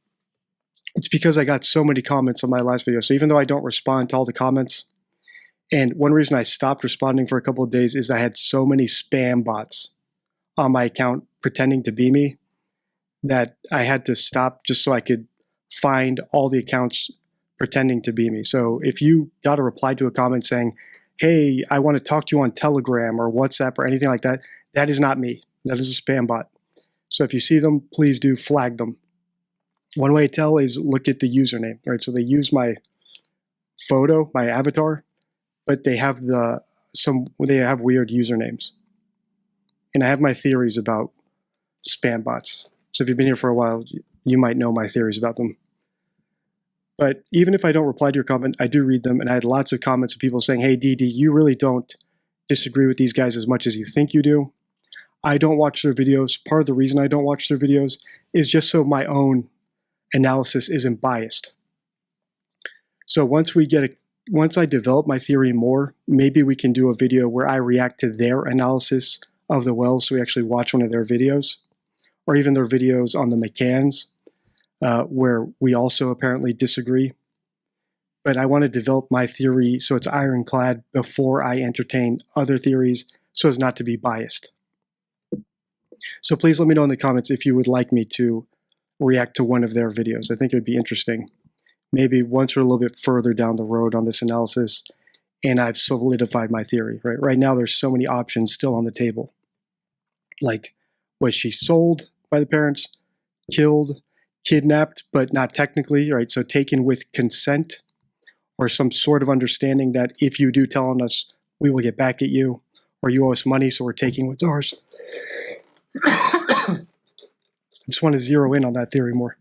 it's because I got so many comments on my last video. So even though I don't respond to all the comments, and one reason I stopped responding for a couple of days is I had so many spam bots on my account pretending to be me that I had to stop just so I could find all the accounts pretending to be me. So if you got a reply to a comment saying, hey, I want to talk to you on Telegram or WhatsApp or anything like that, that is not me. That is a spam bot. So if you see them, please do flag them. One way to tell is look at the username, right? So they use my photo, my avatar, but they have they have weird usernames. And I have my theories about spam bots. So if you've been here for a while, you might know my theories about them. But even if I don't reply to your comment, I do read them. And I had lots of comments of people saying, hey, DD, you really don't disagree with these guys as much as you think you do. I don't watch their videos. Part of the reason I don't watch their videos is just so my own analysis isn't biased. So once I develop my theory more, maybe we can do a video where I react to their analysis of the wells. So we actually watch one of their videos, or even their videos on the McCanns, where we also apparently disagree. But I want to develop my theory so it's ironclad before I entertain other theories so as not to be biased. So please let me know in the comments if you would like me to react to one of their videos. I think it would be interesting. Maybe once we're a little bit further down the road on this analysis and I've solidified my theory. Right now there's so many options still on the table. Like, was she sold by the parents, killed, kidnapped, but not technically, right? So taken with consent or some sort of understanding that if you do tell on us, we will get back at you, or you owe us money, so we're taking what's ours. I just want to zero in on that theory more.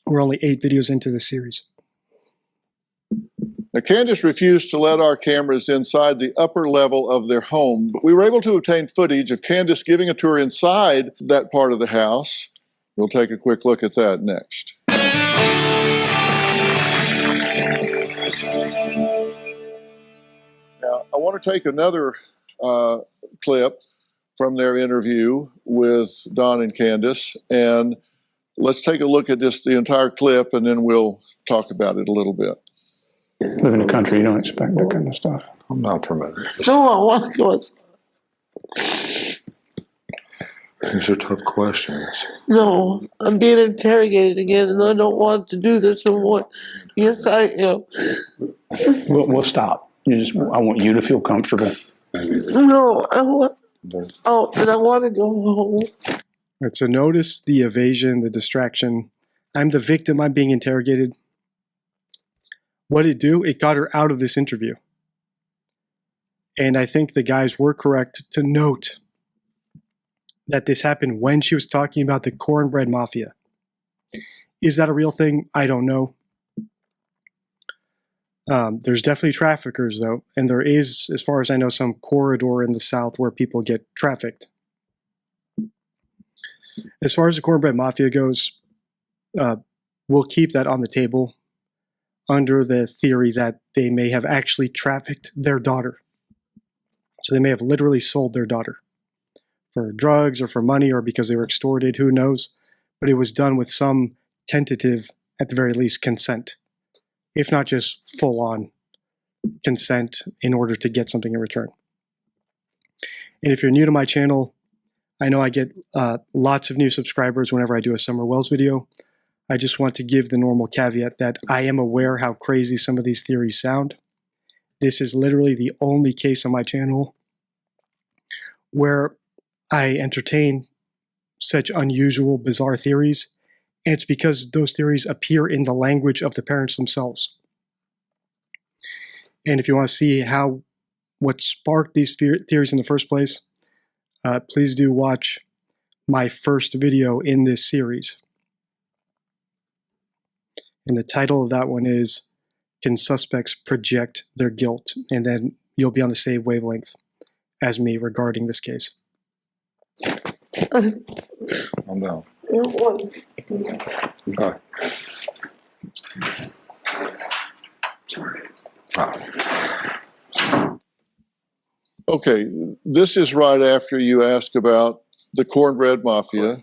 We're only 8 videos into the series. Now, Candace refused to let our cameras inside the upper level of their home, but we were able to obtain footage of Candace giving a tour inside that part of the house. We'll take a quick look at that next. Now, I want to take another clip from their interview with Don and Candace, and let's take a look at the entire clip, and then we'll talk about it a little bit. Live in the country, you don't expect that kind of stuff. I'm not permitted. No, I want to go. These are tough questions. No, I'm being interrogated again, and I don't want to do this anymore. Yes, I am. We'll stop. I want you to feel comfortable. No, I want. Oh, and I want to go home. Right, so notice the evasion, the distraction. I'm the victim. I'm being interrogated. What did it do? It got her out of this interview. And I think the guys were correct to note that this happened when she was talking about the cornbread mafia. Is that a real thing? I don't know. There's definitely traffickers, though. And there is, as far as I know, some corridor in the South where people get trafficked. As far as the cornbread mafia goes, we'll keep that on the table under the theory that they may have actually trafficked their daughter. So they may have literally sold their daughter for drugs or for money or because they were extorted, who knows. But it was done with some tentative, at the very least, consent, if not just full-on consent in order to get something in return. And if you're new to my channel, I know I get lots of new subscribers whenever I do a Summer Wells video. I just want to give the normal caveat that I am aware how crazy some of these theories sound. This is literally the only case on my channel where I entertain such unusual, bizarre theories, and it's because those theories appear in the language of the parents themselves. And if you want to see what sparked these theories in the first place, please do watch my first video in this series. And the title of that one is, Can Suspects Project Their Guilt? And then you'll be on the same wavelength as me regarding this case. I'm down. Okay. Okay, this is right after you ask about the Cornbread Mafia,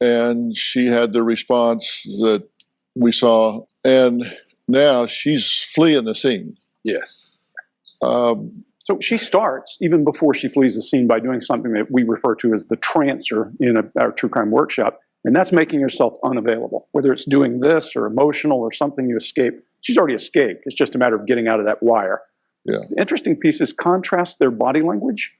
and she had the response that we saw, and now she's fleeing the scene. Yes. So she starts, even before she flees the scene, by doing something that we refer to as the trancer in our true crime workshop, and that's making yourself unavailable. Whether it's doing this or emotional or something you escape, she's already escaped. It's just a matter of getting out of that wire. Yeah. The interesting piece is contrast their body language.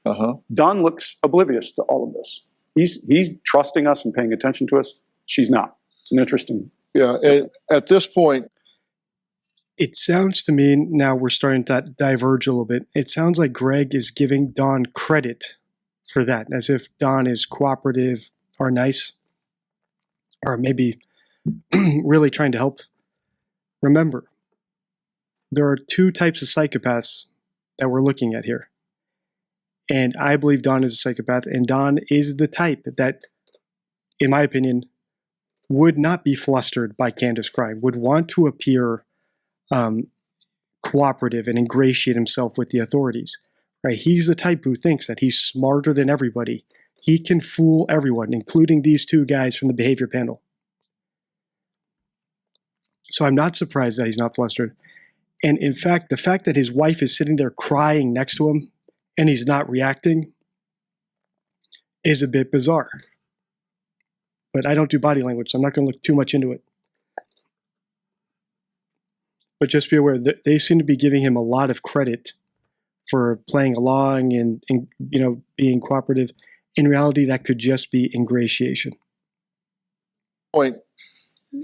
Don looks oblivious to all of this. He's trusting us and paying attention to us. She's not. It's an interesting. Yeah, and at this point, it sounds to me, now we're starting to diverge a little bit. It sounds like Greg is giving Don credit for that, as if Don is cooperative or nice, or maybe really trying to help. Remember, there are two types of psychopaths that we're looking at here. And I believe Don is a psychopath, and Don is the type that, in my opinion, would not be flustered by Candace crime, would want to appear cooperative and ingratiate himself with the authorities. Right? He's the type who thinks that he's smarter than everybody. He can fool everyone, including these two guys from the behavior panel. So I'm not surprised that he's not flustered. And in fact, the fact that his wife is sitting there crying next to him and he's not reacting is a bit bizarre. But I don't do body language, so I'm not going to look too much into it. But just be aware that they seem to be giving him a lot of credit for playing along and being cooperative. In reality, that could just be ingratiation. Point.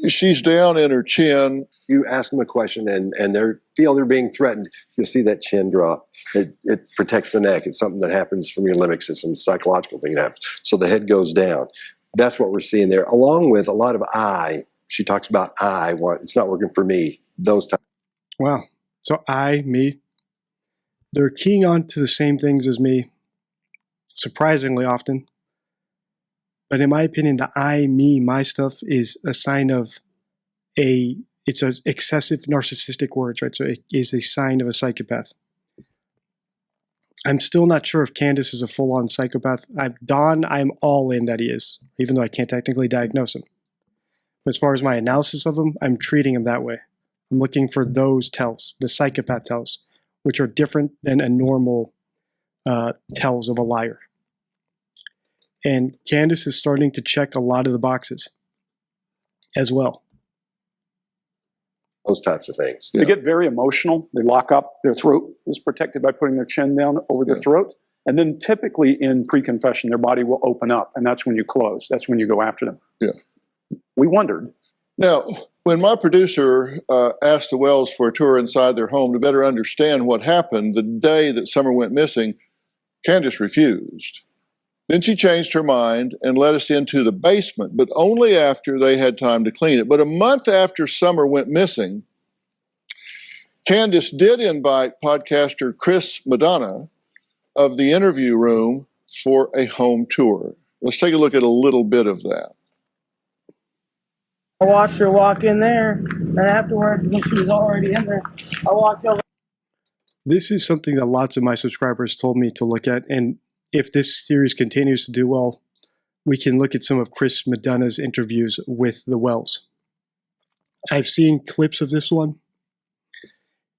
She's down in her chin. You ask them a question and they feel they're being threatened, you'll see that chin drop. It protects the neck. It's something that happens from your limbic system, a psychological thing that happens. So the head goes down. That's what we're seeing there, along with a lot of I. She talks about it's not working for me. Those types. Wow. So me. They're keying on to the same things as me, surprisingly often. But in my opinion, the me, my stuff is a sign of it's an excessive narcissistic words, right? So it is a sign of a psychopath. I'm still not sure if Candace is a full-on psychopath. I'm all in that he is, even though I can't technically diagnose him. But as far as my analysis of him, I'm treating him that way. I'm looking for those tells, the psychopath tells, which are different than a normal tells of a liar. And Candace is starting to check a lot of the boxes as well. Those types of things. They get very emotional. They lock up. Their throat is protected by putting their chin down over their throat. And then typically in pre-confession, their body will open up. And that's when you close. That's when you go after them. Yeah. We wondered. Now, when my producer asked the Wells for a tour inside their home to better understand what happened the day that Summer went missing, Candace refused. Then she changed her mind and led us into the basement, but only after they had time to clean it. But a month after Summer went missing, Candace did invite podcaster Chris Madonna of the Interview Room for a home tour. Let's take a look at a little bit of that. I watched her walk in there, and afterwards, when she was already in there, I walked over. This is something that lots of my subscribers told me to look at, and if this series continues to do well, we can look at some of Chris Madonna's interviews with the Wells. I've seen clips of this one,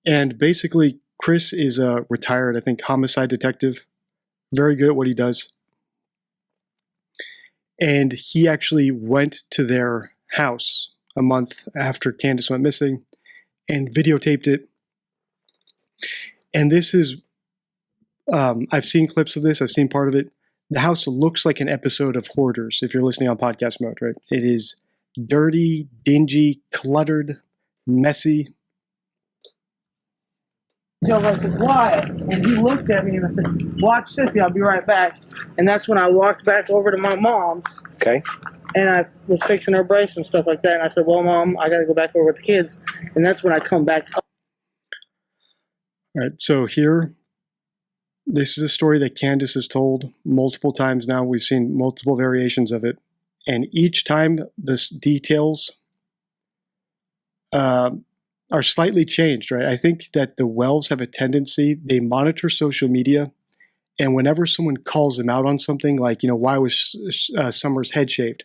and basically Chris is a retired, I think, homicide detective, very good at what he does. And he actually went to their house a month after Candace went missing and videotaped it. And this is, I've seen clips of this, I've seen part of it. The house looks like an episode of Hoarders, if you're listening on podcast mode, right? It is dirty, dingy, cluttered, messy. Joe was quiet, and he looked at me and I said, "Watch Sissy, I'll be right back." And that's when I walked back over to my mom's. Okay. And I was fixing her brace and stuff like that. And I said, "Well, Mom, I got to go back over with the kids." And that's when I come back up. All right, so here, this is a story that Candace has told multiple times now. We've seen multiple variations of it. And each time, the details are slightly changed, right? I think that the Wells have a tendency, they monitor social media, And whenever someone calls them out on something like, why was Summer's head shaved?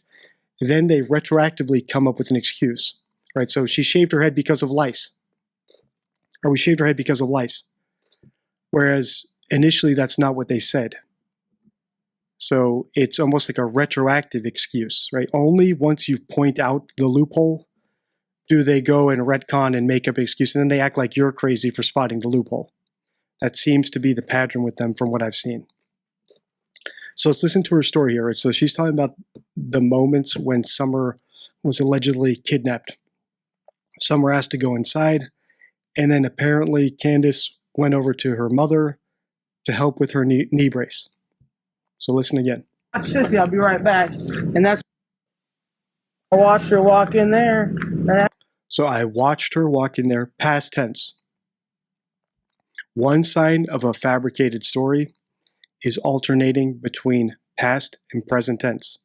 Then they retroactively come up with an excuse, right? So she shaved her head because of lice. Or we shaved her head because of lice. Whereas initially that's not what they said. So it's almost like a retroactive excuse, right? Only once you point out the loophole do they go and retcon and make up an excuse, and then they act like you're crazy for spotting the loophole. That seems to be the pattern with them from what I've seen. So let's listen to her story here. So she's talking about the moments when Summer was allegedly kidnapped. Summer asked to go inside, and then apparently Candace went over to her mother to help with her knee brace. So listen again. Sissy, I'll be right back. And that's I watched her walk in there. So I watched her walk in there, past tense. One sign of a fabricated story is alternating between past and present tense.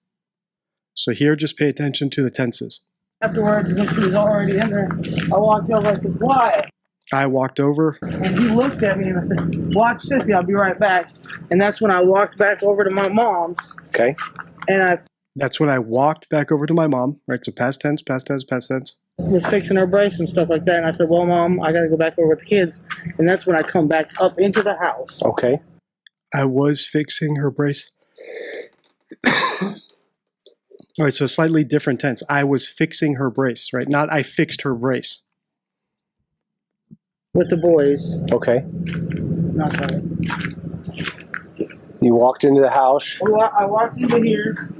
So here, just pay attention to the tenses. Afterwards, when she was already in there, I walked over and I said, "Why?" I walked over. And he looked at me and I said, "Watch Sissy, I'll be right back." And that's when I walked back over to my mom's. Okay. And That's when I walked back over to my mom, right? So past tense, past tense, past tense. Was fixing her brace and stuff like that. And I said, "Well, Mom, I got to go back over with the kids." And that's when I come back up into the house. Okay. I was fixing her brace. All right, so slightly different tense. I was fixing her brace, right? Not I fixed her brace. With the boys. Okay. Not that. You walked into the house. I walked into here.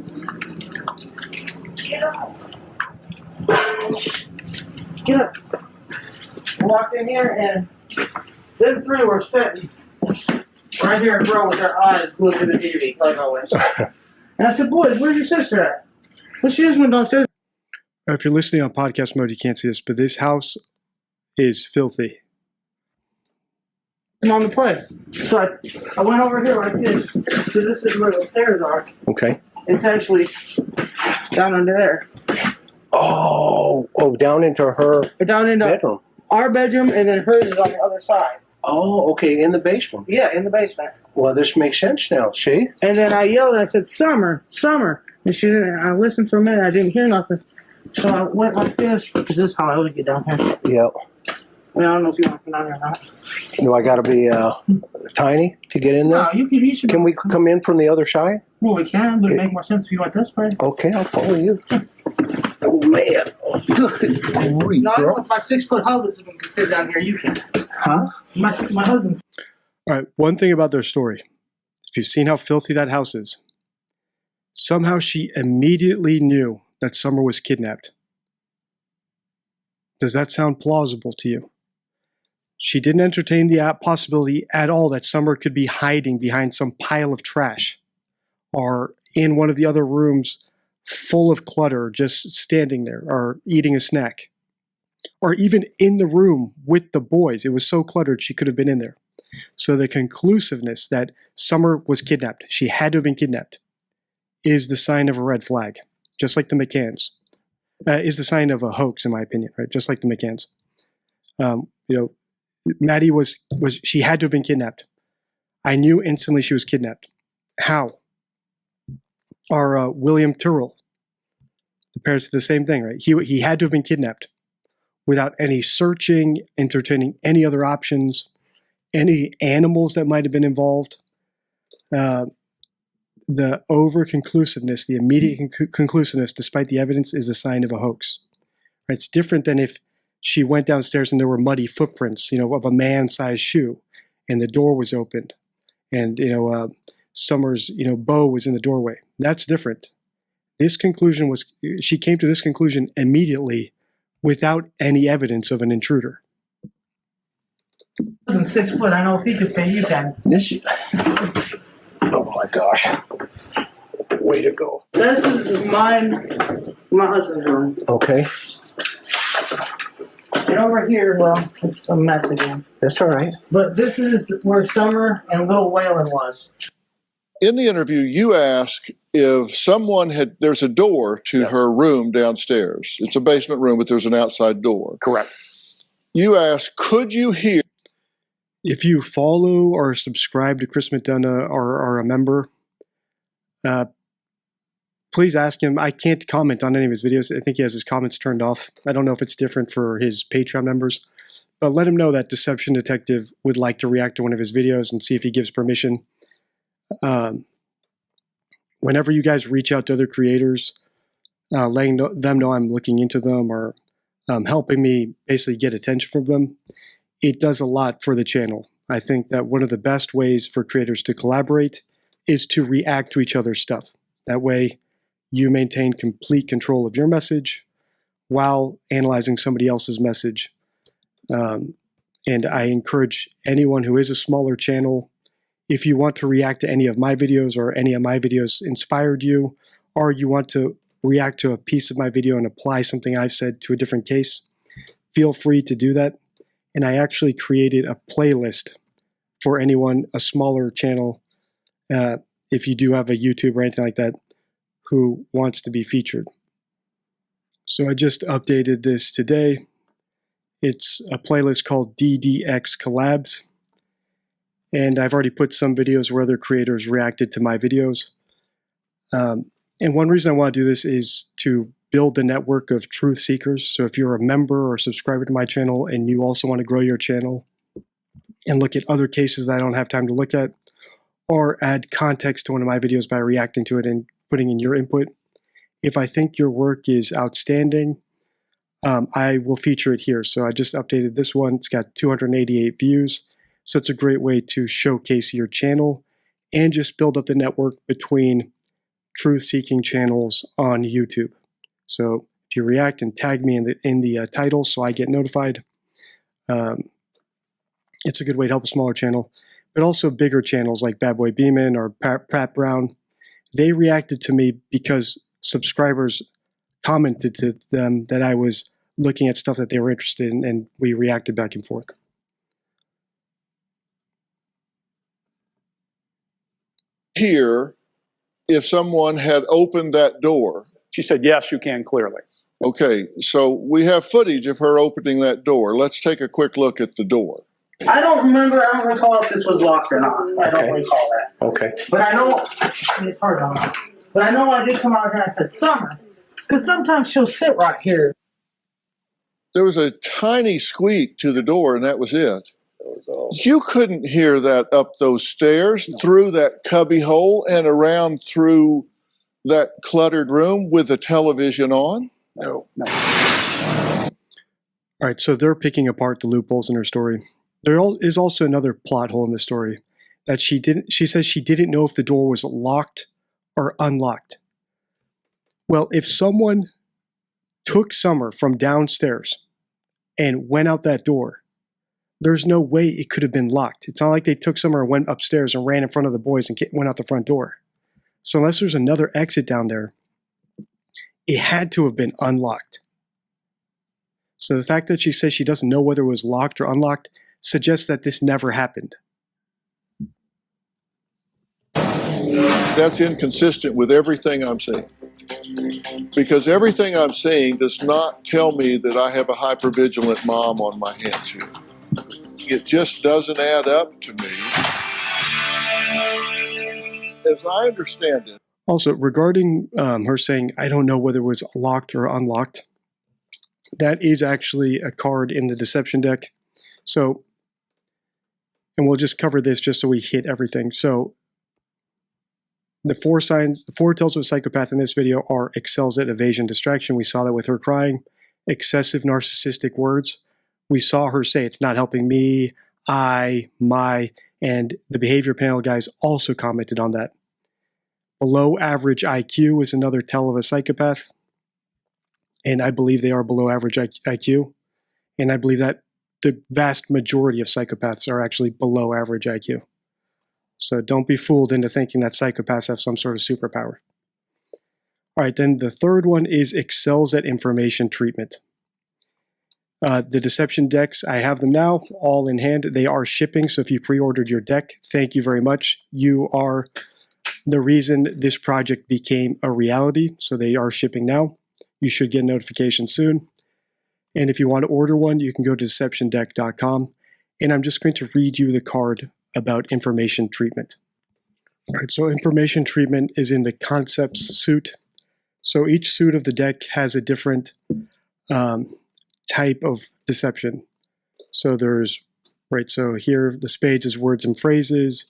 Get up. Get up. I walked in here and them three were sitting right here in row with their eyes glued to the TV, like always. And I said, "Boys, where's your sister at?" Well, she just went downstairs. If you're listening on podcast mode, you can't see this, but this house is filthy. I'm on the play. So I went over here like this. So this is where the stairs are. Okay. It's actually down under there. Oh, down into her bedroom. Our bedroom, and then hers is on the other side. Oh, okay, in the basement. Yeah, in the basement. Well, this makes sense now, see? And then I yelled and I said, "Summer, Summer." And she didn't. I listened for a minute. I didn't hear nothing. So I went like this, because this is how I would get down here. Yep. I mean, I don't know if you want to come down here or not. Do I got to be tiny to get in there? No, you should. Can we come in from the other side? Well, we can, but it makes more sense if you went this way. Okay, I'll follow you. Oh, man. Good grief, No, I girl. know if my 6-foot husband can fit down here, you can. Huh? My husband. All right, one thing about their story. If you've seen how filthy that house is, somehow she immediately knew that Summer was kidnapped. Does that sound plausible to you? She didn't entertain the possibility at all that Summer could be hiding behind some pile of trash or in one of the other rooms full of clutter, just standing there or eating a snack, or even in the room with the boys. It was so cluttered she could have been in there. So the conclusiveness that Summer was kidnapped, she had to have been kidnapped, is the sign of a red flag, just like the McCanns. Is the sign of a hoax, in my opinion, right? Just like the McCanns. Maddie she had to have been kidnapped. I knew instantly she was kidnapped. How? Or William Turrell. The parents did the same thing, right? He had to have been kidnapped without any searching, entertaining any other options, any animals that might have been involved. The over-conclusiveness, the immediate conclusiveness, despite the evidence, is a sign of a hoax. It's different than if she went downstairs and there were muddy footprints, of a man-sized shoe, and the door was opened, and Summer's, bow was in the doorway. That's different. She came to this conclusion immediately, without any evidence of an intruder. 6 foot. I know if he could fit, you can. Oh my gosh. Way to go. This is my husband's room. Okay. And over here, well, it's a mess again. That's all right. But this is where Summer and little Waylon was. In the interview, you ask if there's a door to her room downstairs. It's a basement room, but there's an outside door. Correct. You ask, could you hear? If you follow or subscribe to Chris McDonough or are a member, please ask him. I can't comment on any of his videos. I think he has his comments turned off. I don't know if it's different for his Patreon members, but let him know that Deception Detective would like to react to one of his videos and see if he gives permission. Whenever you guys reach out to other creators, letting them know I'm looking into them or helping me basically get attention from them, it does a lot for the channel. I think that one of the best ways for creators to collaborate is to react to each other's stuff. That way, you maintain complete control of your message while analyzing somebody else's message. And I encourage anyone who is a smaller channel, if you want to react to any of my videos or any of my videos inspired you, or you want to react to a piece of my video and apply something I've said to a different case, feel free to do that. And I actually created a playlist for anyone, a smaller channel, if you do have a YouTube or anything like that, who wants to be featured. So I just updated this today. It's a playlist called DDX Collabs. And I've already put some videos where other creators reacted to my videos. And one reason I want to do this is to build a network of truth seekers. So if you're a member or subscriber to my channel and you also want to grow your channel and look at other cases that I don't have time to look at, or add context to one of my videos by reacting to it and putting in your input, if I think your work is outstanding, I will feature it here. So I just updated this one. It's got 288 views. So it's a great way to showcase your channel and just build up the network between truth-seeking channels on YouTube. So if you react and tag me in the title so I get notified, it's a good way to help a smaller channel. But also bigger channels like Bad Boy Beeman or Pat Brown, they reacted to me because subscribers commented to them that I was looking at stuff that they were interested in, and we reacted back and forth. Here, if someone had opened that door. She said, yes, you can clearly. Okay, so we have footage of her opening that door. Let's take a quick look at the door. I don't recall if this was locked or not. I don't recall that. Okay. But I know, it's hard on. But I know I did come out here and I said, Summer, because sometimes she'll sit right here. There was a tiny squeak to the door, and that was it. That was all. You couldn't hear that up those stairs, through that cubby hole, and around through that cluttered room with the television on? No. All right, so they're picking apart the loopholes in her story. There is also another plot hole in the story that she says she didn't know if the door was locked or unlocked. Well, if someone took Summer from downstairs and went out that door, there's no way it could have been locked. It's not like they took Summer and went upstairs and ran in front of the boys and went out the front door. So unless there's another exit down there, it had to have been unlocked. So the fact that she says she doesn't know whether it was locked or unlocked suggests that this never happened. That's inconsistent with everything I'm saying. Because everything I'm saying does not tell me that I have a hypervigilant mom on my hands here. It just doesn't add up to me. As I understand it. Also, regarding her saying, I don't know whether it was locked or unlocked, that is actually a card in the deception deck. So, and we'll just cover this just so we hit everything. So, the four tells of a psychopath in this video are excels at evasion, distraction. We saw that with her crying. Excessive narcissistic words. We saw her say, it's not helping me, I, my, and the behavior panel guys also commented on that. Below average IQ is another tell of a psychopath. And I believe they are below average IQ. And I believe that the vast majority of psychopaths are actually below average IQ. So don't be fooled into thinking that psychopaths have some sort of superpower. All right, then the third one is excels at information treatment. The deception decks, I have them now, all in hand. They are shipping, so if you pre-ordered your deck, thank you very much. You are the reason this project became a reality, so they are shipping now. You should get a notification soon. And if you want to order one, you can go to deceptiondeck.com. And I'm just going to read you the card about information treatment. All right, so information treatment is in the concepts suit. So each suit of the deck has a different type of deception. So there's, right, so here the spades is words and phrases.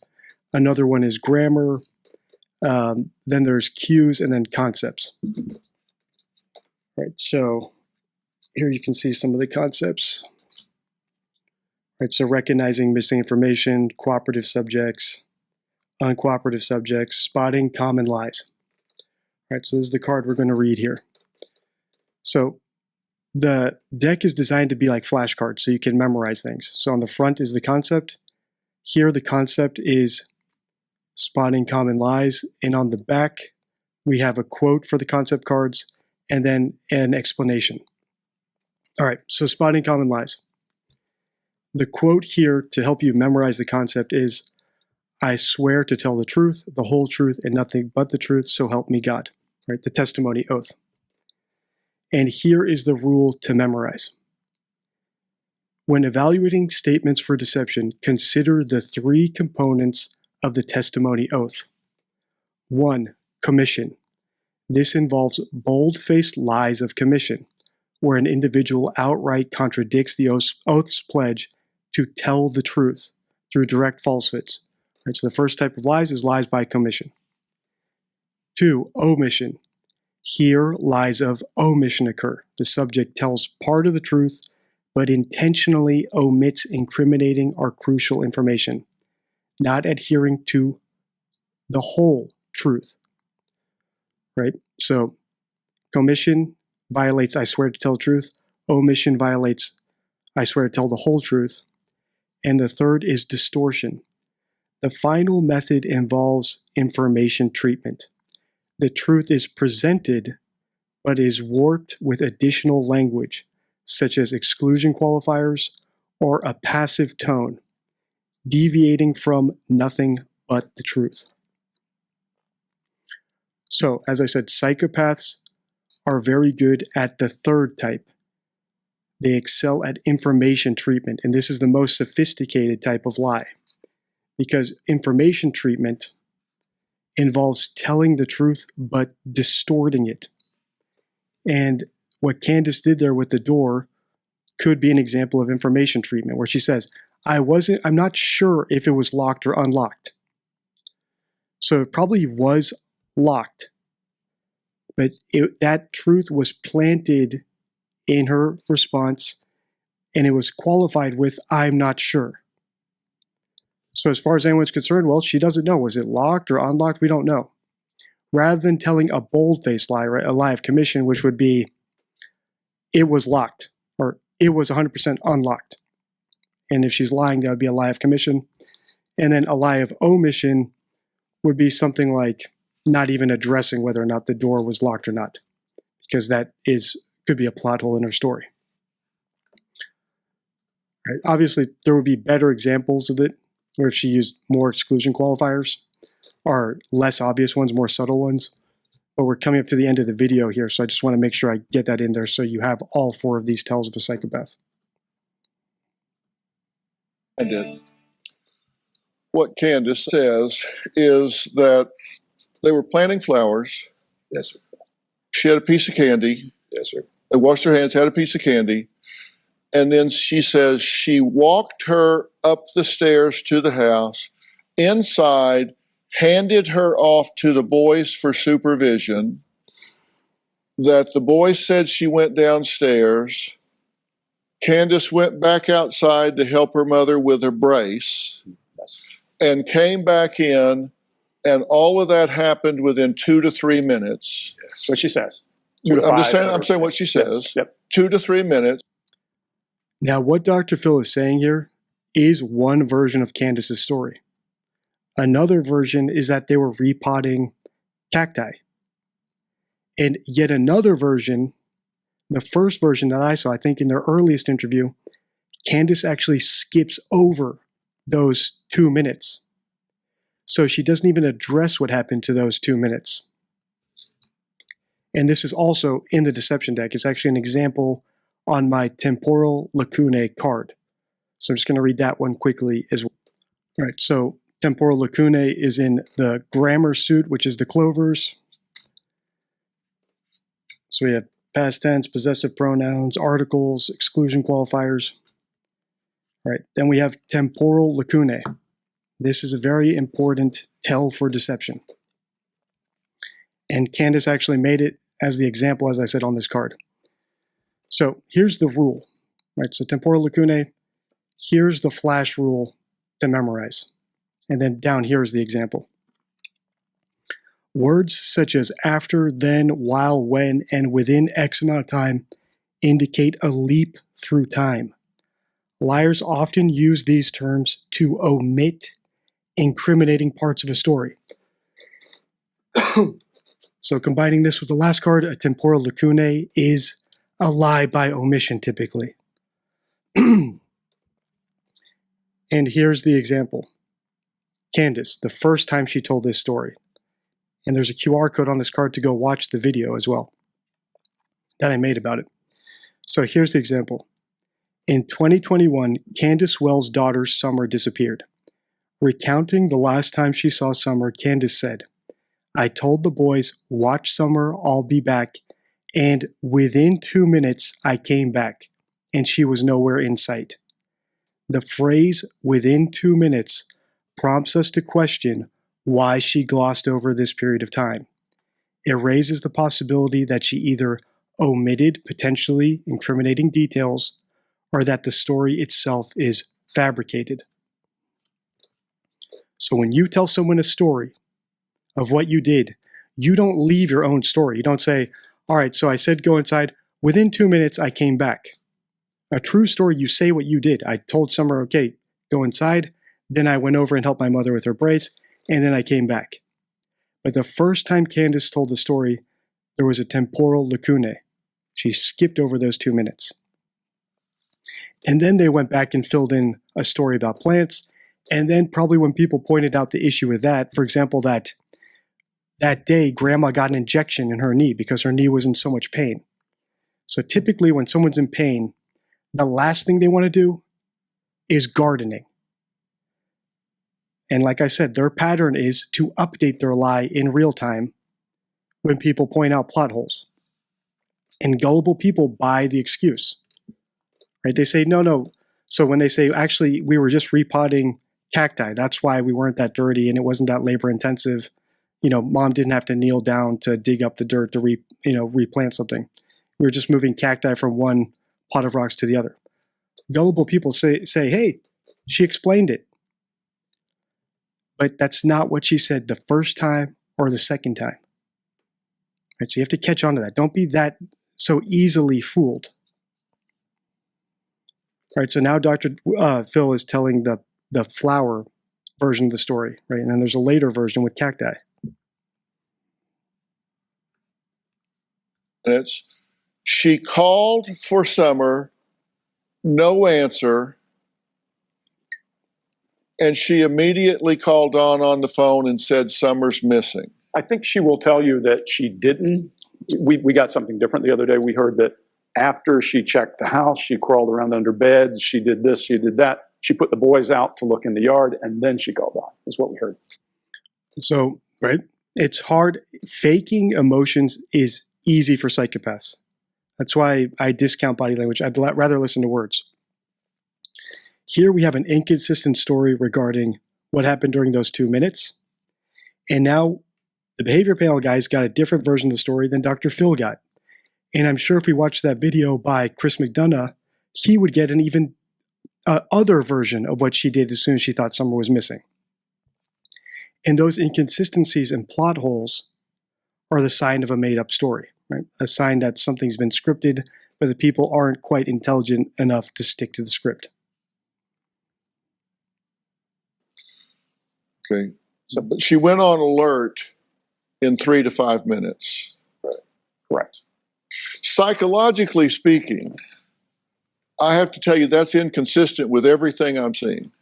Another one is grammar. Then there's cues and then concepts. Right, so here you can see some of the concepts. Right, so recognizing missing information, cooperative subjects, uncooperative subjects, spotting common lies. All right, so this is the card we're going to read here. So the deck is designed to be like flashcards, so you can memorize things. So on the front is the concept. Here the concept is spotting common lies, and on the back we have a quote for the concept cards and then an explanation. All right, so spotting common lies. The quote here to help you memorize the concept is, "I swear to tell the truth, the whole truth, and nothing but the truth, so help me God." Right, the testimony oath. And here is the rule to memorize. When evaluating statements for deception, consider the three components of the testimony oath. 1. Commission. This involves bold-faced lies of commission, where an individual outright contradicts the oath's pledge to tell the truth through direct falsehoods. Right, so the first type of lies is lies by commission. 2. Omission. Here, lies of omission occur. The subject tells part of the truth, but intentionally omits incriminating or crucial information, not adhering to the whole truth. Right? So, commission violates "I swear to tell the truth." Omission violates "I swear to tell the whole truth." And the third is distortion. The final method involves information treatment. The truth is presented, but is warped with additional language, such as exclusion qualifiers or a passive tone, deviating from nothing but the truth. So, as I said, psychopaths are very good at the third type. They excel at information treatment, and this is the most sophisticated type of lie, because information treatment involves telling the truth but distorting it. And what Candace did there with the door could be an example of information treatment, where she says, I'm not sure if it was locked or unlocked. So it probably was locked, but that truth was planted in her response, and it was qualified with, "I'm not sure." So as far as anyone's concerned, well, she doesn't know. Was it locked or unlocked? We don't know. Rather than telling a bold-faced lie, right, a lie of commission, which would be, "It was locked," or "It was 100% unlocked." And if she's lying, that would be a lie of commission. And then a lie of omission would be something like not even addressing whether or not the door was locked or not, because that could be a plot hole in her story. Right. Obviously, there would be better examples of it, where if she used more exclusion qualifiers, or less obvious ones, more subtle ones. But we're coming up to the end of the video here, so I just want to make sure I get that in there so you have all four of these tells of a psychopath. I did. What Candace says is that they were planting flowers. Yes, sir. She had a piece of candy. Yes, sir. They washed their hands, had a piece of candy. And then she says she walked her up the stairs to the house, inside, handed her off to the boys for supervision, that the boys said she went downstairs. Candace went back outside to help her mother with her brace, Yes. and came back in, and all of that happened within 2 to 3 minutes. Yes. What she says. I'm saying what she says. Yes. Yep. 2 to 3 minutes. Now, what Dr. Phil is saying here is one version of Candace's story. Another version is that they were repotting cacti. And yet another version, the first version that I saw, I think in their earliest interview, Candace actually skips over those 2 minutes. So she doesn't even address what happened to those 2 minutes. And this is also in the deception deck. It's actually an example on my temporal lacunae card. So I'm just going to read that one quickly as well. All right, so temporal lacunae is in the grammar suit, which is the clovers. So we have past tense, possessive pronouns, articles, exclusion qualifiers. All right, then we have temporal lacunae. This is a very important tell for deception. And Candace actually made it as the example, as I said, on this card. So here's the rule, right? So temporal lacunae, here's the flash rule to memorize. And then down here is the example. Words such as after, then, while, when, and within X amount of time indicate a leap through time. Liars often use these terms to omit incriminating parts of a story. So combining this with the last card, a temporal lacunae is a lie by omission typically. And here's the example. Candace, the first time she told this story. And there's a QR code on this card to go watch the video as well that I made about it. So here's the example. In 2021, Candace Wells' daughter Summer disappeared. Recounting the last time she saw Summer, Candace said, "I told the boys, watch Summer, I'll be back, and within 2 minutes I came back, and she was nowhere in sight." The phrase "within 2 minutes" prompts us to question why she glossed over this period of time. It raises the possibility that she either omitted potentially incriminating details or that the story itself is fabricated. So when you tell someone a story of what you did, you don't leave your own story. You don't say, all right, so I said go inside. Within 2 minutes, I came back. A true story, you say what you did. I told Summer, okay, go inside. Then I went over and helped my mother with her brace, and then I came back. But the first time Candace told the story, there was a temporal lacunae. She skipped over those 2 minutes. And then they went back and filled in a story about plants. And then probably when people pointed out the issue with that, for example, that day Grandma got an injection in her knee because her knee was in so much pain. So typically when someone's in pain, the last thing they want to do is gardening. And like I said, their pattern is to update their lie in real time when people point out plot holes. And gullible people buy the excuse. Right? They say, no. So when they say, actually, we were just repotting cacti, that's why we weren't that dirty and it wasn't that labor intensive. Mom didn't have to kneel down to dig up the dirt to replant something. We were just moving cacti from one pot of rocks to the other. Gullible people say, hey, she explained it. But that's not what she said the first time or the second time. Right? So you have to catch on to that. Don't be that so easily fooled. All right, so now Dr. Phil is telling the flower version of the story, right? And then there's a later version with cacti. She called for Summer, no answer, and she immediately called Dawn on the phone and said Summer's missing. I think she will tell you that she didn't. We got something different the other day. We heard that after she checked the house, she crawled around under beds, she did this, she did that. She put the boys out to look in the yard, and then she called Dawn, is what we heard. So, right, it's hard. Faking emotions is easy for psychopaths. That's why I discount body language. I'd rather listen to words. Here we have an inconsistent story regarding what happened during those 2 minutes. And now the behavior panel guys got a different version of the story than Dr. Phil got. And I'm sure if we watched that video by Chris McDonough, he would get an even other version of what she did as soon as she thought Summer was missing. And those inconsistencies and plot holes are the sign of a made-up story, right? A sign that something's been scripted, but the people aren't quite intelligent enough to stick to the script. Okay, so she went on alert in 3 to 5 minutes. Correct. Psychologically speaking, I have to tell you that's inconsistent with everything I'm seeing.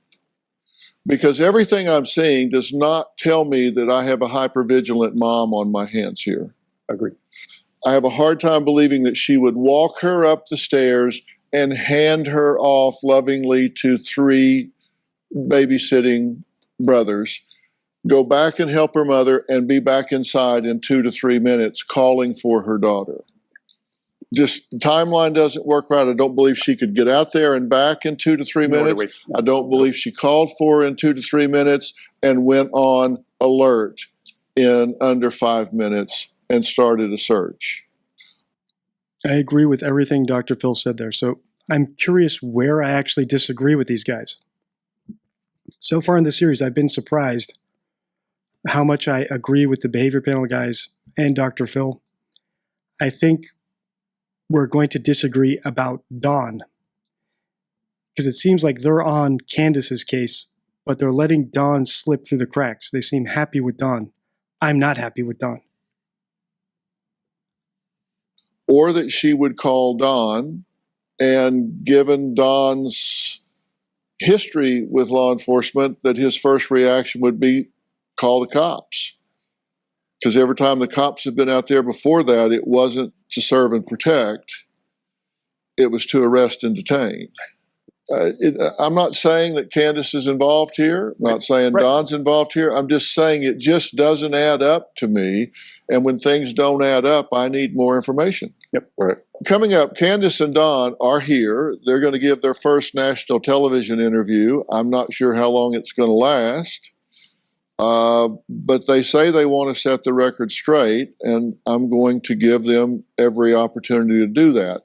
Because everything I'm seeing does not tell me that I have a hypervigilant mom on my hands here. Agreed. I have a hard time believing that she would walk her up the stairs and hand her off lovingly to 3 babysitting brothers, go back and help her mother, and be back inside in 2 to 3 minutes calling for her daughter. Just the timeline doesn't work right. I don't believe she could get out there and back in 2 to 3 minutes. I don't believe she called for her in 2 to 3 minutes and went on alert in under 5 minutes and started a search. I agree with everything Dr. Phil said there. So I'm curious where I actually disagree with these guys. So far in the series, I've been surprised how much I agree with the behavior panel guys and Dr. Phil. I think we're going to disagree about Dawn, because it seems like they're on Candace's case, but they're letting Dawn slip through the cracks. They seem happy with Dawn. I'm not happy with Dawn. Or that she would call Dawn, and given Dawn's history with law enforcement, that his first reaction would be call the cops. Because every time the cops have been out there before that, it wasn't to serve and protect, it was to arrest and detain. I'm not saying that Candace is involved here. I'm not saying Dawn's involved here. I'm just saying it just doesn't add up to me. And when things don't add up, I need more information. Yep. Right. Coming up, Candace and Dawn are here. They're going to give their first national television interview. I'm not sure how long it's going to last. But they say they want to set the record straight, and I'm going to give them every opportunity to do that.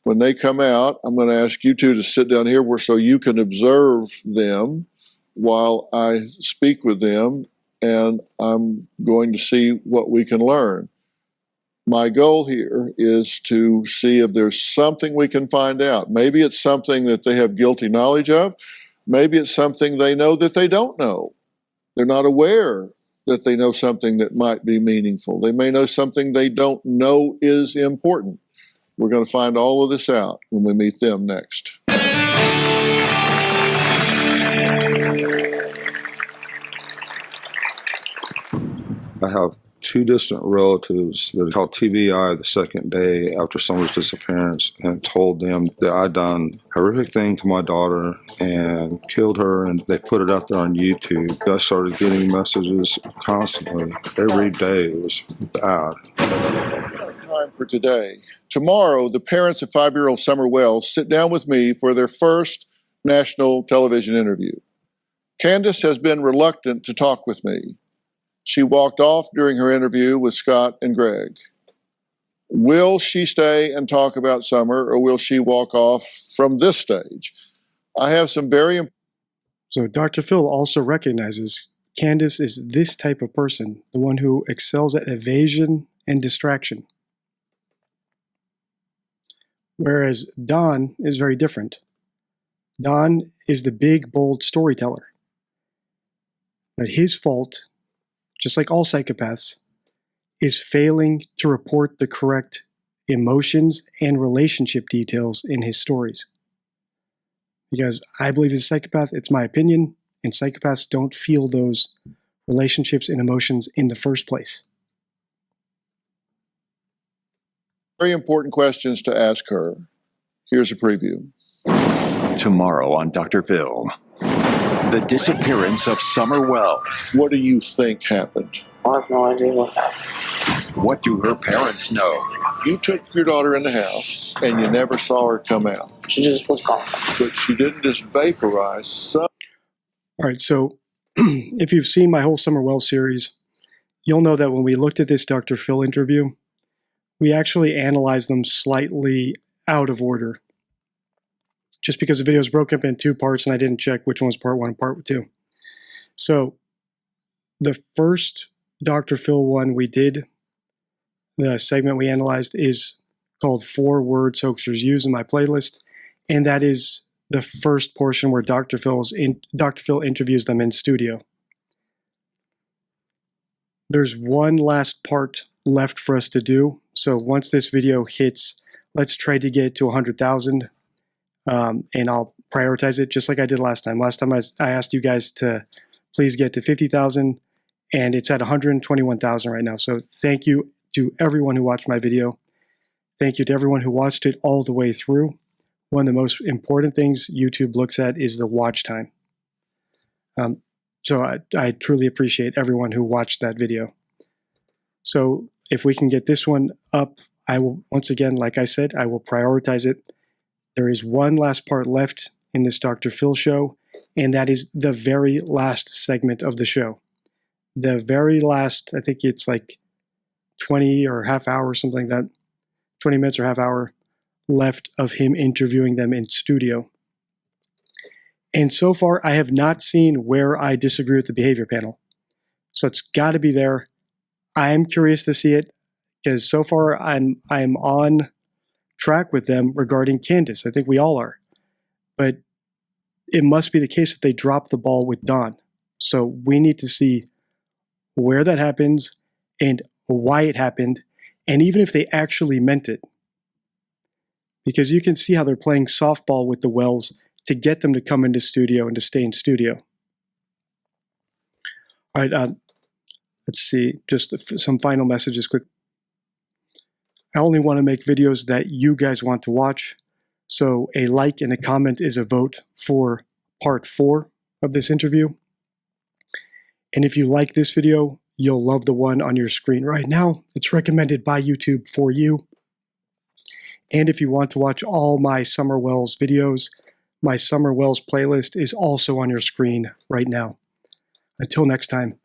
When they come out, I'm going to ask you two to sit down here so you can observe them while I speak with them, and I'm going to see what we can learn. My goal here is to see if there's something we can find out. Maybe it's something that they have guilty knowledge of. Maybe it's something they know that they don't know. They're not aware that they know something that might be meaningful. They may know something they don't know is important. We're going to find all of this out when we meet them next. I have 2 distant relatives that called TBI the second day after Summer's disappearance and told them that I'd done a horrific thing to my daughter and killed her, and they put it out there on YouTube. I started getting messages constantly. Every day. It was bad. Time for today. Tomorrow, the parents of 5-year-old Summer Wells sit down with me for their first national television interview. Candace has been reluctant to talk with me. She walked off during her interview with Scott and Greg. Will she stay and talk about Summer, or will she walk off from this stage? I have some very... So Dr. Phil also recognizes Candace is this type of person, the one who excels at evasion and distraction. Whereas Dawn is very different. Dawn is the big, bold storyteller. But his fault, just like all psychopaths, is failing to report the correct emotions and relationship details in his stories. Because I believe he's a psychopath, it's my opinion, and psychopaths don't feel those relationships and emotions in the first place. Very important questions to ask her. Here's a preview. Tomorrow on Dr. Phil, the disappearance of Summer Wells. What do you think happened? I have no idea what happened. What do her parents know? You took your daughter in the house and you never saw her come out. She just was gone. But she didn't just vaporize. All right, so if you've seen my whole Summer Wells series, you'll know that when we looked at this Dr. Phil interview, we actually analyzed them slightly out of order. Just because the video is broken up in 2 parts and I didn't check which one was part 1 and part 2. So the first Dr. Phil one we did, the segment we analyzed, is called 4 Words Hoaxers Use in my playlist. And that is the first portion where Dr. Phil interviews them in studio. There's one last part left for us to do. So once this video hits, let's try to get to 100,000. And I'll prioritize it just like I did last time. Last time I asked you guys to please get to 50,000, and it's at 121,000 right now. So thank you to everyone who watched my video. Thank you to everyone who watched it all the way through. one of the most important things YouTube looks at is the watch time. So I truly appreciate everyone who watched that video. So if we can get this one up, I will, once again, like I said, I will prioritize it. There is one last part left in this Dr. Phil show, and that is the very last segment of the show. The very last, I think it's like 20 or half hour, something like that, 20 minutes or half hour left of him interviewing them in studio. And so far, I have not seen where I disagree with the behavior panel. So it's got to be there. I am curious to see it because so far I'm on track with them regarding Candace. I think we all are. But it must be the case that they dropped the ball with Dawn. So we need to see where that happens and why it happened, and even if they actually meant it. Because you can see how they're playing softball with the Wells to get them to come into studio and to stay in studio. All right, let's see, just some final messages quick. I only want to make videos that you guys want to watch. So a like and a comment is a vote for part 4 of this interview. And if you like this video, you'll love the one on your screen right now. It's recommended by YouTube for you. And if you want to watch all my Summer Wells videos, my Summer Wells playlist is also on your screen right now. Until next time,